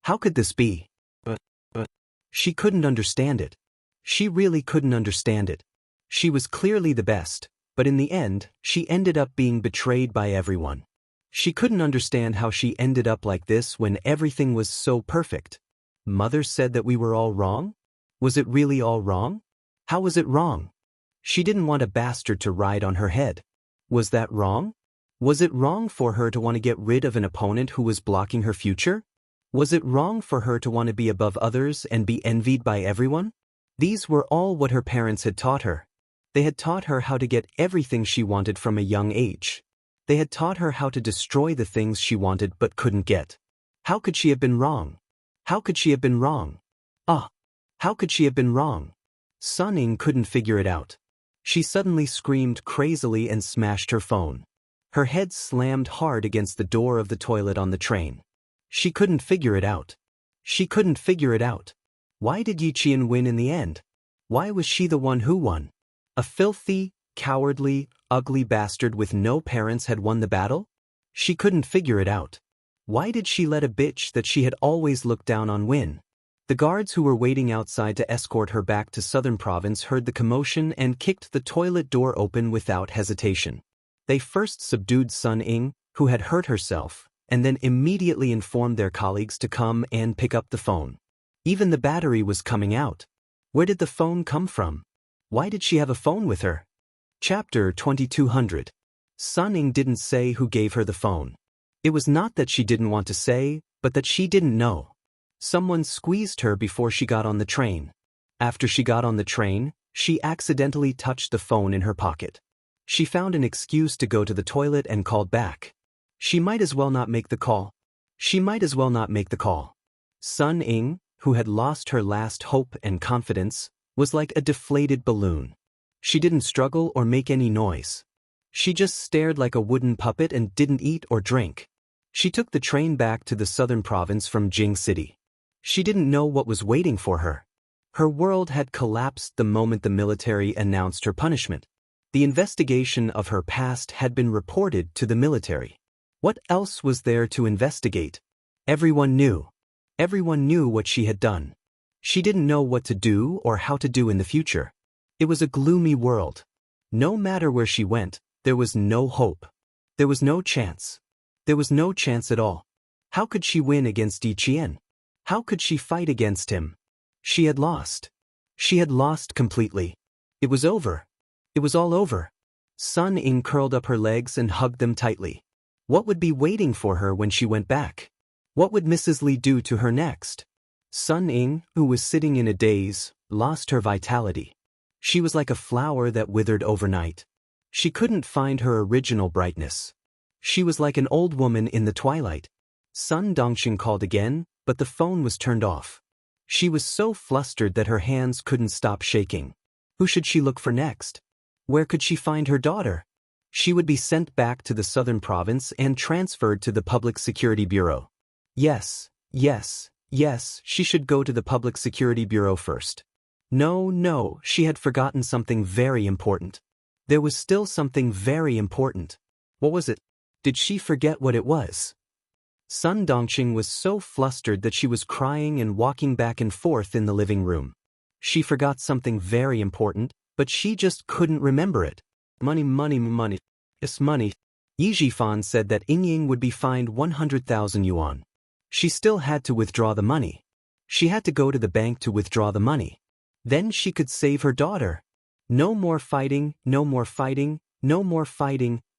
How could this be? But she couldn't understand it. She really couldn't understand it. She was clearly the best, but in the end, she ended up being betrayed by everyone. She couldn't understand how she ended up like this when everything was so perfect. Mother said that we were all wrong? Was it really all wrong? How was it wrong? She didn't want a bastard to ride on her head. Was that wrong? Was it wrong for her to want to get rid of an opponent who was blocking her future? Was it wrong for her to want to be above others and be envied by everyone? These were all what her parents had taught her. They had taught her how to get everything she wanted from a young age. They had taught her how to destroy the things she wanted but couldn't get. How could she have been wrong? How could she have been wrong? How could she have been wrong? Sun Ying couldn't figure it out. She suddenly screamed crazily and smashed her phone. Her head slammed hard against the door of the toilet on the train. She couldn't figure it out. She couldn't figure it out. Why did Yi Qian win in the end? Why was she the one who won? A filthy, cowardly, ugly bastard with no parents had won the battle? She couldn't figure it out. Why did she let a bitch that she had always looked down on win? The guards who were waiting outside to escort her back to Southern Province heard the commotion and kicked the toilet door open without hesitation. They first subdued Sun Ying, who had hurt herself, and then immediately informed their colleagues to come and pick up the phone. Even the battery was coming out. Where did the phone come from? Why did she have a phone with her? Chapter 2200. Sun Ying didn't say who gave her the phone. It was not that she didn't want to say, but that she didn't know. Someone squeezed her before she got on the train. After she got on the train, she accidentally touched the phone in her pocket. She found an excuse to go to the toilet and called back. She might as well not make the call. She might as well not make the call. Sun Ying, who had lost her last hope and confidence, was like a deflated balloon. She didn't struggle or make any noise. She just stared like a wooden puppet and didn't eat or drink. She took the train back to the southern province from Jing City. She didn't know what was waiting for her. Her world had collapsed the moment the military announced her punishment. The investigation of her past had been reported to the military. What else was there to investigate? Everyone knew. Everyone knew what she had done. She didn't know what to do or how to do in the future. It was a gloomy world. No matter where she went, there was no hope. There was no chance. There was no chance at all. How could she win against Yi Qian? How could she fight against him? She had lost. She had lost completely. It was over. It was all over. Sun Ying curled up her legs and hugged them tightly. What would be waiting for her when she went back? What would Mrs. Li do to her next? Sun Ying, who was sitting in a daze, lost her vitality. She was like a flower that withered overnight. She couldn't find her original brightness. She was like an old woman in the twilight. Sun Dongxing called again, but the phone was turned off. She was so flustered that her hands couldn't stop shaking. Who should she look for next? Where could she find her daughter? She would be sent back to the southern province and transferred to the Public Security Bureau. Yes, she should go to the Public Security Bureau first. No, she had forgotten something very important. There was still something very important. What was it? Did she forget what it was? Sun Dongxing was so flustered that she was crying and walking back and forth in the living room. She forgot something very important, but she just couldn't remember it. Money. It's money. Yi Jifan said that Ying would be fined 100,000 yuan. She still had to withdraw the money. She had to go to the bank to withdraw the money. Then she could save her daughter. No more fighting.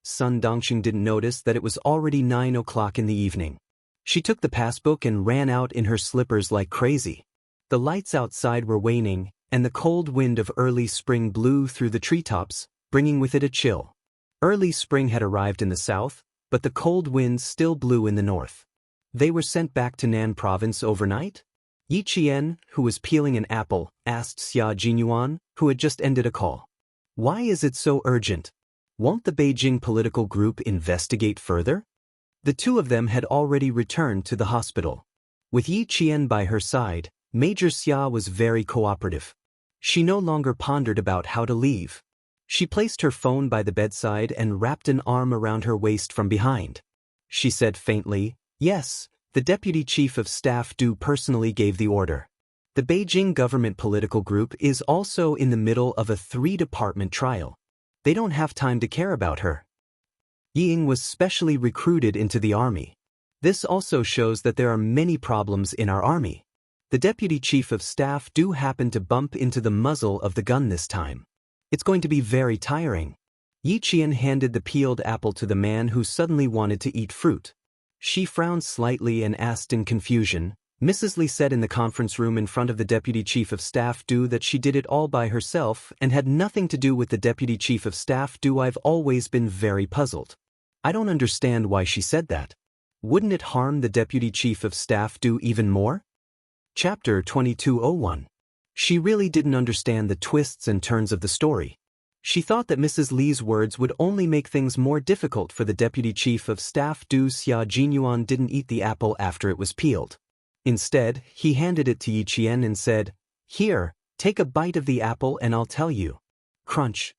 Sun Dongxing didn't notice that it was already 9 o'clock in the evening. She took the passbook and ran out in her slippers like crazy. The lights outside were waning, and the cold wind of early spring blew through the treetops, bringing with it a chill. Early spring had arrived in the south, but the cold winds still blew in the north. They were sent back to Nan province overnight? Yi Qian, who was peeling an apple, asked Xia Jinyuan, who had just ended a call. Why is it so urgent? Won't the Beijing political group investigate further? The two of them had already returned to the hospital. With Yi Qian by her side, Major Xia was very cooperative. She no longer pondered about how to leave. She placed her phone by the bedside and wrapped an arm around her waist from behind. She said faintly, "Yes, the Deputy Chief of Staff Du personally gave the order. The Beijing government political group is also in the middle of a 3-department trial. They don't have time to care about her." Ying was specially recruited into the army. This also shows that there are many problems in our army. The Deputy Chief of Staff Do happen to bump into the muzzle of the gun this time. It's going to be very tiring. Yi Qian handed the peeled apple to the man who suddenly wanted to eat fruit. She frowned slightly and asked in confusion. Mrs. Li said in the conference room in front of the Deputy Chief of Staff Do that she did it all by herself and had nothing to do with the Deputy Chief of Staff Do. I've always been very puzzled. I don't understand why she said that. Wouldn't it harm the Deputy Chief of Staff Do even more? Chapter 2201. She really didn't understand the twists and turns of the story. She thought that Mrs. Li's words would only make things more difficult for the Deputy Chief of Staff Du. Xia Jinyuan didn't eat the apple after it was peeled. Instead, he handed it to Yi Qian and said, "Here, take a bite of the apple and I'll tell you." Crunch.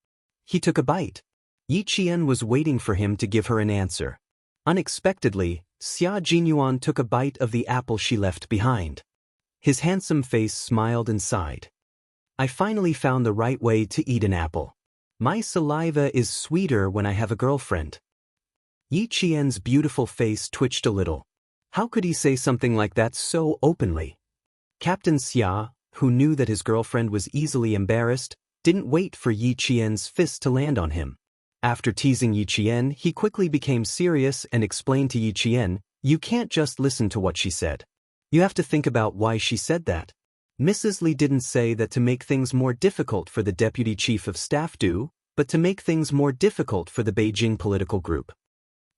He took a bite. Yi Qian was waiting for him to give her an answer. Unexpectedly, Xia Jinyuan took a bite of the apple she left behind. His handsome face smiled and sighed. "I finally found the right way to eat an apple. My saliva is sweeter when I have a girlfriend." Yi Qian's beautiful face twitched a little. How could he say something like that so openly? Captain Xia, who knew that his girlfriend was easily embarrassed, didn't wait for Yi Qian's fist to land on him. After teasing Yi Qian, he quickly became serious and explained to Yi Qian, "You can't just listen to what she said. You have to think about why she said that. Mrs. Li didn't say that to make things more difficult for the Deputy Chief of Staff Do. but to make things more difficult for the Beijing political group.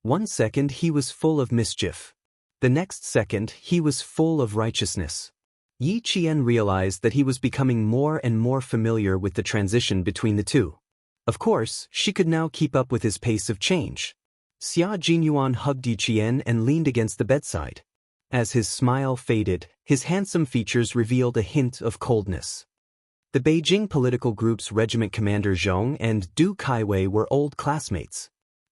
One second he was full of mischief. The next second he was full of righteousness. Yi Qian realized that he was becoming more and more familiar with the transition between the two. Of course, she could now keep up with his pace of change. Xia Jinyuan hugged Yi Qian and leaned against the bedside. As his smile faded, his handsome features revealed a hint of coldness. The Beijing political group's regiment commander Zhong and Du Kaiwei were old classmates.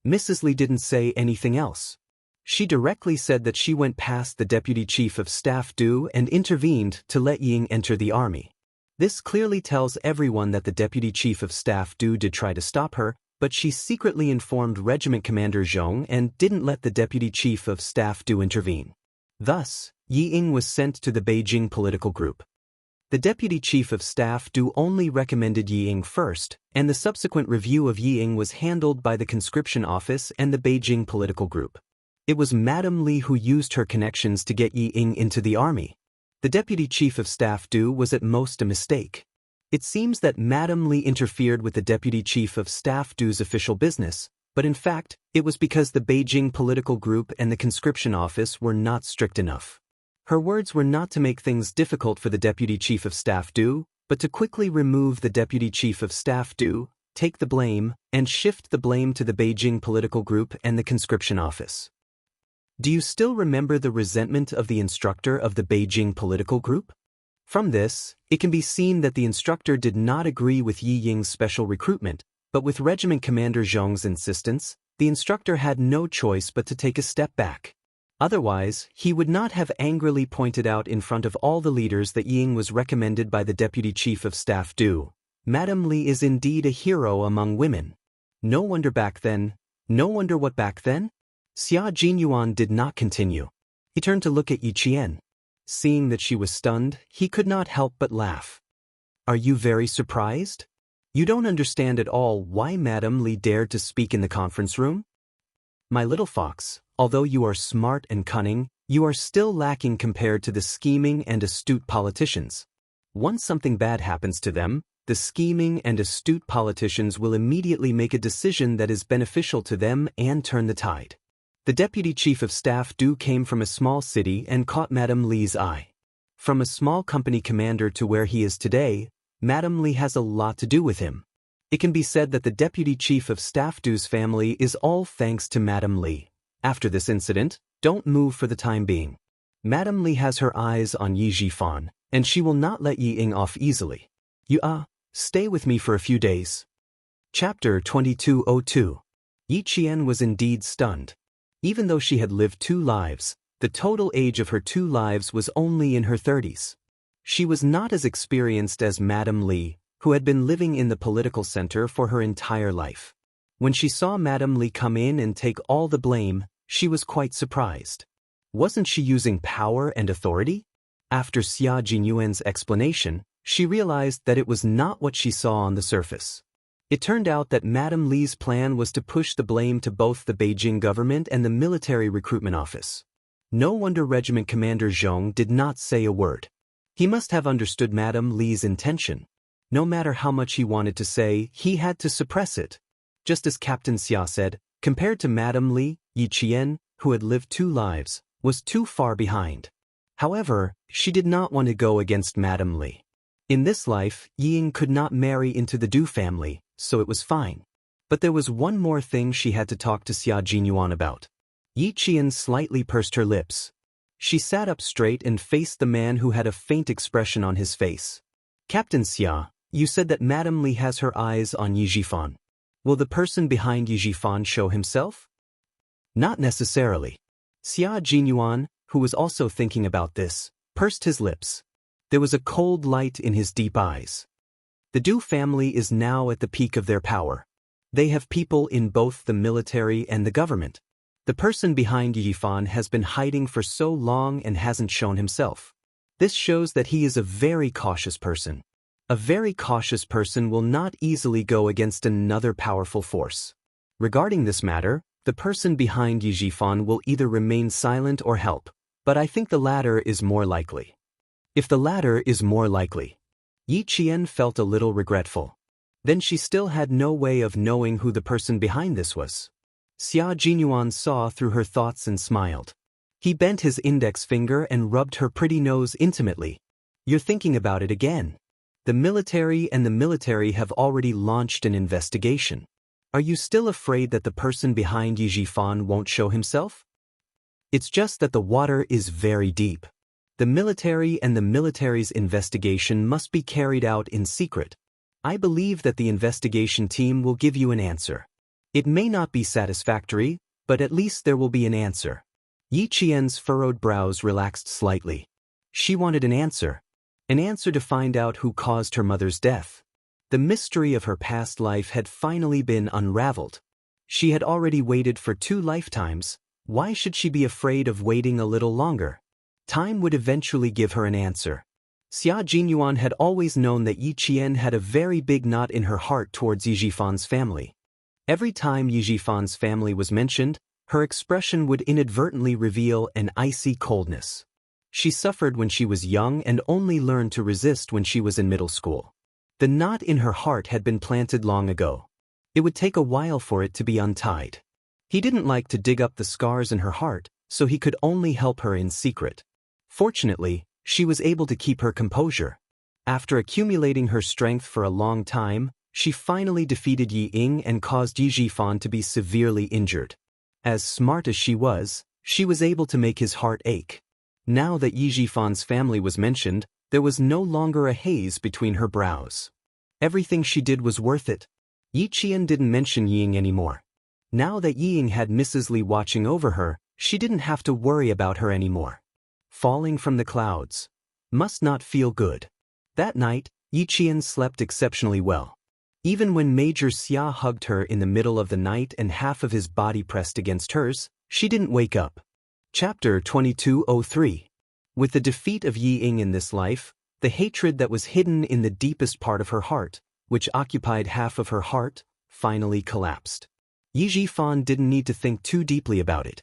Mrs. Li didn't say anything else. She directly said that she went past the deputy chief of staff Du and intervened to let Ying enter the army. This clearly tells everyone that the deputy chief of staff Du did try to stop her, but she secretly informed regiment commander Zhong and didn't let the deputy chief of staff Du intervene. Thus, Yi Ying was sent to the Beijing political group. The deputy chief of staff Du only recommended Yi Ying first, and the subsequent review of Yi Ying was handled by the conscription office and the Beijing political group. It was Madame Li who used her connections to get Yi Ying into the army. The deputy chief of staff Du was at most a mistake. It seems that Madame Li interfered with the deputy chief of staff Du's official business, but in fact, it was because the Beijing political group and the conscription office were not strict enough. Her words were not to make things difficult for the deputy chief of staff Du, but to quickly remove the deputy chief of staff Du, take the blame, and shift the blame to the Beijing political group and the conscription office. Do you still remember the resentment of the instructor of the Beijing political group? From this, it can be seen that the instructor did not agree with Yi Ying's special recruitment, but with Regiment Commander Zhong's insistence, the instructor had no choice but to take a step back. Otherwise, he would not have angrily pointed out in front of all the leaders that Yi Ying was recommended by the deputy chief of staff Du. Madame Li is indeed a hero among women. No wonder back then. No wonder what back then? Xia Jinyuan did not continue. He turned to look at Yi Qian. Seeing that she was stunned, he could not help but laugh. Are you very surprised? You don't understand at all why Madame Li dared to speak in the conference room? My little fox, although you are smart and cunning, you are still lacking compared to the scheming and astute politicians. Once something bad happens to them, the scheming and astute politicians will immediately make a decision that is beneficial to them and turn the tide. The deputy chief of staff Du came from a small city and caught Madame Li's eye. From a small company commander to where he is today, Madame Li has a lot to do with him. It can be said that the deputy chief of staff Du's family is all thanks to Madame Li. After this incident, don't move for the time being. Madame Li has her eyes on Yi Zhifan, and she will not let Yi Ying off easily. Stay with me for a few days. Chapter 2202. Yi Qian was indeed stunned. Even though she had lived 2 lives, the total age of her 2 lives was only in her 30s. She was not as experienced as Madame Li, who had been living in the political center for her entire life. When she saw Madame Li come in and take all the blame, she was quite surprised. Wasn't she using power and authority? After Xia Jinyuan's explanation, she realized that it was not what she saw on the surface. It turned out that Madame Li's plan was to push the blame to both the Beijing government and the military recruitment office. No wonder Regiment Commander Zhong did not say a word. He must have understood Madame Li's intention. No matter how much he wanted to say, he had to suppress it. Just as Captain Xia said, compared to Madame Li, Yi Qian, who had lived 2 lives, was too far behind. However, she did not want to go against Madame Li. In this life, Yi Ying could not marry into the Du family, so it was fine. But there was one more thing she had to talk to Xia Jinyuan about. Yi Qian slightly pursed her lips. She sat up straight and faced the man who had a faint expression on his face. Captain Xia, you said that Madame Li has her eyes on Yi Zhifan. Will the person behind Yi Zhifan show himself? Not necessarily. Xia Jinyuan, who was also thinking about this, pursed his lips. There was a cold light in his deep eyes. The Du family is now at the peak of their power. They have people in both the military and the government. The person behind Yi Zhifan has been hiding for so long and hasn't shown himself. This shows that he is a very cautious person. A very cautious person will not easily go against another powerful force. Regarding this matter, the person behind Yi Zhifan will either remain silent or help, but I think the latter is more likely. If the latter is more likely. Yi Qian felt a little regretful. Then she still had no way of knowing who the person behind this was. Xia Jinyuan saw through her thoughts and smiled. He bent his index finger and rubbed her pretty nose intimately. You're thinking about it again. The military have already launched an investigation. Are you still afraid that the person behind Yi Jifan won't show himself? It's just that the water is very deep. The military's investigation must be carried out in secret. I believe that the investigation team will give you an answer. It may not be satisfactory, but at least there will be an answer. Yi Qian's furrowed brows relaxed slightly. She wanted an answer to find out who caused her mother's death. The mystery of her past life had finally been unraveled. She had already waited for 2 lifetimes. Why should she be afraid of waiting a little longer? Time would eventually give her an answer. Xia Jinyuan had always known that Yi Qian had a very big knot in her heart towards Yi Jifan's family. Every time Yi Jifan's family was mentioned, her expression would inadvertently reveal an icy coldness. She suffered when she was young and only learned to resist when she was in middle school. The knot in her heart had been planted long ago. It would take a while for it to be untied. He didn't like to dig up the scars in her heart, so he could only help her in secret. Fortunately, she was able to keep her composure. After accumulating her strength for a long time, she finally defeated Yi Ying and caused Yi Jifan to be severely injured. As smart as she was able to make his heart ache. Now that Yi Jifan's family was mentioned, there was no longer a haze between her brows. Everything she did was worth it. Yi Qian didn't mention Yi Ying anymore. Now that Yi Ying had Mrs. Li watching over her, she didn't have to worry about her anymore. Falling from the clouds. Must not feel good. That night, Yi Qian slept exceptionally well. Even when Major Xia hugged her in the middle of the night and half of his body pressed against hers, she didn't wake up. Chapter 2203. With the defeat of Yi Ying in this life, the hatred that was hidden in the deepest part of her heart, which occupied half of her heart, finally collapsed. Yi Jifan didn't need to think too deeply about it.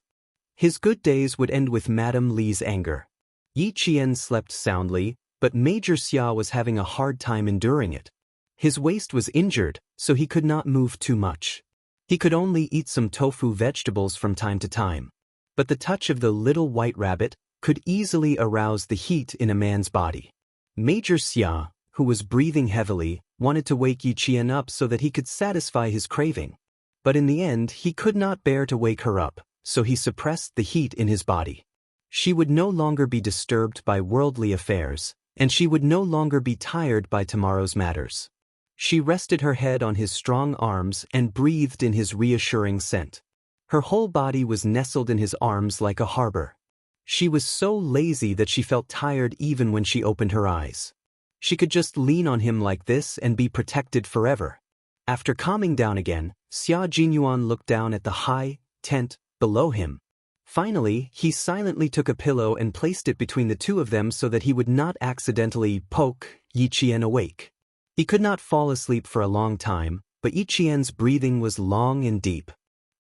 His good days would end with Madame Li's anger. Yi Qian slept soundly, but Major Xia was having a hard time enduring it. His waist was injured, so he could not move too much. He could only eat some tofu vegetables from time to time. But the touch of the little white rabbit could easily arouse the heat in a man's body. Major Xia, who was breathing heavily, wanted to wake Yi Qian up so that he could satisfy his craving. But in the end, he could not bear to wake her up, so he suppressed the heat in his body. She would no longer be disturbed by worldly affairs, and she would no longer be tired by tomorrow's matters. She rested her head on his strong arms and breathed in his reassuring scent. Her whole body was nestled in his arms like a harbor. She was so lazy that she felt tired even when she opened her eyes. She could just lean on him like this and be protected forever. After calming down again, Xia Jinyuan looked down at the high tent below him. Finally, he silently took a pillow and placed it between the two of them so that he would not accidentally poke Yi Qian awake. He could not fall asleep for a long time, but Yi Qian's breathing was long and deep.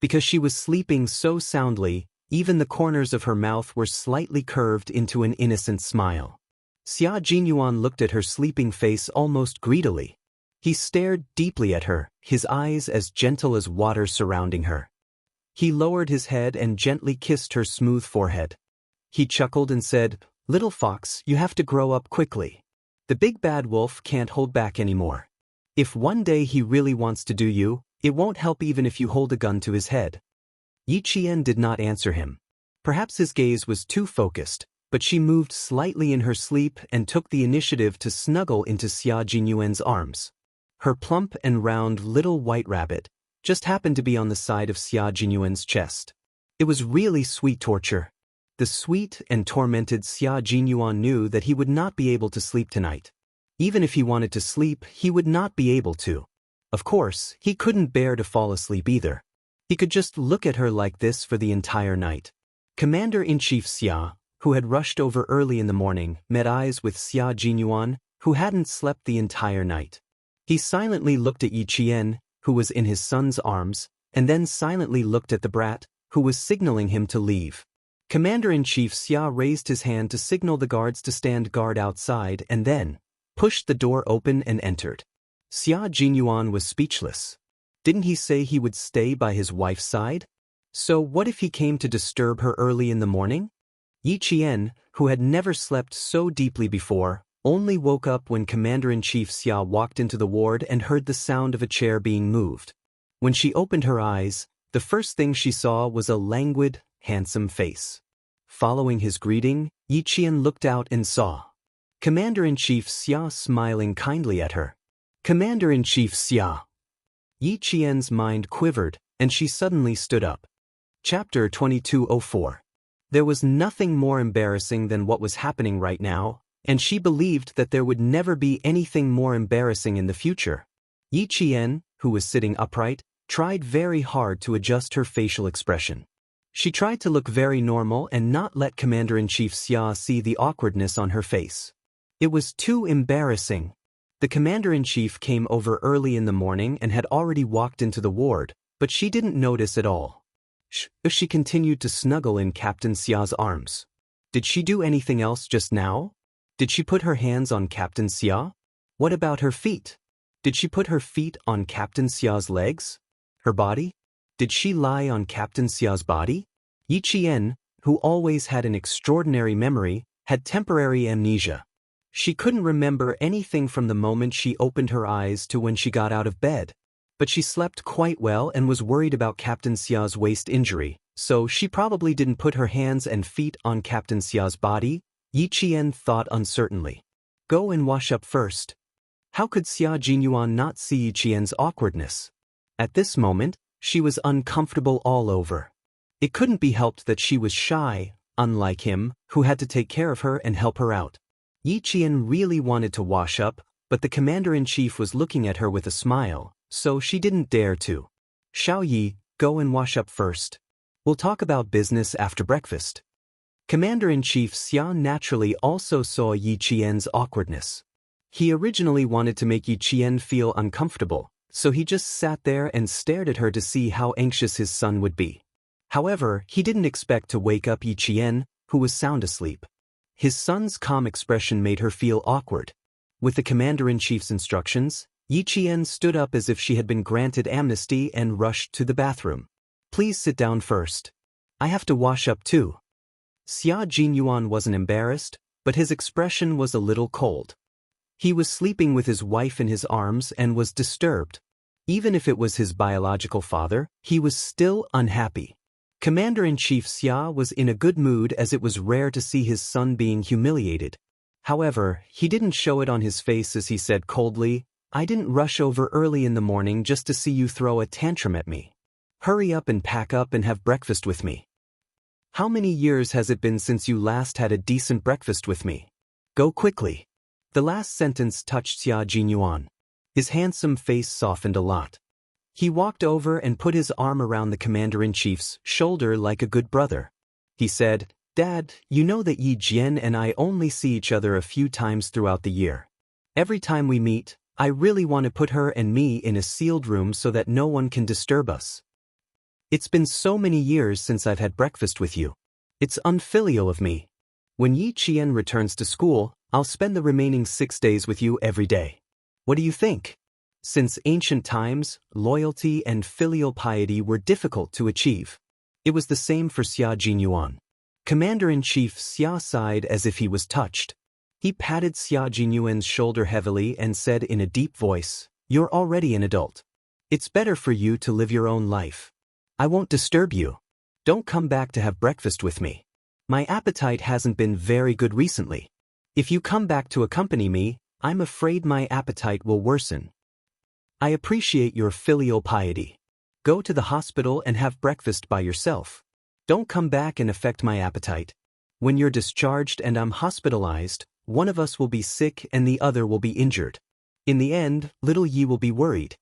Because she was sleeping so soundly, even the corners of her mouth were slightly curved into an innocent smile. Xia Jinyuan looked at her sleeping face almost greedily. He stared deeply at her, his eyes as gentle as water surrounding her. He lowered his head and gently kissed her smooth forehead. He chuckled and said, "Little fox, you have to grow up quickly. The big bad wolf can't hold back anymore. If one day he really wants to do you, it won't help even if you hold a gun to his head." Yi Qian did not answer him. Perhaps his gaze was too focused, but she moved slightly in her sleep and took the initiative to snuggle into Xia Jinyuan's arms. Her plump and round little white rabbit just happened to be on the side of Xia Jinyuan's chest. It was really sweet torture. The sweet and tormented Xia Jinyuan knew that he would not be able to sleep tonight. Even if he wanted to sleep, he would not be able to. Of course, he couldn't bear to fall asleep either. He could just look at her like this for the entire night. Commander-in-Chief Xia, who had rushed over early in the morning, met eyes with Xia Jinyuan, who hadn't slept the entire night. He silently looked at Yi Qian, who was in his son's arms, and then silently looked at the brat, who was signaling him to leave. Commander-in-Chief Xia raised his hand to signal the guards to stand guard outside and then pushed the door open and entered. Xia Jinyuan was speechless. Didn't he say he would stay by his wife's side? So what if he came to disturb her early in the morning? Yi Qian, who had never slept so deeply before, only woke up when Commander-in-Chief Xia walked into the ward and heard the sound of a chair being moved. When she opened her eyes, the first thing she saw was a languid, handsome face. Following his greeting, Yi Qian looked out and saw Commander-in-Chief Xia smiling kindly at her. Commander-in-Chief Xia. Yi Qian's mind quivered, and she suddenly stood up. Chapter 2204. There was nothing more embarrassing than what was happening right now, and she believed that there would never be anything more embarrassing in the future. Yi Qian, who was sitting upright, tried very hard to adjust her facial expression. She tried to look very normal and not let Commander-in-Chief Xia see the awkwardness on her face. It was too embarrassing. The Commander-in-Chief came over early in the morning and had already walked into the ward, but she didn't notice at all. She continued to snuggle in Captain Xia's arms. Did she do anything else just now? Did she put her hands on Captain Xia? What about her feet? Did she put her feet on Captain Xia's legs? Her body? Did she lie on Captain Xia's body? Yi Qian, who always had an extraordinary memory, had temporary amnesia. She couldn't remember anything from the moment she opened her eyes to when she got out of bed. But she slept quite well and was worried about Captain Xia's waist injury, so she probably didn't put her hands and feet on Captain Xia's body. Yi Qian thought uncertainly. Go and wash up first. How could Xia Jinyuan not see Yi Qian's awkwardness? At this moment, she was uncomfortable all over. It couldn't be helped that she was shy, unlike him, who had to take care of her and help her out. Yi Qian really wanted to wash up, but the Commander-in-Chief was looking at her with a smile, so she didn't dare to. Xiao Yi, go and wash up first. We'll talk about business after breakfast. Commander-in-Chief Xia naturally also saw Yi Qian's awkwardness. He originally wanted to make Yi Qian feel uncomfortable, so he just sat there and stared at her to see how anxious his son would be. However, he didn't expect to wake up Yi Qian, who was sound asleep. His son's calm expression made her feel awkward. With the Commander-in-Chief's instructions, Yi Qian stood up as if she had been granted amnesty and rushed to the bathroom. Please sit down first. I have to wash up too. Xia Jinyuan wasn't embarrassed, but his expression was a little cold. He was sleeping with his wife in his arms and was disturbed. Even if it was his biological father, he was still unhappy. Commander-in-Chief Xia was in a good mood as it was rare to see his son being humiliated. However, he didn't show it on his face as he said coldly, I didn't rush over early in the morning just to see you throw a tantrum at me. Hurry up and pack up and have breakfast with me. How many years has it been since you last had a decent breakfast with me? Go quickly. The last sentence touched Xia Jinyuan. His handsome face softened a lot. He walked over and put his arm around the Commander-in-Chief's shoulder like a good brother. He said, Dad, you know that Yi Jian and I only see each other a few times throughout the year. Every time we meet, I really want to put her and me in a sealed room so that no one can disturb us. It's been so many years since I've had breakfast with you. It's unfilial of me. When Yi Qian returns to school, I'll spend the remaining 6 days with you every day. What do you think? Since ancient times, loyalty and filial piety were difficult to achieve. It was the same for Xia Jinyuan. Commander-in-Chief Xia sighed as if he was touched. He patted Xia Jinyuan's shoulder heavily and said in a deep voice, You're already an adult. It's better for you to live your own life. I won't disturb you. Don't come back to have breakfast with me. My appetite hasn't been very good recently. If you come back to accompany me, I'm afraid my appetite will worsen. I appreciate your filial piety. Go to the hospital and have breakfast by yourself. Don't come back and affect my appetite. When you're discharged and I'm hospitalized, one of us will be sick and the other will be injured. In the end, little Yi will be worried.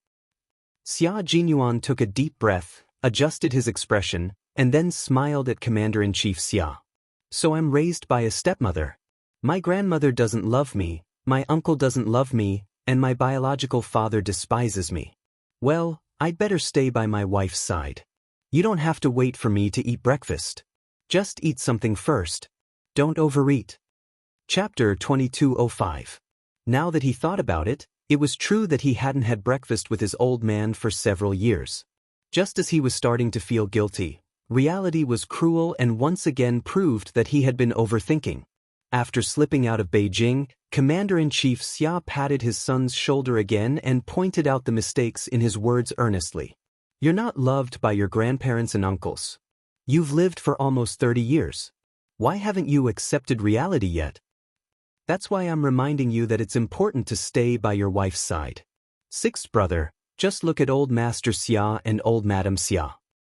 Xia Jinyuan took a deep breath, adjusted his expression, and then smiled at Commander-in-Chief Xia. So I'm raised by a stepmother. My grandmother doesn't love me, my uncle doesn't love me, and my biological father despises me. Well, I'd better stay by my wife's side. You don't have to wait for me to eat breakfast. Just eat something first. Don't overeat. Chapter 2205. Now that he thought about it, It was true that he hadn't had breakfast with his old man for several years. Just as he was starting to feel guilty, reality was cruel and once again proved that he had been overthinking. After slipping out of Beijing, Commander-in-Chief Xia patted his son's shoulder again and pointed out the mistakes in his words earnestly. You're not loved by your grandparents and uncles. You've lived for almost 30 years. Why haven't you accepted reality yet? That's why I'm reminding you that it's important to stay by your wife's side. Sixth brother, just look at old Master Xia and old Madam Xia.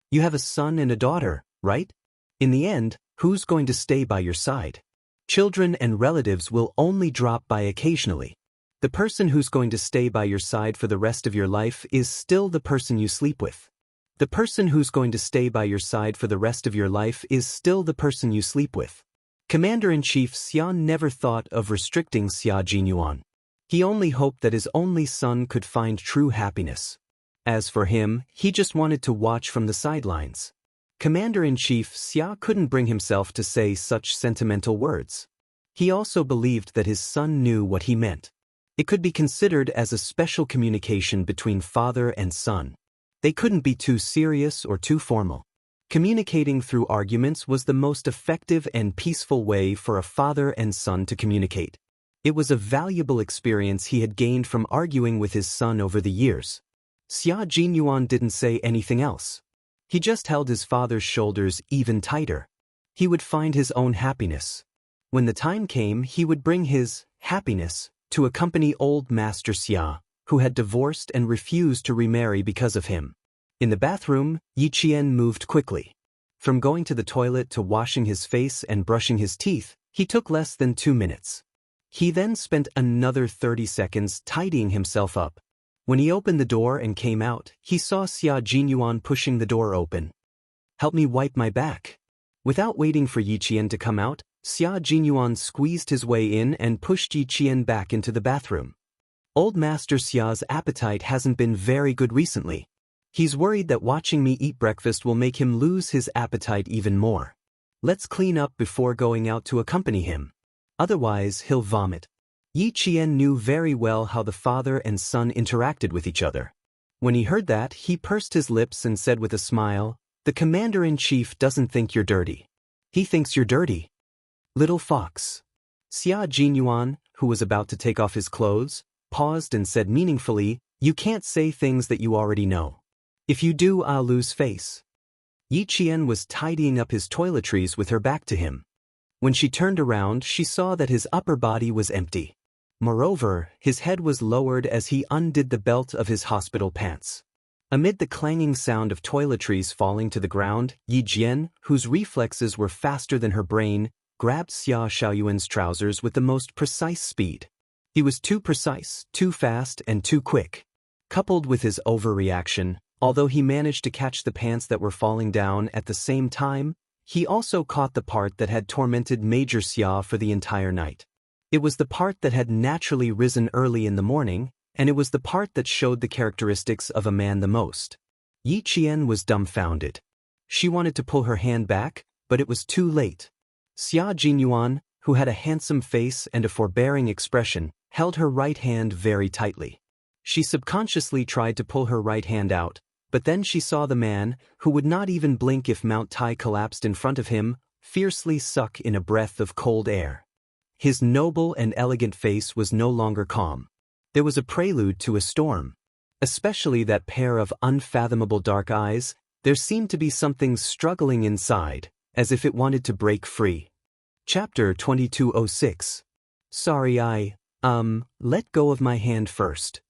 You have a son and a daughter, right? In the end, who's going to stay by your side? Children and relatives will only drop by occasionally. The person who's going to stay by your side for the rest of your life is still the person you sleep with. The person who's going to stay by your side for the rest of your life is still the person you sleep with. Commander-in-Chief Xia never thought of restricting Xia Jinyuan. He only hoped that his only son could find true happiness. As for him, he just wanted to watch from the sidelines. Commander-in-Chief Xia couldn't bring himself to say such sentimental words. He also believed that his son knew what he meant. It could be considered as a special communication between father and son. They couldn't be too serious or too formal. Communicating through arguments was the most effective and peaceful way for a father and son to communicate. It was a valuable experience he had gained from arguing with his son over the years. Xia Jinyuan didn't say anything else. He just held his father's shoulders even tighter. He would find his own happiness. When the time came, he would bring his happiness to accompany old Master Xia, who had divorced and refused to remarry because of him. In the bathroom, Yi Qian moved quickly. From going to the toilet to washing his face and brushing his teeth, he took less than 2 minutes. He then spent another 30 seconds tidying himself up. When he opened the door and came out, he saw Xia Jinyuan pushing the door open. Help me wipe my back. Without waiting for Yi Qian to come out, Xia Jinyuan squeezed his way in and pushed Yi Qian back into the bathroom. Old Master Xia's appetite hasn't been very good recently. He's worried that watching me eat breakfast will make him lose his appetite even more. Let's clean up before going out to accompany him. Otherwise, he'll vomit. Yi Qian knew very well how the father and son interacted with each other. When he heard that, he pursed his lips and said with a smile, "The commander-in-chief doesn't think you're dirty. He thinks you're dirty. Little fox." Xia Jinyuan, who was about to take off his clothes, paused and said meaningfully, "You can't say things that you already know. If you do, I'll lose face." Yi Qian was tidying up his toiletries with her back to him. When she turned around, she saw that his upper body was empty. Moreover, his head was lowered as he undid the belt of his hospital pants. Amid the clanging sound of toiletries falling to the ground, Yi Jian, whose reflexes were faster than her brain, grabbed Xia Xiaoyuan's trousers with the most precise speed. He was too precise, too fast, and too quick. Coupled with his overreaction, although he managed to catch the pants that were falling down at the same time, he also caught the part that had tormented Major Xia for the entire night. It was the part that had naturally risen early in the morning, and it was the part that showed the characteristics of a man the most. Yi Qian was dumbfounded. She wanted to pull her hand back, but it was too late. Xia Jinyuan, who had a handsome face and a forbearing expression, held her right hand very tightly. She subconsciously tried to pull her right hand out, but then she saw the man, who would not even blink if Mount Tai collapsed in front of him, fiercely suck in a breath of cold air. His noble and elegant face was no longer calm. There was a prelude to a storm. Especially that pair of unfathomable dark eyes, there seemed to be something struggling inside, as if it wanted to break free. Chapter 2206. Sorry, let go of my hand first.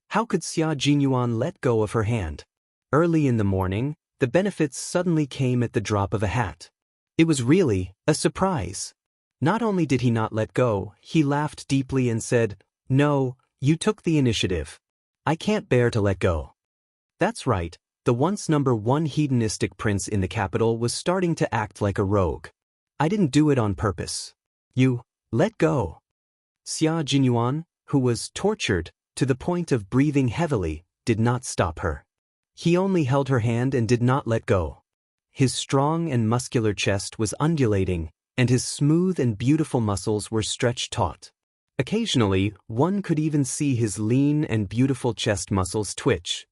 How could Xia Jinyuan let go of her hand? Early in the morning, the benefits suddenly came at the drop of a hat. It was really a surprise. Not only did he not let go, he laughed deeply and said, "No, you took the initiative. I can't bear to let go." That's right, the once #1 hedonistic prince in the capital was starting to act like a rogue. I didn't do it on purpose. You, let go. Xia Jinyuan, who was tortured to the point of breathing heavily, did not stop her. He only held her hand and did not let go. His strong and muscular chest was undulating, and his smooth and beautiful muscles were stretched taut. Occasionally, one could even see his lean and beautiful chest muscles twitch.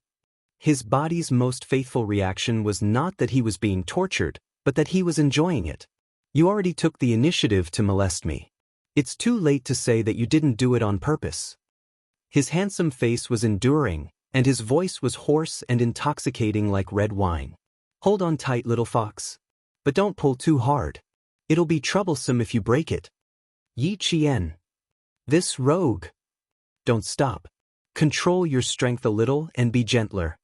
His body's most faithful reaction was not that he was being tortured, but that he was enjoying it. You already took the initiative to molest me. It's too late to say that you didn't do it on purpose. His handsome face was enduring, and his voice was hoarse and intoxicating like red wine. Hold on tight, little fox. But don't pull too hard. It'll be troublesome if you break it. Yi Qian. This rogue. Don't stop. Control your strength a little and be gentler.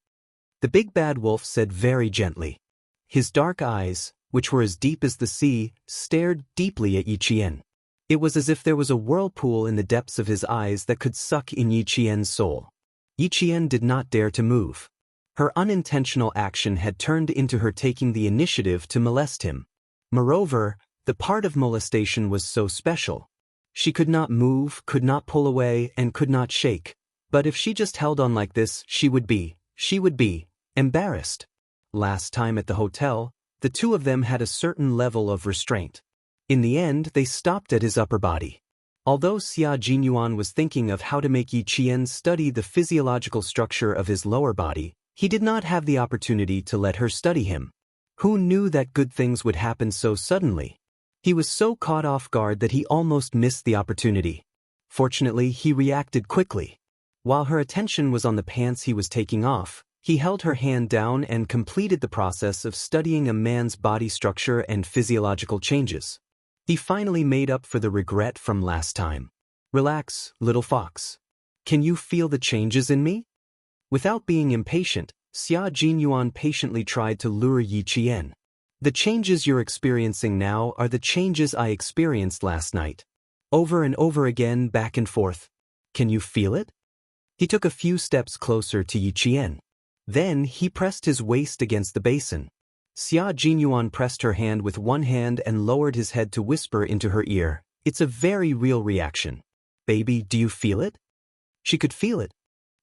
The big bad wolf said very gently. His dark eyes, which were as deep as the sea, stared deeply at Yi Qian. It was as if there was a whirlpool in the depths of his eyes that could suck in Yi Qian's soul. Yi Qian did not dare to move. Her unintentional action had turned into her taking the initiative to molest him. Moreover, the part of molestation was so special. She could not move, could not pull away, and could not shake. But if she just held on like this, she would be embarrassed. Last time at the hotel, the two of them had a certain level of restraint. In the end, they stopped at his upper body. Although Xia Jinyuan was thinking of how to make Yi Qian study the physiological structure of his lower body, he did not have the opportunity to let her study him. Who knew that good things would happen so suddenly? He was so caught off guard that he almost missed the opportunity. Fortunately, he reacted quickly. While her attention was on the pants he was taking off, he held her hand down and completed the process of studying a man's body structure and physiological changes. He finally made up for the regret from last time. Relax, little fox. Can you feel the changes in me? Without being impatient, Xia Jinyuan patiently tried to lure Yi Qian. The changes you're experiencing now are the changes I experienced last night. Over and over again, back and forth. Can you feel it? He took a few steps closer to Yi Qian. Then he pressed his waist against the basin. Xia Jinyuan pressed her hand with one hand and lowered his head to whisper into her ear. It's a very real reaction. Baby, do you feel it? She could feel it.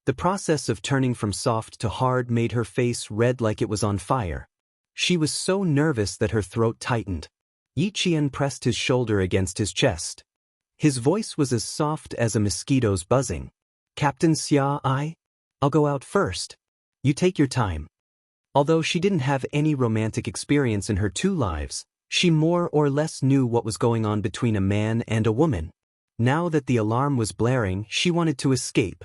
The process of turning from soft to hard made her face red like it was on fire. She was so nervous that her throat tightened. Yi Qian pressed his shoulder against his chest. His voice was as soft as a mosquito's buzzing. Captain Xia, I'll go out first. You take your time. Although she didn't have any romantic experience in her 2 lives, she more or less knew what was going on between a man and a woman. Now that the alarm was blaring, she wanted to escape.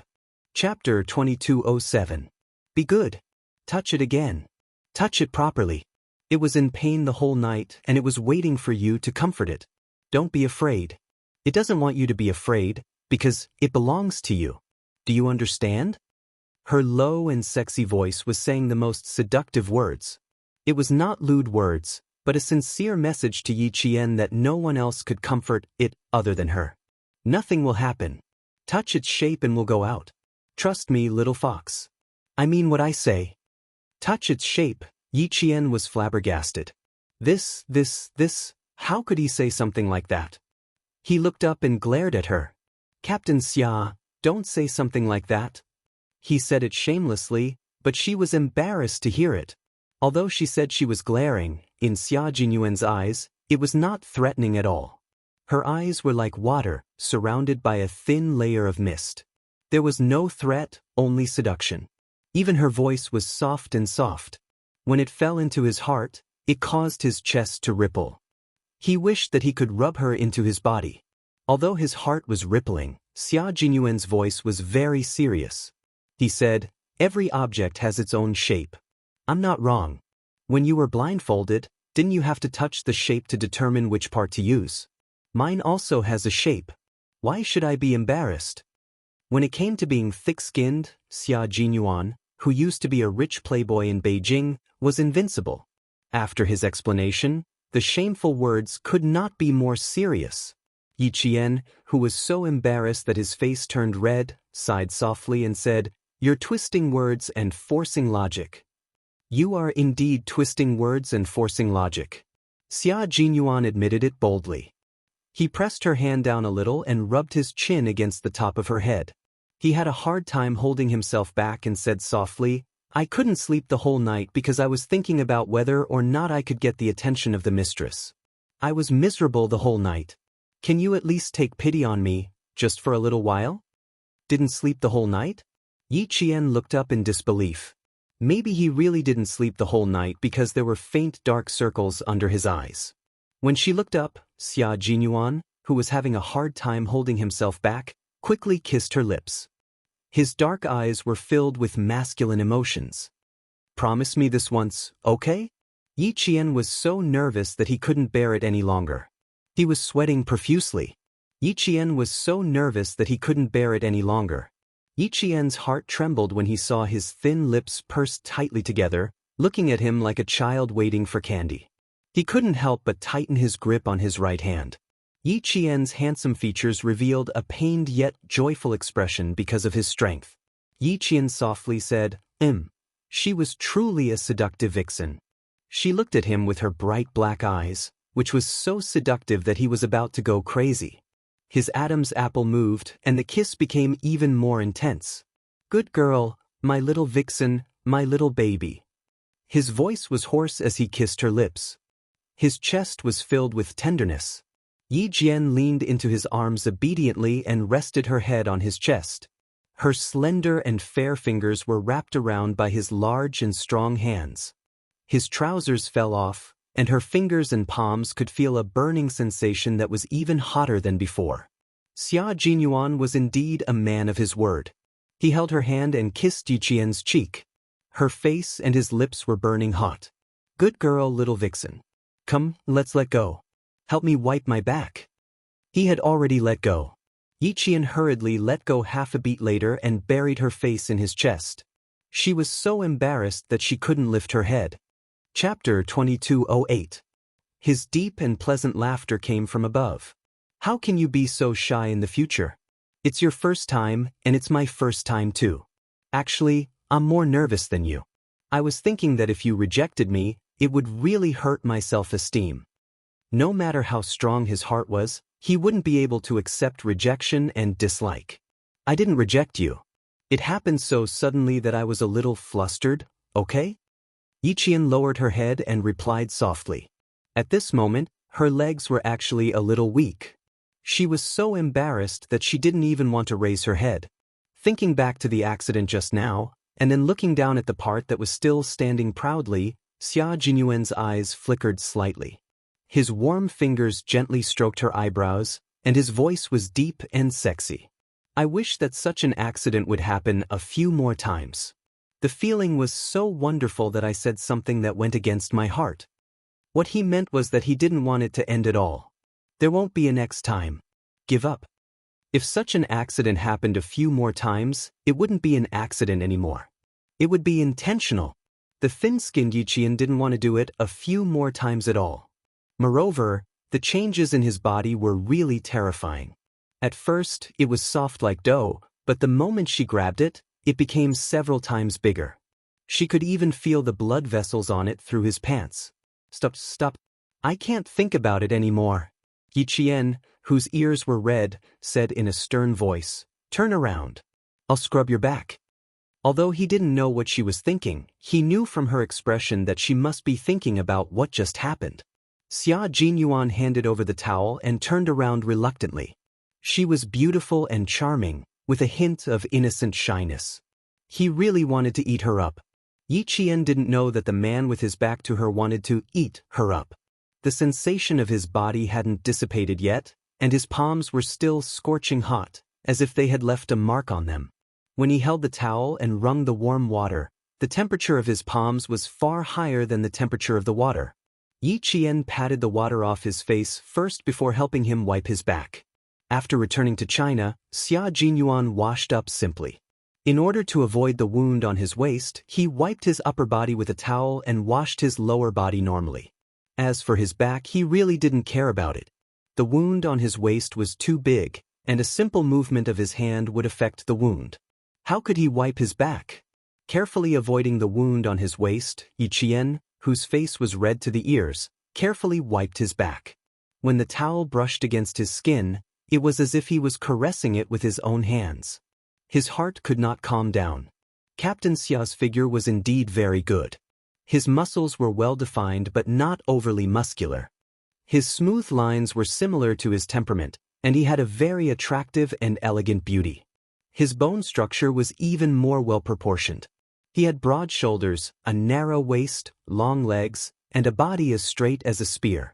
Chapter 2207. Be good. Touch it again. Touch it properly. It was in pain the whole night, and it was waiting for you to comfort it. Don't be afraid. It doesn't want you to be afraid, because it belongs to you. Do you understand? Her low and sexy voice was saying the most seductive words. It was not lewd words, but a sincere message to Yi Qian that no one else could comfort it other than her. Nothing will happen. Touch its shape and we'll go out. Trust me, little fox. I mean what I say. Touch its shape. Yi Qian was flabbergasted. This, how could he say something like that? He looked up and glared at her. Captain Xia, don't say something like that. He said it shamelessly, but she was embarrassed to hear it. Although she said she was glaring, in Xia Jinyuan's eyes, it was not threatening at all. Her eyes were like water, surrounded by a thin layer of mist. There was no threat, only seduction. Even her voice was soft and soft. When it fell into his heart, it caused his chest to ripple. He wished that he could rub her into his body. Although his heart was rippling, Xia Jinyuan's voice was very serious. He said, every object has its own shape. I'm not wrong. When you were blindfolded, didn't you have to touch the shape to determine which part to use? Mine also has a shape. Why should I be embarrassed? When it came to being thick-skinned, Xia Jinyuan, who used to be a rich playboy in Beijing, was invincible. After his explanation, the shameful words could not be more serious. Yi Qian, who was so embarrassed that his face turned red, sighed softly and said, You're twisting words and forcing logic. You are indeed twisting words and forcing logic. Xia Jinyuan admitted it boldly. He pressed her hand down a little and rubbed his chin against the top of her head. He had a hard time holding himself back and said softly, I couldn't sleep the whole night because I was thinking about whether or not I could get the attention of the mistress. I was miserable the whole night. Can you at least take pity on me, Just for a little while? Didn't sleep the whole night? Yi Qian looked up in disbelief. Maybe he really didn't sleep the whole night because there were faint dark circles under his eyes. When she looked up, Xia Jinyuan, who was having a hard time holding himself back, quickly kissed her lips. His dark eyes were filled with masculine emotions. Promise me this once, okay? Yi Qian was so nervous that he couldn't bear it any longer. He was sweating profusely. Yi Qian was so nervous that he couldn't bear it any longer. Yi Qian's heart trembled when he saw his thin lips pursed tightly together, looking at him like a child waiting for candy. He couldn't help but tighten his grip on his right hand. Yi Qian's handsome features revealed a pained yet joyful expression because of his strength. Yi Qian softly said, She was truly a seductive vixen. She looked at him with her bright black eyes, which was so seductive that he was about to go crazy. His Adam's apple moved, and the kiss became even more intense. Good girl, my little vixen, my little baby. His voice was hoarse as he kissed her lips. His chest was filled with tenderness. Yi Jian leaned into his arms obediently and rested her head on his chest. Her slender and fair fingers were wrapped around by his large and strong hands. His trousers fell off, and her fingers and palms could feel a burning sensation that was even hotter than before. Xia Jinyuan was indeed a man of his word. He held her hand and kissed Yi Qian's cheek. Her face and his lips were burning hot. Good girl, little vixen. Come, let's let go. Help me wipe my back. He had already let go. Yi Qian hurriedly let go half a beat later and buried her face in his chest. She was so embarrassed that she couldn't lift her head. Chapter 2208. His deep and pleasant laughter came from above. How can you be so shy in the future? It's your first time, and it's my first time too. Actually, I'm more nervous than you. I was thinking that if you rejected me, it would really hurt my self-esteem. No matter how strong his heart was, he wouldn't be able to accept rejection and dislike. I didn't reject you. It happened so suddenly that I was a little flustered, okay? Yi Qian lowered her head and replied softly. At this moment, her legs were actually a little weak. She was so embarrassed that she didn't even want to raise her head. Thinking back to the accident just now, and then looking down at the part that was still standing proudly, Xia Jinyuan's eyes flickered slightly. His warm fingers gently stroked her eyebrows, and his voice was deep and sexy. I wish that such an accident would happen a few more times. The feeling was so wonderful that I said something that went against my heart. What he meant was that he didn't want it to end at all. There won't be a next time. Give up. If such an accident happened a few more times, it wouldn't be an accident anymore. It would be intentional. The thin-skinned Yi Qian didn't want to do it a few more times at all. Moreover, the changes in his body were really terrifying. At first, it was soft like dough, but the moment she grabbed it, it became several times bigger. She could even feel the blood vessels on it through his pants. Stop. I can't think about it anymore. Yi Qian, whose ears were red, said in a stern voice, Turn around. I'll scrub your back. Although he didn't know what she was thinking, he knew from her expression that she must be thinking about what just happened. Xia Jinyuan handed over the towel and turned around reluctantly. She was beautiful and charming, with a hint of innocent shyness. He really wanted to eat her up. Yi Qian didn't know that the man with his back to her wanted to eat her up. The sensation of his body hadn't dissipated yet, and his palms were still scorching hot, as if they had left a mark on them. When he held the towel and wrung the warm water, the temperature of his palms was far higher than the temperature of the water. Yi Qian patted the water off his face first before helping him wipe his back. After returning to China, Xia Jinyuan washed up simply. In order to avoid the wound on his waist, he wiped his upper body with a towel and washed his lower body normally. As for his back, he really didn't care about it. The wound on his waist was too big, and a simple movement of his hand would affect the wound. How could he wipe his back? Carefully avoiding the wound on his waist, Yi Qian, whose face was red to the ears, carefully wiped his back. When the towel brushed against his skin, it was as if he was caressing it with his own hands. His heart could not calm down. Captain Xia's figure was indeed very good. His muscles were well-defined but not overly muscular. His smooth lines were similar to his temperament, and he had a very attractive and elegant beauty. His bone structure was even more well-proportioned. He had broad shoulders, a narrow waist, long legs, and a body as straight as a spear.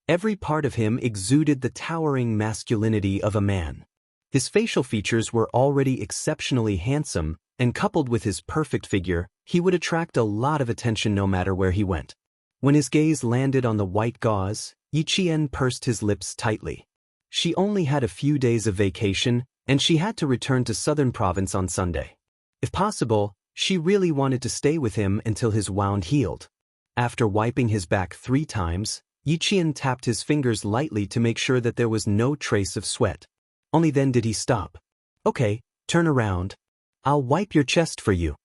Every part of him exuded the towering masculinity of a man. His facial features were already exceptionally handsome, and coupled with his perfect figure, he would attract a lot of attention no matter where he went. When his gaze landed on the white gauze, Yi Qian pursed his lips tightly. She only had a few days of vacation, and she had to return to Southern Province on Sunday. If possible, she really wanted to stay with him until his wound healed. After wiping his back 3 times, Yi Qian tapped his fingers lightly to make sure that there was no trace of sweat. Only then did he stop. "Okay, turn around. I'll wipe your chest for you."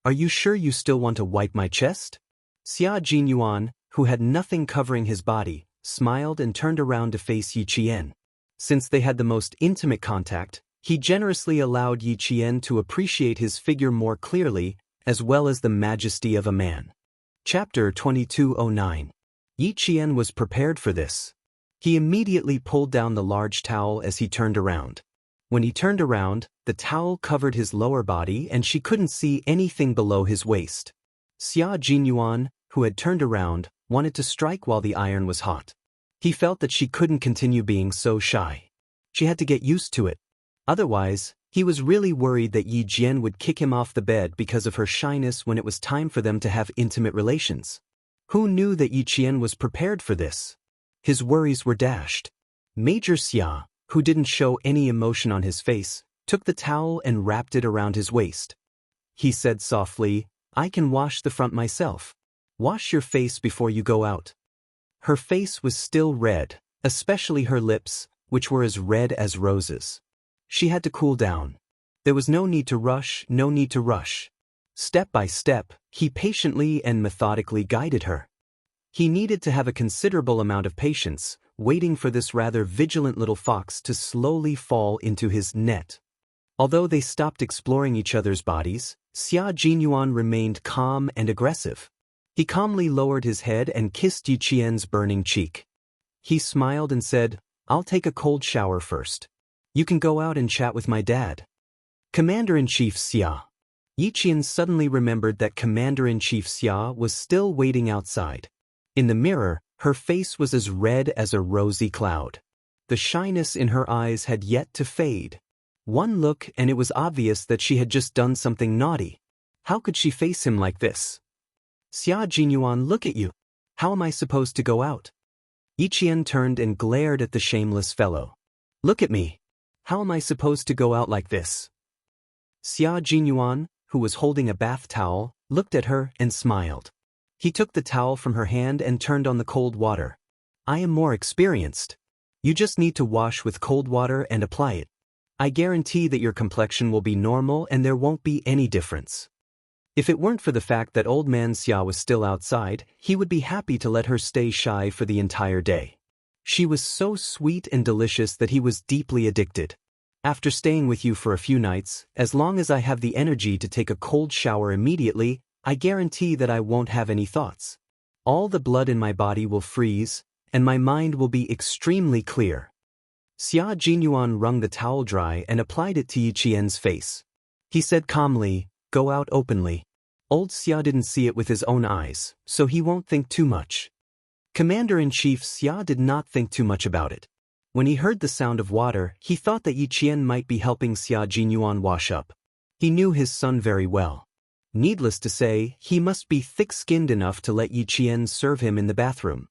"Are you sure you still want to wipe my chest?" Xia Jinyuan, who had nothing covering his body, smiled and turned around to face Yi Qian. Since they had the most intimate contact, he generously allowed Yi Qian to appreciate his figure more clearly, as well as the majesty of a man. Chapter 2209. Yi Qian was prepared for this. He immediately pulled down the large towel as he turned around. When he turned around, the towel covered his lower body and she couldn't see anything below his waist. Xia Jinyuan, who had turned around, wanted to strike while the iron was hot. He felt that she couldn't continue being so shy. She had to get used to it. Otherwise, he was really worried that Yi Jian would kick him off the bed because of her shyness when it was time for them to have intimate relations. Who knew that Yi Qian was prepared for this? His worries were dashed. Major Xia, who didn't show any emotion on his face, took the towel and wrapped it around his waist. He said softly, "I can wash the front myself. Wash your face before you go out." Her face was still red, especially her lips, which were as red as roses. She had to cool down. There was no need to rush, no need to rush. Step by step, he patiently and methodically guided her. He needed to have a considerable amount of patience, waiting for this rather vigilant little fox to slowly fall into his net. Although they stopped exploring each other's bodies, Xia Jinyuan remained calm and aggressive. He calmly lowered his head and kissed Yi Qian's burning cheek. He smiled and said, "I'll take a cold shower first. You can go out and chat with my dad." Commander-in-Chief Xia. Yi Qian suddenly remembered that Commander-in-Chief Xia was still waiting outside. In the mirror, her face was as red as a rosy cloud. The shyness in her eyes had yet to fade. One look and it was obvious that she had just done something naughty. How could she face him like this? "Xia Jinyuan, look at you. How am I supposed to go out?" Yi Qian turned and glared at the shameless fellow. "Look at me. How am I supposed to go out like this?" Xia Jinyuan, who was holding a bath towel, looked at her and smiled. He took the towel from her hand and turned on the cold water. "I am more experienced. You just need to wash with cold water and apply it. I guarantee that your complexion will be normal and there won't be any difference." If it weren't for the fact that old man Xia was still outside, he would be happy to let her stay shy for the entire day. She was so sweet and delicious that he was deeply addicted. "After staying with you for a few nights, as long as I have the energy to take a cold shower immediately, I guarantee that I won't have any thoughts. All the blood in my body will freeze, and my mind will be extremely clear." Xia Jinyuan wrung the towel dry and applied it to Yi Qian's face. He said calmly, "Go out openly." Old Xia didn't see it with his own eyes, so he won't think too much. Commander-in-Chief Xia did not think too much about it. When he heard the sound of water, he thought that Yi Qian might be helping Xia Jinyuan wash up. He knew his son very well. Needless to say, he must be thick-skinned enough to let Yi Qian serve him in the bathroom.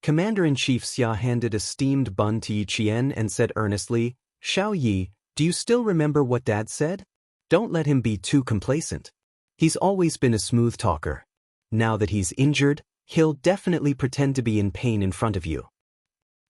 Commander-in-Chief Xia handed a steamed bun to Yi Qian and said earnestly, "Xiao Yi, do you still remember what Dad said? Don't let him be too complacent. He's always been a smooth talker. Now that he's injured, he'll definitely pretend to be in pain in front of you.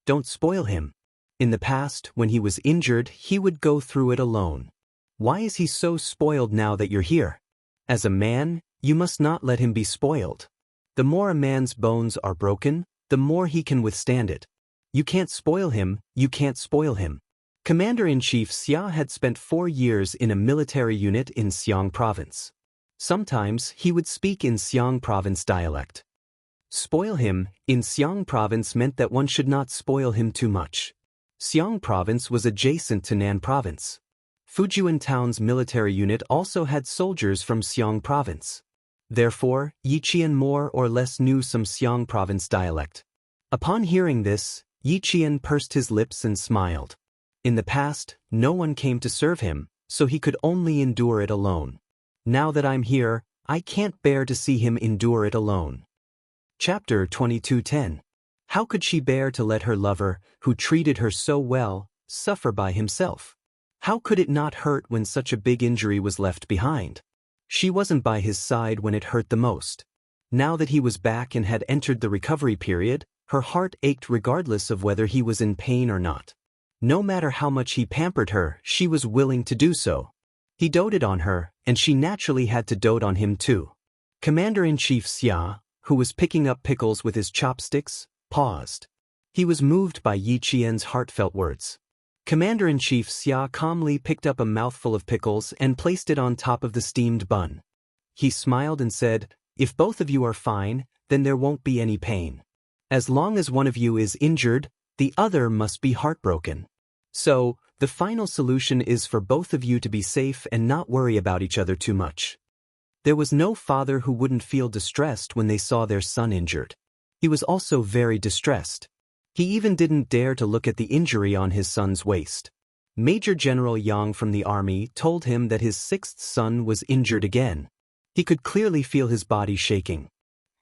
Don't spoil him. In the past, when he was injured, he would go through it alone. Why is he so spoiled now that you're here? As a man, you must not let him be spoiled. The more a man's bones are broken, the more he can withstand it. You can't spoil him, you can't spoil him." Commander-in-Chief Xia had spent 4 years in a military unit in Xiang Province. Sometimes he would speak in Xiang Province dialect. Spoil him, in Xiang Province meant that one should not spoil him too much. Xiang Province was adjacent to Nan Province. Fujian Town's military unit also had soldiers from Xiang Province. Therefore, Yi Qian more or less knew some Xiang Province dialect. Upon hearing this, Yi Qian pursed his lips and smiled. In the past, no one came to serve him, so he could only endure it alone. Now that I'm here, I can't bear to see him endure it alone. Chapter 22:10. How could she bear to let her lover, who treated her so well, suffer by himself? How could it not hurt when such a big injury was left behind? She wasn't by his side when it hurt the most. Now that he was back and had entered the recovery period, her heart ached regardless of whether he was in pain or not. No matter how much he pampered her, she was willing to do so. He doted on her, and she naturally had to dote on him too. Commander-in-Chief Xia, who was picking up pickles with his chopsticks, paused. He was moved by Yi Qian's heartfelt words. Commander-in-Chief Xia calmly picked up a mouthful of pickles and placed it on top of the steamed bun. He smiled and said, "If both of you are fine, then there won't be any pain. As long as one of you is injured, the other must be heartbroken. So, the final solution is for both of you to be safe and not worry about each other too much." There was no father who wouldn't feel distressed when they saw their son injured. He was also very distressed. He even didn't dare to look at the injury on his son's waist. Major General Yang from the army told him that his sixth son was injured again. He could clearly feel his body shaking.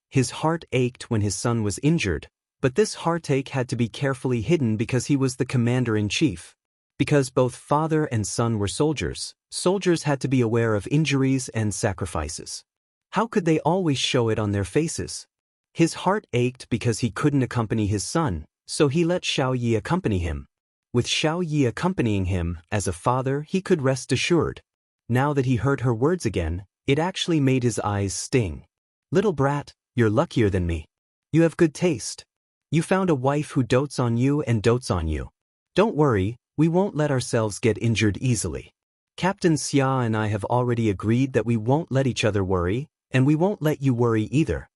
His heart ached when his son was injured, but this heartache had to be carefully hidden because he was the commander-in-chief. Because both father and son were soldiers, soldiers had to be aware of injuries and sacrifices. How could they always show it on their faces? His heart ached because he couldn't accompany his son, so he let Xiao Yi accompany him. With Xiao Yi accompanying him, as a father he could rest assured. Now that he heard her words again, it actually made his eyes sting. "Little brat, you're luckier than me. You have good taste. You found a wife who dotes on you and dotes on you. Don't worry, we won't let ourselves get injured easily. Captain Xia and I have already agreed that we won't let each other worry, and we won't let you worry either."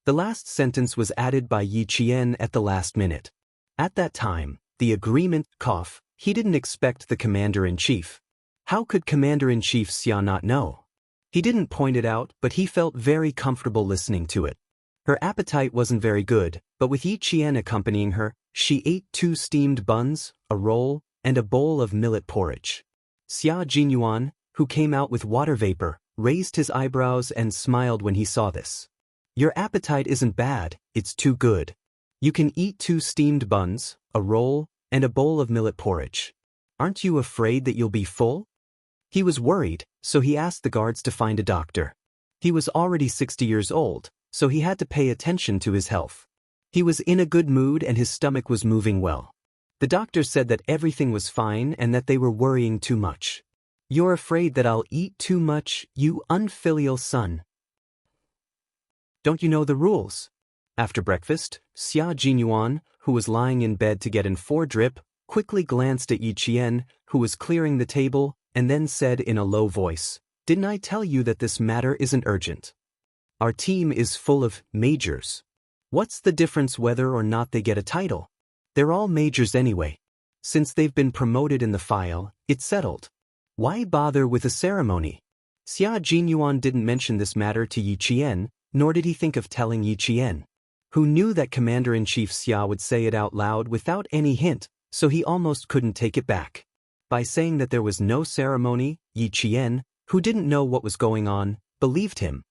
The last sentence was added by Yi Qian at the last minute. At that time, the agreement, he didn't expect the commander-in-chief. How could Commander-in-Chief Xia not know? He didn't point it out, but he felt very comfortable listening to it. Her appetite wasn't very good, but with Yi Qian accompanying her, she ate 2 steamed buns, a roll, and a bowl of millet porridge. Xia Jinyuan, who came out with water vapor, raised his eyebrows and smiled when he saw this. "Your appetite isn't bad, it's too good. You can eat 2 steamed buns, a roll, and a bowl of millet porridge. Aren't you afraid that you'll be full?" He was worried, so he asked the guards to find a doctor. He was already 60 years old, so he had to pay attention to his health. He was in a good mood and his stomach was moving well. The doctor said that everything was fine and that they were worrying too much. "You're afraid that I'll eat too much, you unfilial son. Don't you know the rules?" After breakfast, Xia Jinyuan, who was lying in bed to get in 4 drip, quickly glanced at Yi Qian, who was clearing the table, and then said in a low voice, "Didn't I tell you that this matter isn't urgent? Our team is full of majors. What's the difference whether or not they get a title? They're all majors anyway. Since they've been promoted in the file, it's settled. Why bother with a ceremony?" Xia Jinyuan didn't mention this matter to Yi Qian, nor did he think of telling Yi Qian, who knew that Commander-in-Chief Xia would say it out loud without any hint, so he almost couldn't take it back. By saying that there was no ceremony, Yi Qian, who didn't know what was going on, believed him.